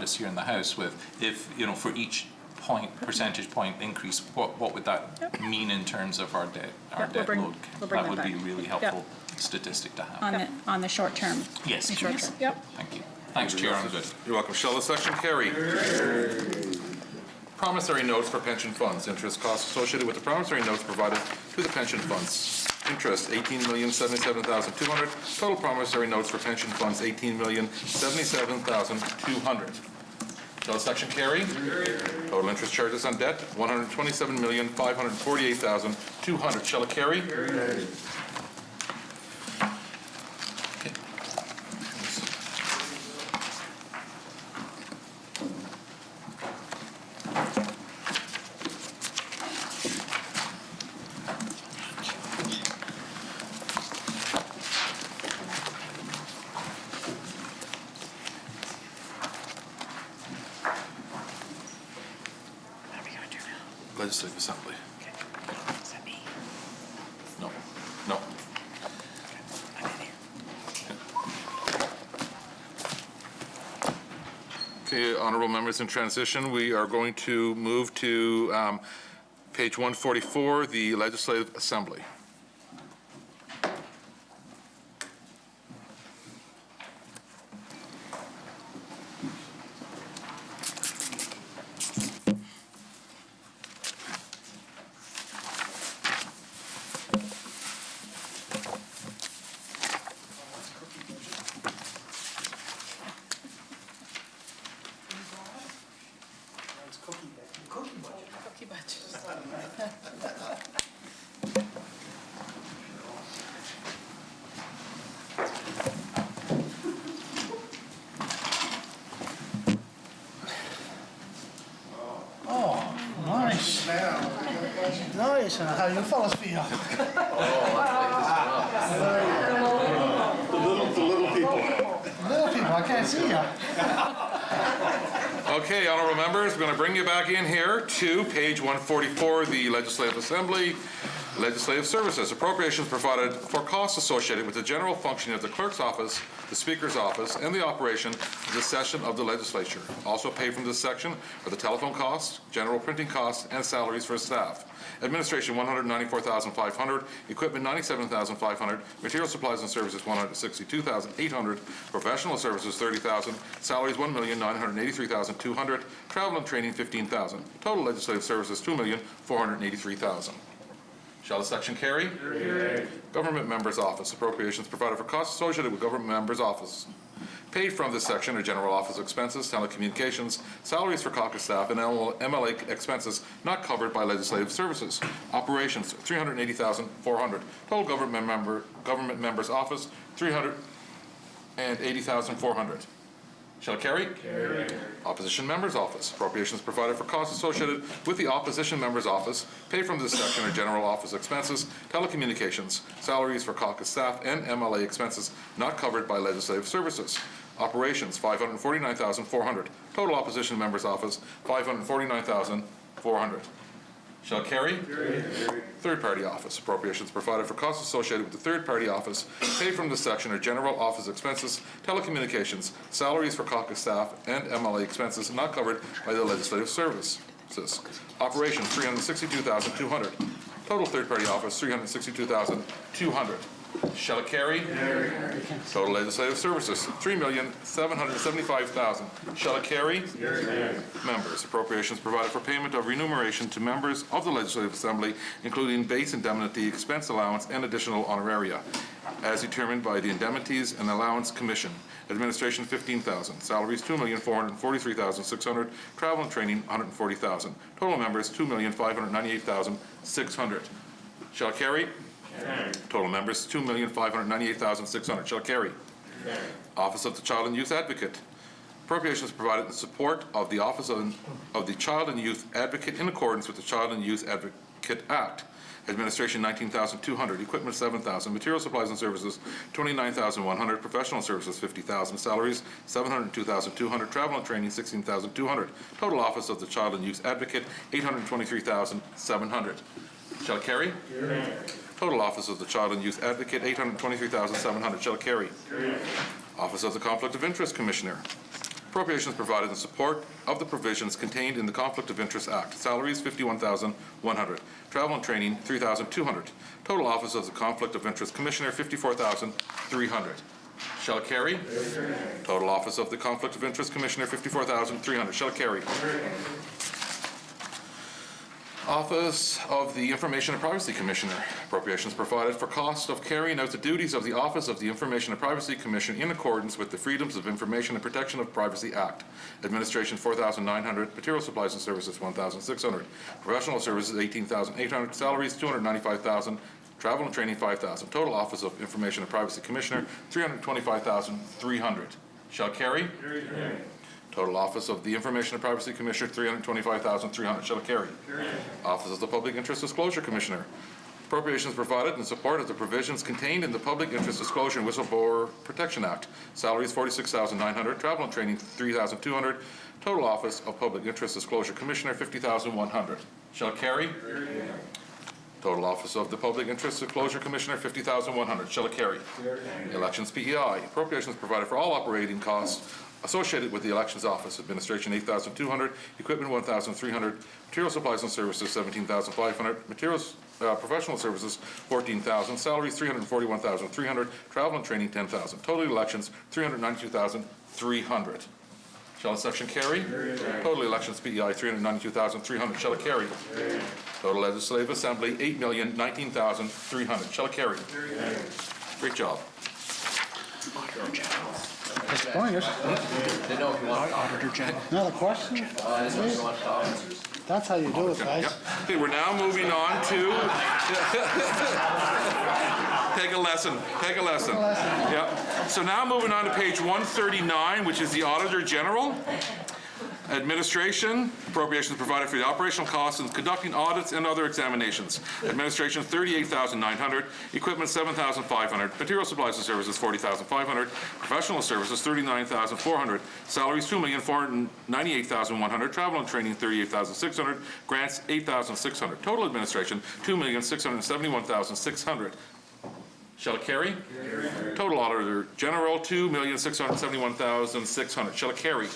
us here in the House with, if, you know, for each percentage point increase, what would that mean in terms of our debt load? That would be a really helpful statistic to have. On the short term. Yes. Short term, yep. Thank you. Thanks, Chair. I'm good. You're welcome. Shall the section carry? Promissory notes for pension funds. Interest costs associated with the promissory notes provided to the pension funds. Interest, $18,077,200. Total promissory notes for pension funds, $18,077,200. Shall the section carry? Total interest charges on debt, $127,548,200. Shall it carry? Okay. Legislative Assembly. Is that me? No. No. Okay, honorable members in transition, we are going to move to page 144, the Legislative Assembly. Nice. Nice, how you fellas feel? The little people. Little people, I can't see you. Okay, honorable members, we're going to bring you back in here to page 144, the Legislative Assembly. Legislative Services, appropriations provided for costs associated with the general functioning of the clerk's office, the speaker's office, and the operation of the session of the legislature. Also paid from this section are the telephone costs, general printing costs, and salaries for staff. Administration, $194,500, equipment, $97,500, material supplies and services, $162,800, professional services, $30,000, salaries, $1,983,200, travel and training, $15,000. Total legislative services, $2,483,000. Shall the section carry? Government Member's Office, appropriations provided for costs associated with Government Member's Office. Paid from this section are general office expenses, telecommunications, salaries for caucus staff, and MLA expenses not covered by legislative services. Operations, $380,400. Total Government Member's Office, $380,400. Shall it carry? Opposition Member's Office. Appropriations provided for costs associated with the Opposition Member's Office. Paid from this section are general office expenses, telecommunications, salaries for caucus staff, and MLA expenses not covered by legislative services. Operations, $549,400. Total Opposition Member's Office, $549,400. Shall it carry? Third-party office. Appropriations provided for costs associated with the third-party office. Paid from this section are general office expenses, telecommunications, salaries for caucus staff, and MLA expenses not covered by the legislative services. Operations, $362,200. Total third-party office, $362,200. Shall it carry? Total legislative services, $3,775,000. Shall it carry? Members, appropriations provided for payment of remuneration to members of the Legislative Assembly, including base indemnity, expense allowance, and additional honoraria. as determined by the Indemnities and Allowance Commission. Administration, $15,000. Salaries, $2,443,600. Travel and training, $140,000. Total members, $2,598,600. Shall carry? Total members, $2,598,600. Shall carry? Office of the Child and Youth Advocate. Appropriations provided in support of the Office of the Child and Youth Advocate in accordance with the Child and Youth Advocate Act. Administration, $19,200. Equipment, $7,000. Material, supplies, and services, $29,100. Professional services, $50,000. Salaries, $702,200. Travel and training, $16,200. Total Office of the Child and Youth Advocate, $823,700. Shall carry? Total Office of the Child and Youth Advocate, $823,700. Shall carry? Office of the Conflict of Interest Commissioner. Appropriations provided in support of the provisions contained in the Conflict of Interest Act. Salaries, $51,100. Travel and training, $3,200. Total Office of the Conflict of Interest Commissioner, $54,300. Shall carry? Total Office of the Conflict of Interest Commissioner, $54,300. Shall carry? Office of the Information and Privacy Commissioner. Appropriations provided for cost of carrying out the duties of the Office of the Information and Privacy Commission in accordance with the Freedoms of Information and Protection of Privacy Act. Administration, $4,900. Material, supplies, and services, $1,600. Professional services, $18,800. Salaries, $295,000. Travel and training, $5,000. Total Office of Information and Privacy Commissioner, $325,300. Shall carry? Total Office of the Information and Privacy Commissioner, $325,300. Shall carry? Office of the Public Interest Disclosure Commissioner. Appropriations provided in support of the provisions contained in the Public Interest Disclosure and Whistleblower Protection Act. Salaries, $46,900. Travel and training, $3,200. Total Office of Public Interest Disclosure Commissioner, $50,100. Shall carry? Total Office of the Public Interest Disclosure Commissioner, $50,100. Shall carry? Elections PEI. Appropriations provided for all operating costs associated with the Elections Office. Administration, $8,200. Equipment, $1,300. Material, supplies, and services, $17,500. Materials, professional services, $14,000. Salaries, $341,300. Travel and training, $10,000. Total elections, $392,300. Shall the section carry? Total elections PEI, $392,300. Shall it carry? Total Legislative Assembly, $8,019,300. Shall it carry? Great job. Mr. Pointer? Auditor General. Another question? That's how you do it, guys. Yep. Okay, we're now moving on to take a lesson. Yep. So now moving on to page 139, which is the Auditor General. Administration, appropriations provided for the operational costs and conducting audits and other examinations. Administration, $38,900. Equipment, $7,500. Material, supplies, and services, $40,500. Professional services, $39,400. Salaries, $2,498,100. Travel and training, $38,600. Grants, $8,600. Total administration, $2,671,600. Shall it carry? Total Auditor General, $2,671,600. Shall it carry?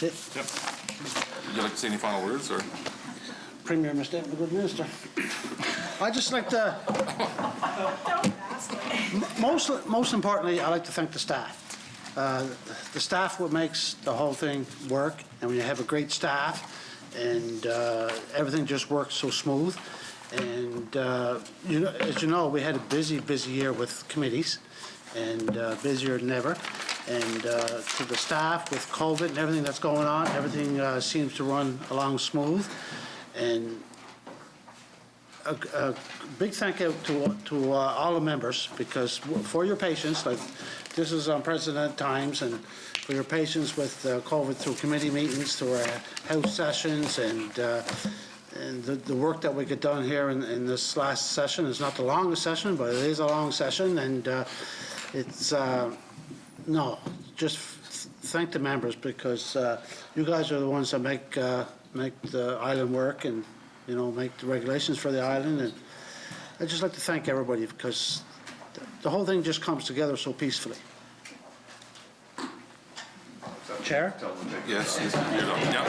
That's it. Yep. Would you like to say any final words, or? Premier, Mr. Good Minister. I'd just like to, most importantly, I'd like to thank the staff. The staff what makes the whole thing work, and when you have a great staff, and everything just works so smooth. And as you know, we had a busy year with committees, and busier than ever. And to the staff with COVID and everything that's going on, everything seems to run along smooth. And a big thank you to all the members, because for your patience, like this is unprecedented times, and for your patience with COVID through committee meetings, through our house sessions, and the work that we get done here in this last session is not the longest session, but it is a long session, and it's no, just thank the members, because you guys are the ones that make the island work, and make the regulations for the island. And I'd just like to thank everybody, because the whole thing just comes together so peacefully. Chair? Yes. You're done. Yep.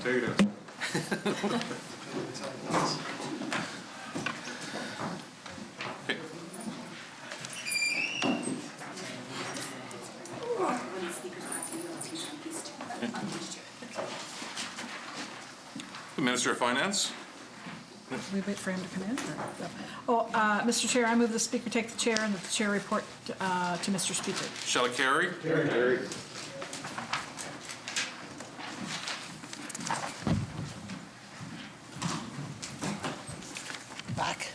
There you go. Okay. The Minister of Finance. We wait for him to come in? Oh, Mr. Chair, I move the Speaker take the chair and that the chair report to Mr. Speaker. Shall it carry? Carry. Back.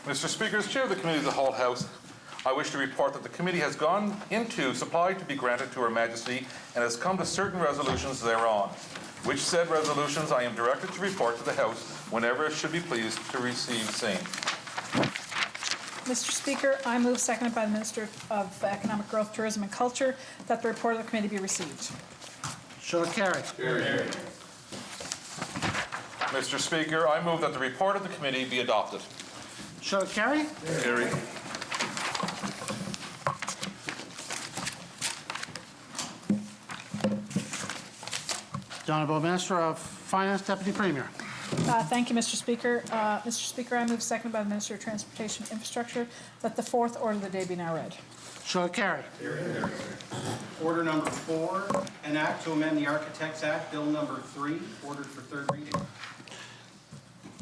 Mr. Speaker, as Chair of the Committee of the Whole House, I wish to report that the committee has gone into supply to be granted to Her Majesty and has come to certain resolutions thereon, which said resolutions I am directed to report to the House whenever it should be pleased to receive same. Mr. Speaker, I move, seconded by the Minister of Economic Growth, Tourism and Culture, that the report of the committee be received. Shall it carry? Carry. Mr. Speaker, I move that the report of the committee be adopted. Shall it carry? Carry. The Honourable Minister of Finance, Deputy Premier. Thank you, Mr. Speaker. Mr. Speaker, I move, seconded by the Minister of Transportation and Infrastructure, that the fourth order of the day be now read. Shall it carry? Order number 4, an act to amend the Architects Act, Bill number 3, ordered for third reading.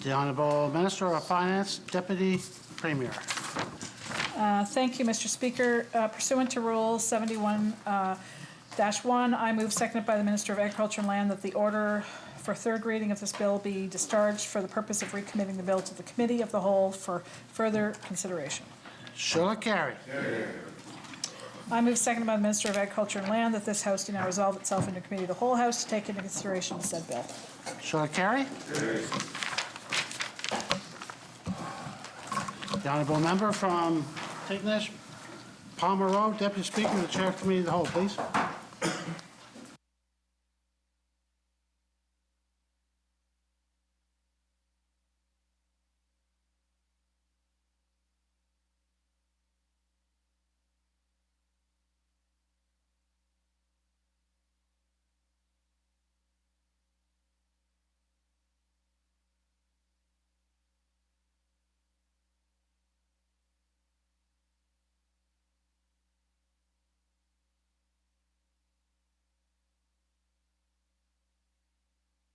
The Honourable Minister of Finance, Deputy Premier. Thank you, Mr. Speaker. Pursuant to Rule 71-1, I move, seconded by the Minister of Agriculture and Land, that the order for third reading of this bill be discharged for the purpose of recommitting the bill to the Committee of the Whole for further consideration. Shall it carry? I move, seconded by the Minister of Agriculture and Land, that this House do now resolve itself into Committee of the Whole House to take into consideration said bill. Shall it carry? The Honourable Member from Tignish, Palmer Road, Deputy Speaker, the Chair of the Committee of the Whole, please.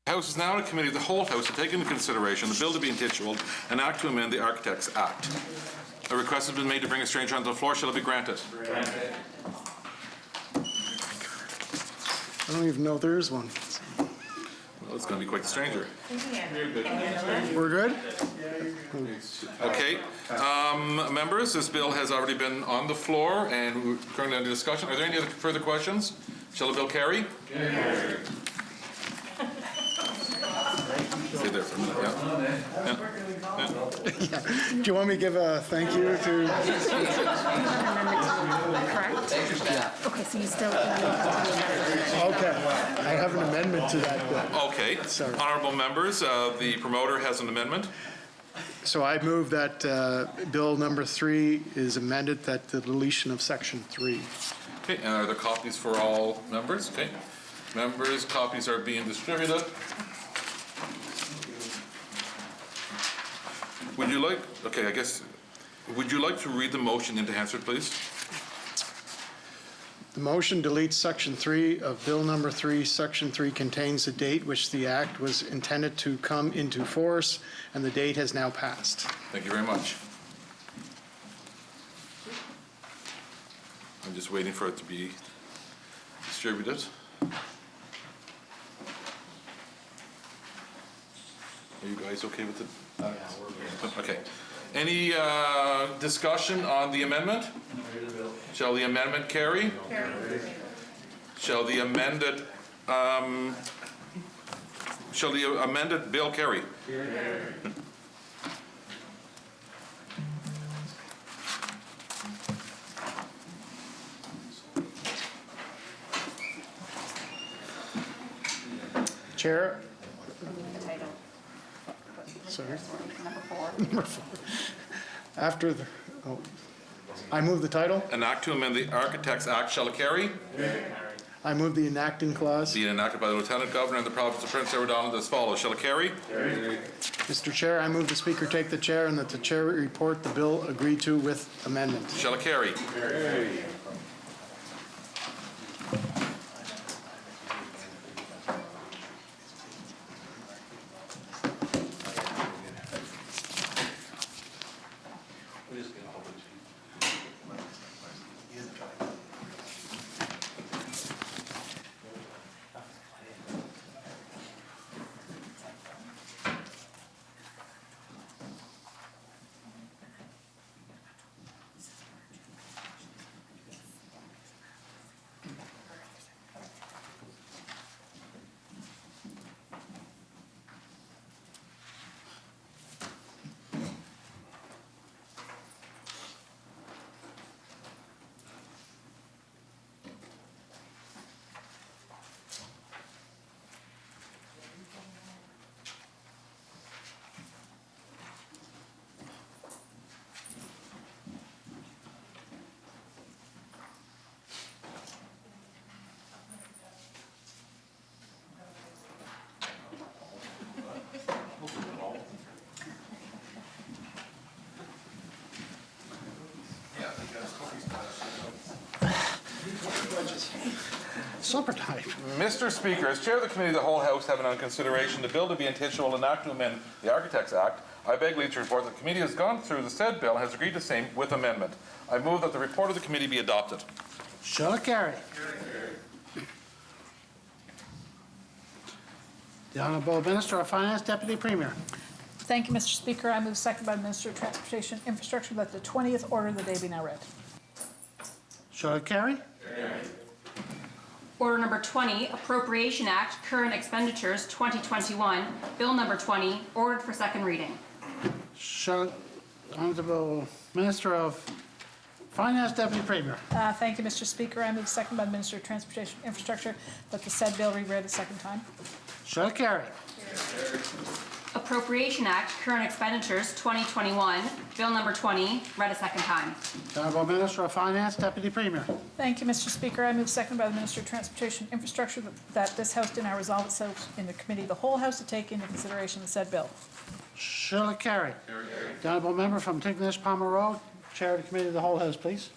The House is now in a committee of the whole House to take into consideration the bill to be intituled an act to amend the Architects Act. A request has been made to bring a stranger onto the floor. Shall it be granted? I don't even know if there is one. Well, it's going to be quite the stranger. We're good? Okay. Members, this bill has already been on the floor and we're currently under discussion. Are there any other further questions? Shall the bill carry? Carry. Stay there for a minute, yeah. Do you want me to give a thank you to? Correct? Yeah. Okay, so you still. Okay, I have an amendment to that bill. Okay. Honourable members, the promoter has an amendment. So I move that Bill number 3 is amended, that the deletion of section 3. Okay, and are there copies for all members? Okay. Members, copies are being distributed. Would you like, okay, I guess, would you like to read the motion into Hansard, please? The motion deletes section 3 of Bill number 3. Section 3 contains the date which the act was intended to come into force, and the date has now passed. Thank you very much. I'm just waiting for it to be distributed. Are you guys okay with it? Okay. Any discussion on the amendment? Shall the amendment carry? Carry. Shall the amended bill carry? Carry. Chair? Sorry. Number 4. After the, I move the title. An act to amend the Architects Act, shall it carry? I move the enacting clause. Be enacted by the Lieutenant Governor and the Province of Prince Edward Island as follows. Shall it carry? Carry. Mr. Chair, I move the Speaker take the chair and that the chair report the bill agreed to with amendment. Shall it carry? Carry. Supper time. Mr. Speaker, as Chair of the Committee of the Whole House having on consideration the bill to be intituled an act to amend the Architects Act, I beg leave to report that the committee has gone through the said bill and has agreed to same with amendment. I move that the report of the committee be adopted. Shall it carry? The Honorable Minister of Finance, Deputy Premier. Thank you, Mr. Speaker. I move second by the Minister of Transportation and Infrastructure that the 20th order of the day be now read. Shall it carry? Order number 20, Appropriation Act, Current Expenditures 2021, Bill number 20, ordered for second reading. Shall Honorable Minister of Finance, Deputy Premier. Thank you, Mr. Speaker. I move second by the Minister of Transportation and Infrastructure that the said bill be read a second time. Shall it carry? Appropriation Act, Current Expenditures 2021, Bill number 20, read a second time. The Honorable Minister of Finance, Deputy Premier. Thank you, Mr. Speaker. I move second by the Minister of Transportation and Infrastructure that this House do now resolve itself in the Committee of the Whole House to take into consideration the said bill. Shall it carry? The Honorable Member from Tignish Palmer Road, Chair of the Committee of the Whole House, please.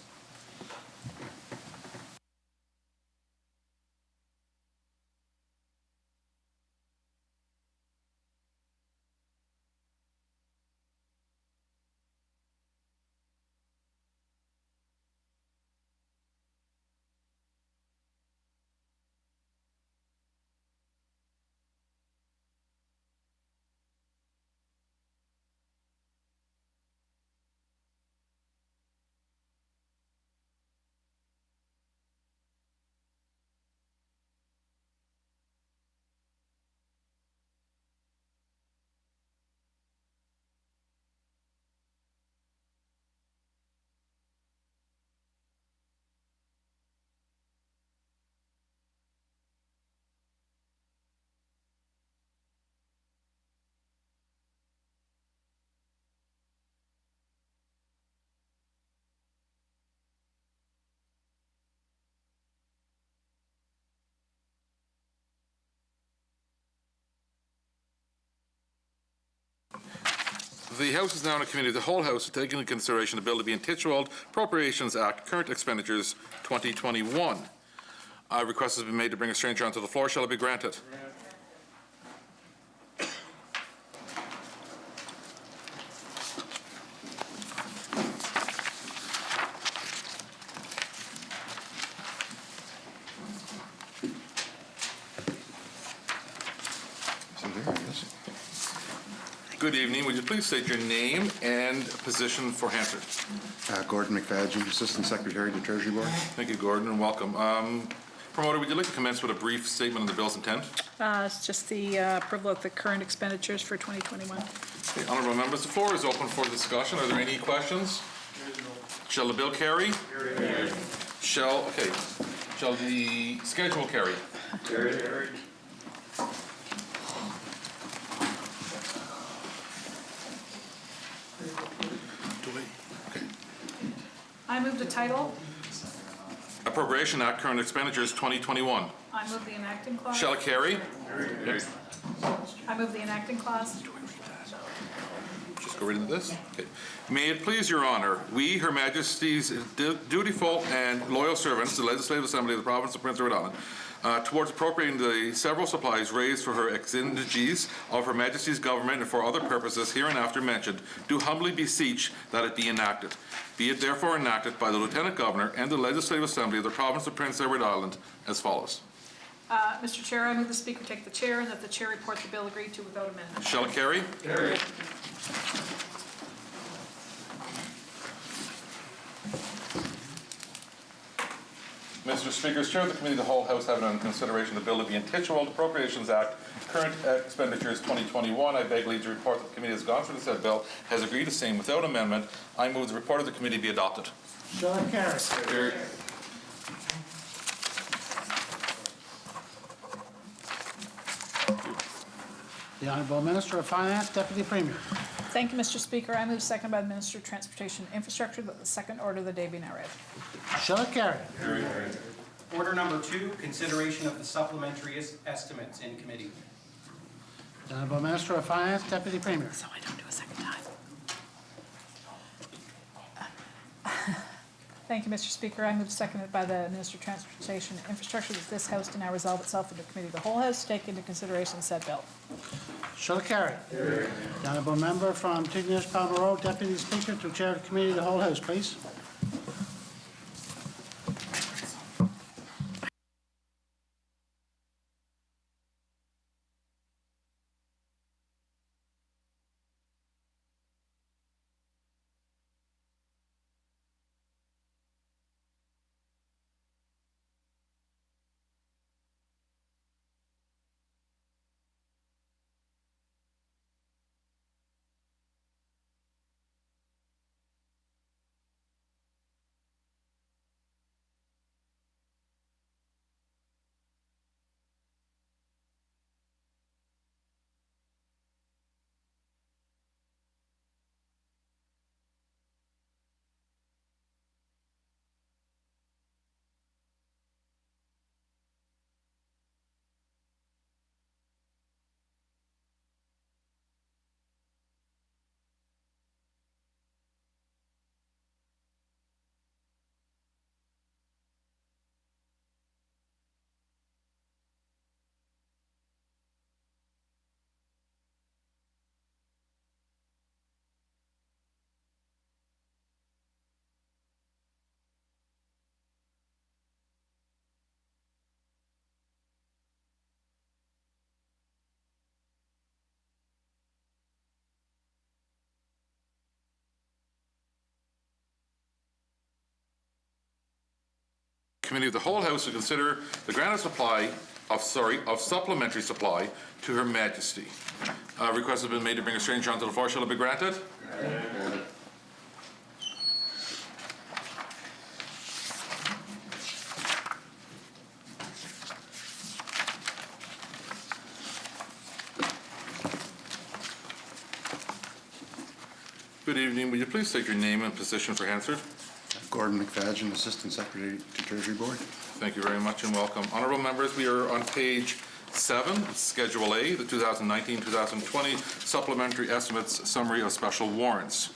The House is now in a committee of the whole House to take into consideration the bill to be intituled Appropriations Act, Current Expenditures 2021. A request has been made to bring a stranger onto the floor. Shall it be granted? Good evening. Would you please state your name and position for Hansard? Gordon McFadgen, Assistant Secretary to Treasury Board. Thank you, Gordon, and welcome. Promoter, would you like to commence with a brief statement on the bill's intent? It's just the approval of the current expenditures for 2021. Okay, honourable members, the floor is open for discussion. Are there any questions? Shall the bill carry? Shall the schedule carry? Carried. I move the title. Appropriation Act, Current Expenditures 2021. I move the enacting clause. Shall it carry? I move the enacting clause. Just go right into this. Okay. May it please your honor, we, Her Majesty's dutiful and loyal servants, the Legislative Assembly of the Province of Prince Edward Island, towards appropriating the several supplies raised for her exigencies of Her Majesty's government and for other purposes hereinafter mentioned, do humbly beseech that it be enacted. Be it therefore enacted by the Lieutenant Governor and the Legislative Assembly of the Province of Prince Edward Island as follows. Mr. Chair, I move the Speaker take the chair and that the chair report the bill agreed to without amendment. Shall it carry? Carried. Mr. Speaker, as Chair of the Committee of the Whole House having on consideration the bill to be intituled Appropriations Act, Current Expenditures 2021, I beg leave to report that the committee has gone through the said bill, has agreed to same without amendment. I move the report of the committee be adopted. Shall it carry? Carried. The Honourable Minister of Finance, Deputy Premier. Thank you, Mr. Speaker. I move second by the Minister of Transportation and Infrastructure that the second order of the day be now read. Shall it carry? Order number 2, consideration of the supplementary estimates in committee. The Honourable Minister of Finance, Deputy Premier. So I don't do a second time. Thank you, Mr. Speaker. I move seconded by the Minister of Transportation and Infrastructure that this House do now resolve itself into Committee of the Whole House to take into consideration said bill. Shall carry. The honourable member from Tignish Palmer Road, Deputy Speaker, to chair the Committee of the Whole House, please. Committee of the Whole House to consider the grant of supplementary supply to Her Majesty. Request has been made to bring a stranger onto the floor. Shall it be granted? Good evening. Will you please state your name and position for answer? Gordon McFadgen, Assistant Secretary to Treasury Board. Thank you very much and welcome. Honourable members, we are on page 7, Schedule A, the 2019-2020 Supplementary Estimates Summary of Special Warrants.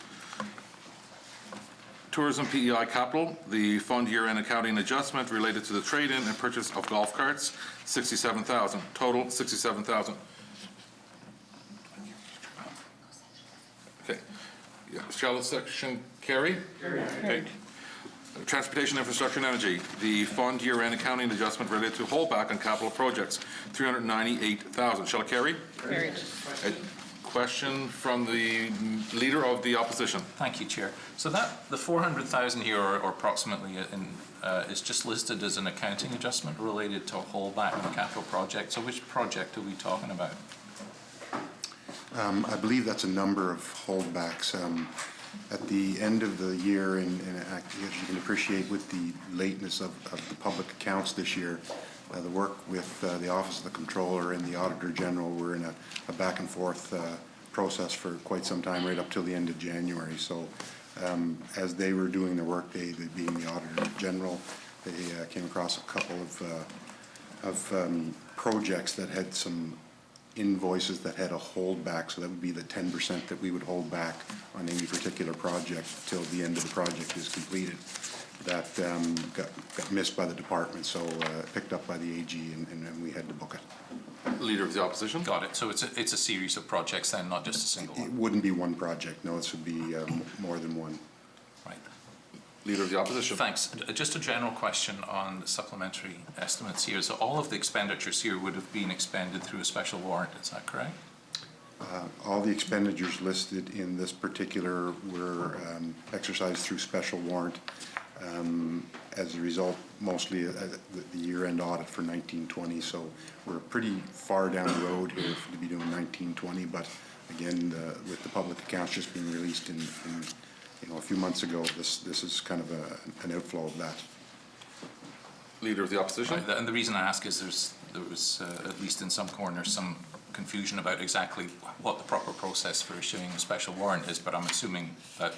Tourism PEI Capital, the fund year-end accounting adjustment related to the trade-in and purchase of golf carts, $67,000. Total, $67,000. Okay. Yeah. Shall the section carry? Okay. Transportation, Infrastructure and Energy, the fund year-end accounting adjustment related to holdback on capital projects, $398,000. Shall it carry? Carried. A question from the Leader of the Opposition. Thank you, Chair. So that, the 400,000 here, or approximately, is just listed as an accounting adjustment related to a holdback on a capital project. So which project are we talking about? I believe that's a number of holdbacks. At the end of the year, and as you can appreciate with the lateness of the public accounts this year, the work with the Office of the Comptroller and the Auditor General were in a back and forth process for quite some time, right up till the end of January. So as they were doing their work, they being the Auditor General, they came across a couple of projects that had some invoices that had a holdback, so that would be the 10% that we would hold back on any particular project till the end of the project is completed. That got missed by the department, so picked up by the AG, and we had to book it. Leader of the Opposition. Got it. So it's a series of projects then, not just a single one? It wouldn't be one project, no, it would be more than one. Right. Leader of the Opposition. Thanks. Just a general question on the supplementary estimates here. So all of the expenditures here would have been expended through a special warrant, is that correct? All the expenditures listed in this particular were exercised through special warrant. As a result, mostly the year-end audit for 1920, so we're pretty far down the road here to be doing 1920, but again, with the public accounts just being released in a few months ago, this is kind of an outflow of that. Leader of the Opposition. Right. And the reason I ask is there was at least in some corners some confusion about exactly what the proper process for issuing a special warrant is, but I'm assuming that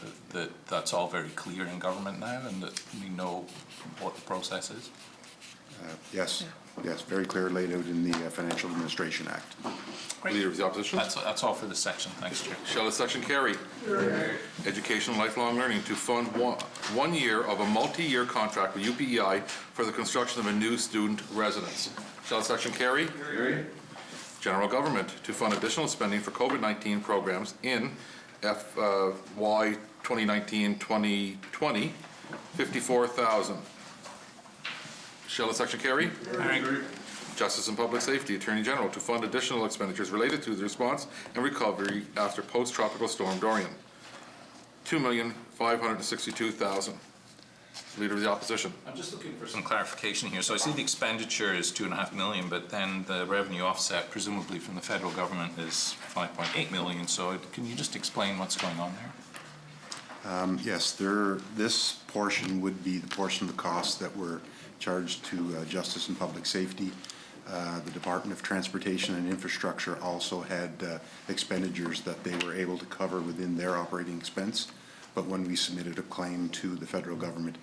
that's all very clear in government now and that we know what the process is. Yes, yes, very clear, laid out in the Financial Administration Act. Leader of the Opposition. That's all for this section. Thanks, Chair. Shall the section carry? Education and lifelong learning to fund 1 year of a multi-year contract with UPEI for the construction of a new student residence. Shall the section carry? General government to fund additional spending for COVID-19 programs in FY 2019-2020, $54,000. Shall the section carry? Justice and Public Safety, Attorney General, to fund additional expenditures related to the response and recovery after post-tropical storm Dorian. $2,562,000. Leader of the Opposition. I'm just looking for some clarification here. So I see the expenditure is $2.5 million, but then the revenue offset, presumably from the federal government, is $5.8 million. So can you just explain what's going on there? Yes, this portion would be the portion of the costs that were charged to Justice and Public Safety. The Department of Transportation and Infrastructure also had expenditures that they were able to cover within their operating expense. But when we submitted a claim to the federal government,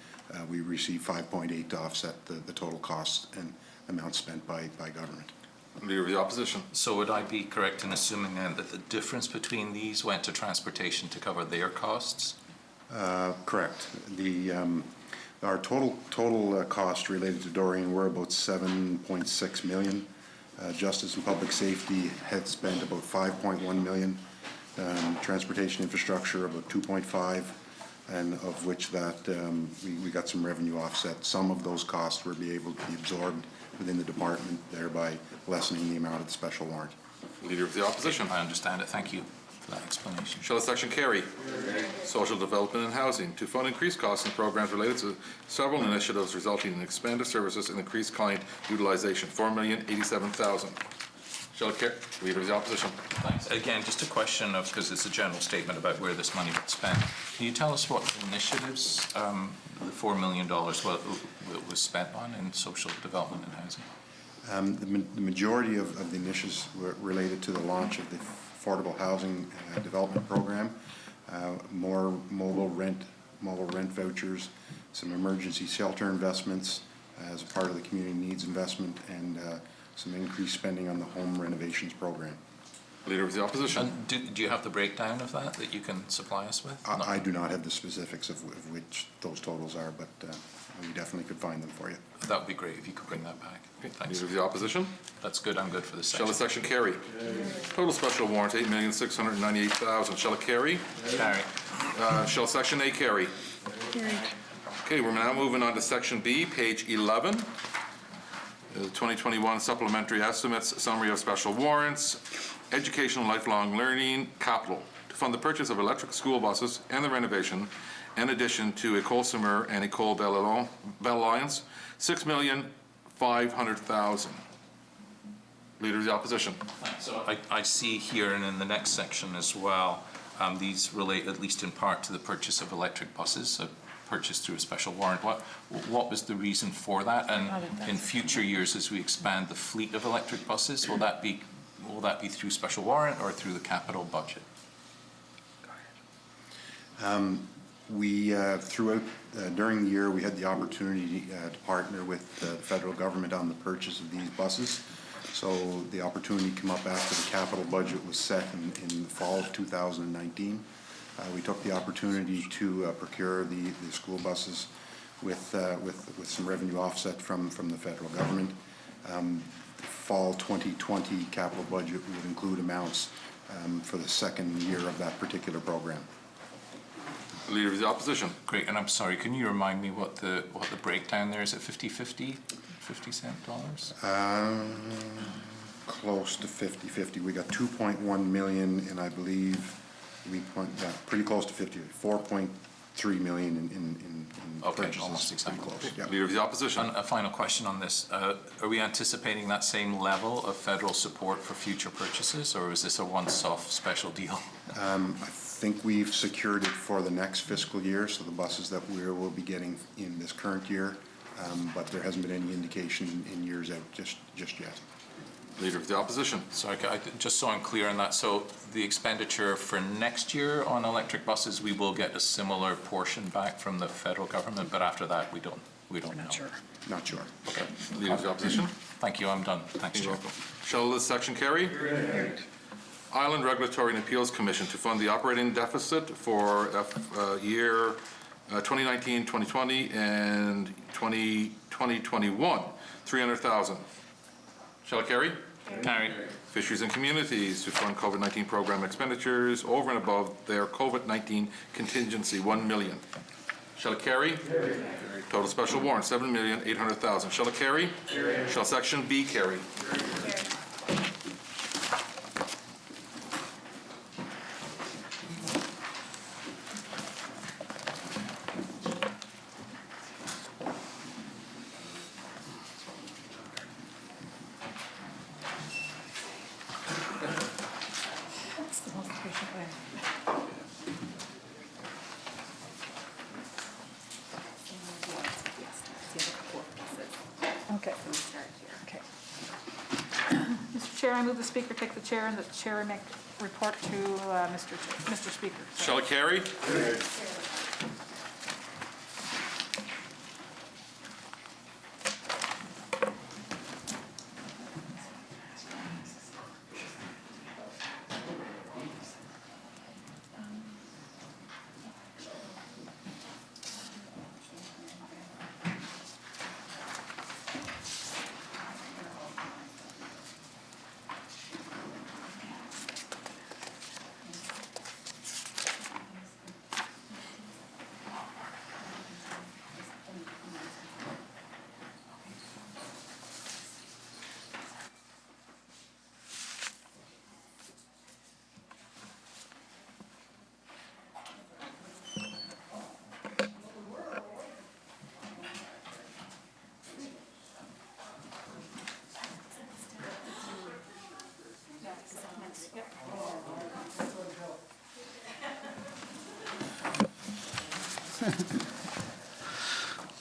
we received 5.8 to offset the total costs and amounts spent by government. Leader of the Opposition. So would I be correct in assuming then that the difference between these went to transportation to cover their costs? Correct. Our total cost related to Dorian were about $7.6 million. Justice and Public Safety had spent about $5.1 million. Transportation Infrastructure about 2.5, and of which that we got some revenue offset. Some of those costs were able to be absorbed within the department, thereby lessening the amount of the special warrant. Leader of the Opposition. I understand it. Thank you for that explanation. Shall the section carry? Social Development and Housing to fund increased costs and programs related to several initiatives resulting in expanded services and increased client utilization. $4,087,000. Shall it carry? Leader of the Opposition. Thanks. Again, just a question of, because it's a general statement about where this money was spent. Can you tell us what initiatives the $4 million was spent on in social development and housing? The majority of the initiatives were related to the launch of the Affordable Housing Development Program, more mobile rent vouchers, some emergency shelter investments as a part of the community needs investment, and some increased spending on the home renovations program. Leader of the Opposition. And do you have the breakdown of that you can supply us with? I do not have the specifics of which those totals are, but we definitely could find them for you. That would be great if you could bring that back. Thanks. Leader of the Opposition. That's good. I'm good for this section. Shall the section carry? Total special warrant $8,698,000. Shall it carry? Carry. Shall section A carry? Carried. Okay, we're now moving on to section B, page 11. The 2021 supplementary estimates, summary of special warrants, education and lifelong learning, capital, to fund the purchase of electric school buses and the renovation, in addition to École Saumur and École Belle Alliance, $6,500,000. Leader of the Opposition. So I see here and in the next section as well, these relate at least in part to the purchase of electric buses, purchased through a special warrant. What was the reason for that? And in future years, as we expand the fleet of electric buses, will that be through special warrant or through the capital budget? We throughout during the year we had the opportunity to partner with the federal government on the purchase of these buses. So the opportunity came up after the capital budget was set in the fall of 2019. We took the opportunity to procure the school buses with some revenue offset from the federal government. Fall 2020 capital budget would include amounts for the second year of that particular program. Leader of the Opposition. Great, and I'm sorry, can you remind me what the breakdown there is? At 50-50, 50 cent dollars? Close to 50-50. We got 2.1 million, and I believe pretty close to 50. 4.3 million in okay, purchases. almost exactly. Pretty close. Yeah. Leader of the Opposition. And a final question on this: are we anticipating that same level of federal support for future purchases, or is this a once-off special deal? I think we've secured it for the next fiscal year, so the buses that we will be getting in this current year, but there hasn't been any indication in years out just yet. Leader of the Opposition. Sorry, just so I'm clear on that, so the expenditure for next year on electric buses, we will get a similar portion back from the federal government, but after that, we don't know. Not sure. Not sure. Okay. Leaders of the opposition? Thank you, I'm done. Thanks, Chair. Shall this section carry? Island Regulatory and Appeals Commission to fund the operating deficit for year 2019, 2020, and 2021, $300,000. Shall it carry? Carry. Fisheries and Communities to fund COVID-19 program expenditures over and above their COVID-19 contingency, $1 million. Shall it carry? Carry. Total special warrant, $7,800,000. Shall it carry? Carry. Shall section B carry? That's the most efficient way. Okay. Okay. Mr. Chair, I move the Speaker take the chair and the chair make report to Mr. Speaker. Shall it carry? Carry.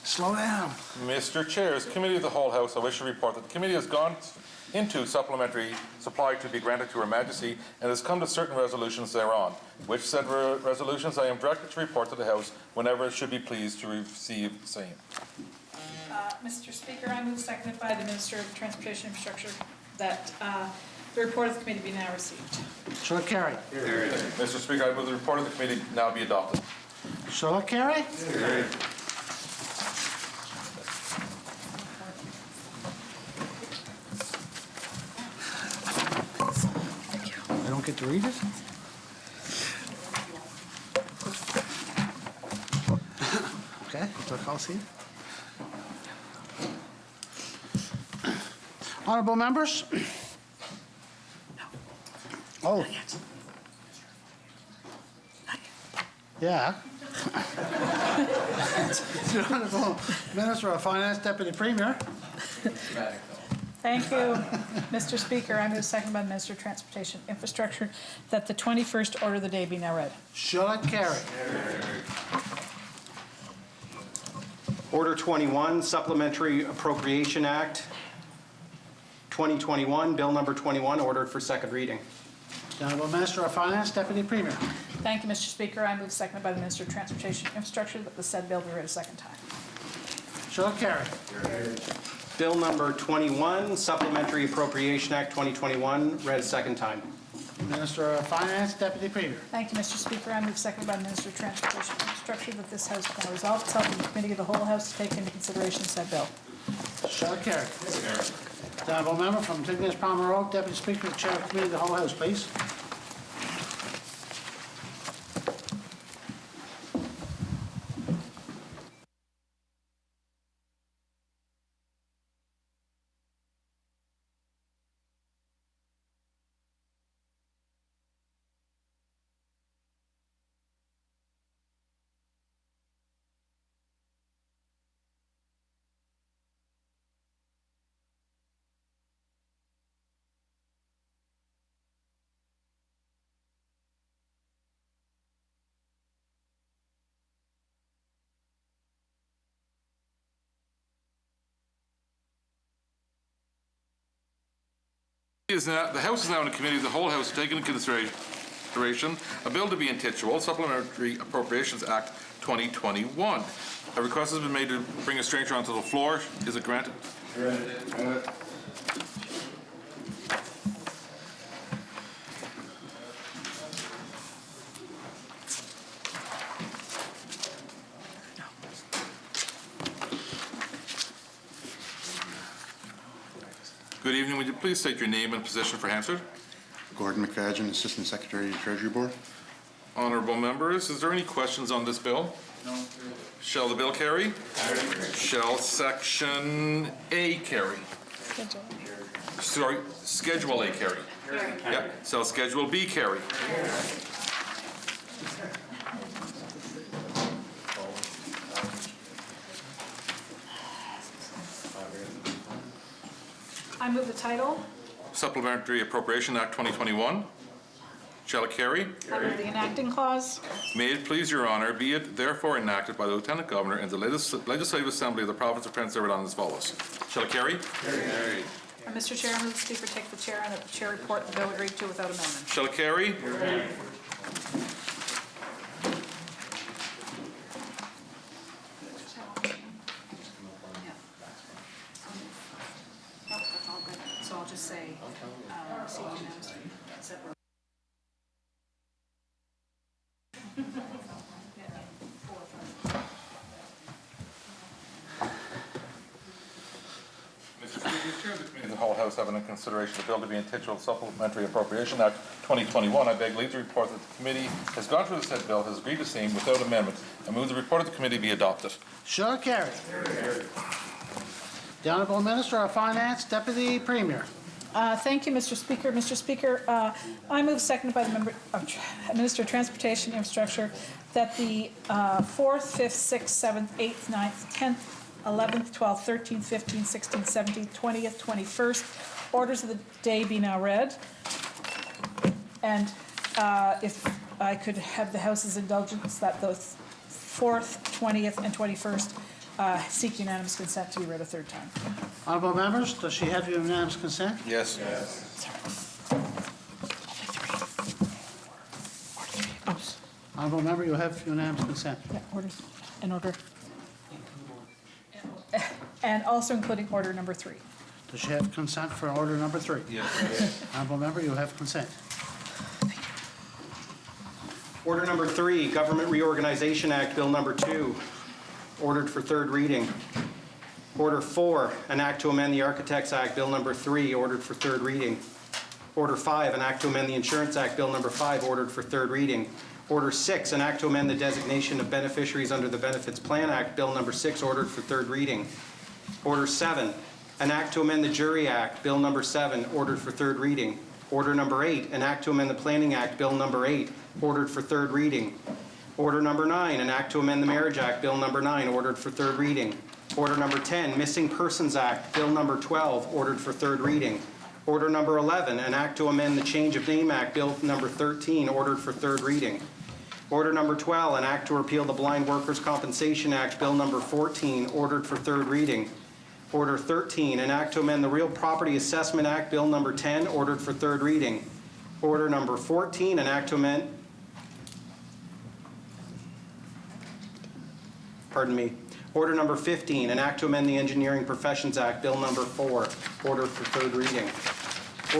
Slow down. Mr. Chair, as Committee of the Whole House, I wish to report that the committee has gone into supplementary supply to be granted to Her Majesty and has come to certain resolutions thereon, which said resolutions I am directed to report to the House whenever it should be pleased to receive the same. Mr. Speaker, I move seconded by the Minister of Transportation and Infrastructure that the report of the committee be now received. Shall it carry? Carry. Mr. Speaker, I move the report of the committee now be adopted. Shall it carry? Carry. I don't get to read it? Okay, clerk, I'll see it. Honorable members? Oh. Yeah. The Honorable Minister of Finance, Deputy Premier. Thank you, Mr. Speaker. I move seconded by the Minister of Transportation and Infrastructure that the 21st order of the day be now read. Shall it carry? Order 21, Supplementary Appropriation Act 2021, Bill number 21, ordered for second reading. The Honorable Minister of Finance, Deputy Premier. Thank you, Mr. Speaker. I move seconded by the Minister of Transportation and Infrastructure that the said bill be read a second time. Shall it carry? Bill number 21, Supplementary Appropriation Act 2021, read a second time. Minister of Finance, Deputy Premier. Thank you, Mr. Speaker. I move seconded by the Minister of Transportation and Infrastructure that this House can resolve itself in the Committee of the Whole House to take into consideration said bill. Shall it carry? The Honorable Member from Tignish Palmer Oak, Deputy Speaker, Chair of the Committee of the Whole House, please. The House is now in a committee of the whole House to take into consideration a bill to be intituled Supplementary Appropriations Act 2021. A request has been made to bring a stranger onto the floor. Is it granted? Granted. Good evening. Would you please state your name and position for Hansard? Gordon McFadgen, Assistant Secretary to the Treasury Board. Honorable members, is there any questions on this bill? No. Shall the bill carry? Shall Section A carry? Sorry, Schedule A carry? Yeah. Shall Schedule B carry? I move the title. Supplementary Appropriation Act 2021. Shall it carry? I move the enacting clause. May it please your honor, be it therefore enacted by the Lieutenant Governor and the Legislative Assembly of the Province of Prince Edward as follows. Shall it carry? Carry. Mr. Chair, I move the Speaker take the chair and that the chair report the bill agreed to without amendment. Shall it carry? Carry. So I'll just say, see unanimously, separate. The whole House having in consideration the bill to be entitled Supplementary Appropriation Act 2021, I beg leave to report that the committee has gone through the said bill, has agreed to same without amendment, and move the report of the committee be adopted. Sure carried. The Honourable Minister of Finance, Deputy Premier. Thank you, Mr. Speaker. Mr. Speaker, I move, seconded by the Minister of Transportation and Infrastructure, that the 4th, 5th, 6th, 7th, 8th, 9th, 10th, 11th, 12th, 13th, 15th, 16th, 17th, 20th, 21st orders of the day be now read. And if I could have the House's indulgence that the 4th, 20th, and 21st seek unanimous consent to be read a third time. Honourable members, does she have unanimous consent? Yes. Honourable member, you have unanimous consent. Yeah, orders in order. And also including order number 3. Does she have consent for order number 3? Yes. Honourable member, you have consent. Order number 3, Government Reorganization Act, Bill number 2, ordered for third reading. Order 4, an act to amend the Architects Act, Bill number 3, ordered for third reading. Order 5, an act to amend the Insurance Act, Bill number 5, ordered for third reading. Order 6, an act to amend the designation of beneficiaries under the Benefits Plan Act, Bill number 6, ordered for third reading. Order 7, an act to amend the Jury Act, Bill number 7, ordered for third reading. Order number 8, an act to amend the Planning Act, Bill number 8, ordered for third reading. Order number 9, an act to amend the Marriage Act, Bill number 9, ordered for third reading. Order number 10, Missing Persons Act, Bill number 12, ordered for third reading. Order number 11, an act to amend the Change of Name Act, Bill number 13, ordered for third reading. Order number 12, an act to repeal the Blind Workers' Compensation Act, Bill number 14, ordered for third reading. Order 13, an act to amend the Real Property Assessment Act, Bill number 10, ordered for third reading. Order number 14, an act to amend, Order number 15, an act to amend the Engineering Professions Act, Bill number 4, ordered for third reading.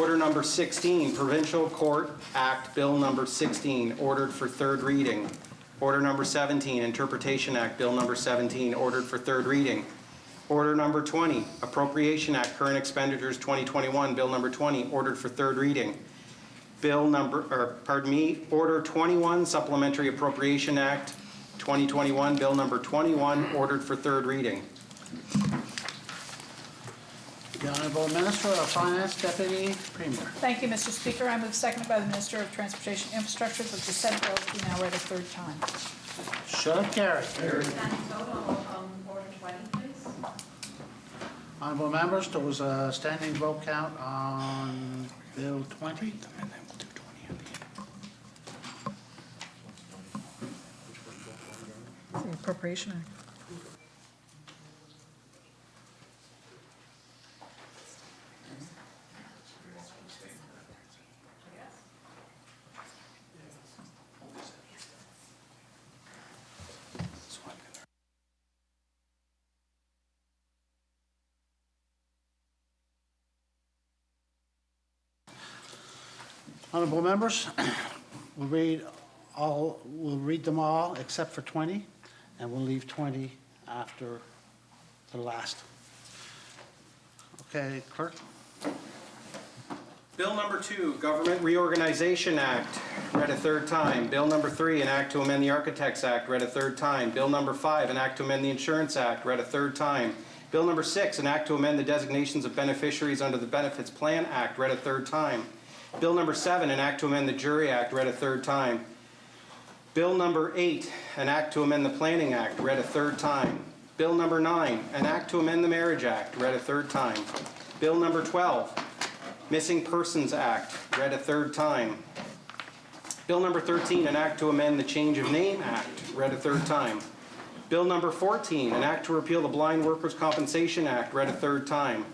Order number 16, Provincial Court Act, Bill number 16, ordered for third reading. Order number 17, Interpretation Act, Bill number 17, ordered for third reading. Order number 20, Appropriation Act, Current Expenditures 2021, Bill number 20, ordered for third reading. Order 21, Supplementary Appropriation Act 2021, Bill number 21, ordered for third reading. The Honourable Minister of Finance, Deputy Premier. Thank you, Mr. Speaker. I move, seconded by the Minister of Transportation and Infrastructure, that the said bill be now read a third time. Should carry. Order 20, please. Honourable members, there was a standing vote count on Bill 20. The Appropriation Act. Honorable members, we'll read them all except for 20, and we'll leave 20 after the last. Okay, clerk? Bill number 2, Government Reorganization Act, read a third time. Bill number 3, an act to amend the Architects Act, read a third time. Bill number 5, an act to amend the Insurance Act, read a third time. Bill number 6, an act to amend the designations of beneficiaries under the Benefits Plan Act, read a third time. Bill number 7, an act to amend the Jury Act, read a third time. Bill number 8, an act to amend the Planning Act, read a third time. Bill number 9, an act to amend the Marriage Act, read a third time. Bill number 12, Missing Persons Act, read a third time. Bill number 13, an act to amend the Change of Name Act, read a third time. Bill number 14, an act to repeal the Blind Workers' Compensation Act, read a third time.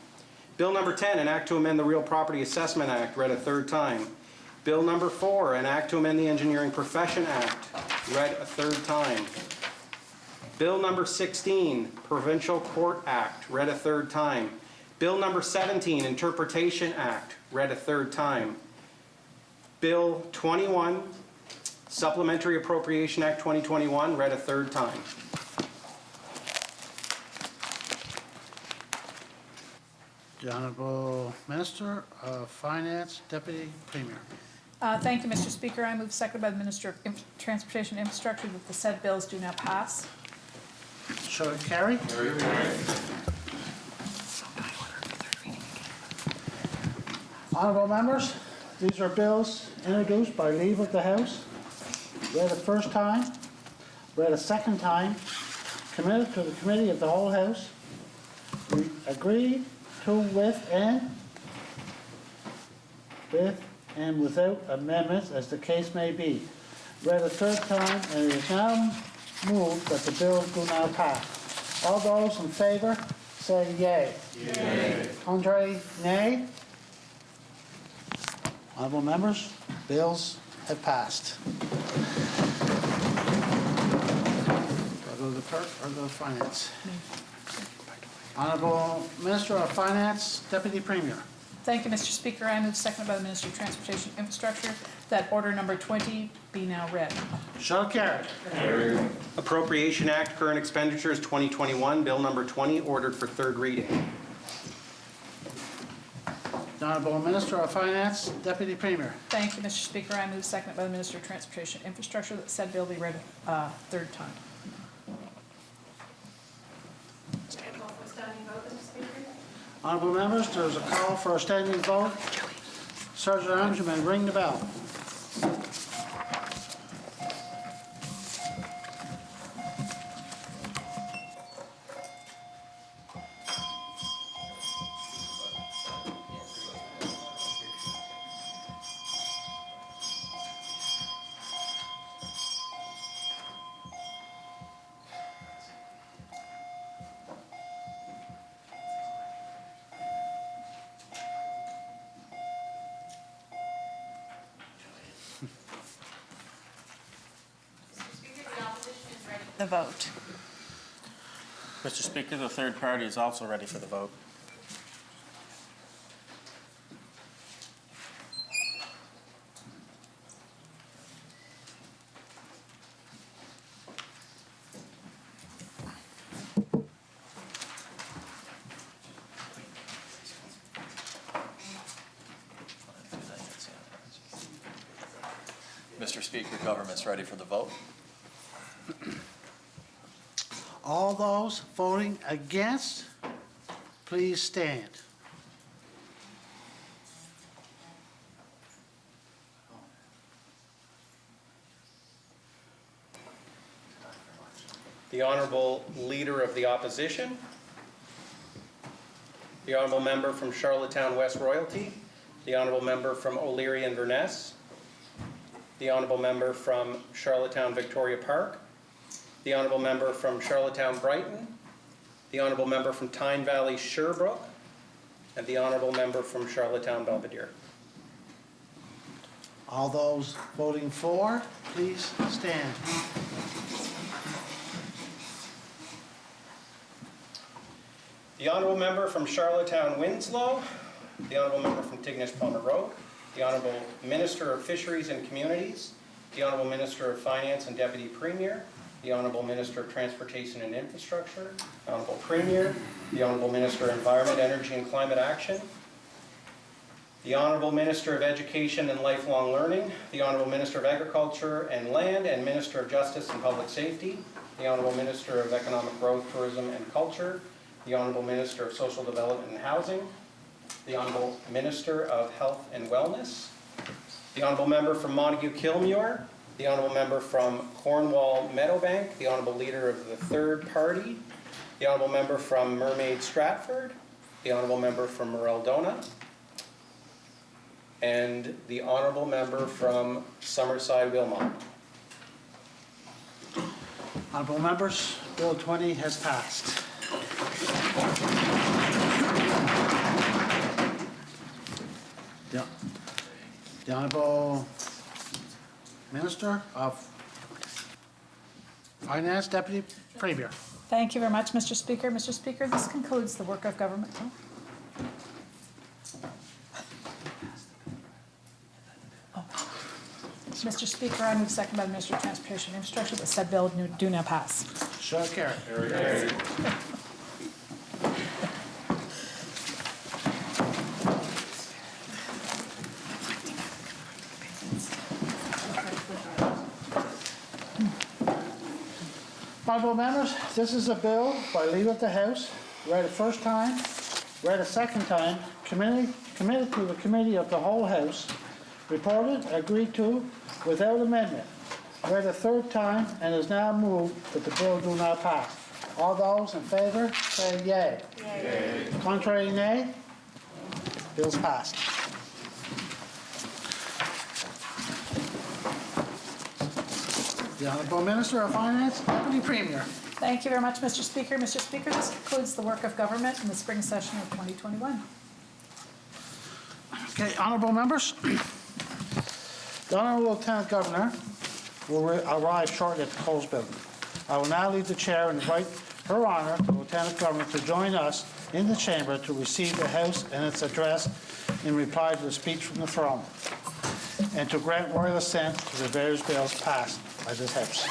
Bill number 10, an act to amend the Real Property Assessment Act, read a third time. Bill number 4, an act to amend the Engineering Profession Act, read a third time. Bill number 16, Provincial Court Act, read a third time. Bill number 17, Interpretation Act, read a third time. Bill 21, Supplementary Appropriation Act 2021, read a third time. The Honorable Minister of Finance, Deputy Premier. Thank you, Mr. Speaker. I move seconded by the Minister of Transportation and Infrastructure that the said bills do now pass. Shall it carry? Honorable members, these are bills introduced by leave of the House, read a first time, read a second time, committed to the Committee of the Whole House, agreed to with and without amendments as the case may be. Read a third time, and it is now moved that the bills do now pass. All those in favor say yea. Yea. Contrary, nay. Honorable members, bills have passed. Do I go to the clerk or go to finance? Honorable Minister of Finance, Deputy Premier. Thank you, Mr. Speaker. I move seconded by the Minister of Transportation and Infrastructure that order number 20 be now read. Shall carry. Appropriation Act, current expenditures 2021, Bill number 20, ordered for third reading. The Honorable Minister of Finance, Deputy Premier. Thank you, Mr. Speaker. I move seconded by the Minister of Transportation and Infrastructure that said bill be read third time. Honorable members, there is a call for a standing vote. Sergeant at Arms, you may ring the bell. The vote. Mr. Speaker, the third party is also ready for the vote. Mr. Speaker, government's ready for the vote. All those voting against, please stand. The Honorable Leader of the Opposition, the Honorable Member from Charlottetown West Royalty, the Honorable Member from O'Leary Inverness, the Honorable Member from Charlottetown Victoria Park, the Honorable Member from Charlottetown Brighton, the Honorable Member from Tyne Valley Sherbrooke, and the Honorable Member from Charlottetown Belvedere. All those voting for, please stand. The Honorable Member from Charlottetown Winslow, the Honorable Member from Tignish Palmer Road, the Honorable Minister of Fisheries and Communities, the Honorable Minister of Finance and Deputy Premier, the Honorable Minister of Transportation and Infrastructure, the Honorable Premier, the Honorable Minister of Environment, Energy and Climate Action, the Honorable Minister of Education and Lifelong Learning, the Honorable Minister of Agriculture and Land and Minister of Justice and Public Safety, the Honorable Minister of Economic Growth, Tourism and Culture, the Honorable Minister of Social Development and Housing, the Honorable Minister of Health and Wellness, the Honorable Member from Montague-Kilmuir, the Honorable Member from Cornwall Meadowbank, the Honorable Leader of the Third Party, the Honorable Member from Mermaid Stratford, the Honorable Member from Morell-Donagh, and the Honorable Member from Summerside-Wilmot. Honorable members, Bill 20 has passed. The Honorable Minister of Finance, Deputy Premier. Thank you very much, Mr. Speaker. Mr. Speaker, this concludes the work of government. Mr. Speaker, I move second by the Minister of Transportation and Infrastructure that said bill do now pass. So carried. Honorable members, this is a bill by leave of the House, read a first time, read a second time, committed to the Committee of the whole House, reported, agreed to, without amendment, read a third time, and is now moved that the bill do not pass. All those in favour say yea. Yea. Contrary, nay. Bill's passed. The Honourable Minister of Finance, Deputy Premier. Thank you very much, Mr. Speaker. Mr. Speaker, this concludes the work of government in the spring session of 2021. Okay, honourable members. The Honourable Lieutenant Governor will arrive shortly at the Coles Building. I will now leave the chair and invite Her Honour, the Lieutenant Governor, to join us in the chamber to receive the House and its address in reply to the speech from the throne, and to grant royal assent to the various bills passed by this House.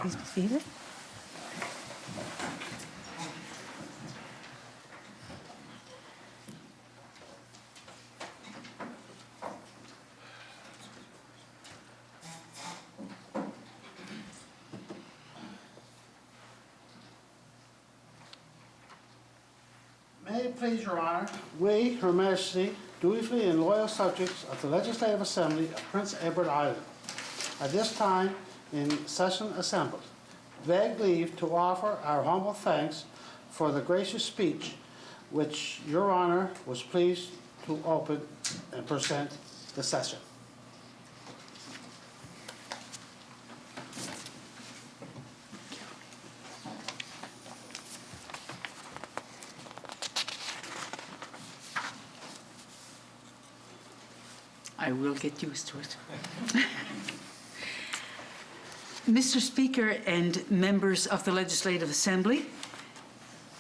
Please be seated. May it please your honor, we, Her Majesty, dutifully and loyal subjects of the Legislative Assembly of Prince Edward Island, at this time in session assembled, beg leave to offer our humble thanks for the gracious speech which your honor was pleased to open and present the session. I will get used to it. Mr. Speaker and members of the Legislative Assembly,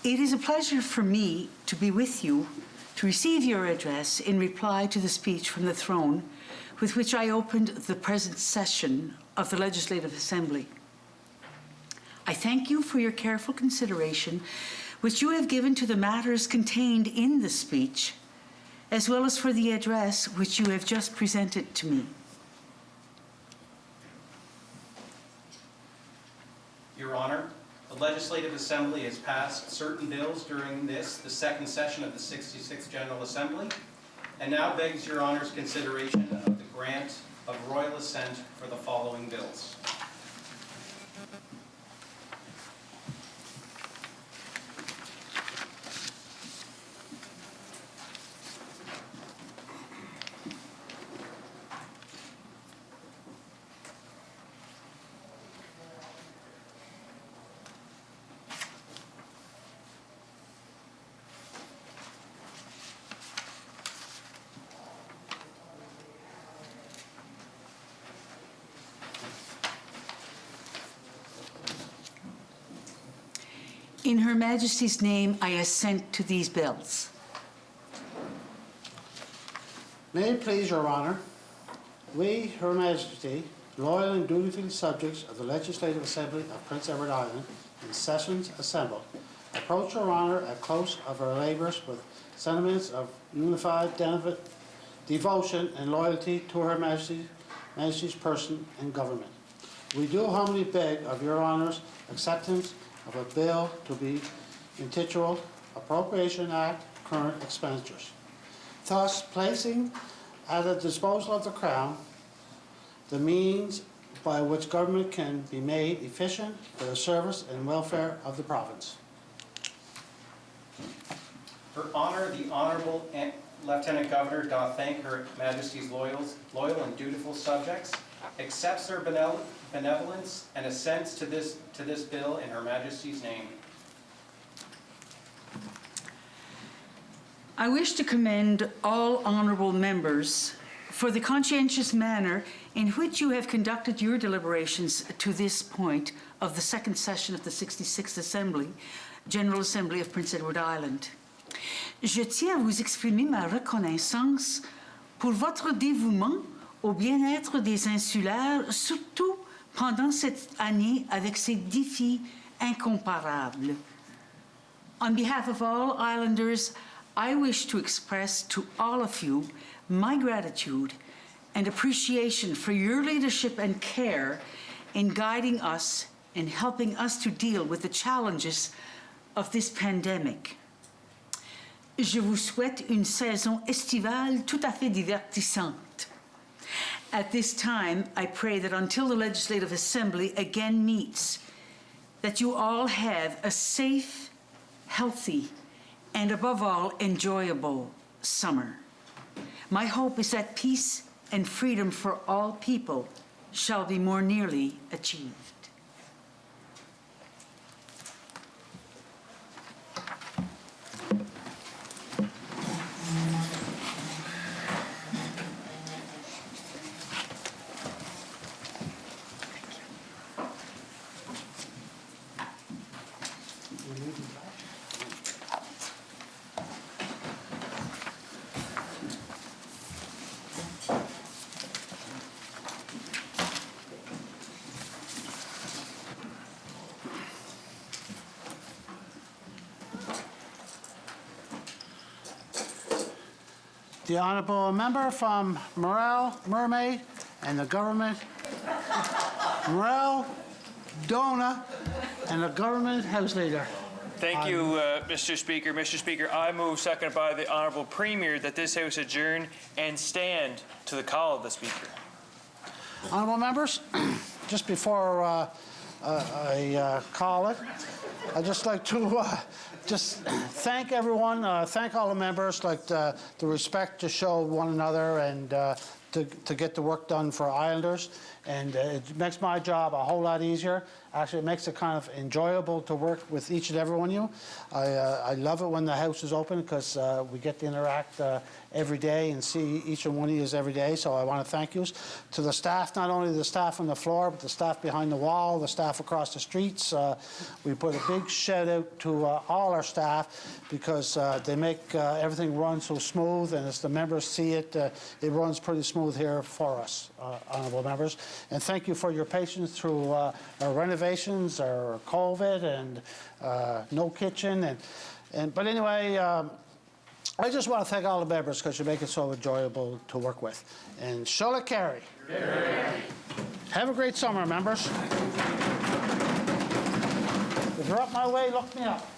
it is a pleasure for me to be with you to receive your address in reply to the speech from the throne with which I opened the present session of the Legislative Assembly. I thank you for your careful consideration which you have given to the matters contained in the speech, as well as for the address which you have just presented to me. Your Honor, the Legislative Assembly has passed certain bills during this, the second session of the 66th General Assembly, and now begs Your Honor's consideration of the grant of royal assent for the following bills. In Her Majesty's name, I assent to these bills. May it please your honor, we, Her Majesty, loyal and dutiful subjects of the Legislative Assembly of Prince Edward Island, in sessions assembled, approach your honor at close of our labors with sentiments of unified devotion and loyalty to Her Majesty's person and government. We do humbly beg of your honor's acceptance of a bill to be intituled Appropriation Act Current Expenditures, thus placing at the disposal of the Crown the means by which government can be made efficient for the service and welfare of the province. Her Honor, the Honorable Lieutenant Governor doth thank Her Majesty's loyal and dutiful subjects, accepts their benevolence, and assents to this bill in Her Majesty's name. I wish to commend all honorable members for the conscientious manner in which you have conducted your deliberations to this point of the second session of the 66th General Assembly of Prince Edward Island. Je tiens à vous exprimer ma reconnaissance pour votre dévouement au bien-être des insulaires, surtout pendant cette année avec ces défis incomparables. On behalf of all islanders, I wish to express to all of you my gratitude and appreciation for your leadership and care in guiding us and helping us to deal with the challenges of this pandemic. Je vous souhaite une saison estivale tout à fait divertissante. At this time, I pray that until the Legislative Assembly again meets, that you all have a safe, healthy, and above all, enjoyable summer. My hope is that peace and freedom for all people shall be more nearly achieved. The honorable member from Morel, Mermaid, and the government, Morel, Dona, and the government House Leader. Thank you, Mr. Speaker. Mr. Speaker, I move, seconded by the Honourable Premier, that this House adjourn and stand to the call of the Speaker. Honorable members, just before I call it, I'd just like to just thank everyone, thank all the members, like the respect to show one another and to get the work done for Islanders. And it makes my job a whole lot easier. Actually, it makes it kind of enjoyable to work with each and every one of you. I love it when the house is open because we get to interact every day and see each and one of you every day. So I want to thank you. To the staff, not only the staff on the floor, but the staff behind the wall, the staff across the streets. We put a big shout out to all our staff because they make everything run so smooth, and as the members see it, it runs pretty smooth here for us, honourable members. And thank you for your patience through our renovations, our COVID, and no kitchen. But anyway, I just want to thank all the members because you make it so enjoyable to work with. And Shola Carey. Have a great summer, members. If you're up my way, look me up.